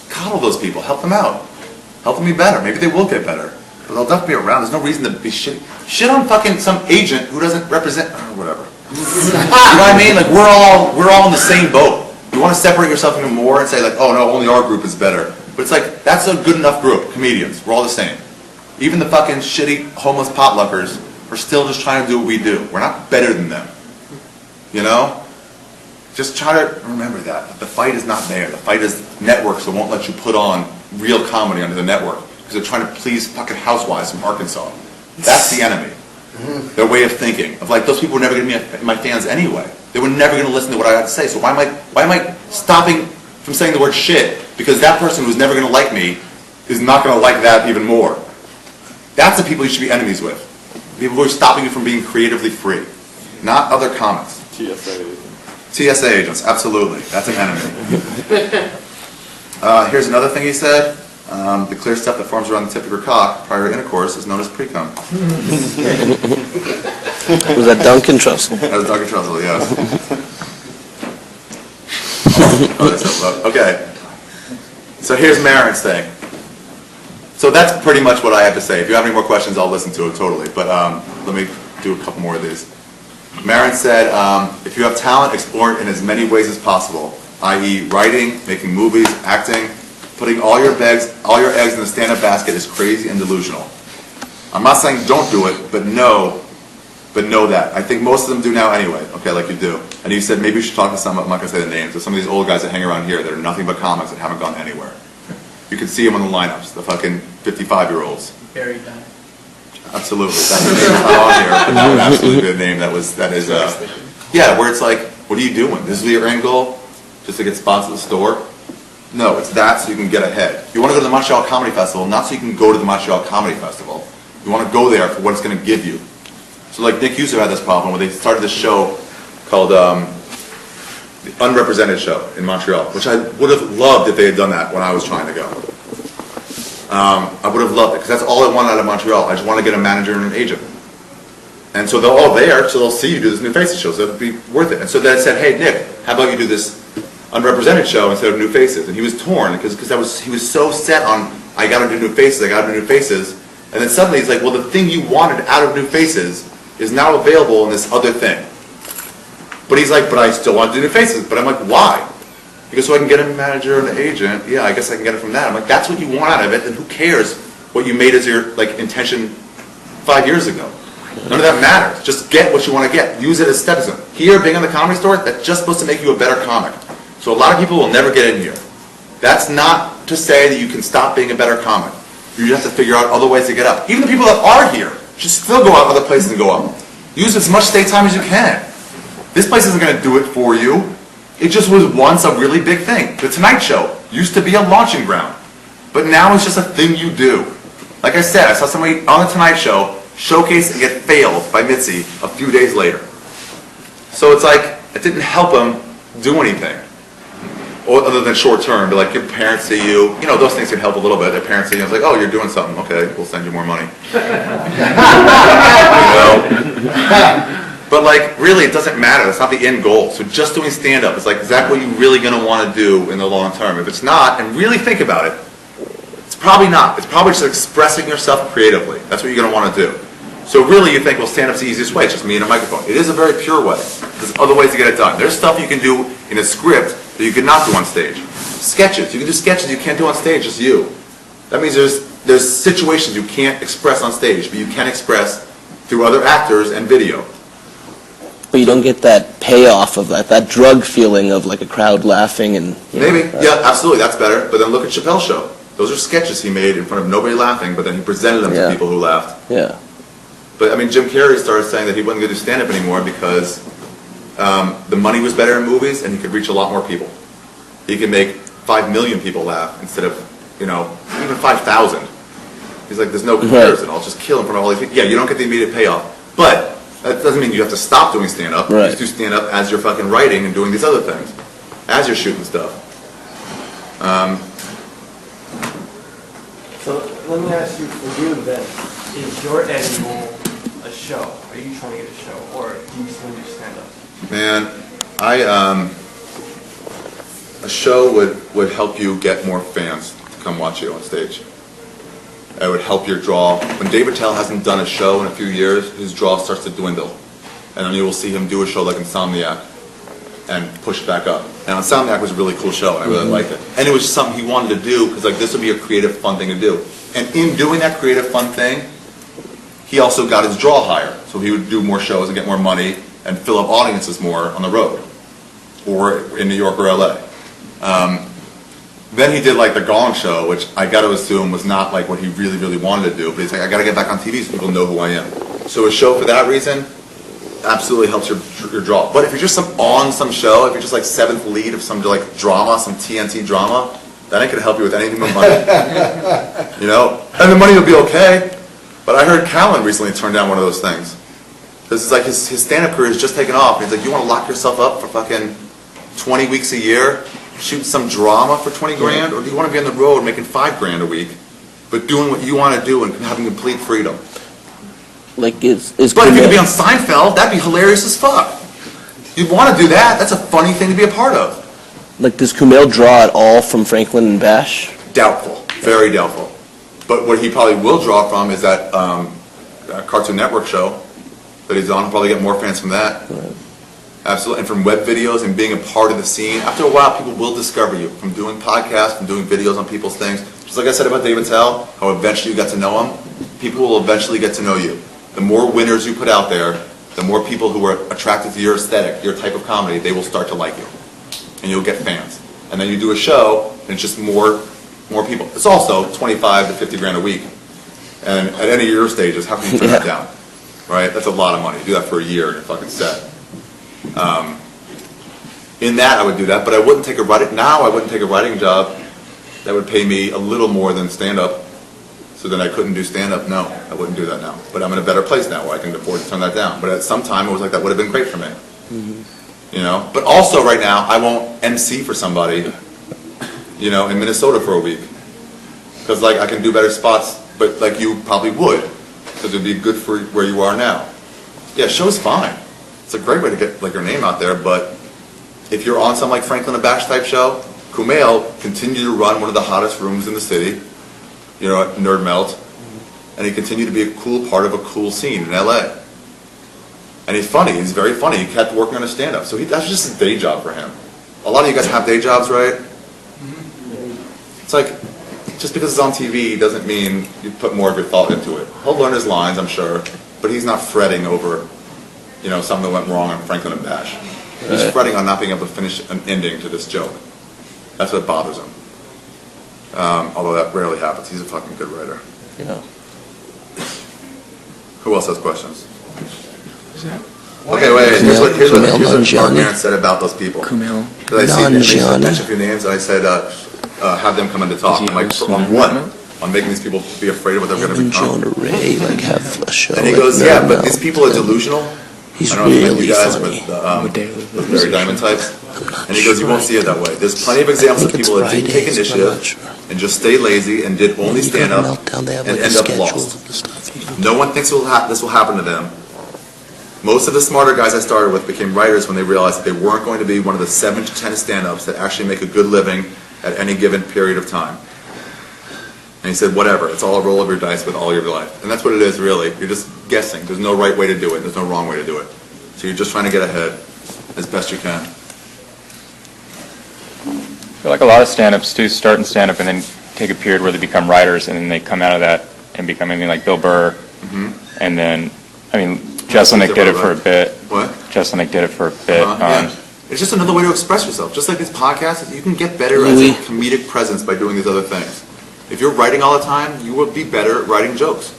Coddle those people. Help them out. Help them be better. Maybe they will get better. But they'll definitely be around. There's no reason to be shit on fucking some agent who doesn't represent, or whatever. You know what I mean? Like, we're all in the same boat. You want to separate yourself even more and say like, oh no, only our group is better. But it's like, that's a good enough group. Comedians. We're all the same. Even the fucking shitty homeless potluckers are still just trying to do what we do. We're not better than them. You know? Just try to remember that. The fight is not there. The fight is networks that won't let you put on real comedy under the network because they're trying to please fucking housewives from Arkansas. That's the enemy. Their way of thinking. Of like, those people were never going to be my fans anyway. They were never going to listen to what I had to say. So why am I stopping from saying the word shit? Because that person who's never going to like me is not going to like that even more. That's the people you should be enemies with. People who are stopping you from being creatively free, not other comics. TSA agents, absolutely. That's an enemy. Here's another thing he said. The clear stuff that forms around the tip of your cock prior to intercourse is known as pre-cum. Was that Duncan Trussell? That was Duncan Trussell, yes. Okay. So here's Marin's thing. So that's pretty much what I have to say. If you have any more questions, I'll listen to it totally. But let me do a couple more of these. Marin said, if you have talent, explore it in as many ways as possible, i.e. writing, making movies, acting. Putting all your eggs in the stand-up basket is crazy and delusional. I'm not saying don't do it, but know that. I think most of them do now anyway, okay, like you do. And you said maybe you should talk to some, I'm not going to say the names, but some of these old guys that hang around here that are nothing but comics that haven't gone anywhere. You can see them on the lineups, the fucking 55-year-olds. Buried down. Absolutely. That's the name that's not on here, but that would absolutely be a name that is, yeah, where it's like, what are you doing? This is your end goal? Just to get spots at the store? No, it's that so you can get ahead. You want to go to the Montreal Comedy Festival, not so you can go to the Montreal Comedy Festival. You want to go there for what it's going to give you. So like Nick Huser had this problem where they started this show called the Unrepresented Show in Montreal, which I would have loved if they had done that when I was trying to go. I would have loved it, because that's all I wanted out of Montreal. I just want to get a manager and an agent. And so they're all there, so they'll see you do this New Faces show, so it'd be worth it. And so then I said, hey, Nick, how about you do this Unrepresented show instead of New Faces? And he was torn, because he was so set on, I got to do New Faces, I got to do New Faces. And then suddenly he's like, well, the thing you wanted out of New Faces is now available in this other thing. But he's like, but I still want to do New Faces. But I'm like, why? He goes, so I can get a manager and an agent. Yeah, I guess I can get it from that. I'm like, that's what you want out of it, and who cares what you made as your intention 5 years ago? None of that matters. Just get what you want to get. Use it as stepping. Here, being on the Comedy Store, that's just supposed to make you a better comic. So a lot of people will never get in here. That's not to say that you can stop being a better comic. You have to figure out other ways to get up. Even the people that are here should still go out other places and go up. Use as much stage time as you can. This place isn't going to do it for you. It just was once a really big thing. The Tonight Show used to be a launching ground. But now it's just a thing you do. Like I said, I saw somebody on the Tonight Show showcase and get failed by Mitzi a few days later. So it's like, it didn't help him do anything. Or other than short term, but like your parents see you, those things can help a little bit. Their parents see you, it's like, oh, you're doing something. Okay, we'll send you more money. But like, really, it doesn't matter. That's not the end goal. So just doing stand-up is like, is that what you're really going to want to do in the long term? If it's not, and really think about it, it's probably not. It's probably just expressing yourself creatively. That's what you're going to want to do. So really, you think, well, stand-up's the easiest way. It's just me and a microphone. It is a very pure way. There's other ways to get it done. There's stuff you can do in a script that you could not do on stage. Sketches. You can do sketches you can't do on stage, just you. That means there's situations you can't express on stage, but you can express through other actors and video. But you don't get that payoff of that drug feeling of like a crowd laughing and... Maybe. Yeah, absolutely. That's better. But then look at Chappelle's show. Those are sketches he made in front of nobody laughing, but then he presented them to people who laughed. Yeah. But I mean, Jim Carrey started saying that he wasn't going to do stand-up anymore because the money was better in movies and he could reach a lot more people. He could make 5 million people laugh instead of, even 5,000. He's like, there's no comparison. I'll just kill in front of all these people. Yeah, you don't get the immediate payoff. But that doesn't mean you have to stop doing stand-up. Right. You just do stand-up as you're fucking writing and doing these other things. As you're shooting stuff. So let me ask you, for you then, is your end goal a show? Are you trying to get a show, or do you just want to do stand-up? Man, a show would help you get more fans to come watch you on stage. It would help your draw. When David Tell hasn't done a show in a few years, his draw starts to dwindle. And then you will see him do a show like Insomniac and push back up. Now, Insomniac was a really cool show, and I really liked it. And it was just something he wanted to do, because like this would be a creative, fun thing to do. And in doing that creative, fun thing, he also got his draw higher. So he would do more shows and get more money and fill up audiences more on the road, or in New York or LA. Then he did like the Gong Show, which I got to assume was not like what he really, really wanted to do. But he's like, I got to get back on TV so people know who I am. So a show for that reason, absolutely helps your draw. But if you're just on some show, if you're just like seventh lead of some like drama, some TNT drama, that ain't gonna help you with anything but money. You know? And the money will be okay. But I heard Callan recently turn down one of those things. This is like his stand-up career is just taken off. He's like, you want to lock yourself up for fucking 20 weeks a year, shoot some drama for 20 grand, or do you want to be on the road making $5 grand a week, but doing what you want to do and having complete freedom? Like, is But if you could be on Seinfeld, that'd be hilarious as fuck. You'd want to do that. That's a funny thing to be a part of. Like, does Kumail draw at all from Franklin and Bash? Doubtful. Very doubtful. But what he probably will draw from is that Cartoon Network show that he's on. He'll probably get more fans from that. Right. Absolutely. And from web videos and being a part of the scene. After a while, people will discover you from doing podcasts, from doing videos on people's things. Just like I said about David Tell, how eventually you got to know him. People will eventually get to know you. The more winners you put out there, the more people who are attracted to your aesthetic, your type of comedy, they will start to like you. And you'll get fans. And then you do a show, and it's just more people. It's also 25 to 50 grand a week. And at any of your stages, how can you turn that down? Right? That's a lot of money. Do that for a year and you're fucking set. In that, I would do that, but I wouldn't take a writing job that would pay me a little more than stand-up. So then I couldn't do stand-up? No, I wouldn't do that now. But I'm in a better place now where I can afford to turn that down. But at some time, it was like, that would have been great for me. Mm-hmm. You know? But also right now, I won't MC for somebody, you know, in Minnesota for a week. Because, like, I can do better spots, but, like, you probably would. Because it would be good for where you are now. Yeah, show's fine. It's a great way to get, like, your name out there, but if you're on some, like, Franklin and Bash type show, Kumail continued to run one of the hottest rooms in the city, you know, at Nerd Melt, and he continued to be a cool part of a cool scene in LA. And he's funny, he's very funny, he kept working on his stand-up, so that's just a day job for him. A lot of you guys have day jobs, right? It's like, just because it's on TV doesn't mean you put more of your thought into it. He'll learn his lines, I'm sure, but he's not fretting over, you know, something that went wrong on Franklin and Bash. He's fretting on not being able to finish an ending to this joke. That's what bothers him. Although that rarely happens. He's a fucking good writer. Yeah. Who else has questions? Okay, wait. Here's what Mark Maron said about those people. Kumail. I mentioned a few names, and I said, have them come in to talk. I'm like, on what? On making these people be afraid of what they're going to become. John Ray, like, have a show. And he goes, yeah, but these people are delusional. He's I don't know if really you guys funny. with Barry Diamond types. And he goes, you won't see it that way. There's plenty of examples of people that didn't take initiative and just stay lazy and did only stand up and end up lost. No one thinks this will happen to them. Most of the smarter guys I started with became writers when they realized that they weren't going to be one of the 7 to 10 stand-ups that actually make a good living at any given period of time. And he said, whatever, it's all a roll of your dice with all your life. And that's what it is, really. You're just guessing. There's no right way to do it. There's no wrong way to do it. So you're just trying to get ahead as best you can. I feel like a lot of stand-ups do start in stand-up and then take a period where they become writers, and then they come out of that and become anything like Bill Burr. Mm-hmm. And then, I mean, Jeselnik did it for a bit. What? Jeselnik did it for a bit. Yeah. It's just another way to express yourself. Just like this podcast, you can get better as a comedic presence by doing these other things. If you're writing all the time, you will be better at writing jokes.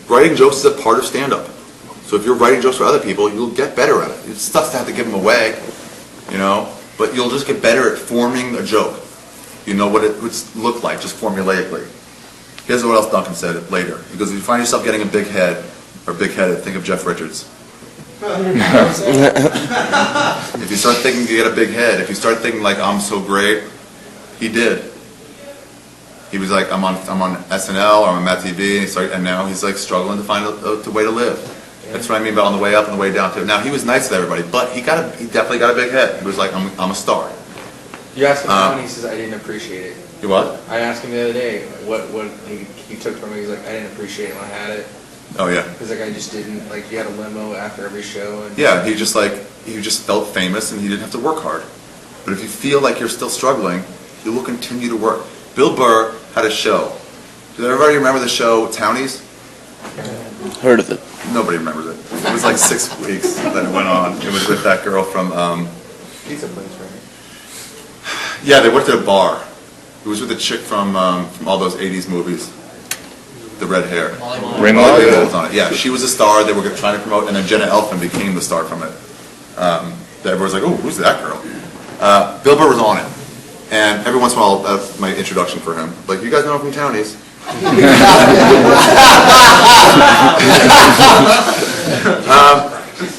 Writing jokes is a part of stand-up. So if you're writing jokes for other people, you'll get better at it. It's stuff to have to give them away, you know, but you'll just get better at forming a joke. You know what it would look like, just formulaically. Here's what else Duncan said later. He goes, if you find yourself getting a big head, or big-headed, think of Jeff Richards. If you start thinking you get a big head, if you start thinking like, I'm so great, he did. He was like, I'm on SNL, or I'm on Matt TV, and now he's like struggling to find a way to live. That's what I mean by on the way up and the way down too. Now he was nice to everybody, but he definitely got a big head. He was like, I'm a star. You asked him how, and he says, I didn't appreciate it. You what? I asked him the other day what he took from it. He's like, I didn't appreciate it when I had it. Oh yeah. He's like, I just didn't, like, you had a limo after every show. And yeah, he just felt famous and he didn't have to work hard. But if you feel like you're still struggling, you will continue to work. Bill Burr had a show. Does everybody remember the show Townies? Heard of it. Nobody remembers it. It was like 6 weeks that it went on. It was with that girl from Pizza place, right? Yeah, they worked at a bar. It was with a chick from all those 80s movies. the red hair. Ringwald? Molly Ringwald was on it. Yeah, she was a star. They were trying to promote, and then Jenna Elfman became the star from it. Everyone's like, oh, who's that girl? Bill Burr was on it, and every once in a while, that's my introduction for him. Like, you guys know him from Townies.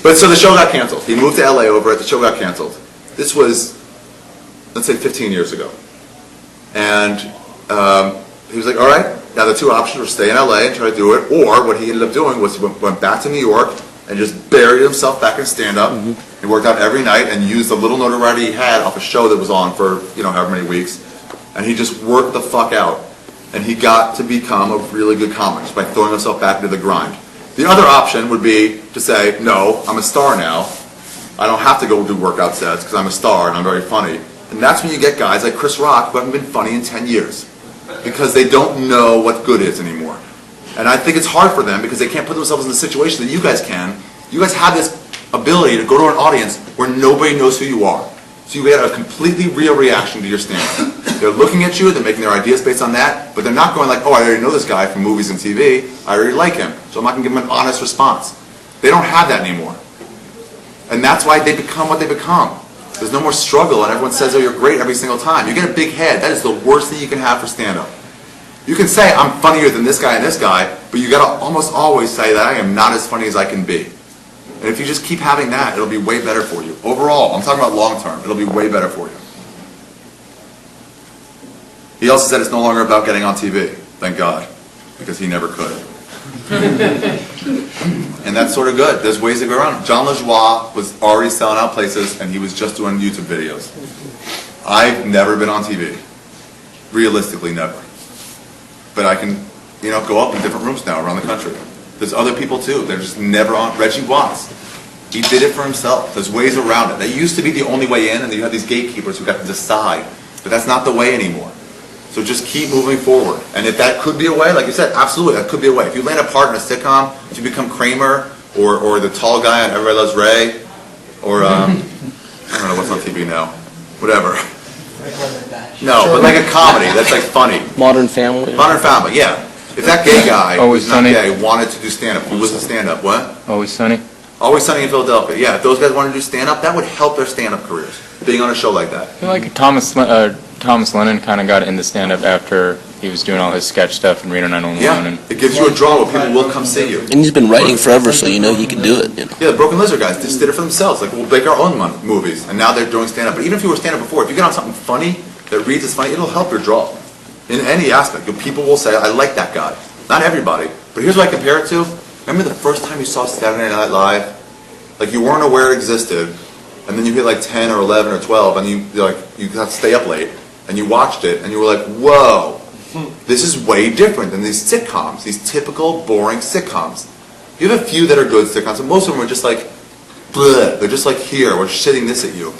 But so the show got canceled. He moved to LA over it. The show got canceled. This was, let's say, 15 years ago. And he was like, all right, now the two options were stay in LA and try to do it, or what he ended up doing was he went back to New York and just buried himself back in stand-up. He worked out every night and used the little notoriety he had off a show that was on for, however many weeks. And he just worked the fuck out. And he got to become a really good comic just by throwing himself back into the grind. The other option would be to say, no, I'm a star now. I don't have to go do workout sets because I'm a star and I'm very funny. And that's when you get guys like Chris Rock who haven't been funny in 10 years because they don't know what good is anymore. And I think it's hard for them because they can't put themselves in the situation that you guys can. You guys have this ability to go to an audience where nobody knows who you are. So you get a completely real reaction to your stand-up. They're looking at you, they're making their ideas based on that, but they're not going like, oh, I already know this guy from movies and TV, I already like him, so I'm not going to give him an honest response. They don't have that anymore. And that's why they become what they become. There's no more struggle, and everyone says, oh, you're great every single time. You get a big head. That is the worst thing you can have for stand-up. You can say, I'm funnier than this guy and this guy, but you got to almost always say that I am not as funny as I can be. And if you just keep having that, it'll be way better for you. Overall, I'm talking about long term, it'll be way better for you. He also said it's no longer about getting on TV, thank God, because he never could. And that's sort of good. There's ways to go around. John LaJoie was already selling out places, and he was just doing YouTube videos. I've never been on TV. Realistically, never. But I can, go up in different rooms now around the country. There's other people too. They're just never on. Reggie Watts. He did it for himself. There's ways around it. That used to be the only way in, and you have these gatekeepers who got to decide. But that's not the way anymore. So just keep moving forward. And if that could be a way, like you said, absolutely, that could be a way. If you land a part in a sitcom, if you become Kramer, or the tall guy on Everybody Loves Ray, or, I don't know what's on TV now. Whatever. No, but like a comedy that's like funny. Modern Family. Modern Family, yeah. If that gay guy Always who's not Sunny. gay wanted to do stand-up, who was a stand-up, what? Always Sunny. Always Sunny in Philadelphia. Yeah, if those guys wanted to do stand-up, that would help their stand-up careers, being on a show like that. I feel like Thomas Lennon kind of got into stand-up after he was doing all his sketch stuff in Reno 911. Yeah, And it gives you a draw where people will come see you. And he's been writing forever, so he can do it. Yeah, the Broken Lizard guys just did it for themselves. Like, we'll make our own movies, and now they're doing stand-up. But even if you were stand-up before, if you get on something funny that reads as funny, it'll help your draw. In any aspect. People will say, I like that guy. Not everybody. But here's what I compare it to. Remember the first time you saw Saturday Night Live? Like, you weren't aware it existed, and then you hit like 10 or 11 or 12, and you got to stay up late, and you watched it, and you were like, whoa, this is way different than these sitcoms, these typical, boring sitcoms. You have a few that are good sitcoms, but most of them are just like, bleh. They're just like, here, we're shitting this at you.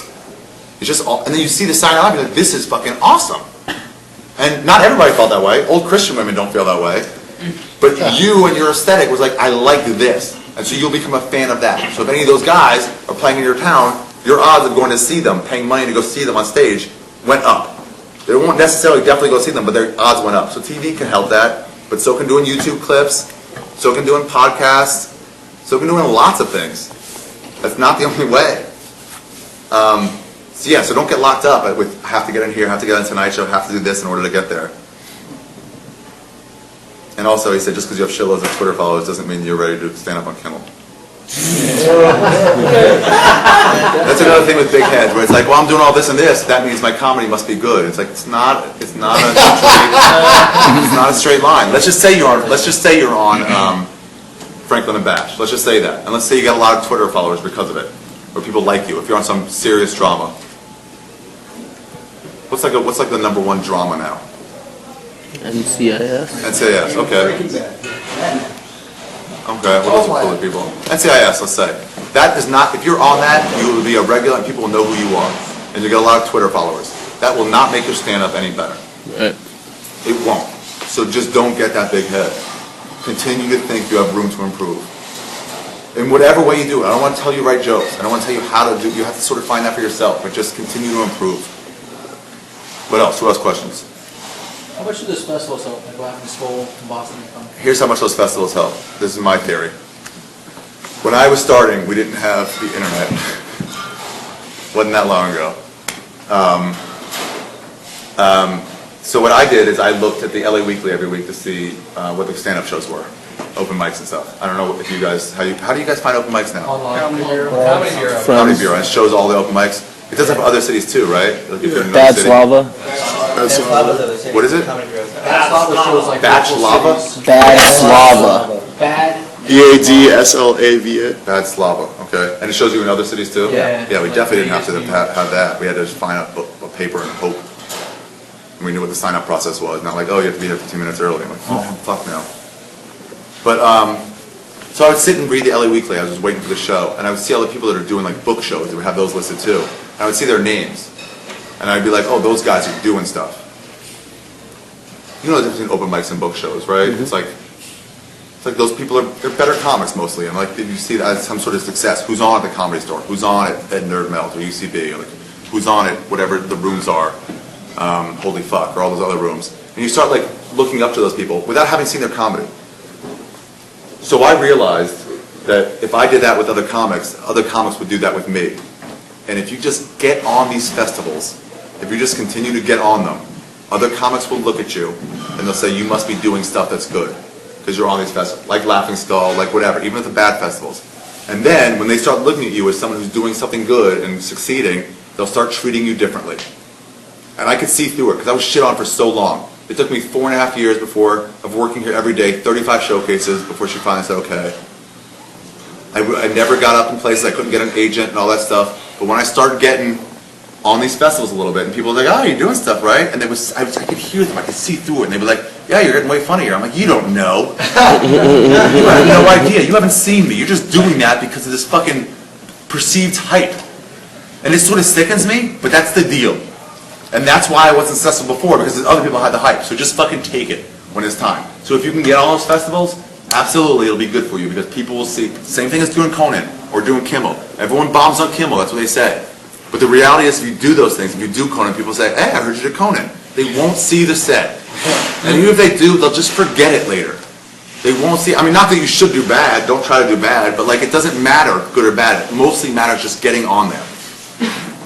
It's just all, and then you see the Saturday Night Live, you're like, this is fucking awesome. And not everybody felt that way. Old Christian women don't feel that way. But you and your aesthetic was like, I like this. And so you'll become a fan of that. So if any of those guys are playing in your town, your odds of going to see them, paying money to go see them on stage, went up. They won't necessarily definitely go see them, but their odds went up. So TV can help that, but so can doing YouTube clips, so can doing podcasts, so can doing lots of things. That's not the only way. So don't get locked up with have to get in here, have to get on Tonight Show, have to do this in order to get there. And also, he said, just because you have shitloads of Twitter followers doesn't mean you're ready to stand up on Kimmel. That's another thing with big heads, where it's like, well, I'm doing all this and this, that means my comedy must be good. It's like, it's not a straight line. Let's just say you're on Franklin and Bash. Let's just say that. And let's say you got a lot of Twitter followers because of it, or people like you, if you're on some serious drama. What's like the number one drama now? NCIS. NCIS, okay. Okay, well, those are cooler people. NCIS, let's say. That is not, if you're on that, you will be a regular and people will know who you are. And you get a lot of Twitter followers. That will not make your stand-up any better. Right. It won't. So just don't get that big head. Continue to think you have room to improve. In whatever way you do it. I don't want to tell you write jokes. I don't want to tell you how to do it. You have to sort of find that for yourself. But just continue to improve. What else? Who else questions? How much do those festivals help, like Laughing Skull, Boston? Here's how much those festivals help. This is my theory. When I was starting, we didn't have the internet. Wasn't that long ago. So what I did is I looked at the LA Weekly every week to see what the stand-up shows were, open mics and stuff. I don't know if you guys, how do you guys find open mics now? Comedy Bureau. Comedy Bureau, and it shows all the open mics. It does have other cities too, right? Like if you're in another Bad city. Slava. What is it? Bad Slava shows like Batch local Lava? cities. Bad Slava. Bad. BADSLAVA. Bad Slava, okay. And it shows you in other cities too? Yeah. Yeah, we definitely didn't have to have that. We had to just find a paper and hope. And we knew what the sign-up process was. Not like, oh, you have to be here 15 minutes early. I'm like, oh, fuck no. But, so I would sit and read the LA Weekly. I was just waiting for the show. And I would see all the people that are doing like book shows. They would have those listed too. And I would see their names. And I'd be like, oh, those guys are doing stuff. You know the difference between open mics and book shows, right? It's like those people they're better comics mostly. And like, you see that as some sort of success. Who's on at the Comedy Store? Who's on at Nerd Melt or UCB? Or like, who's on at whatever the rooms are? Holy Fuck, or all those other rooms. And you start like looking up to those people without having seen their comedy. So I realized that if I did that with other comics would do that with me. And if you just get on these festivals, if you just continue to get on them, other comics will look at you and they'll say you must be doing stuff that's good because you're on these festivals, like Laughing Skull, like whatever, even at the bad festivals. And then when they start looking at you as someone who's doing something good and succeeding, they'll start treating you differently. And I could see through it because I was shit on for so long. It took me 4.5 years of working here every day, 35 showcases before she finally said okay. I never got up in places, I couldn't get an agent and all that stuff. But when I started getting on these festivals a little bit, and people were like, oh, you're doing stuff, right? And I could hear them, I could see through it, and they'd be like, yeah, you're getting way funnier. I'm like, you don't know. You have no idea. You haven't seen me. You're just doing that because of this fucking perceived hype. And it sort of sickens me, but that's the deal. And that's why I wasn't successful before, because other people had the hype. So just fucking take it when it's time. So if you can get on those festivals, absolutely it'll be good for you, because people will see. Same thing as doing Conan or doing Kimmel. Everyone bombs on Kimmel, that's what they say. But the reality is, if you do those things, if you do Conan, people say, hey, I heard you did Conan. They won't see the set. And even if they do, they'll just forget it later. They won't see, I mean, not that you should do bad, don't try to do bad, but like it doesn't matter, good or bad. It mostly matters just getting on there.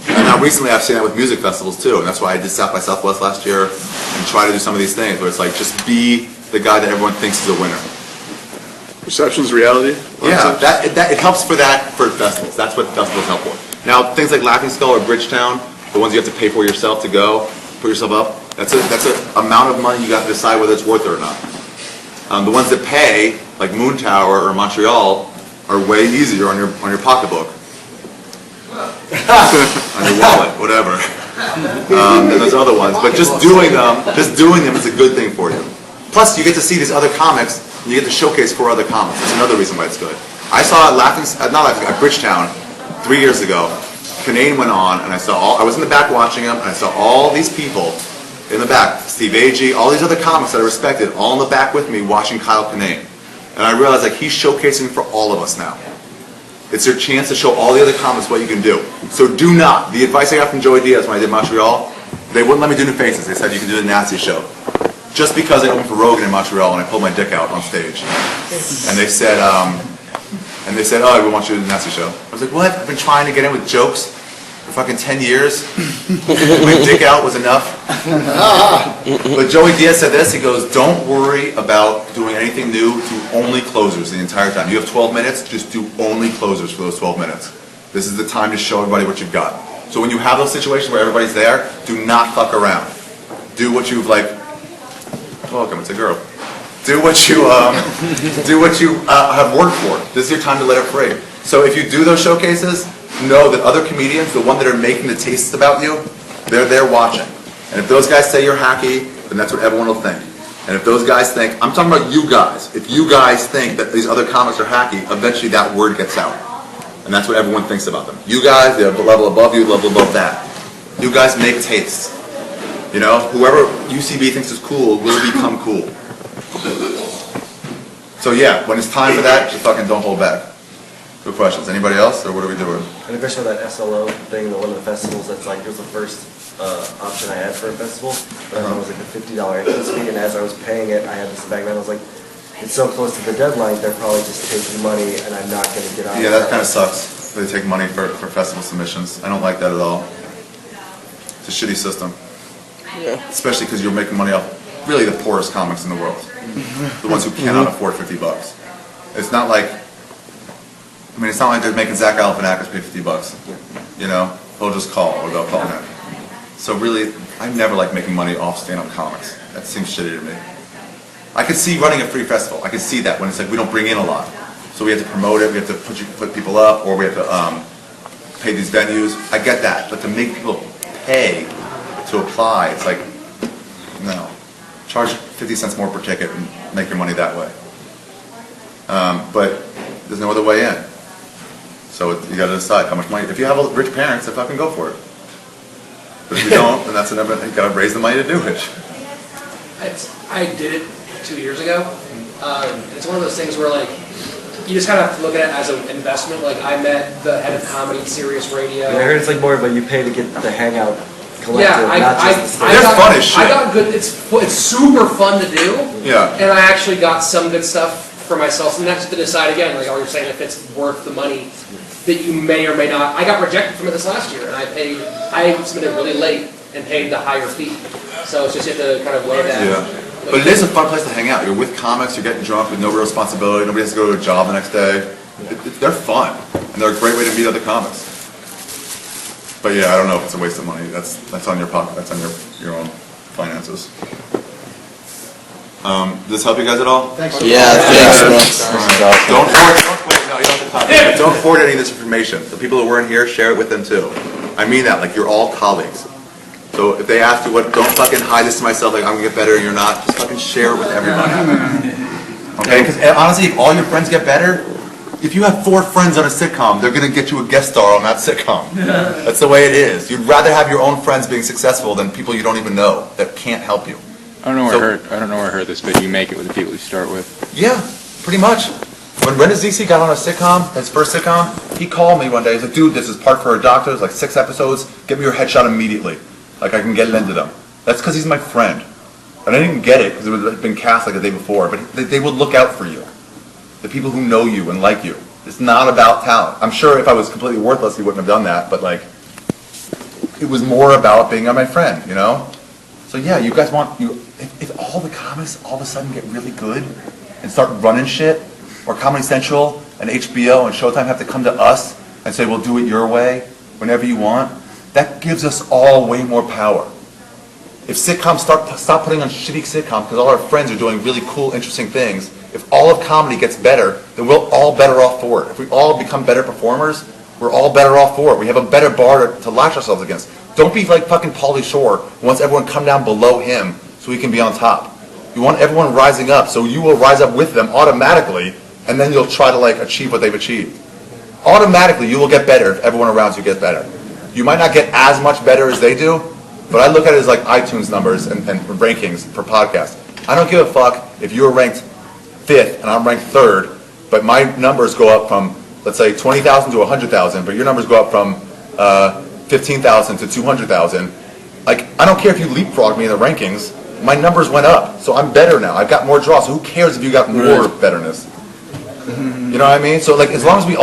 And now recently I've seen that with music festivals too, and that's why I did South by Southwest last year and try to do some of these things where it's like, just be the guy that everyone thinks is a winner. Perception's reality? Yeah, it helps for festivals. That's what festivals help for. Now, things like Laughing Skull or Bridgetown, the ones you have to pay for yourself to go, put yourself up, that's an amount of money you got to decide whether it's worth it or not. The ones that pay, like Moon Tower or Montreal, are way easier on your pocketbook. On your wallet, whatever. And those other ones. But just doing them is a good thing for you. Plus, you get to see these other comics, and you get to showcase for other comics. That's another reason why it's good. I saw at Bridgetown 3 years ago. Kinane went on, and I was in the back watching him, and I saw all these people in the back, Steve Agee, all these other comics that I respected, all in the back with me watching Kyle Kinane. And I realized like he's showcasing for all of us now. It's your chance to show all the other comics what you can do. So do not. The advice I got from Joey Diaz when I did Montreal, they wouldn't let me do New Faces. They said you can do the Nazi show. Just because I opened for Rogan in Montreal and I pulled my dick out on stage. And they said, oh, we want you to do the Nazi show. I was like, what? I've been trying to get in with jokes for fucking 10 years. My dick out was enough. But Joey Diaz said this, he goes, don't worry about doing anything new, do only closers the entire time. You have 12 minutes, just do only closers for those 12 minutes. This is the time to show everybody what you've got. So when you have those situations where everybody's there, do not fuck around. Do what you've welcome, it's a girl. Do what you have worked for. This is your time to let it free. So if you do those showcases, know that other comedians, the ones that are making the tastes about you, they're there watching. And if those guys say you're hacky, then that's what everyone will think. And if those guys think, I'm talking about you guys, if you guys think that these other comics are hacky, eventually that word gets out. And that's what everyone thinks about them. You guys, they're a level above you, level above that. You guys make tastes. You know, whoever UCB thinks is cool will become cool. So yeah, when it's time for that, just fucking don't hold back. Good questions. Anybody else, or what are we doing? And a question about that SLO thing, one of the festivals, that's like, it was the first option I had for a festival, but I thought it was like a $50 entrance fee, and as I was paying it, I had this in the back of my mind, I was like, it's so close to the deadline, they're probably just taking money, and I'm not gonna get out of it. Yeah, that kind of sucks. They take money for festival submissions. I don't like that at all. It's a shitty system. Yeah. Especially because you're making money off really the poorest comics in the world. The ones who cannot afford $50. It's not like, I mean, it's not like they're making Zach Galifianakis pay $50. You know, they'll just call or they'll call him. So really, I never like making money off stand-up comics. That seems shitty to me. I could see running a free festival. I could see that when it's like we don't bring in a lot, so we have to promote it. We have to put people up, or we have to pay these venues. I get that, but to make people pay to apply, it's like no. Charge 50 cents more per ticket and make your money that way. But there's no other way in. So you got to decide how much money. If you have rich parents, then fucking go for it. But if you don't, then that's another thing. You got to raise the money to do it. I did it 2 years ago. It's one of those things where like you just kind of have to look at it as an investment. Like I met the head of comedy at Sirius Radio. And I heard it's like more, but you pay to get the hangout collective, Yeah, not just the I stage. got, fun as shit. I got good. It's super fun to do. Yeah. And I actually got some good stuff for myself, and that's to decide again. Like you're saying, if it's worth the money that you may or may not. I got rejected from it this last year, and I submitted really late and paid the higher fee. So it's just you have to kind of weigh that. Yeah. But it is a fun place to hang out. You're with comics, you're getting drunk with no real responsibility, nobody has to go to a job the next day. They're fun, and they're a great way to meet other comics. But yeah, I don't know if it's a waste of money. That's on your pocket, that's on your own finances. Does this help you guys at all? Thanks. Yeah, thanks. Don't forward, wait, no, you don't have to copy it. Don't forward any of this information. The people who weren't here, share it with them too. I mean that, like you're all colleagues. So if they ask you what, don't fucking hide this to myself, like I'm gonna get better and you're not, just fucking share it with everybody. Okay, because honestly, if all your friends get better, if you have 4 friends on a sitcom, they're gonna get you a guest star on that sitcom. That's the way it is. You'd rather have your own friends being successful than people you don't even know that can't help you. I don't know where I heard this, but you make it with the people you start with. Yeah, pretty much. When Brenda ZC got on a sitcom, his first sitcom, he called me one day. He's like, dude, this is Park for a Doctor. It's like 6 episodes. Get me your headshot immediately. Like I can get into them. That's because he's my friend. And I didn't get it because it had been cast like the day before. But they would look out for you. The people who know you and like you. It's not about talent. I'm sure if I was completely worthless, he wouldn't have done that. But like, it was more about being my friend, you know? So yeah, you guys want, if all the comics all of a sudden get really good and start running shit, or Comedy Central and HBO and Showtime have to come to us and say, we'll do it your way, whenever you want, that gives us all way more power. If sitcoms stop putting on shitty sitcoms because all our friends are doing really cool, interesting things, if all of comedy gets better, then we're all better off for it. If we all become better performers, we're all better off for it. We have a better bar to latch ourselves against. Don't be like fucking Pauly Shore who wants everyone to come down below him so he can be on top. You want everyone rising up, so you will rise up with them automatically, and then you'll try to like achieve what they've achieved. Automatically, you will get better if everyone around you gets better. You might not get as much better as they do, but I look at it as like iTunes numbers and rankings for podcasts. I don't give a fuck if you're ranked 5th and I'm ranked 3rd, but my numbers go up from, let's say, 20,000 to 100,000, but your numbers go up from 15,000 to 200,000. Like, I don't care if you leapfrog me in the rankings, my numbers went up, so I'm better now. I've got more draws, so who cares if you got more betterness? You know what I mean? So like, as long as we all